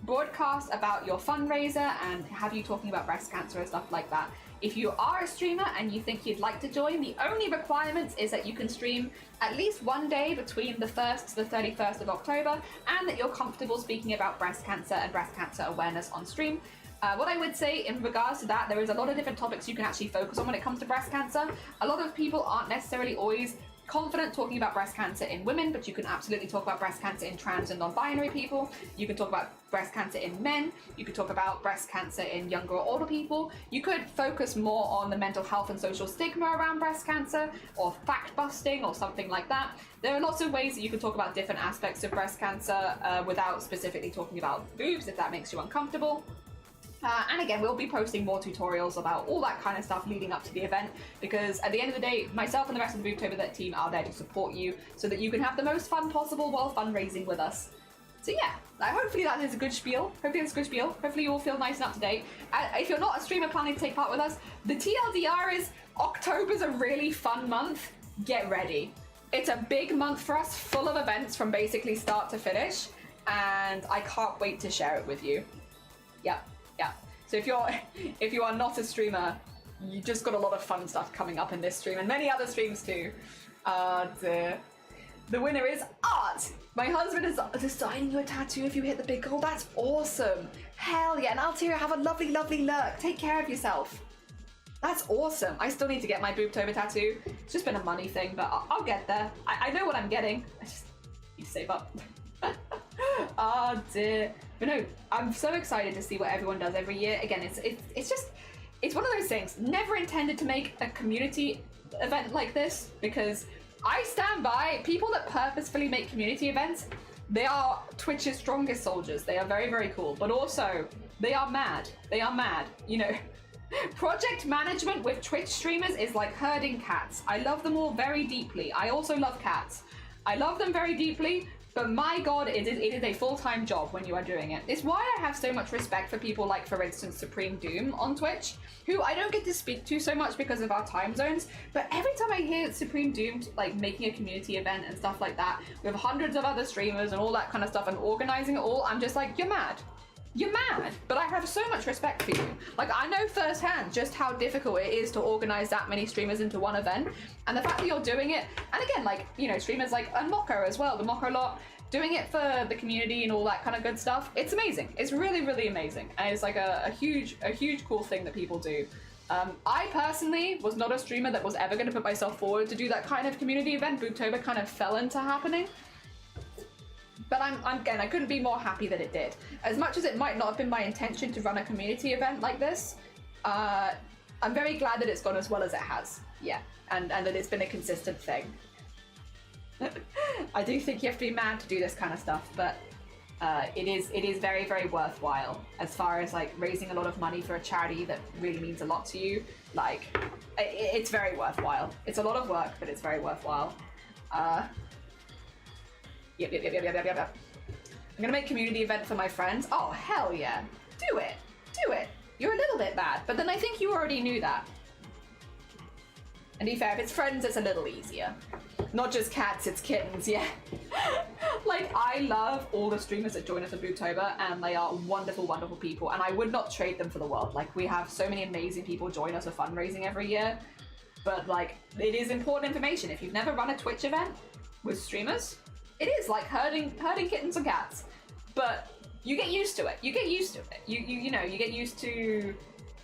C: broadcast about your fundraiser and have you talking about breast cancer and stuff like that. If you are a streamer and you think you'd like to join, the only requirements is that you can stream at least one day between the 1st to the 31st of October and that you're comfortable speaking about breast cancer and breast cancer awareness on stream. What I would say in regards to that, there is a lot of different topics you can actually focus on when it comes to breast cancer. A lot of people aren't necessarily always confident talking about breast cancer in women, but you can absolutely talk about breast cancer in trans and non-binary people. You can talk about breast cancer in men. You could talk about breast cancer in younger or older people. You could focus more on the mental health and social stigma around breast cancer or fact busting or something like that. There are lots of ways that you can talk about different aspects of breast cancer without specifically talking about boobs if that makes you uncomfortable. And again, we'll be posting more tutorials about all that kind of stuff leading up to the event because at the end of the day, myself and the rest of the Booktober team are there to support you so that you can have the most fun possible while fundraising with us. So yeah, hopefully that is a good spiel. Hopefully you all feel nice and up to date. If you're not a streamer planning to take part with us, the TLDR is October's a really fun month. Get ready. It's a big month for us, full of events from basically start to finish, and I can't wait to share it with you. Yep. Yeah. So if you are not a streamer, you just got a lot of fun stuff coming up in this stream and many other streams too. The winner is Art. My husband is designing you a tattoo if you hit the big goal. That's awesome. Hell yeah. And Altiria, have a lovely, lovely lurk. Take care of yourself. That's awesome. I still need to get my Booktober tattoo. It's just been a money thing, but I'll get there. I know what I'm getting. I just need to save up. Oh dear. But no, I'm so excited to see what everyone does every year. Again, it's one of those things. Never intended to make a community event like this because I stand by people that purposefully make community events. They are Twitch's strongest soldiers. They are very, very cool, but also they are mad. They are mad. You know, project management with Twitch streamers is like herding cats. I love them all very deeply. I also love cats. I love them very deeply. But my god, it is a full-time job when you are doing it. It's why I have so much respect for people like, for instance, Supreme Doom on Twitch, who I don't get to speak to so much because of our time zones, but every time I hear Supreme Doom like making a community event and stuff like that, with hundreds of other streamers and all that kind of stuff and organizing it all, I'm just like, you're mad. You're mad, but I have so much respect for you. Like, I know firsthand just how difficult it is to organize that many streamers into one event, and the fact that you're doing it, and again, like, you know, streamers like Unmocker as well, the Mocker lot, doing it for the community and all that kind of good stuff, it's amazing. It's really, really amazing. And it's like a huge cool thing that people do. I personally was not a streamer that was ever going to put myself forward to do that kind of community event. Booktober kind of fell into happening. But again, I couldn't be more happy that it did. As much as it might not have been my intention to run a community event like this, I'm very glad that it's gone as well as it has. Yeah, and that it's been a consistent thing. I do think you have to be mad to do this kind of stuff, but it is very, very worthwhile as far as like raising a lot of money for a charity that really means a lot to you. Like, it's very worthwhile. It's a lot of work, but it's very worthwhile. Yep. I'm gonna make community event for my friends. Oh, hell yeah. Do it. You're a little bit bad, but then I think you already knew that. And to be fair, if it's friends, it's a little easier. Not just cats, it's kittens, yeah. Like, I love all the streamers that join us at Booktober, and they are wonderful, wonderful people, and I would not trade them for the world. Like, we have so many amazing people join us for fundraising every year, but, like, it is important information. If you've never run a Twitch event with streamers, it is like herding kittens and cats, but you get used to it. You get used to it. You know, you get used to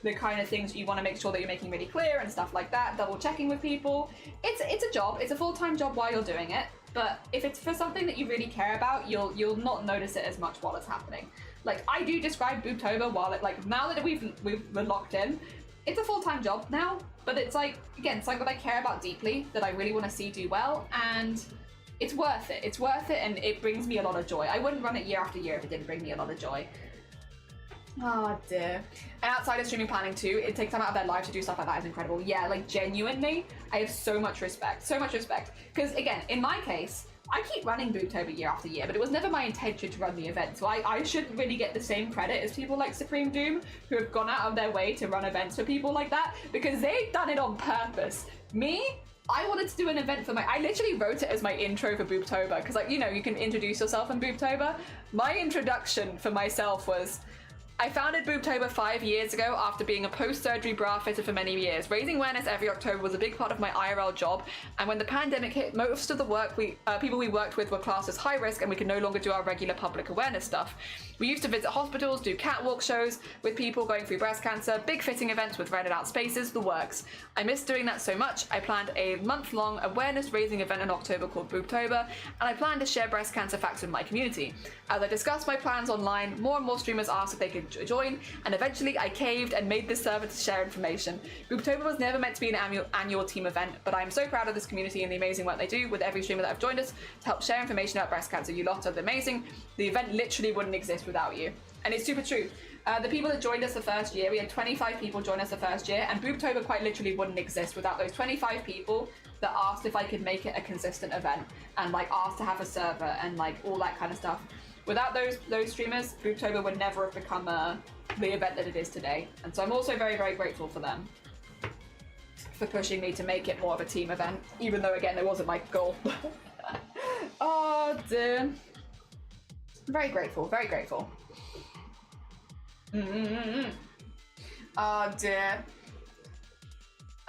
C: the kind of things you want to make sure that you're making really clear and stuff like that, double checking with people. It's a job, it's a full-time job while you're doing it, but if it's for something that you really care about, you'll not notice it as much while it's happening. Like, I do describe Booktober while it, like, now that we're locked in, it's a full-time job now, but it's like, again, something that I care about deeply, that I really want to see do well, and it's worth it. It's worth it, and it brings me a lot of joy. I wouldn't run it year after year if it didn't bring me a lot of joy. Oh dear. And outside of streaming planning too, it takes time out of their life to do stuff like that is incredible. Yeah, like genuinely, I have so much respect. So much respect. Because again, in my case, I keep running Booktober year after year, but it was never my intention to run the event. So I shouldn't really get the same credit as people like Supreme Doom, who have gone out of their way to run events for people like that, because they've done it on purpose. Me, I wanted to do an event for I literally wrote it as my intro for Booktober, because, like, you know, you can introduce yourself in Booktober. My introduction for myself was, I founded Booktober 5 years ago after being a post-surgery bra fitter for many years. Raising awareness every October was a big part of my IRL job, and when the pandemic hit, most of the people we worked with were classed as high risk, and we could no longer do our regular public awareness stuff. We used to visit hospitals, do catwalk shows with people going through breast cancer, big fitting events with rented out spaces, the works. I missed doing that so much, I planned a month-long awareness-raising event in October called Booktober, and I planned to share breast cancer facts with my community. As I discussed my plans online, more and more streamers asked if they could join, and eventually I caved and made this server to share information. Booktober was never meant to be an annual team event, but I am so proud of this community and the amazing work they do with every streamer that have joined us to help share information about breast cancer. You lot are amazing. The event literally wouldn't exist without you. And it's super true. The people that joined us the first year, we had 25 people join us the first year, and Booktober quite literally wouldn't exist without those 25 people that asked if I could make it a consistent event, and like asked to have a server and like all that kind of stuff. Without those streamers, Booktober would never have become the event that it is today. And so I'm also very, very grateful for them for pushing me to make it more of a team event, even though, again, it wasn't my goal. Oh, dear. Very grateful, very grateful. Oh, dear.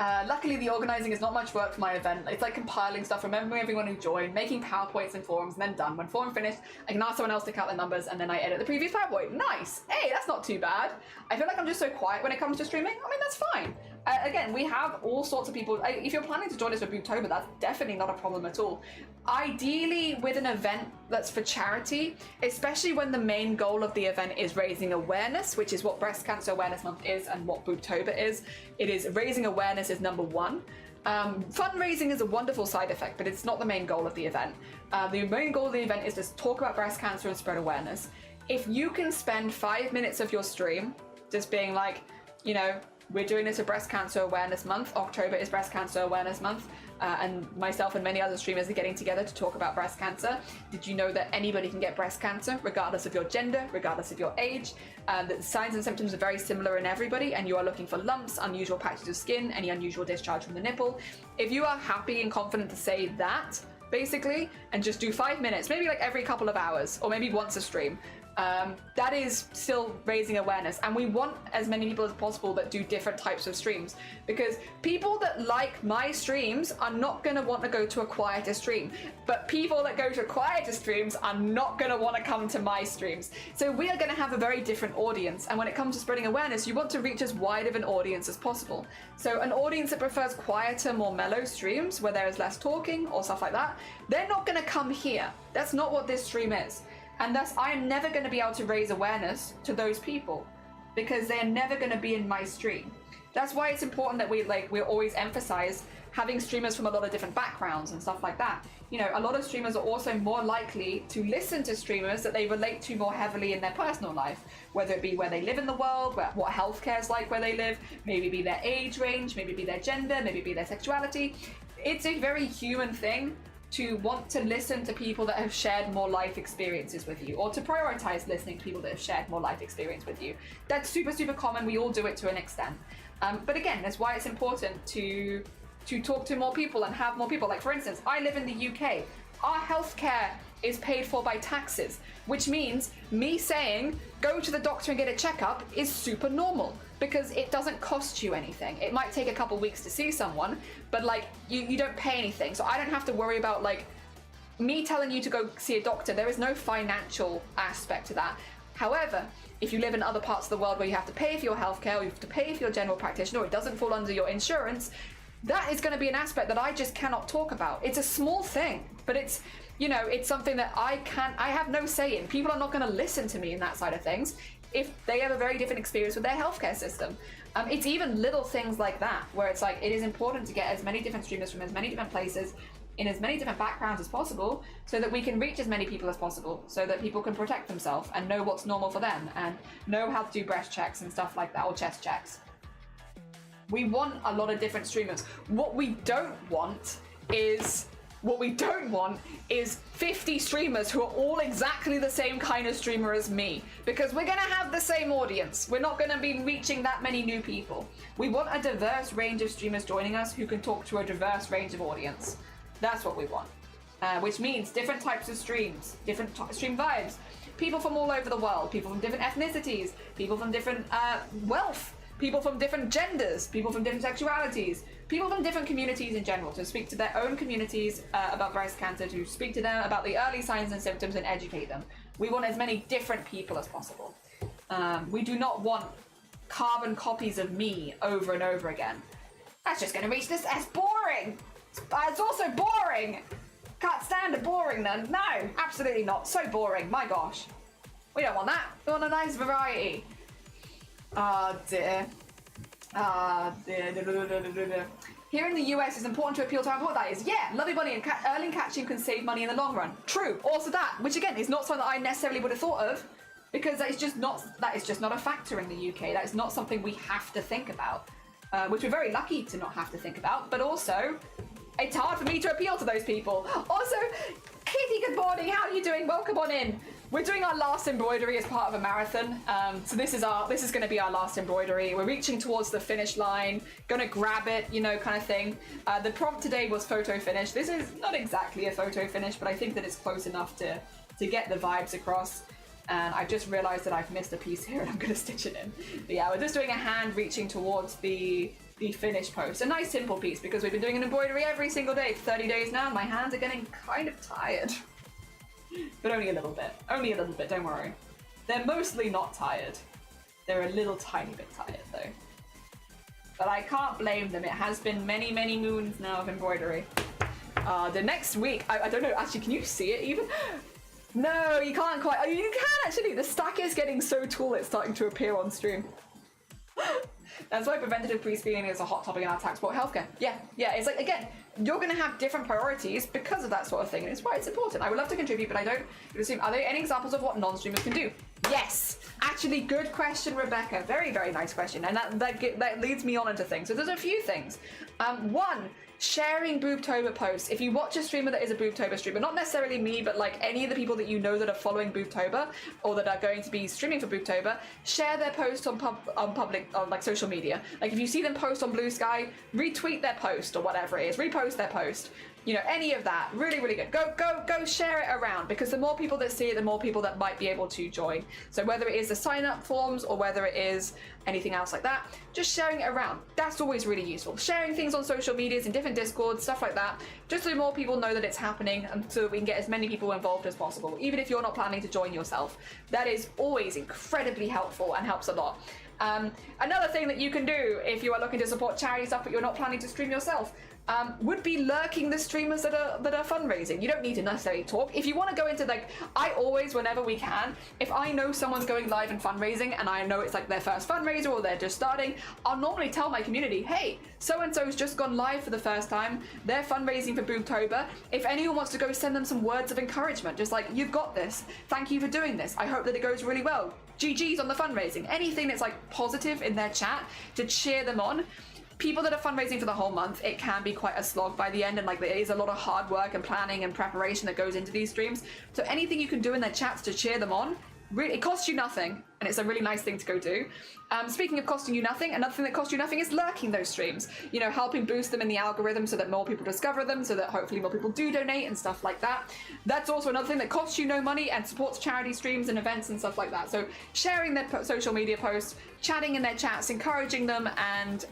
C: Luckily, the organising is not much work for my event. It's like compiling stuff, remembering everyone who joined, making PowerPoints and forums, and then done. When forum finished, I can ask someone else to count the numbers, and then I edit the previous PowerPoint. Nice! Hey, that's not too bad. I feel like I'm just so quiet when it comes to streaming. I mean, that's fine. Again, we have all sorts of people. If you're planning to join us for Booktober, that's definitely not a problem at all. Ideally, with an event that's for charity, especially when the main goal of the event is raising awareness, which is what Breast Cancer Awareness Month is and what Booktober is. It is raising awareness is number one. Fundraising is a wonderful side effect, but it's not the main goal of the event. The main goal of the event is to talk about breast cancer and spread awareness. If you can spend 5 minutes of your stream just being like, you know, we're doing this for Breast Cancer Awareness Month. October is Breast Cancer Awareness Month, and myself and many other streamers are getting together to talk about breast cancer. Did you know that anybody can get breast cancer, regardless of your gender, regardless of your age? That the signs and symptoms are very similar in everybody, and you are looking for lumps, unusual patches of skin, any unusual discharge from the nipple. If you are happy and confident to say that, basically, and just do 5 minutes, maybe like every couple of hours, or maybe once a stream, that is still raising awareness, and we want as many people as possible that do different types of streams, because people that like my streams are not going to want to go to a quieter stream, but people that go to quieter streams are not going to want to come to my streams. So we are going to have a very different audience, and when it comes to spreading awareness, you want to reach as wide of an audience as possible. So an audience that prefers quieter, more mellow streams where there is less talking or stuff like that, they're not going to come here. That's not what this stream is. And thus, I am never going to be able to raise awareness to those people, because they're never going to be in my stream. That's why it's important that we always emphasize having streamers from a lot of different backgrounds and stuff like that. You know, a lot of streamers are also more likely to listen to streamers that they relate to more heavily in their personal life, whether it be where they live in the world, what healthcare is like where they live, maybe be their age range, maybe be their gender, maybe be their sexuality. It's a very human thing to want to listen to people that have shared more life experiences with you, or to prioritize listening to people that have shared more life experience with you. That's super, super common. We all do it to an extent. But again, that's why it's important to talk to more people and have more people. Like, for instance, I live in the UK. Our healthcare is paid for by taxes, which means me saying, go to the doctor and get a checkup is super normal, because it doesn't cost you anything. It might take a couple weeks to see someone, but like you don't pay anything. So I don't have to worry about like me telling you to go see a doctor. There is no financial aspect to that. However, if you live in other parts of the world where you have to pay for your healthcare, or you have to pay for your general practitioner, or it doesn't fall under your insurance, that is going to be an aspect that I just cannot talk about. It's a small thing, but it's, you know, it's something that I have no say in. People are not going to listen to me in that side of things if they have a very different experience with their healthcare system. It's even little things like that, where it's like, it is important to get as many different streamers from as many different places, in as many different backgrounds as possible, so that we can reach as many people as possible, so that people can protect themselves and know what's normal for them, and know how to do breast checks and stuff like that, or chest checks. We want a lot of different streamers. What we don't want is 50 streamers who are all exactly the same kind of streamer as me, because we're gonna have the same audience. We're not gonna be reaching that many new people. We want a diverse range of streamers joining us who can talk to a diverse range of audience. That's what we want. Which means different types of streams, different stream vibes, people from all over the world, people from different ethnicities, people from different wealth, people from different genders, people from different sexualities, people from different communities in general, to speak to their own communities about breast cancer, to speak to them about the early signs and symptoms and educate them. We want as many different people as possible. We do not want carbon copies of me over and over again. That's just going to reach this as boring. It's also boring. Can't stand a boring then. No, absolutely not. So boring. My gosh. We don't want that. We want a nice variety. Ah, dear. Ah, dear. Here in the US, it's important to appeal to how important that is. Yeah, lovely money and early catching can save money in the long run. True. Also that, which again is not something that I necessarily would have thought of, because that is just not a factor in the UK. That is not something we have to think about, which we're very lucky to not have to think about. But also, it's hard for me to appeal to those people. Also, Kitty, good morning. How are you doing? Welcome on in. We're doing our last embroidery as part of a marathon. So this is going to be our last embroidery. We're reaching towards the finish line, gonna grab it, you know, kind of thing. The prompt today was photo finish. This is not exactly a photo finish, but I think that it's close enough to get the vibes across. And I've just realized that I've missed a piece here and I'm gonna stitch it in. But yeah, we're just doing a hand reaching towards the finish post. A nice simple piece, because we've been doing an embroidery every single day for 30 days now. My hands are getting kind of tired. But only a little bit. Only a little bit, don't worry. They're mostly not tired. They're a little tiny bit tired though. But I can't blame them. It has been many, many moons now of embroidery. The next week, I don't know, actually, can you see it even? No, you can't quite. Oh, you can actually. The stack is getting so tall it's starting to appear on stream. That's why preventative pre-screening is a hot topic in our tax support healthcare. Yeah, it's like, again, you're going to have different priorities because of that sort of thing, and it's why it's important. I would love to contribute, but I don't assume. Are there any examples of what non-streamers can do? Yes! Actually, good question, Rebecca. Very, very nice question, and that leads me on into things. So there's a few things. One, sharing Boobtober posts. If you watch a streamer that is a Boobtober streamer, not necessarily me, but like any of the people that you know that are following Boobtober or that are going to be streaming for Boobtober, share their posts on like social media. Like if you see them post on Blue Sky, retweet their post or whatever it is, repost their post. you know, any of that, really, really good. Go share it around, because the more people that see it, the more people that might be able to join. So whether it is the sign up forms or whether it is anything else like that, just sharing it around. That's always really useful. Sharing things on social medias, in different Discords, stuff like that, just so more people know that it's happening and so we can get as many people involved as possible, even if you're not planning to join yourself. That is always incredibly helpful and helps a lot. Another thing that you can do if you are looking to support charity stuff but you're not planning to stream yourself, would be lurking the streamers that are fundraising. You don't need to necessarily talk. If you want to go into, like, I always, whenever we can, if I know someone's going live and fundraising and I know it's like their first fundraiser or they're just starting, I'll normally tell my community, hey, so-and-so's just gone live for the first time. They're fundraising for Boobtober. If anyone wants to go, send them some words of encouragement. Just like, you've got this. Thank you for doing this. I hope that it goes really well. GG's on the fundraising. Anything that's like positive in their chat to cheer them on. People that are fundraising for the whole month, it can be quite a slog by the end, and like there is a lot of hard work and planning and preparation that goes into these streams. So anything you can do in their chats to cheer them on, really, it costs you nothing, and it's a really nice thing to go do. Speaking of costing you nothing, another thing that costs you nothing is lurking those streams. You know, helping boost them in the algorithm so that more people discover them, so that hopefully more people do donate and stuff like that. That's also another thing that costs you no money and supports charity streams and events and stuff like that. So sharing their social media posts, chatting in their chats, encouraging them, and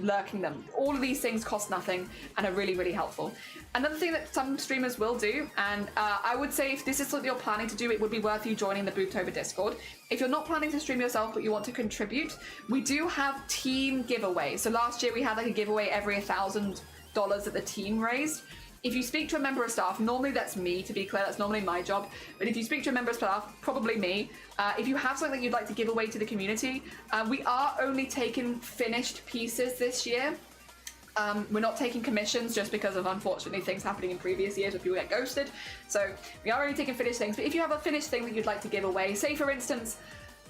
C: lurking them. All of these things cost nothing and are really, really helpful. Another thing that some streamers will do, and I would say if this is something you're planning to do, it would be worth you joining the Boobtober Discord. If you're not planning to stream yourself but you want to contribute, we do have team giveaways. So last year we had like a giveaway every $1,000 that the team raised. If you speak to a member of staff, normally that's me, to be clear, that's normally my job, but if you speak to a member of staff, probably me, if you have something that you'd like to give away to the community, we are only taking finished pieces this year. We're not taking commissions just because of, unfortunately, things happening in previous years where people get ghosted. So we are only taking finished things. But if you have a finished thing that you'd like to give away, say for instance,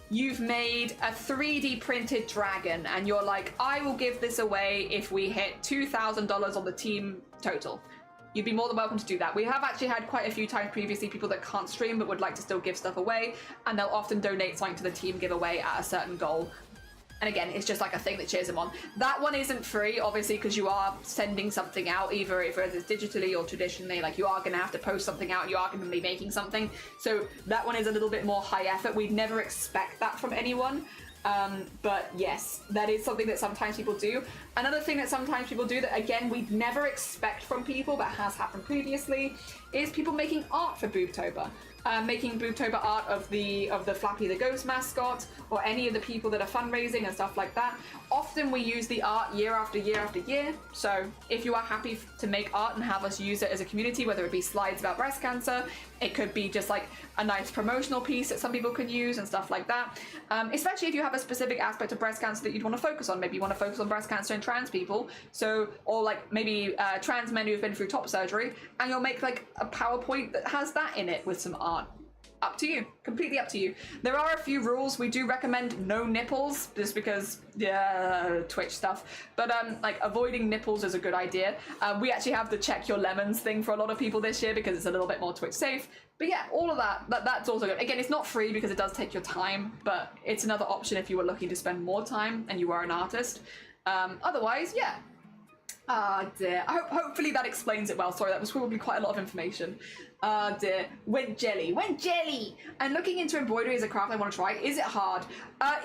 C: you've made a 3D printed dragon and you're like, I will give this away if we hit $2,000 on the team total. You'd be more than welcome to do that. We have actually had quite a few times previously people that can't stream but would like to still give stuff away, and they'll often donate something to the team giveaway at a certain goal. And again, it's just like a thing that cheers them on. That one isn't free, obviously, because you are sending something out, either if it's digitally or traditionally. Like, you are going to have to post something out, you are going to be making something. So that one is a little bit more high effort. We'd never expect that from anyone. But yes, that is something that sometimes people do. Another thing that sometimes people do that, again, we'd never expect from people, but has happened previously, is people making art for Boobtober. Making Boobtober art of the Flappy the Ghost mascot, or any of the people that are fundraising and stuff like that. Often we use the art year after year after year, so if you are happy to make art and have us use it as a community, whether it be slides about breast cancer, it could be just like a nice promotional piece that some people can use and stuff like that. Especially if you have a specific aspect of breast cancer that you'd want to focus on. Maybe you want to focus on breast cancer in trans people, so, or like maybe trans men who've been through top surgery, and you'll make like a PowerPoint that has that in it with some art. Up to you, completely up to you. There are a few rules. We do recommend no nipples, just because, yeah, Twitch stuff. But like avoiding nipples is a good idea. We actually have the check your lemons thing for a lot of people this year because it's a little bit more Twitch safe. But yeah, all of that's also good. Again, it's not free because it does take your time, but it's another option if you were looking to spend more time and you are an artist. Otherwise, yeah. Ah, dear. Hopefully that explains it well. Sorry, that was probably quite a lot of information. Ah, dear. Went jelly. And looking into embroidery as a craft I want to try. Is it hard?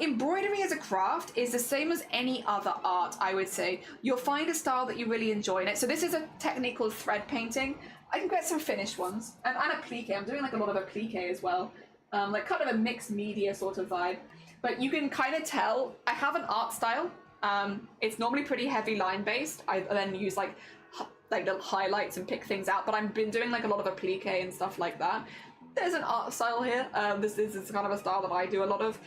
C: Embroidery as a craft is the same as any other art, I would say. You'll find a style that you really enjoy in it. So this is a technique called thread painting. I can get some finished ones. And applique. I'm doing like a lot of applique as well. Like kind of a mixed media sort of vibe. But you can kind of tell I have an art style. It's normally pretty heavy line based. I then use like little highlights and pick things out, but I've been doing like a lot of applique and stuff like that. There's an art style here. This is kind of a style that I do a lot of.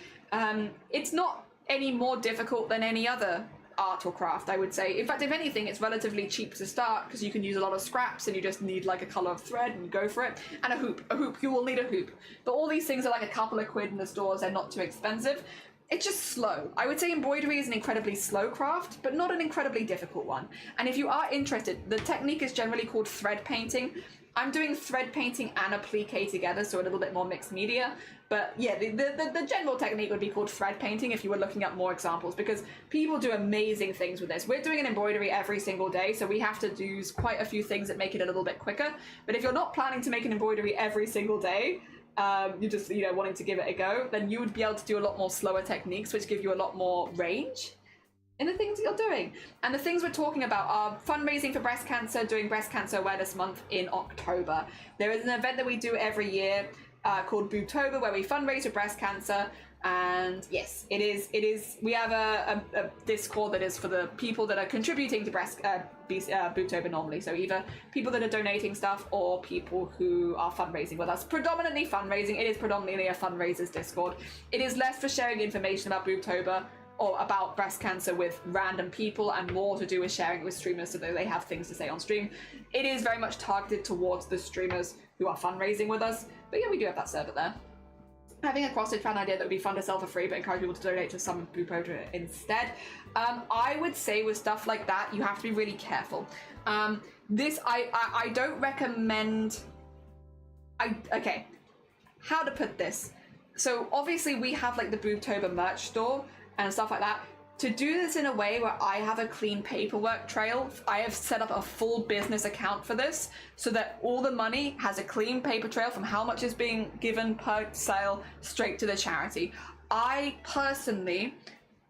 C: It's not any more difficult than any other art or craft, I would say. In fact, if anything, it's relatively cheap to start because you can use a lot of scraps and you just need like a color of thread and go for it. And a hoop. You will need a hoop. But all these things are like a couple of quid in the stores. They're not too expensive. It's just slow. I would say embroidery is an incredibly slow craft, but not an incredibly difficult one. And if you are interested, the technique is generally called thread painting. I'm doing thread painting and applique together, so a little bit more mixed media. But yeah, the general technique would be called thread painting if you were looking at more examples, because people do amazing things with this. We're doing an embroidery every single day, so we have to do quite a few things that make it a little bit quicker. But if you're not planning to make an embroidery every single day, you're just, you know, wanting to give it a go, then you would be able to do a lot more slower techniques, which give you a lot more range in the things that you're doing. And the things we're talking about are fundraising for breast cancer, doing Breast Cancer Awareness Month in October. There is an event that we do every year called Boobtober, where we fundraise for breast cancer. And yes, it is. We have a Discord that is for the people that are contributing to Boobtober normally. So either people that are donating stuff or people who are fundraising with us. Predominantly fundraising. It is predominantly a fundraisers Discord. It is less for sharing information about Boobtober or about breast cancer with random people, and more to do with sharing it with streamers so that they have things to say on stream. It is very much targeted towards the streamers who are fundraising with us. But yeah, we do have that server there. Having a cross-stitch fan idea that would be fun to sell for free, but encourage people to donate to some Boobtober instead. I would say with stuff like that, you have to be really careful. I don't recommend. Okay, how to put this? So obviously we have like the Boobtober merch store and stuff like that. To do this in a way where I have a clean paperwork trail, I have set up a full business account for this so that all the money has a clean paper trail from how much is being given per sale straight to the charity. I personally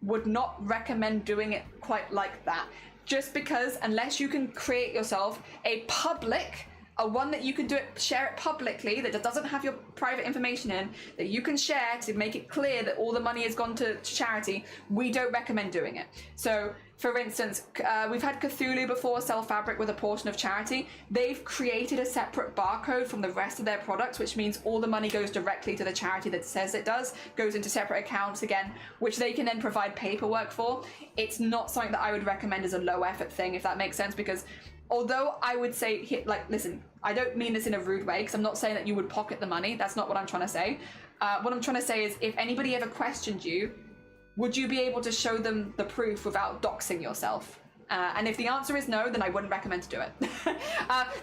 C: would not recommend doing it quite like that, just because unless you can create yourself a one that you can share it publicly, that doesn't have your private information in, that you can share to make it clear that all the money has gone to charity, we don't recommend doing it. So, for instance, we've had Cthulhu before sell fabric with a portion of charity. They've created a separate barcode from the rest of their products, which means all the money goes directly to the charity that says it does, goes into separate accounts again, which they can then provide paperwork for. It's not something that I would recommend as a low effort thing, if that makes sense, because although I would say, like, listen, I don't mean this in a rude way, because I'm not saying that you would pocket the money. That's not what I'm trying to say. What I'm trying to say is, if anybody ever questioned you, would you be able to show them the proof without doxing yourself? And if the answer is no, then I wouldn't recommend to do it.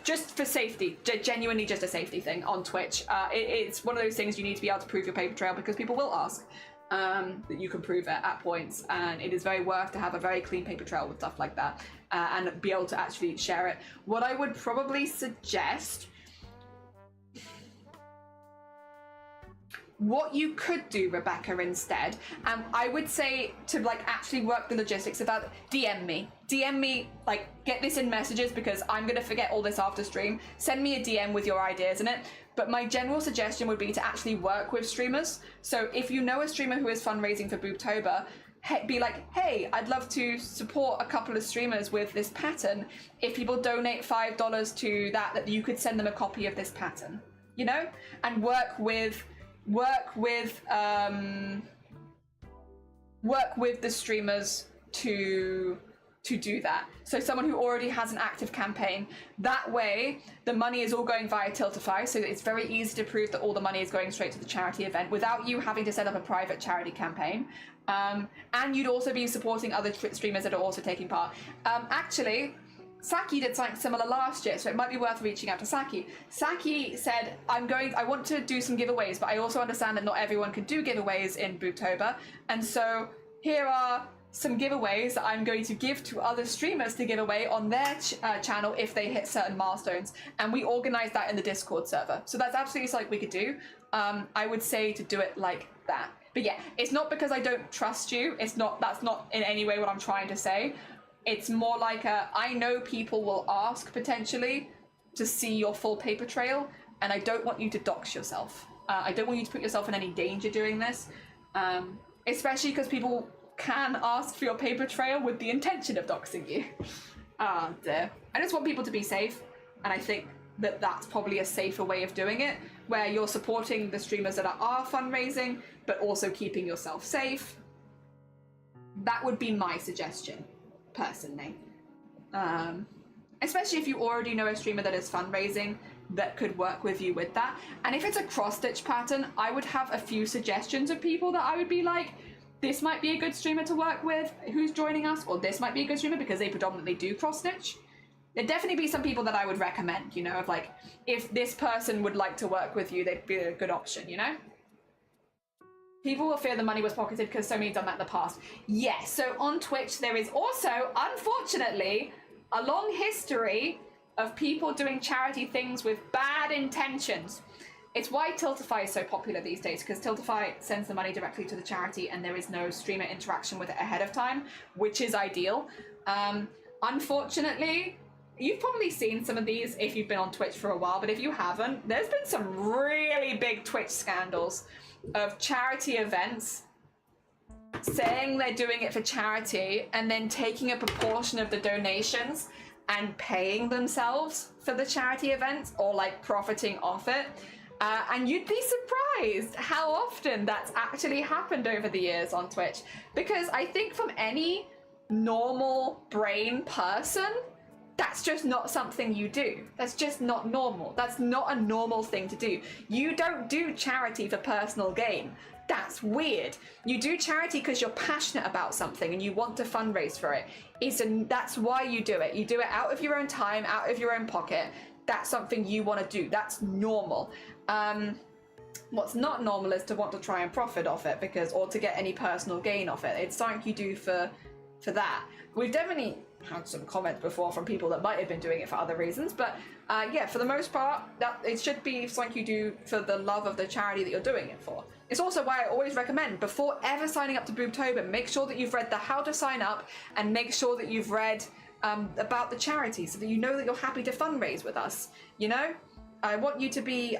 C: Just for safety, genuinely just a safety thing on Twitch. It's one of those things you need to be able to prove your paper trail, because people will ask that you can prove it at points, and it is very worth to have a very clean paper trail with stuff like that. And be able to actually share it. What I would probably suggest, what you could do, Rebecca, instead, and I would say to like actually work the logistics about DM me, like get this in messages, because I'm gonna forget all this after stream. Send me a DM with your ideas in it. But my general suggestion would be to actually work with streamers. So if you know a streamer who is fundraising for Boobtober, be like, hey, I'd love to support a couple of streamers with this pattern. If people donate $5 to that you could send them a copy of this pattern, you know, and work with the streamers to do that. So someone who already has an active campaign, that way the money is all going via Tiltify, so it's very easy to prove that all the money is going straight to the charity event without you having to set up a private charity campaign. And you'd also be supporting other streamers that are also taking part. Actually, Saki did something similar last year, so it might be worth reaching out to Saki. Saki said, I want to do some giveaways, but I also understand that not everyone can do giveaways in Boobtober, and so here are some giveaways that I'm going to give to other streamers to give away on their channel if they hit certain milestones, and we organize that in the Discord server. So that's absolutely something we could do. I would say to do it like that. But yeah, it's not because I don't trust you. That's not in any way what I'm trying to say. It's more like I know people will ask potentially to see your full paper trail, and I don't want you to dox yourself. I don't want you to put yourself in any danger doing this, especially because people can ask for your paper trail with the intention of doxing you. Ah, dear. I just want people to be safe, and I think that that's probably a safer way of doing it, where you're supporting the streamers that are fundraising, but also keeping yourself safe. That would be my suggestion, personally. Especially if you already know a streamer that is fundraising that could work with you with that. And if it's a cross-stitch pattern, I would have a few suggestions of people that I would be like, this might be a good streamer to work with who's joining us, or this might be a good streamer because they predominantly do cross-stitch.
A: there'd definitely be some people that I would recommend, you know, of like, if this person would like to work with you, they'd be a good option, you know? People will fear the money was pocketed because so many done that in the past. Yes, so on Twitch, there is also, unfortunately, a long history of people doing charity things with bad intentions. It's why Tiltify is so popular these days, because Tiltify sends the money directly to the charity and there is no streamer interaction with it ahead of time, which is ideal. Unfortunately, you've probably seen some of these if you've been on Twitch for a while, but if you haven't, there's been some really big Twitch scandals of charity events saying they're doing it for charity and then taking a proportion of the donations and paying themselves for the charity events or like profiting off it. And you'd be surprised how often that's actually happened over the years on Twitch. Because I think from any normal brain person, that's just not something you do. That's just not normal. That's not a normal thing to do. You don't do charity for personal gain. That's weird. You do charity because you're passionate about something and you want to fundraise for it. That's why you do it. You do it out of your own time, out of your own pocket. That's something you want to do. That's normal. What's not normal is to want to try and profit off it or to get any personal gain off it. It's something you do for that. We've definitely had some comments before from people that might have been doing it for other reasons, but yeah, for the most part, that it should be something you do for the love of the charity that you're doing it for. It's also why I always recommend, before ever signing up to Boobtober, make sure that you've read the how to sign up and make sure that you've read about the charity so that you know that you're happy to fundraise with us, you know? I want you to be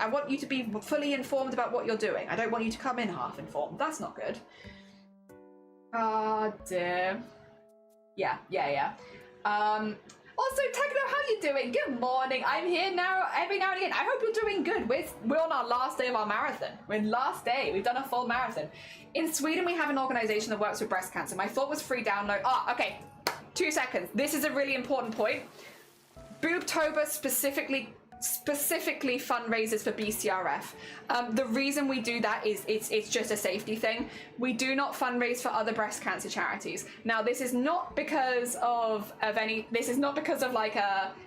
A: fully informed about what you're doing. I don't want you to come in half informed. That's not good. Oh dear. Yeah. Also, Techno, how you doing? Good morning. I'm here now every now and again. I hope you're doing good. We're on our last day of our marathon. We're in last day. We've done a full marathon. In Sweden, we have an organization that works with breast cancer. My thought was free download. Okay. 2 seconds. This is a really important point. Boobtober specifically fundraises for BCRF. The reason we do that is it's just a safety thing. We do not fundraise for other breast cancer charities. Now, this is not because of like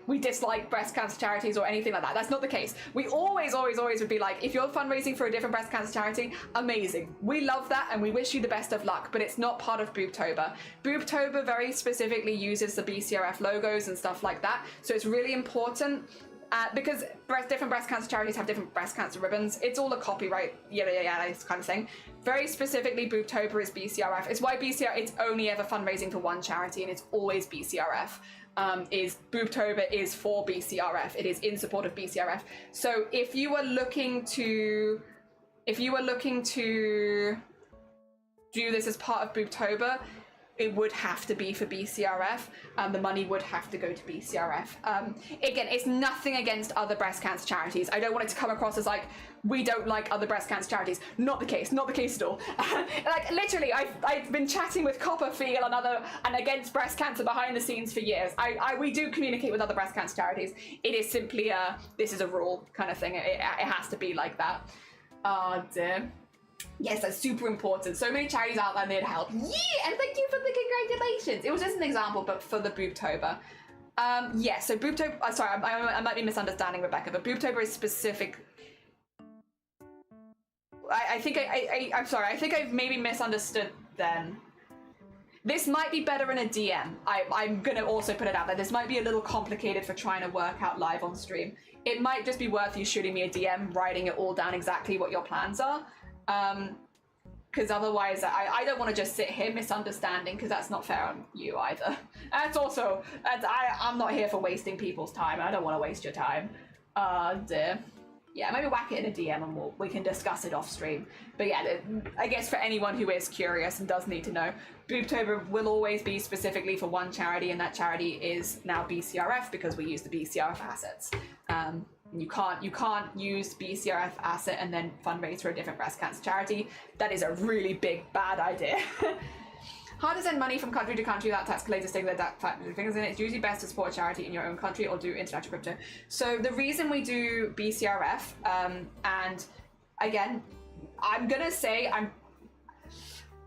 A: we dislike breast cancer charities or anything like that. That's not the case. We always would be like, if you're fundraising for a different breast cancer charity, amazing. We love that and we wish you the best of luck, but it's not part of Boobtober. Boobtober very specifically uses the BCRF logos and stuff like that. So it's really important because different breast cancer charities have different breast cancer ribbons. It's all a copyright, this kind of thing. Very specifically, Boobtober is BCRF. It's why it's only ever fundraising for one charity, and it's always BCRF. Boobtober is for BCRF. It is in support of BCRF. So if you were looking to do this as part of Boobtober, it would have to be for BCRF. The money would have to go to BCRF. Again, it's nothing against other breast cancer charities. I don't want it to come across as like, we don't like other breast cancer charities. Not the case at all. Like literally, I've been chatting with Copperfield and against breast cancer behind the scenes for years. We do communicate with other breast cancer charities. It is simply this is a rule kind of thing. It has to be like that. Oh dear. Yes, that's super important. So many charities out there need help. Yeah, and thank you for the congratulations. It was just an example, but for the Boobtober. Yeah, so Boobtober, sorry, I might be misunderstanding Rebecca, but Boobtober is specific. I'm sorry, I think I've maybe misunderstood then. This might be better in a DM. I'm gonna also put it out there. This might be a little complicated for trying to work out live on stream. It might just be worth you shooting me a DM, writing it all down exactly what your plans are. Because otherwise I don't want to just sit here misunderstanding, because that's not fair on you either. I'm not here for wasting people's time. I don't want to waste your time. Dear. Yeah, maybe whack it in a DM and we can discuss it off stream. But yeah, I guess for anyone who is curious and does need to know, Boobtober will always be specifically for one charity, and that charity is now BCRF because we use the BCRF assets. You can't use BCRF asset and then fundraise for a different breast cancer charity. That is a really big bad idea. Hard to send money from country to country without tax collectors sticking their fingers in it. It's usually best to support a charity in your own country or do international crypto. So the reason we do BCRF, and again, I'm gonna say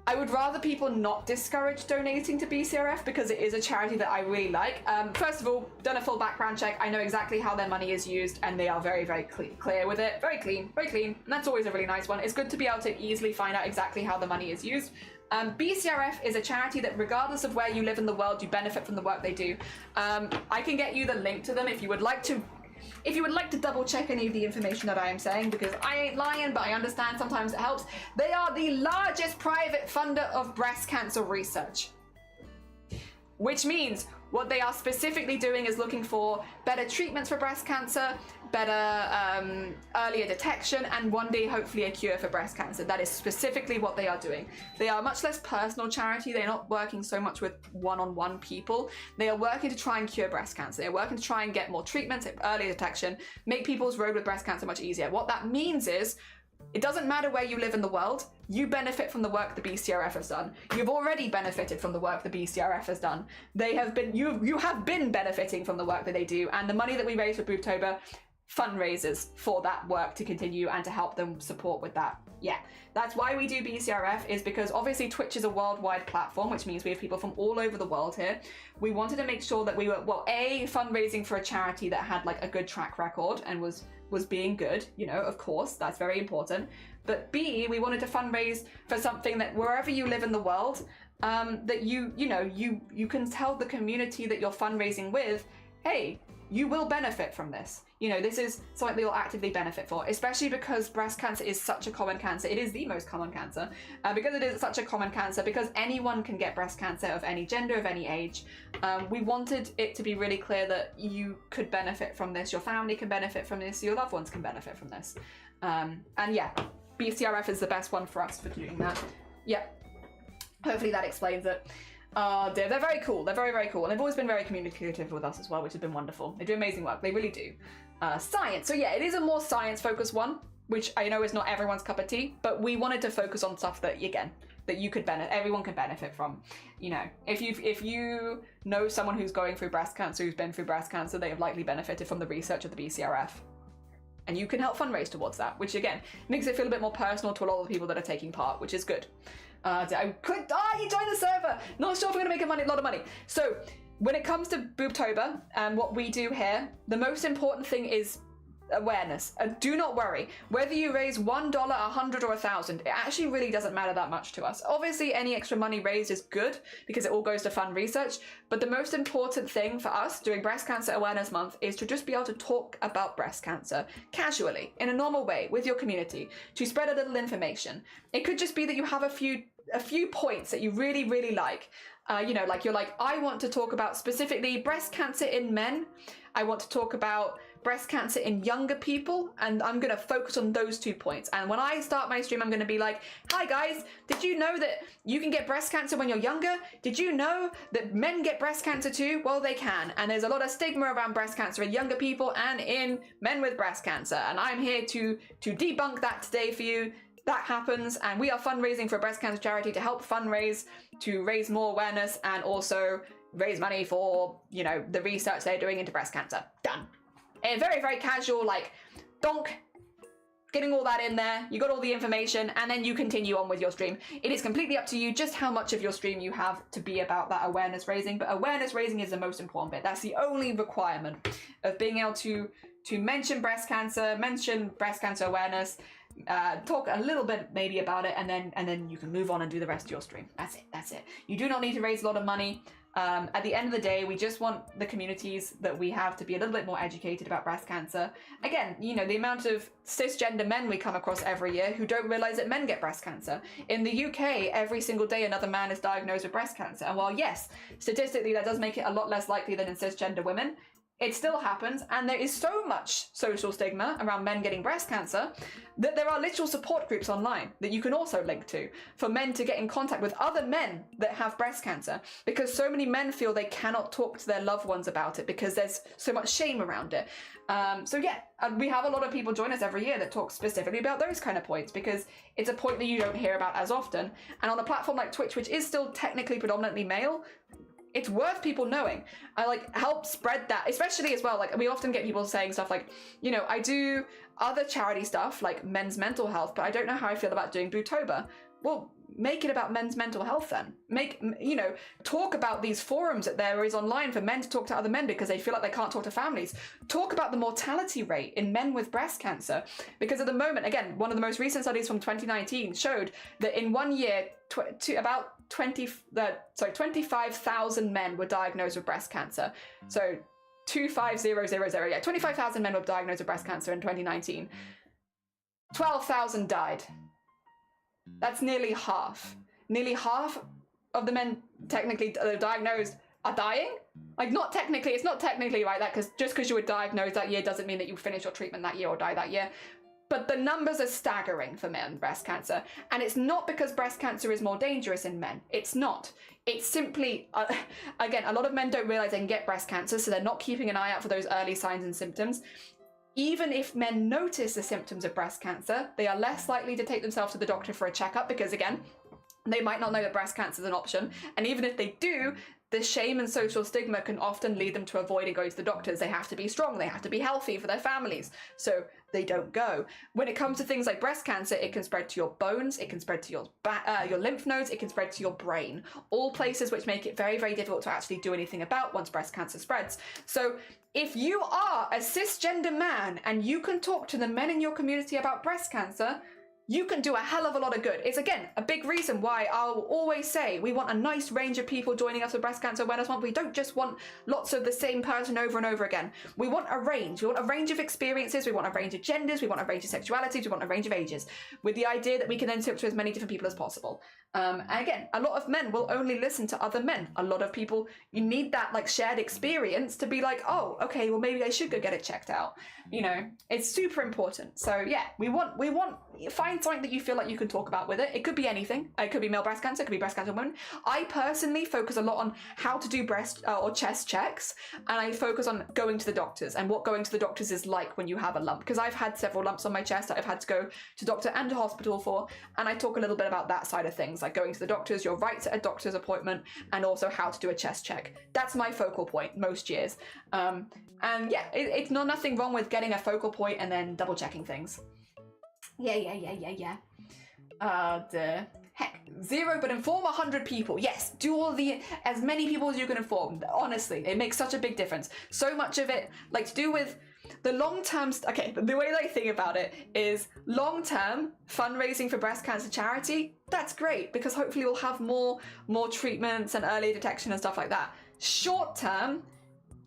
C: I would rather people not discourage donating to BCRF because it is a charity that I really like. First of all, done a full background check. I know exactly how their money is used and they are very, very clear with it. Very clean, very clean. And that's always a really nice one. It's good to be able to easily find out exactly how the money is used. BCRF is a charity that regardless of where you live in the world, you benefit from the work they do. I can get you the link to them if you would like to. If you would like to double check any of the information that I am saying, because I ain't lying, but I understand sometimes it helps. They are the largest private funder of breast cancer research. Which means what they are specifically doing is looking for better treatments for breast cancer, better earlier detection, and one day hopefully a cure for breast cancer. That is specifically what they are doing. They are a much less personal charity. They're not working so much with one-on-one people. They are working to try and cure breast cancer. They're working to try and get more treatments, earlier detection, make people's road with breast cancer much easier. What that means is, it doesn't matter where you live in the world, you benefit from the work the BCRF has done. You've already benefited from the work the BCRF has done. They have been, you have been benefiting from the work that they do, and the money that we raise for Boobtober fundraisers for that work to continue and to help them support with that. Yeah, that's why we do BCRF, is because obviously Twitch is a worldwide platform, which means we have people from all over the world here. We wanted to make sure that we were, well, A, fundraising for a charity that had like a good track record and was being good, you know, of course, that's very important. But B, we wanted to fundraise for something that wherever you live in the world, that you can tell the community that you're fundraising with, hey, you will benefit from this. You know, this is something that you'll actively benefit for, especially because breast cancer is such a common cancer. It is the most common cancer. Because it is such a common cancer, because anyone can get breast cancer of any gender, of any age. We wanted it to be really clear that you could benefit from this, your family can benefit from this, your loved ones can benefit from this. And yeah, BCRF is the best one for us for doing that. Yeah, hopefully that explains it. They're very cool. They're very, very cool. And they've always been very communicative with us as well, which has been wonderful. They do amazing work. They really do. Science. So yeah, it is a more science-focused one, which I know is not everyone's cup of tea, but we wanted to focus on stuff that, again, that you could benefit, everyone could benefit from. You know, if you know someone who's going through breast cancer, who's been through breast cancer, they have likely benefited from the research of the BCRF. And you can help fundraise towards that, which again, makes it feel a bit more personal to a lot of the people that are taking part, which is good. I clicked, you joined the server! Not sure if we're gonna make a lot of money. So, when it comes to Boobtober and what we do here, the most important thing is awareness. Do not worry. Whether you raise $1, $100, or 1,000, it actually really doesn't matter that much to us. Obviously, any extra money raised is good because it all goes to fund research, but the most important thing for us during Breast Cancer Awareness Month is to just be able to talk about breast cancer casually, in a normal way, with your community, to spread a little information. It could just be that you have a few points that you really, really like. You know, like you're like, I want to talk about specifically breast cancer in men. I want to talk about breast cancer in younger people, and I'm going to focus on those 2 points. And when I start my stream, I'm going to be like, hi guys, did you know that you can get breast cancer when you're younger? Did you know that men get breast cancer too? Well, they can. And there's a lot of stigma around breast cancer in younger people and in men with breast cancer. And I'm here to debunk that today for you. That happens, and we are fundraising for a breast cancer charity to help fundraise, to raise more awareness, and also raise money for, you know, the research they're doing into breast cancer. Done. And very, very casual, like, donk, getting all that in there, you got all the information, and then you continue on with your stream. It is completely up to you just how much of your stream you have to be about that awareness raising, but awareness raising is the most important bit. That's the only requirement of being able to mention breast cancer awareness, talk a little bit maybe about it, and then you can move on and do the rest of your stream. That's it. You do not need to raise a lot of money. At the end of the day, we just want the communities that we have to be a little bit more educated about breast cancer. Again, you know, the amount of cisgender men we come across every year who don't realize that men get breast cancer. In the UK, every single day another man is diagnosed with breast cancer. And while yes, statistically that does make it a lot less likely than in cisgender women, it still happens, and there is so much social stigma around men getting breast cancer that there are literal support groups online that you can also link to for men to get in contact with other men that have breast cancer, because so many men feel they cannot talk to their loved ones about it because there's so much shame around it. So yeah, we have a lot of people join us every year that talk specifically about those kind of points, because it's a point that you don't hear about as often. And on a platform like Twitch, which is still technically predominantly male, it's worth people knowing. I like help spread that, especially as well. Like, we often get people saying stuff like, you know, I do other charity stuff like men's mental health, but I don't know how I feel about doing Boobtober. well, make it about men's mental health then. Talk about these forums that there is online for men to talk to other men because they feel like they can't talk to families. Talk about the mortality rate in men with breast cancer, because at the moment, again, one of the most recent studies from 2019 showed that in 1 year, about 25,000 men were diagnosed with breast cancer. So 25000, yeah, 25,000 men were diagnosed with breast cancer in 2019. 12,000 died. That's nearly half. Nearly half of the men technically diagnosed are dying. Like, not technically, it's not technically right that, because just because you were diagnosed that year doesn't mean that you finish your treatment that year or die that year. But the numbers are staggering for men with breast cancer. And it's not because breast cancer is more dangerous in men. It's not. It's simply, again, a lot of men don't realize they can get breast cancer, so they're not keeping an eye out for those early signs and symptoms. Even if men notice the symptoms of breast cancer, they are less likely to take themselves to the doctor for a checkup because, again, they might not know that breast cancer is an option. And even if they do, the shame and social stigma can often lead them to avoiding going to the doctors. They have to be strong, they have to be healthy for their families, so they don't go. When it comes to things like breast cancer, it can spread to your bones, it can spread to your lymph nodes, it can spread to your brain. All places which make it very, very difficult to actually do anything about once breast cancer spreads. So if you are a cisgender man and you can talk to the men in your community about breast cancer, you can do a hell of a lot of good. It's, again, a big reason why I'll always say we want a nice range of people joining us for Breast Cancer Awareness Month. We don't just want lots of the same person over and over again. We want a range. We want a range of experiences. We want a range of genders. We want a range of sexualities. We want a range of ages, with the idea that we can then talk to as many different people as possible. And again, a lot of men will only listen to other men. A lot of people, you need that like shared experience to be like, oh, okay, well maybe I should go get it checked out. You know, it's super important. So yeah, we want find something that you feel like you can talk about with it. It could be anything. It could be male breast cancer. It could be breast cancer in women. I personally focus a lot on how to do breast or chest checks, and I focus on going to the doctors and what going to the doctors is like when you have a lump, because I've had several lumps on my chest that I've had to go to doctor and to hospital for, and I talk a little bit about that side of things, like going to the doctors, your rights at a doctor's appointment, and also how to do a chest check. That's my focal point most years. And yeah, it's nothing wrong with getting a focal point and then double checking things. Yeah. Heck, 0, but inform 100 people. Yes, do as many people as you can inform. Honestly, it makes such a big difference. So much of it, like, to do with the long-term, okay, the way that I think about it is long-term fundraising for breast cancer charity. That's great, because hopefully we'll have more treatments and early detection and stuff like that. Short-term,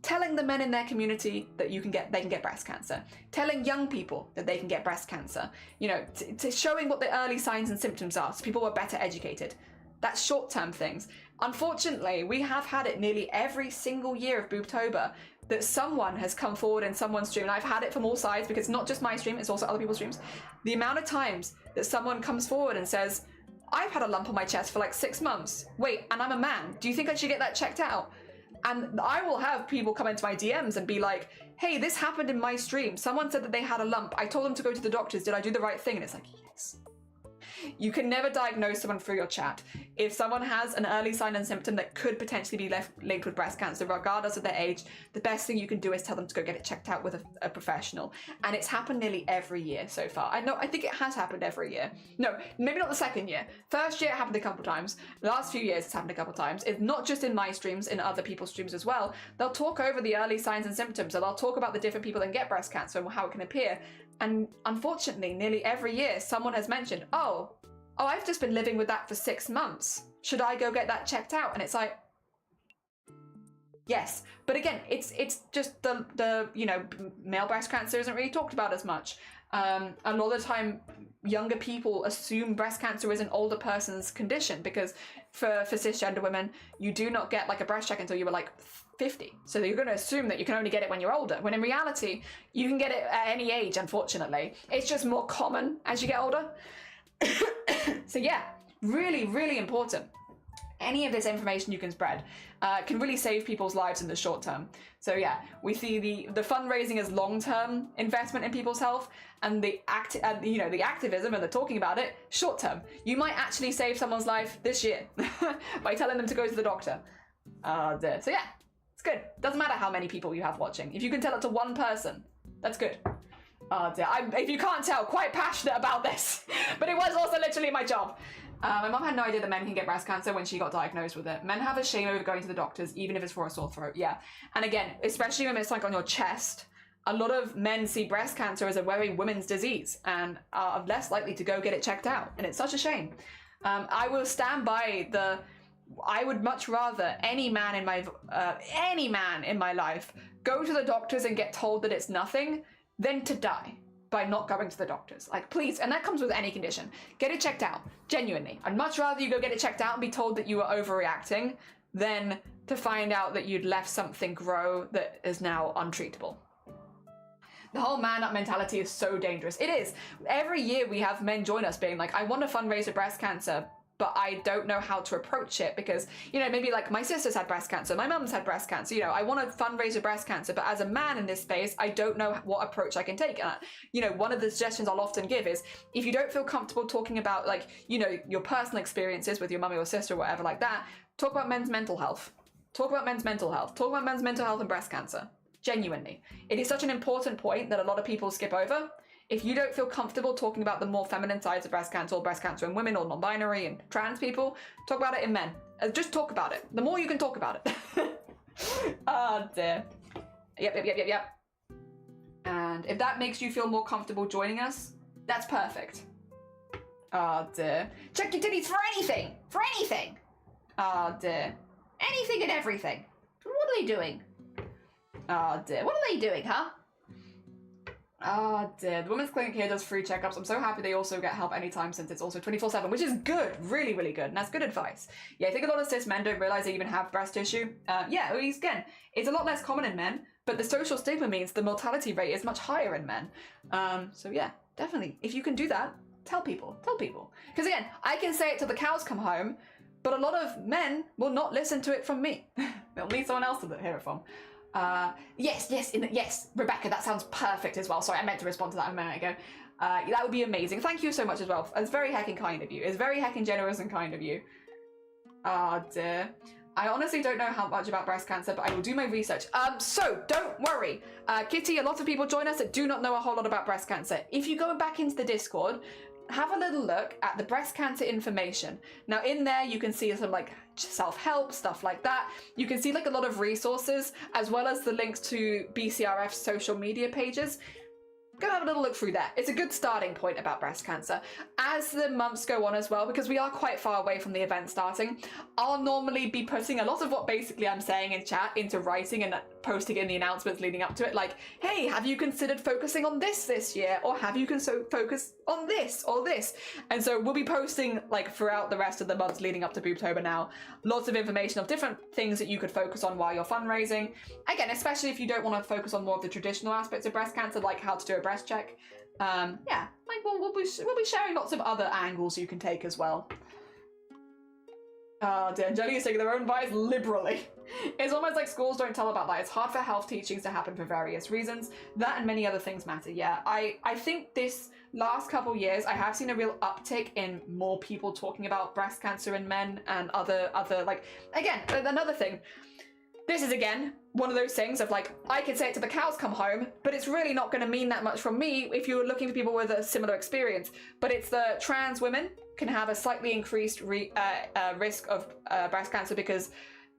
C: telling the men in their community that they can get breast cancer, telling young people that they can get breast cancer, you know, to showing what the early signs and symptoms are so people are better educated. That's short-term things. Unfortunately, we have had it nearly every single year of Boobtober that someone has come forward in someone's stream, and I've had it from all sides because it's not just my stream, it's also other people's streams. The amount of times that someone comes forward and says, I've had a lump on my chest for like 6 months. Wait, and I'm a man. Do you think I should get that checked out? And I will have people come into my DMs and be like, hey, this happened in my stream. Someone said that they had a lump. I told them to go to the doctors. Did I do the right thing? And it's like, yes. You can never diagnose someone through your chat. If someone has an early sign and symptom that could potentially be linked with breast cancer, regardless of their age, the best thing you can do is tell them to go get it checked out with a professional. And it's happened nearly every year so far. I think it has happened every year. No, maybe not the second year. First year it happened a couple times. The last few years it's happened a couple times. It's not just in my streams, in other people's streams as well. They'll talk over the early signs and symptoms, and they'll talk about the different people that get breast cancer and how it can appear. And unfortunately, nearly every year, someone has mentioned, oh, I've just been living with that for 6 months. Should I go get that checked out? And it's like, yes. But again, it's just the you know, male breast cancer isn't really talked about as much. A lot of the time, younger people assume breast cancer is an older person's condition, because for cisgender women, you do not get like a breast check until you were like 50. So you're going to assume that you can only get it when you're older, when in reality, you can get it at any age, unfortunately. It's just more common as you get older. So yeah, really, really important. Any of this information you can spread can really save people's lives in the short term. So yeah, we see the fundraising as long-term investment in people's health, and the activism and the talking about it short term. You might actually save someone's life this year by telling them to go to the doctor. So yeah, it's good. Doesn't matter how many people you have watching. If you can tell it to one person, that's good. I'm, if you can't tell, quite passionate about this, but it was also literally my job. My mom had no idea that men can get breast cancer when she got diagnosed with it. Men have a shame over going to the doctors, even if it's for a sore throat. Yeah. And again, especially when it's like on your chest, a lot of men see breast cancer as a very women's disease and are less likely to go get it checked out. And it's such a shame. I will stand by I would much rather any man in my life go to the doctors and get told that it's nothing than to die by not going to the doctors. Like, please, and that comes with any condition. Get it checked out, genuinely. I'd much rather you go get it checked out and be told that you were overreacting than to find out that you'd left something grow that is now untreatable. The whole man up mentality is so dangerous. It is. Every year we have men join us being like, I want to fundraise for breast cancer, but I don't know how to approach it because, you know, maybe like my sister's had breast cancer, my mum's had breast cancer, you know, I want to fundraise for breast cancer, but as a man in this space, I don't know what approach I can take. And, you know, one of the suggestions I'll often give is if you don't feel comfortable talking about, like, you know, your personal experiences with your mum or your sister or whatever like that, talk about men's mental health. Talk about men's mental health. Talk about men's mental health and breast cancer. Genuinely. It is such an important point that a lot of people skip over. If you don't feel comfortable talking about the more feminine sides of breast cancer in women or non-binary and trans people, talk about it in men. Just talk about it. The more you can talk about it. Oh dear. Yep. And if that makes you feel more comfortable joining us, that's perfect. Oh dear. Check your titties for anything. For anything. Oh dear. Anything and everything. What are they doing? Oh dear. What are they doing, huh? Oh dear. The Women's Clinic here does free checkups. I'm so happy they also get help anytime since it's also 24/7, which is good. Really, really good. And that's good advice. Yeah, I think a lot of cis men don't realize they even have breast tissue. Yeah, again, it's a lot less common in men, but the social stigma means the mortality rate is much higher in men. So yeah, definitely. If you can do that, tell people. Tell people. Because again, I can say it till the cows come home, but a lot of men will not listen to it from me. They'll need someone else to hear it from. Yes, Rebecca, that sounds perfect as well. Sorry, I meant to respond to that a minute ago. That would be amazing. Thank you so much as well. It's very heckin' kind of you. It's very heckin' generous and kind of you. Ah, dear. I honestly don't know how much about breast cancer, but I will do my research. So don't worry. Kitty, a lot of people join us that do not know a whole lot about breast cancer. If you go back into the Discord, have a little look at the breast cancer information. Now in there you can see some like self-help, stuff like that. You can see like a lot of resources as well as the links to BCRF's social media pages. Go have a little look through that. It's a good starting point about breast cancer. As the months go on as well, because we are quite far away from the event starting, I'll normally be putting a lot of what basically I'm saying in chat into writing and posting in the announcements leading up to it, like, hey, have you considered focusing on this year? Or have you focus on this or this? And so we'll be posting like throughout the rest of the months leading up to Boobtober now, lots of information of different things that you could focus on while you're fundraising. Again, especially if you don't want to focus on more of the traditional aspects of breast cancer, like how to do a breast check. Yeah, like we'll be sharing lots of other angles you can take as well. Dear Jelly is taking their own advice liberally. It's almost like schools don't tell about that. It's hard for health teachings to happen for various reasons. That and many other things matter. Yeah, I think this last couple years I have seen a real uptick in more people talking about breast cancer in men and other like, again, another thing. This is, again, one of those things of like, I could say it till the cows come home, but it's really not going to mean that much from me if you're looking for people with a similar experience. But it's the trans women can have a slightly increased risk of breast cancer because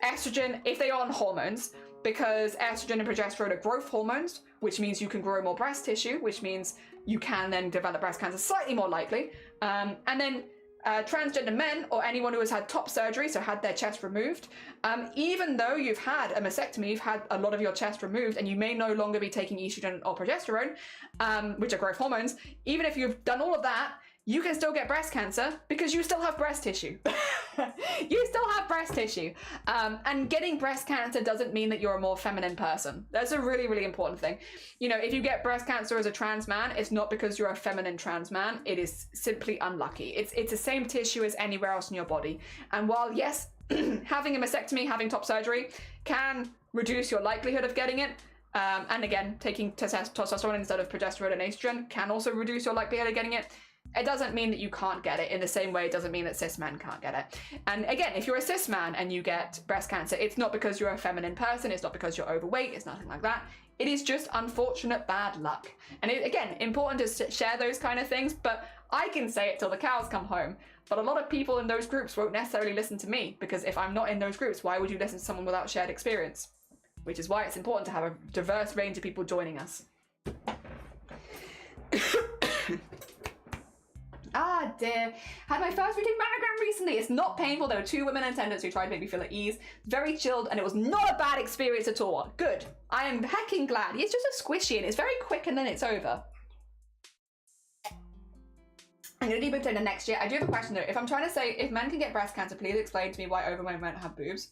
C: estrogen, if they are on hormones, because estrogen and progesterone are growth hormones, which means you can grow more breast tissue, which means you can then develop breast cancer slightly more likely. And then transgender men or anyone who has had top surgery, so had their chest removed, even though you've had a mastectomy, you've had a lot of your chest removed and you may no longer be taking estrogen or progesterone, which are growth hormones, even if you've done all of that, you can still get breast cancer because you still have breast tissue. You still have breast tissue. And getting breast cancer doesn't mean that you're a more feminine person. That's a really, really important thing. You know, if you get breast cancer as a trans man, it's not because you're a feminine trans man. It is simply unlucky. It's the same tissue as anywhere else in your body. And while, yes, having a mastectomy, having top surgery can reduce your likelihood of getting it, and again, taking testosterone instead of progesterone and estrogen can also reduce your likelihood of getting it. It doesn't mean that you can't get it in the same way it doesn't mean that cis men can't get it. And again, if you're a cis man and you get breast cancer, it's not because you're a feminine person, it's not because you're overweight, it's nothing like that. It is just unfortunate bad luck. And again, important to share those kind of things, but I can say it till the cows come home. But a lot of people in those groups won't necessarily listen to me, because if I'm not in those groups, why would you listen to someone without shared experience? Which is why it's important to have a diverse range of people joining us. Ah, dear. Had my first routine mammogram recently. It's not painful. There were 2 women in attendance who tried to make me feel at ease. Very chilled, and it was not a bad experience at all. Good. I am hecking glad. It's just a squishy, and it's very quick, and then it's over. I'm going to do boob tender next year. I do have a question though. If I'm trying to say, if men can get breast cancer, please explain to me why overweight men have boobs.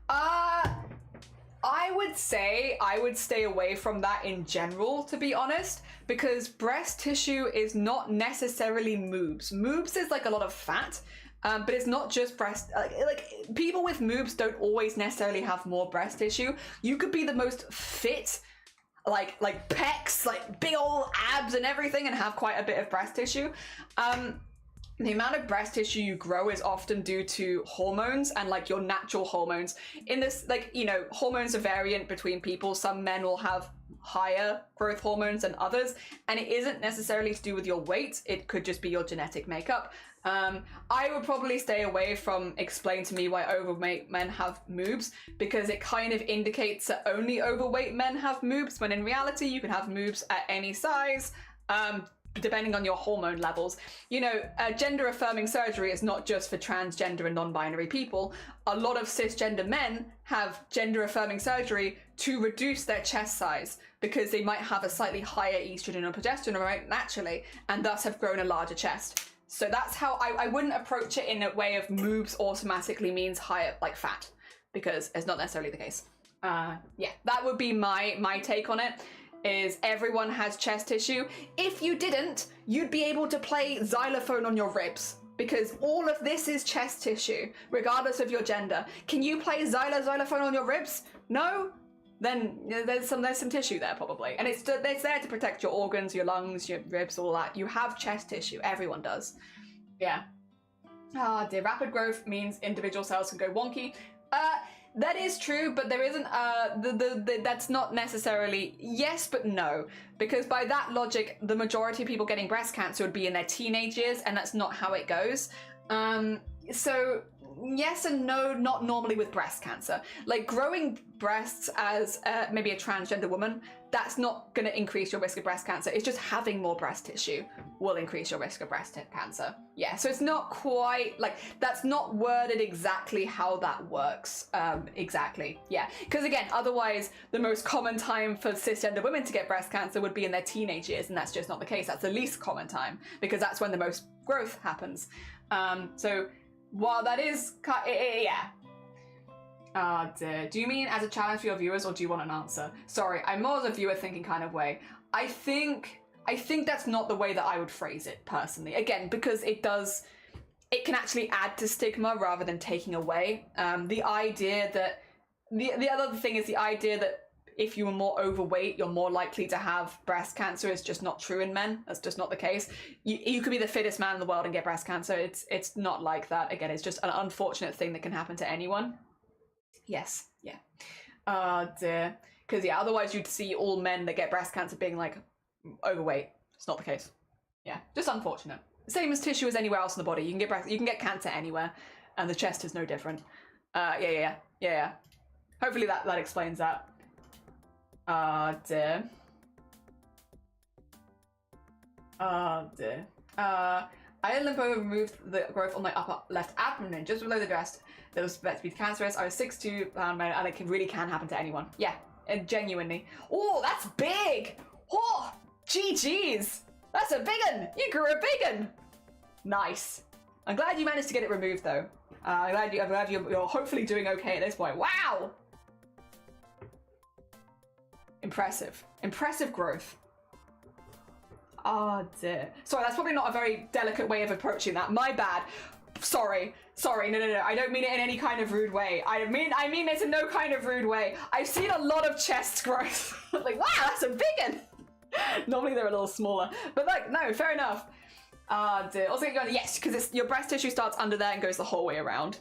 C: I would say I would stay away from that in general, to be honest, because breast tissue is not necessarily moobs. Moobs is like a lot of fat, but it's not just breast. Like people with moobs don't always necessarily have more breast tissue. You could be the most fit, like pecs, like big old abs and everything, and have quite a bit of breast tissue. The amount of breast tissue you grow is often due to hormones and like your natural hormones. In this, like, you know, hormones are variant between people. Some men will have higher growth hormones than others, and it isn't necessarily to do with your weight. It could just be your genetic makeup. I would probably stay away from explain to me why overweight men have moobs, because it kind of indicates that only overweight men have moobs, when in reality you can have moobs at any size, depending on your hormone levels. You know, gender affirming surgery is not just for transgender and non-binary people. A lot of cisgender men have gender affirming surgery to reduce their chest size, because they might have a slightly higher estrogen or progesterone rate naturally, and thus have grown a larger chest. So that's how I wouldn't approach it in a way of moobs automatically means higher, like fat, because it's not necessarily the case. Yeah, that would be my take on it, is everyone has chest tissue. If you didn't, you'd be able to play xylophone on your ribs, because all of this is chest tissue, regardless of your gender. Can you play xylophone on your ribs? No? Then there's some tissue there probably, and it's there to protect your organs, your lungs, your ribs, all that. You have chest tissue. Everyone does. Yeah. Ah, dear. Rapid growth means individual cells can go wonky. That is true, but there isn't. That's not necessarily yes, but no, because by that logic, the majority of people getting breast cancer would be in their teenage years, and that's not how it goes. So yes and no, not normally with breast cancer. Like growing breasts as maybe a transgender woman, that's not going to increase your risk of breast cancer. It's just having more breast tissue will increase your risk of breast cancer. Yeah, so it's not quite like, that's not worded exactly how that works. Exactly, yeah. Because again, otherwise the most common time for cisgender women to get breast cancer would be in their teenage years, and that's just not the case. That's the least common time, because that's when the most growth happens. So while that is, yeah. Do you mean as a challenge for your viewers, or do you want an answer? Sorry, I'm more as a viewer thinking kind of way. I think that's not the way that I would phrase it personally. Again, because it can actually add to stigma rather than taking away. The idea that, the other thing is the idea that if you are more overweight, you're more likely to have breast cancer is just not true in men. That's just not the case. You could be the fittest man in the world and get breast cancer. It's not like that. Again, it's just an unfortunate thing that can happen to anyone. Yes, yeah. Dear. Because yeah, otherwise you'd see all men that get breast cancer being like overweight. It's not the case. Yeah, just unfortunate. Same as tissue as anywhere else in the body. You can get cancer anywhere, and the chest is no different. Yeah. Hopefully that explains that. Dear. Dear. I had lymphoma removed the growth on my upper left abdomen, just below the breast. That was meant to be cancerous. I was 6'2" man, and it really can happen to anyone. Yeah, and genuinely. Oh, that's big! Oh, GG's! That's a big un! You grew a big un! Nice. I'm glad you managed to get it removed though. I'm glad you're hopefully doing okay at this point. Wow! Impressive. Impressive growth. Oh dear. Sorry, that's probably not a very delicate way of approaching that. My bad. Sorry. No. I don't mean it in any kind of rude way. I mean it in no kind of rude way. I've seen a lot of chest growth. Like, wow, that's a big one. Normally they're a little smaller. But like, no, fair enough. Dear. Also, yes, because your breast tissue starts under there and goes the whole way around.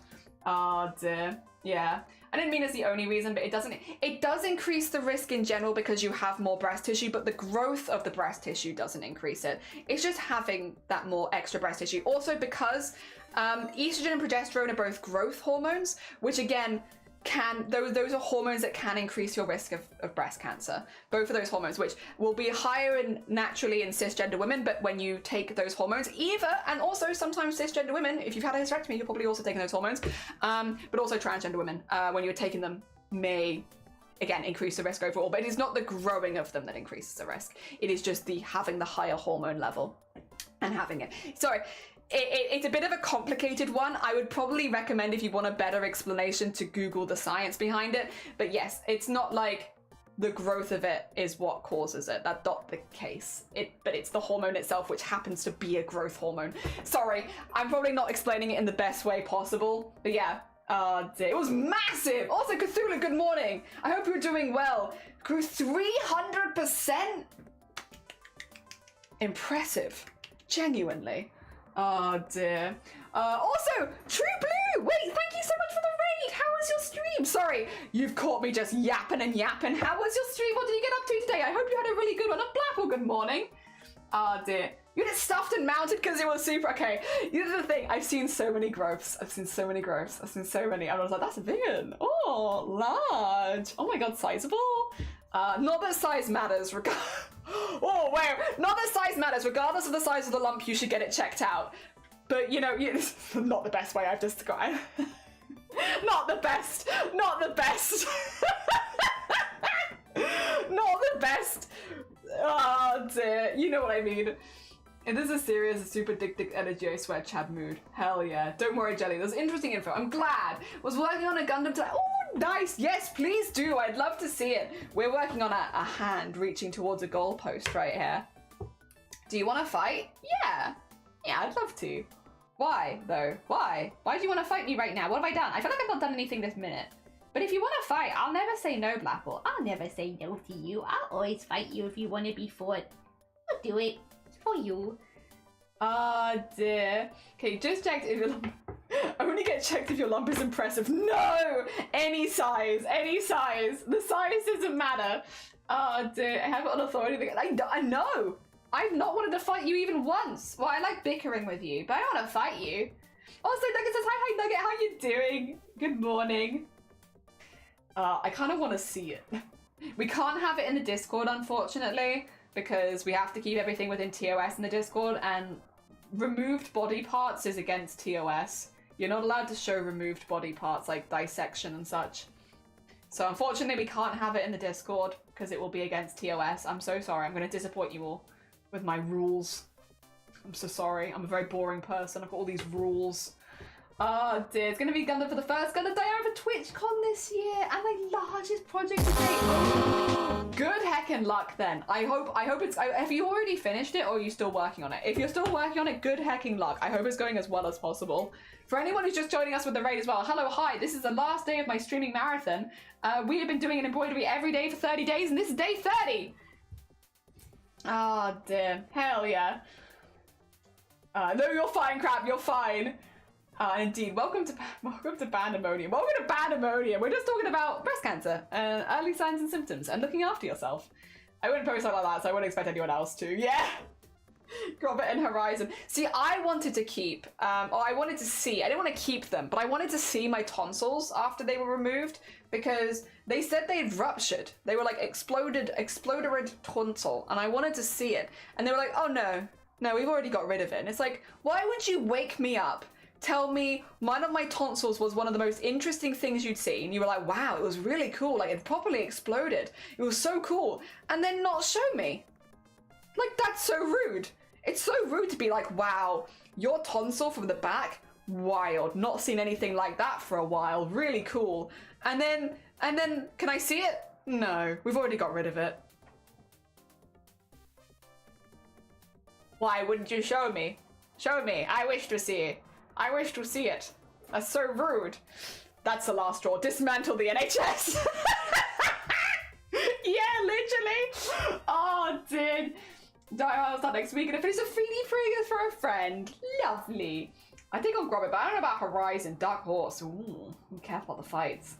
C: Dear. Yeah. I didn't mean it's the only reason, but it does increase the risk in general because you have more breast tissue, but the growth of the breast tissue doesn't increase it. It's just having that more extra breast tissue. Also because estrogen and progesterone are both growth hormones, which again, those are hormones that can increase your risk of breast cancer. Both of those hormones, which will be higher naturally in cisgender women, but when you take those hormones, and also sometimes cisgender women, if you've had a hysterectomy, you're probably also taking those hormones, but also transgender women, when you're taking them, may again increase the risk overall. But it is not the growing of them that increases the risk. It is just the having the higher hormone level and having it. Sorry. It's a bit of a complicated one. I would probably recommend, if you want a better explanation, to Google the science behind it. But yes, it's not like the growth of it is what causes it. That's not the case. But it's the hormone itself, which happens to be a growth hormone. Sorry, I'm probably not explaining it in the best way possible. But yeah, it was massive. Also, Cthulhu, good morning. I hope you're doing well. Grew 300%. Impressive. Genuinely. Oh dear. Also, True Blue! Wait, thank you so much for the raid! How was your stream? Sorry, you've caught me just yapping and yapping. How was your stream? What did you get up to today? I hope you had a really good one. Blapple, good morning. Oh dear. You had it stuffed and mounted because it was super... Okay, here's the thing. I've seen so many growths. I've seen so many. And I was like, that's a big one. Oh, large. Oh my god, sizable. Not that size matters. Oh, wait. Not that size matters. Regardless of the size of the lump, you should get it checked out. But, you know, not the best way I've described. Not the best. Not the best. Not the best. Oh, dear. You know what I mean. And this is serious, super dick energy, I swear, Chad mood. Hell yeah. Don't worry, Jelly. There's interesting info. I'm glad. Was working on a Gundam today. Oh, nice. Yes, please do. I'd love to see it. We're working on a hand reaching towards a goalpost right here. Do you want to fight? Yeah. Yeah, I'd love to. Why, though? Why? Why do you want to fight me right now? What have I done? I feel like I've not done anything this minute. But if you want to fight, I'll never say no, Blapple. I'll never say no to you. I'll always fight you if you want to be fought. I'll do it. For you. Ah, dear. Okay, just checked if your lump... Only get checked if your lump is impressive. No! Any size. Any size. The size doesn't matter. Oh, dear. I haven't got an authority. I know. I've not wanted to fight you even once. Well, I like bickering with you, but I don't want to fight you. Also, Nugget says, hi, Nugget. How you doing? Good morning. I kind of want to see it. We can't have it in the Discord, unfortunately, because we have to keep everything within TOS in the Discord, and removed body parts is against TOS. You're not allowed to show removed body parts, like dissection and such. So unfortunately we can't have it in the Discord, because it will be against TOS. I'm so sorry, I'm going to disappoint you all with my rules. I'm so sorry, I'm a very boring person, I've got all these rules. Oh dear, it's going to be Gundam for the first Gundam day over TwitchCon this year, and the largest project to date. Good heckin' luck then. I hope it's, have you already finished it or are you still working on it? If you're still working on it, good heckin' luck. I hope it's going as well as possible. For anyone who's just joining us with the raid as well, hello, hi, this is the last day of my streaming marathon. We have been doing an embroidery every day for 30 days, and this is day 30. Oh dear, hell yeah. No, you're fine, crap, you're fine. Indeed, welcome to Bandemonium. Welcome to Bandemonium. We're just talking about breast cancer and early signs and symptoms and looking after yourself. I wouldn't post something like that, so I wouldn't expect anyone else to. Yeah. Grobert and Horizon. See, I wanted to keep, I wanted to see, I didn't want to keep them, but I wanted to see my tonsils after they were removed because they said they had ruptured. They were like exploded tonsil, and I wanted to see it. And they were like, oh no, we've already got rid of it. And it's like, why would you wake me up? Tell me one of my tonsils was one of the most interesting things you'd seen. You were like, wow, it was really cool. Like, it properly exploded. It was so cool. And then not show me. Like, that's so rude. It's so rude to be like, wow, your tonsil from the back, wild. Not seen anything like that for a while. Really cool. And then, can I see it? No, we've already got rid of it. Why wouldn't you show me? Show me. I wish to see it. I wish to see it. That's so rude. That's the last straw. Dismantle the NHS. Yeah, literally. Oh, dude. I'll start next week and I finish a 3D preview for a friend. Lovely. I think I'll grab it, but I don't know about Horizon, Dark Horse. Ooh, be careful of the fights.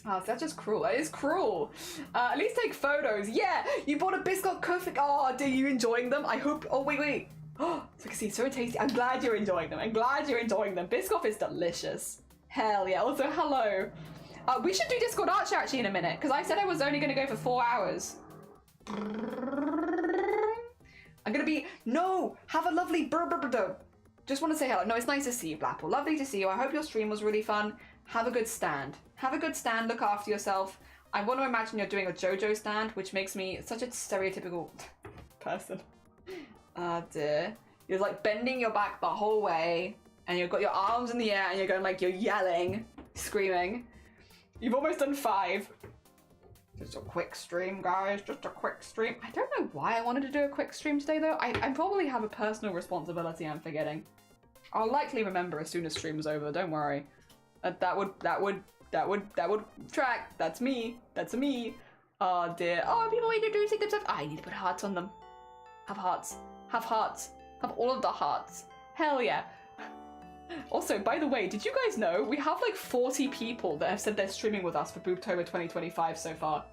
C: Oh, that's just cruel. That is cruel. At least take photos. Yeah, you bought a biscuit coffee. Oh, are you enjoying them? I hope. Oh, wait. Oh, so I can see, so tasty. I'm glad you're enjoying them. I'm glad you're enjoying them. Biscoff is delicious. Hell yeah. Also, hello. We should do Discord Art Share actually in a minute, because I said I was only going to go for 4 hours. I'm going to be... No! Have a lovely... Just want to say hello. No, it's nice to see you, Blapple. Lovely to see you. I hope your stream was really fun. Have a good stand. Have a good stand. Look after yourself. I want to imagine you're doing a JoJo stand, which makes me such a stereotypical person. Dear. You're like bending your back the whole way, and you've got your arms in the air, and you're going like, you're yelling, screaming. You've almost done 5. Just a quick stream, guys. Just a quick stream. I don't know why I wanted to do a quick stream today, though. I probably have a personal responsibility I'm forgetting. I'll likely remember as soon as stream's over. Don't worry. That would track. That's me. That's me. Oh dear. Oh, people need to do themselves. I need to put hearts on them. Have hearts. Have hearts. Have all of the hearts. Hell yeah. Also, by the way, did you guys know we have like 40 people that have said they're streaming with us for Boobtober 2025 so far?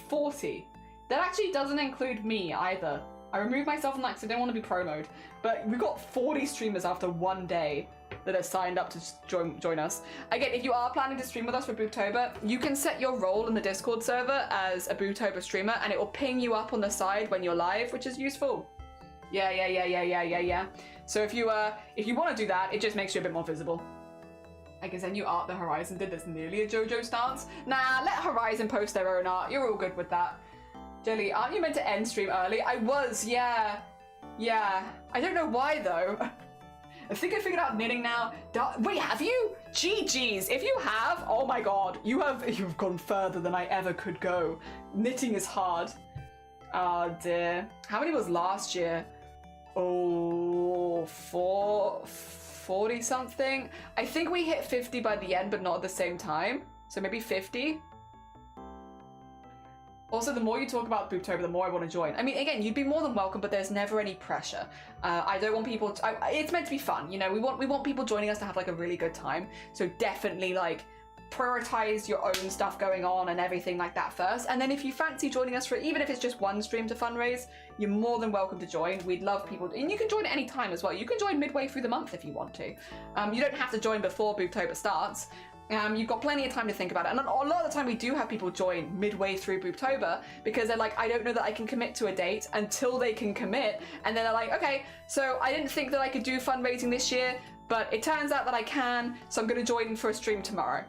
C: 40. That actually doesn't include me either. I removed myself from that because I didn't want to be promoed. But we got 40 streamers after 1 day that have signed up to join us. Again, if you are planning to stream with us for Boobtober, you can set your role in the Discord server as a Boobtober streamer, and it will ping you up on the side when you're live, which is useful. Yeah. So if you want to do that, it just makes you a bit more visible. I guess then you art the Horizon did. That's nearly a JoJo stance. Nah, let Horizon post their own art. You're all good with that. Jelly, aren't you meant to end stream early? I was, yeah. I don't know why though. I think I figured out knitting now. Wait, have you? GG's. If you have, oh my god, you've gone further than I ever could go. Knitting is hard. Oh dear. How many was last year? Oh, 40 something. I think we hit 50 by the end, but not at the same time. So maybe 50. Also, the more you talk about Boobtober, the more I want to join. I mean, again, you'd be more than welcome, but there's never any pressure. I don't want people to, it's meant to be fun, you know. We want people joining us to have like a really good time. So definitely like prioritize your own stuff going on and everything like that first. And then if you fancy joining us for, even if it's just one stream to fundraise, you're more than welcome to join. We'd love people, and you can join at any time as well. You can join midway through the month if you want to. You don't have to join before Boobtober starts. You've got plenty of time to think about it. And a lot of the time we do have people join midway through Boobtober because they're like, I don't know that I can commit to a date until they can commit. And then they're like, okay, so I didn't think that I could do fundraising this year, but it turns out that I can, so I'm going to join for a stream tomorrow.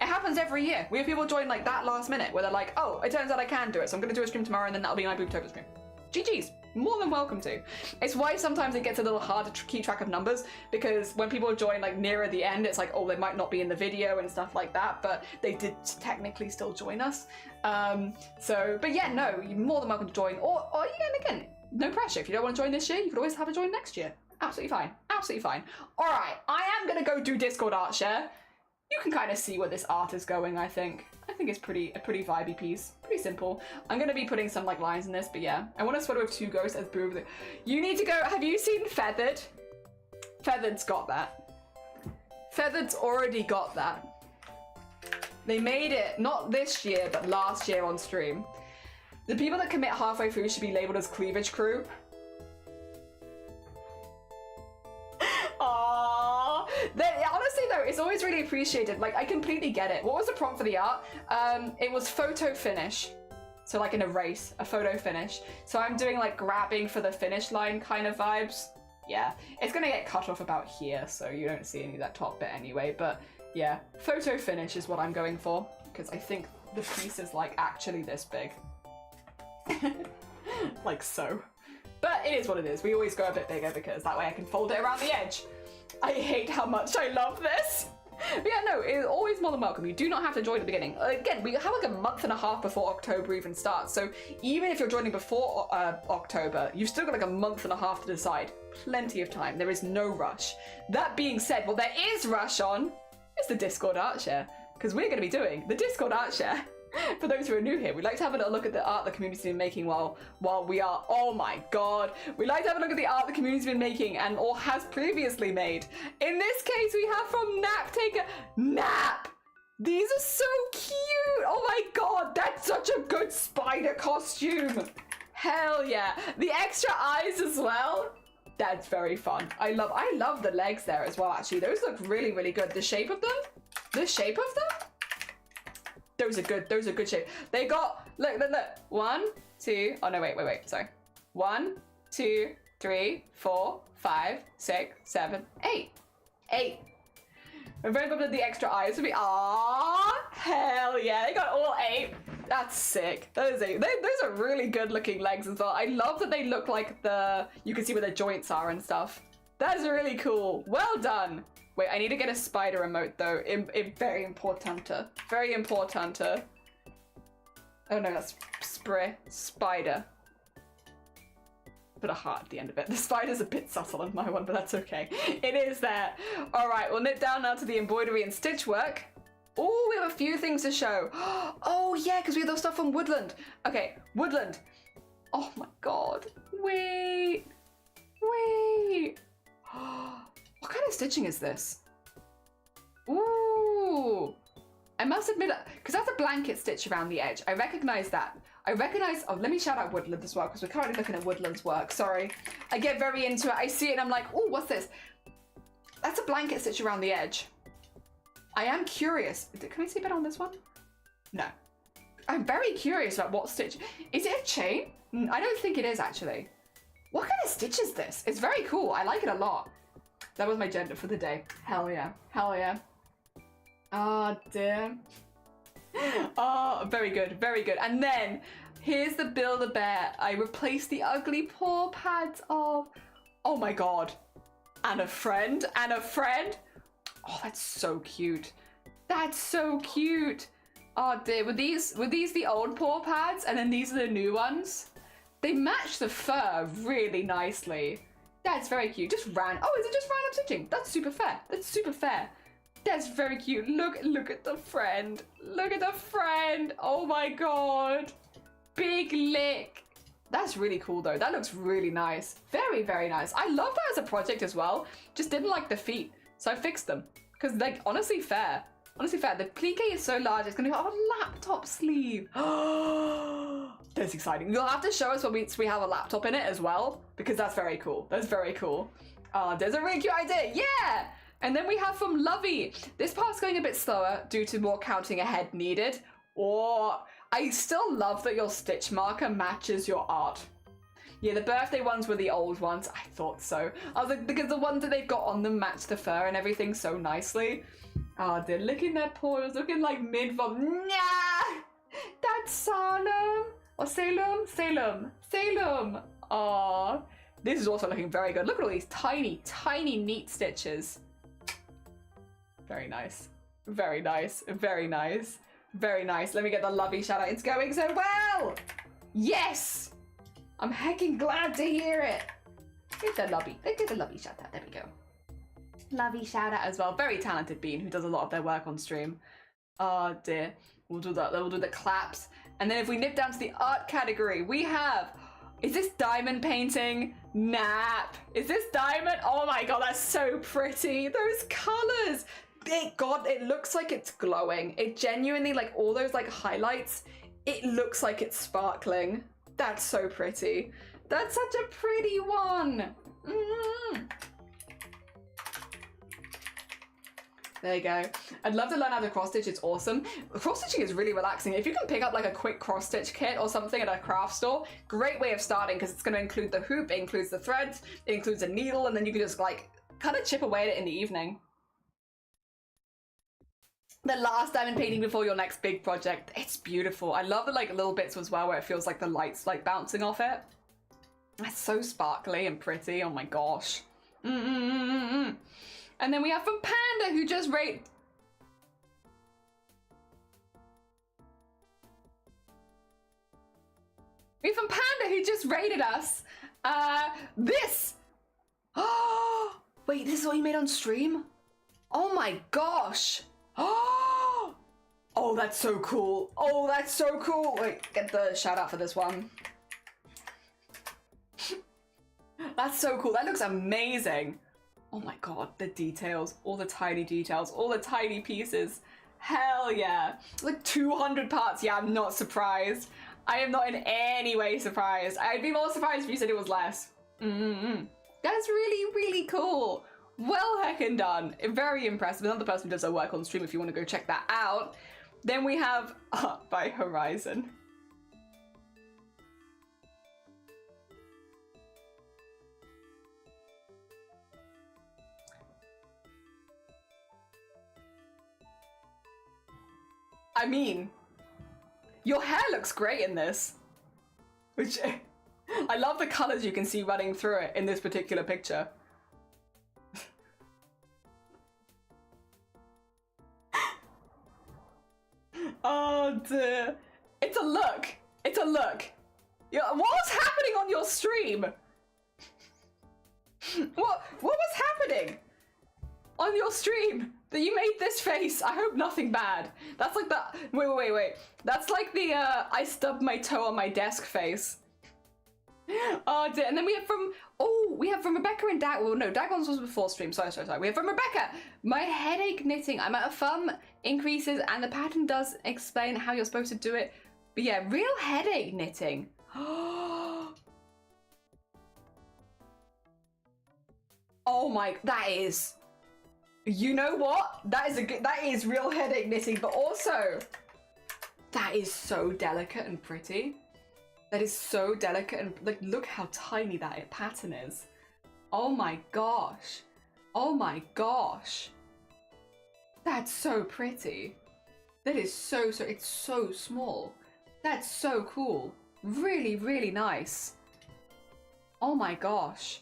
C: It happens every year. We have people join like that last minute where they're like, oh, it turns out I can do it, so I'm going to do a stream tomorrow and then that'll be my Boobtober stream. GG's. More than welcome to. It's why sometimes it gets a little hard to keep track of numbers, because when people join like nearer the end, it's like, oh, they might not be in the video and stuff like that, but they did technically still join us. But yeah, no, you're more than welcome to join. Or again, no pressure. If you don't want to join this year, you could always have a join next year. Absolutely fine. Absolutely fine. All right, I am going to go do Discord Art Share. You can kind of see where this art is going, I think. I think it's a pretty vibey piece. Pretty simple. I'm going to be putting some like lines in this, but yeah. I want a sweater with 2 ghosts as boob. You need to go. Have you seen Feathered? Feathered's got that. Feathered's already got that. They made it, not this year, but last year on stream. The people that commit halfway through should be labeled as cleavage crew. Honestly though, it's always really appreciated. Like, I completely get it. What was the prompt for the art? It was photo finish. So like an erase, a photo finish. So I'm doing like grabbing for the finish line kind of vibes. Yeah, it's gonna get cut off about here, so you don't see any of that top bit anyway. But yeah, photo finish is what I'm going for, because I think the piece is like actually this big. Like so. But it is what it is. We always go a bit bigger because that way I can fold it around the edge. I hate how much I love this. But yeah, no, it's always more than welcome. You do not have to join at the beginning. Again, we have like a month and a half before October even starts. So even if you're joining before October, you've still got like a month and a half to decide. Plenty of time. There is no rush. That being said, what there is rush on is the Discord Art Share. Because we're going to be doing the Discord Art Share For those who are new here, we like to have a little look at the art the community's been making while we are, oh my god. We like to have a look at the art the community's been making and or has previously made. In this case, we have from Nap Taker, Nap! These are so cute! Oh my god, that's such a good spider costume! Hell yeah. The extra eyes as well. That's very fun. I love the legs there as well, actually. Those look really, really good. The shape of them? Those are good shape. They got, look. 1, 2, oh no, wait, sorry. 1, 2, 3, 4, 5, 6, 7, 8. 8. I'm very good with the extra eyes for me. Ah, hell yeah, they got all 8. That's sick. Those are really good looking legs as well. I love that they look like you can see where the joints are and stuff. That's really cool. Well done. Wait, I need to get a spider emote though. Very important. Very important. Oh no, that's spider. Put a heart at the end of it. The spider's a bit subtle on my one, but that's okay. It is there. All right, we'll nip down now to the embroidery and stitch work. Oh, we have a few things to show. Oh yeah, because we have those stuff from Woodland. Okay, Woodland. Oh my god. Wait. What kind of stitching is this? Ooh. I must admit, because that's a blanket stitch around the edge. I recognize that. Oh, let me shout out Woodland as well, because we're currently looking at Woodland's work. Sorry. I get very into it. I see it and I'm like, oh, what's this? That's a blanket stitch around the edge. I am curious. Can I see a bit on this one? No. I'm very curious about what stitch. Is it a chain? I don't think it is, actually. What kind of stitch is this? It's very cool. I like it a lot. That was my gender for the day. Hell yeah. Hell yeah. Oh, dear. Oh, very good. Very good. And then, here's the Build-A-Bear. I replaced the ugly paw pads of... Oh my god. And a friend. Oh, that's so cute. That's so cute. Oh dear, were these the old paw pads and then these are the new ones? They match the fur really nicely. That's very cute. Is it just random stitching? That's super fair. That's very cute. Look at the friend. Oh my god. Big lick. That's really cool though. That looks really nice. Very, very nice. I love that as a project as well. Just didn't like the feet. So I fixed them. Because, like, honestly fair. The plique is so large, it's going to be on a laptop sleeve. That's exciting. You'll have to show us when we have a laptop in it as well, because that's very cool. There's a really cute idea. Yeah! And then we have from Lovey. This part's going a bit slower due to more counting ahead needed. Or, I still love that your stitch marker matches your art. Yeah, the birthday ones were the old ones. I thought so. I was like, because the ones that they've got on them match the fur and everything so nicely. Oh, they're looking their paws, looking like mid-vom. Nah! That's Salem. Or Salem. Aw. This is also looking very good. Look at all these tiny, tiny, neat stitches. Very nice. Let me get the Lovey shout out. It's going so well. Yes! I'm hecking glad to hear it. Give the Lovey shout out. There we go. Lovey shout out as well. Very talented bean who does a lot of their work on stream. Oh dear. We'll do that. We'll do the claps. And then if we nip down to the art category, we have... Is this diamond painting? Nap. Is this diamond? Oh my god, that's so pretty. Those colors. It looks like it's glowing. It genuinely, like all those like highlights, it looks like it's sparkling. That's so pretty. That's such a pretty one. There you go. I'd love to learn how to cross stitch. It's awesome. Cross stitching is really relaxing. If you can pick up like a quick cross stitch kit or something at a craft store, great way of starting because it's going to include the hoop, it includes the threads, it includes a needle, and then you can just like kind of chip away at it in the evening. The last diamond painting before your next big project. It's beautiful. I love the like little bits as well where it feels like the light's like bouncing off it. That's so sparkly and pretty. Oh my gosh. And then we have from Panda who just rated... We have from Panda who just rated us this. Oh, wait, this is what you made on stream? Oh my gosh. Oh Oh, that's so cool. Oh, that's so cool. Wait, get the shout out for this one. That's so cool. That looks amazing. Oh my god, the details, all the tiny details, all the tiny pieces. Hell yeah. Like 200 parts. Yeah, I'm not surprised. I am not in any way surprised. I'd be more surprised if you said it was less. That's really, really cool. Well heckin' done. Very impressive. Another person who does their work on stream if you want to go check that out. Then we have Art by Horizon. I mean, your hair looks great in this. Which, I love the colors you can see running through it in this particular picture. Oh dear. It's a look. It's a look. Yeah, what was happening on your stream? What was happening on your stream that you made this face? I hope nothing bad. That's like the wait. That's like the I stubbed my toe on my desk face. Oh dear. And then we have from Rebecca and Dag. Well, no, Dagon's was before stream. Sorry. We have from Rebecca. My headache knitting. I'm at a thumb increases, and the pattern does explain how you're supposed to do it. But yeah, real headache knitting. Oh my, that is. You know what? That is real headache knitting, but also that is so delicate and pretty. That is so delicate and like look how tiny that pattern is. Oh my gosh. Oh my gosh. That's so pretty. That is so it's so small. That's so cool. Really, really nice. Oh my gosh.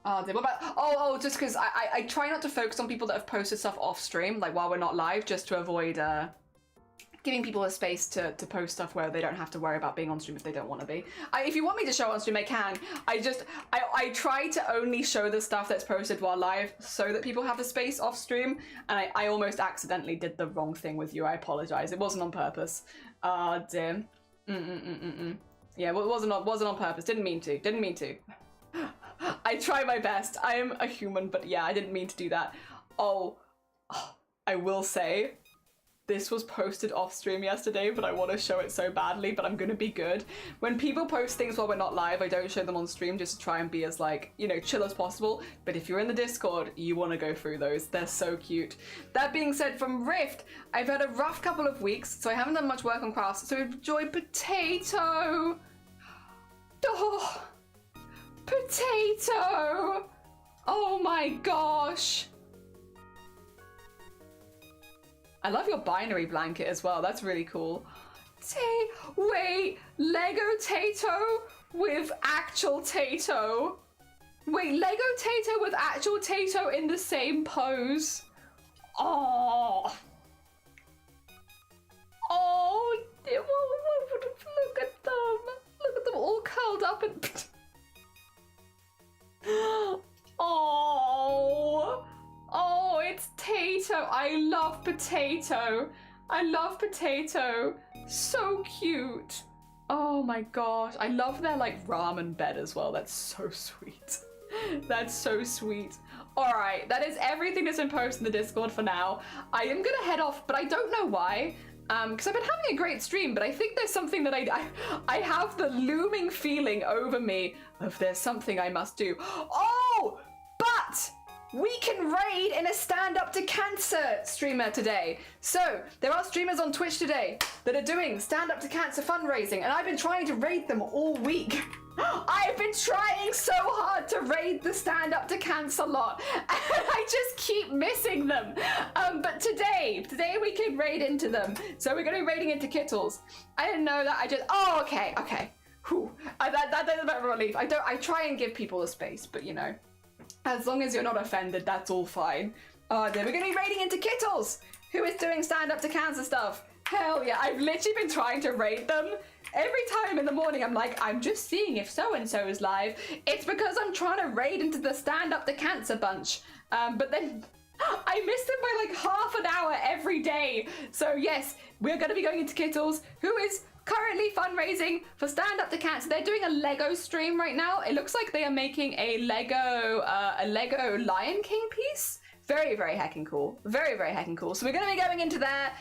C: What about just because I try not to focus on people that have posted stuff off stream, like while we're not live, just to avoid giving people a space to post stuff where they don't have to worry about being on stream if they don't want to be. If you want me to show on stream, I can. I try to only show the stuff that's posted while live so that people have a space off stream, and I almost accidentally did the wrong thing with you. I apologize. It wasn't on purpose. Dear. Yeah, well, it wasn't on purpose. Didn't mean to. I try my best. I am a human, but yeah, I didn't mean to do that. Oh, I will say, this was posted off stream yesterday, but I want to show it so badly, but I'm gonna be good. When people post things while we're not live, I don't show them on stream just to try and be as like, you know, chill as possible. But if you're in the Discord, you want to go through those. They're so cute. That being said, from Rift, I've had a rough couple of weeks, so I haven't done much work on crafts, so enjoy potato. Oh, potato. Oh my gosh. I love your binary blanket as well. That's really cool. Wait, Lego Tato with actual Tato. Wait, Lego Tato with actual Tato in the same pose. Oh. Oh, look at them. Look at them all curled up and... Oh, it's Tato. I love potato. I love potato. So cute. Oh my gosh. I love their like ramen bed as well. That's so sweet. That's so sweet. All right, that is everything that's been posted in the Discord for now. I am gonna head off, but I don't know why. Because I've been having a great stream, but I think there's something that I have the looming feeling over me of there's something I must do. Oh, but we can raid in a Stand Up to Cancer streamer today. So there are streamers on Twitch today that are doing Stand Up to Cancer fundraising, and I've been trying to raid them all week. I've been trying so hard to raid the Stand Up to Cancer lot, and I just keep missing them. But today we can raid into them. So we're going to be raiding into Kittles. I didn't know that. Oh, okay. Whew. That's a bit of a relief. I try and give people a space, but you know, as long as you're not offended, that's all fine. Then we're going to be raiding into Kittles, who is doing Stand Up to Cancer stuff. Hell yeah, I've literally been trying to raid them. Every time in the morning, I'm like, I'm just seeing if so-and-so is live. It's because I'm trying to raid into the Stand Up to Cancer bunch. But then I missed them by like half an hour every day. So yes, we're going to be going into Kittles, who is currently fundraising for Stand Up to Cats. They're doing a Lego stream right now. It looks like they are making a Lego Lion King piece. Very, very heckin' cool. Very, very heckin' cool. So we're going to be going into there.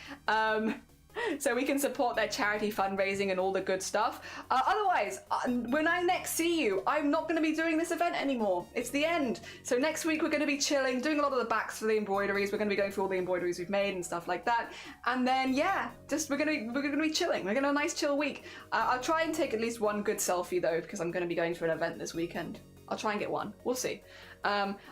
C: So we can support their charity fundraising and all the good stuff. Otherwise, when I next see you, I'm not going to be doing this event anymore. It's the end. So next week we're going to be chilling, doing a lot of the backs for the embroideries. We're going to be going through all the embroideries we've made and stuff like that. And then yeah, just we're going to be chilling. We're going to have a nice chill week. I'll try and take at least one good selfie though, because I'm going to be going to an event this weekend. I'll try and get one. We'll see.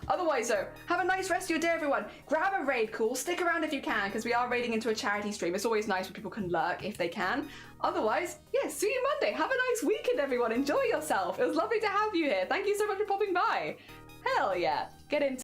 C: Otherwise though, have a nice rest of your day, everyone. Grab a raid call, stick around if you can, because we are raiding into a charity stream. It's always nice when people can lurk if they can. Otherwise, yeah, see you Monday. Have a nice weekend, everyone. Enjoy yourself. It was lovely to have you here. Thank you so much for popping by. Hell yeah. Get into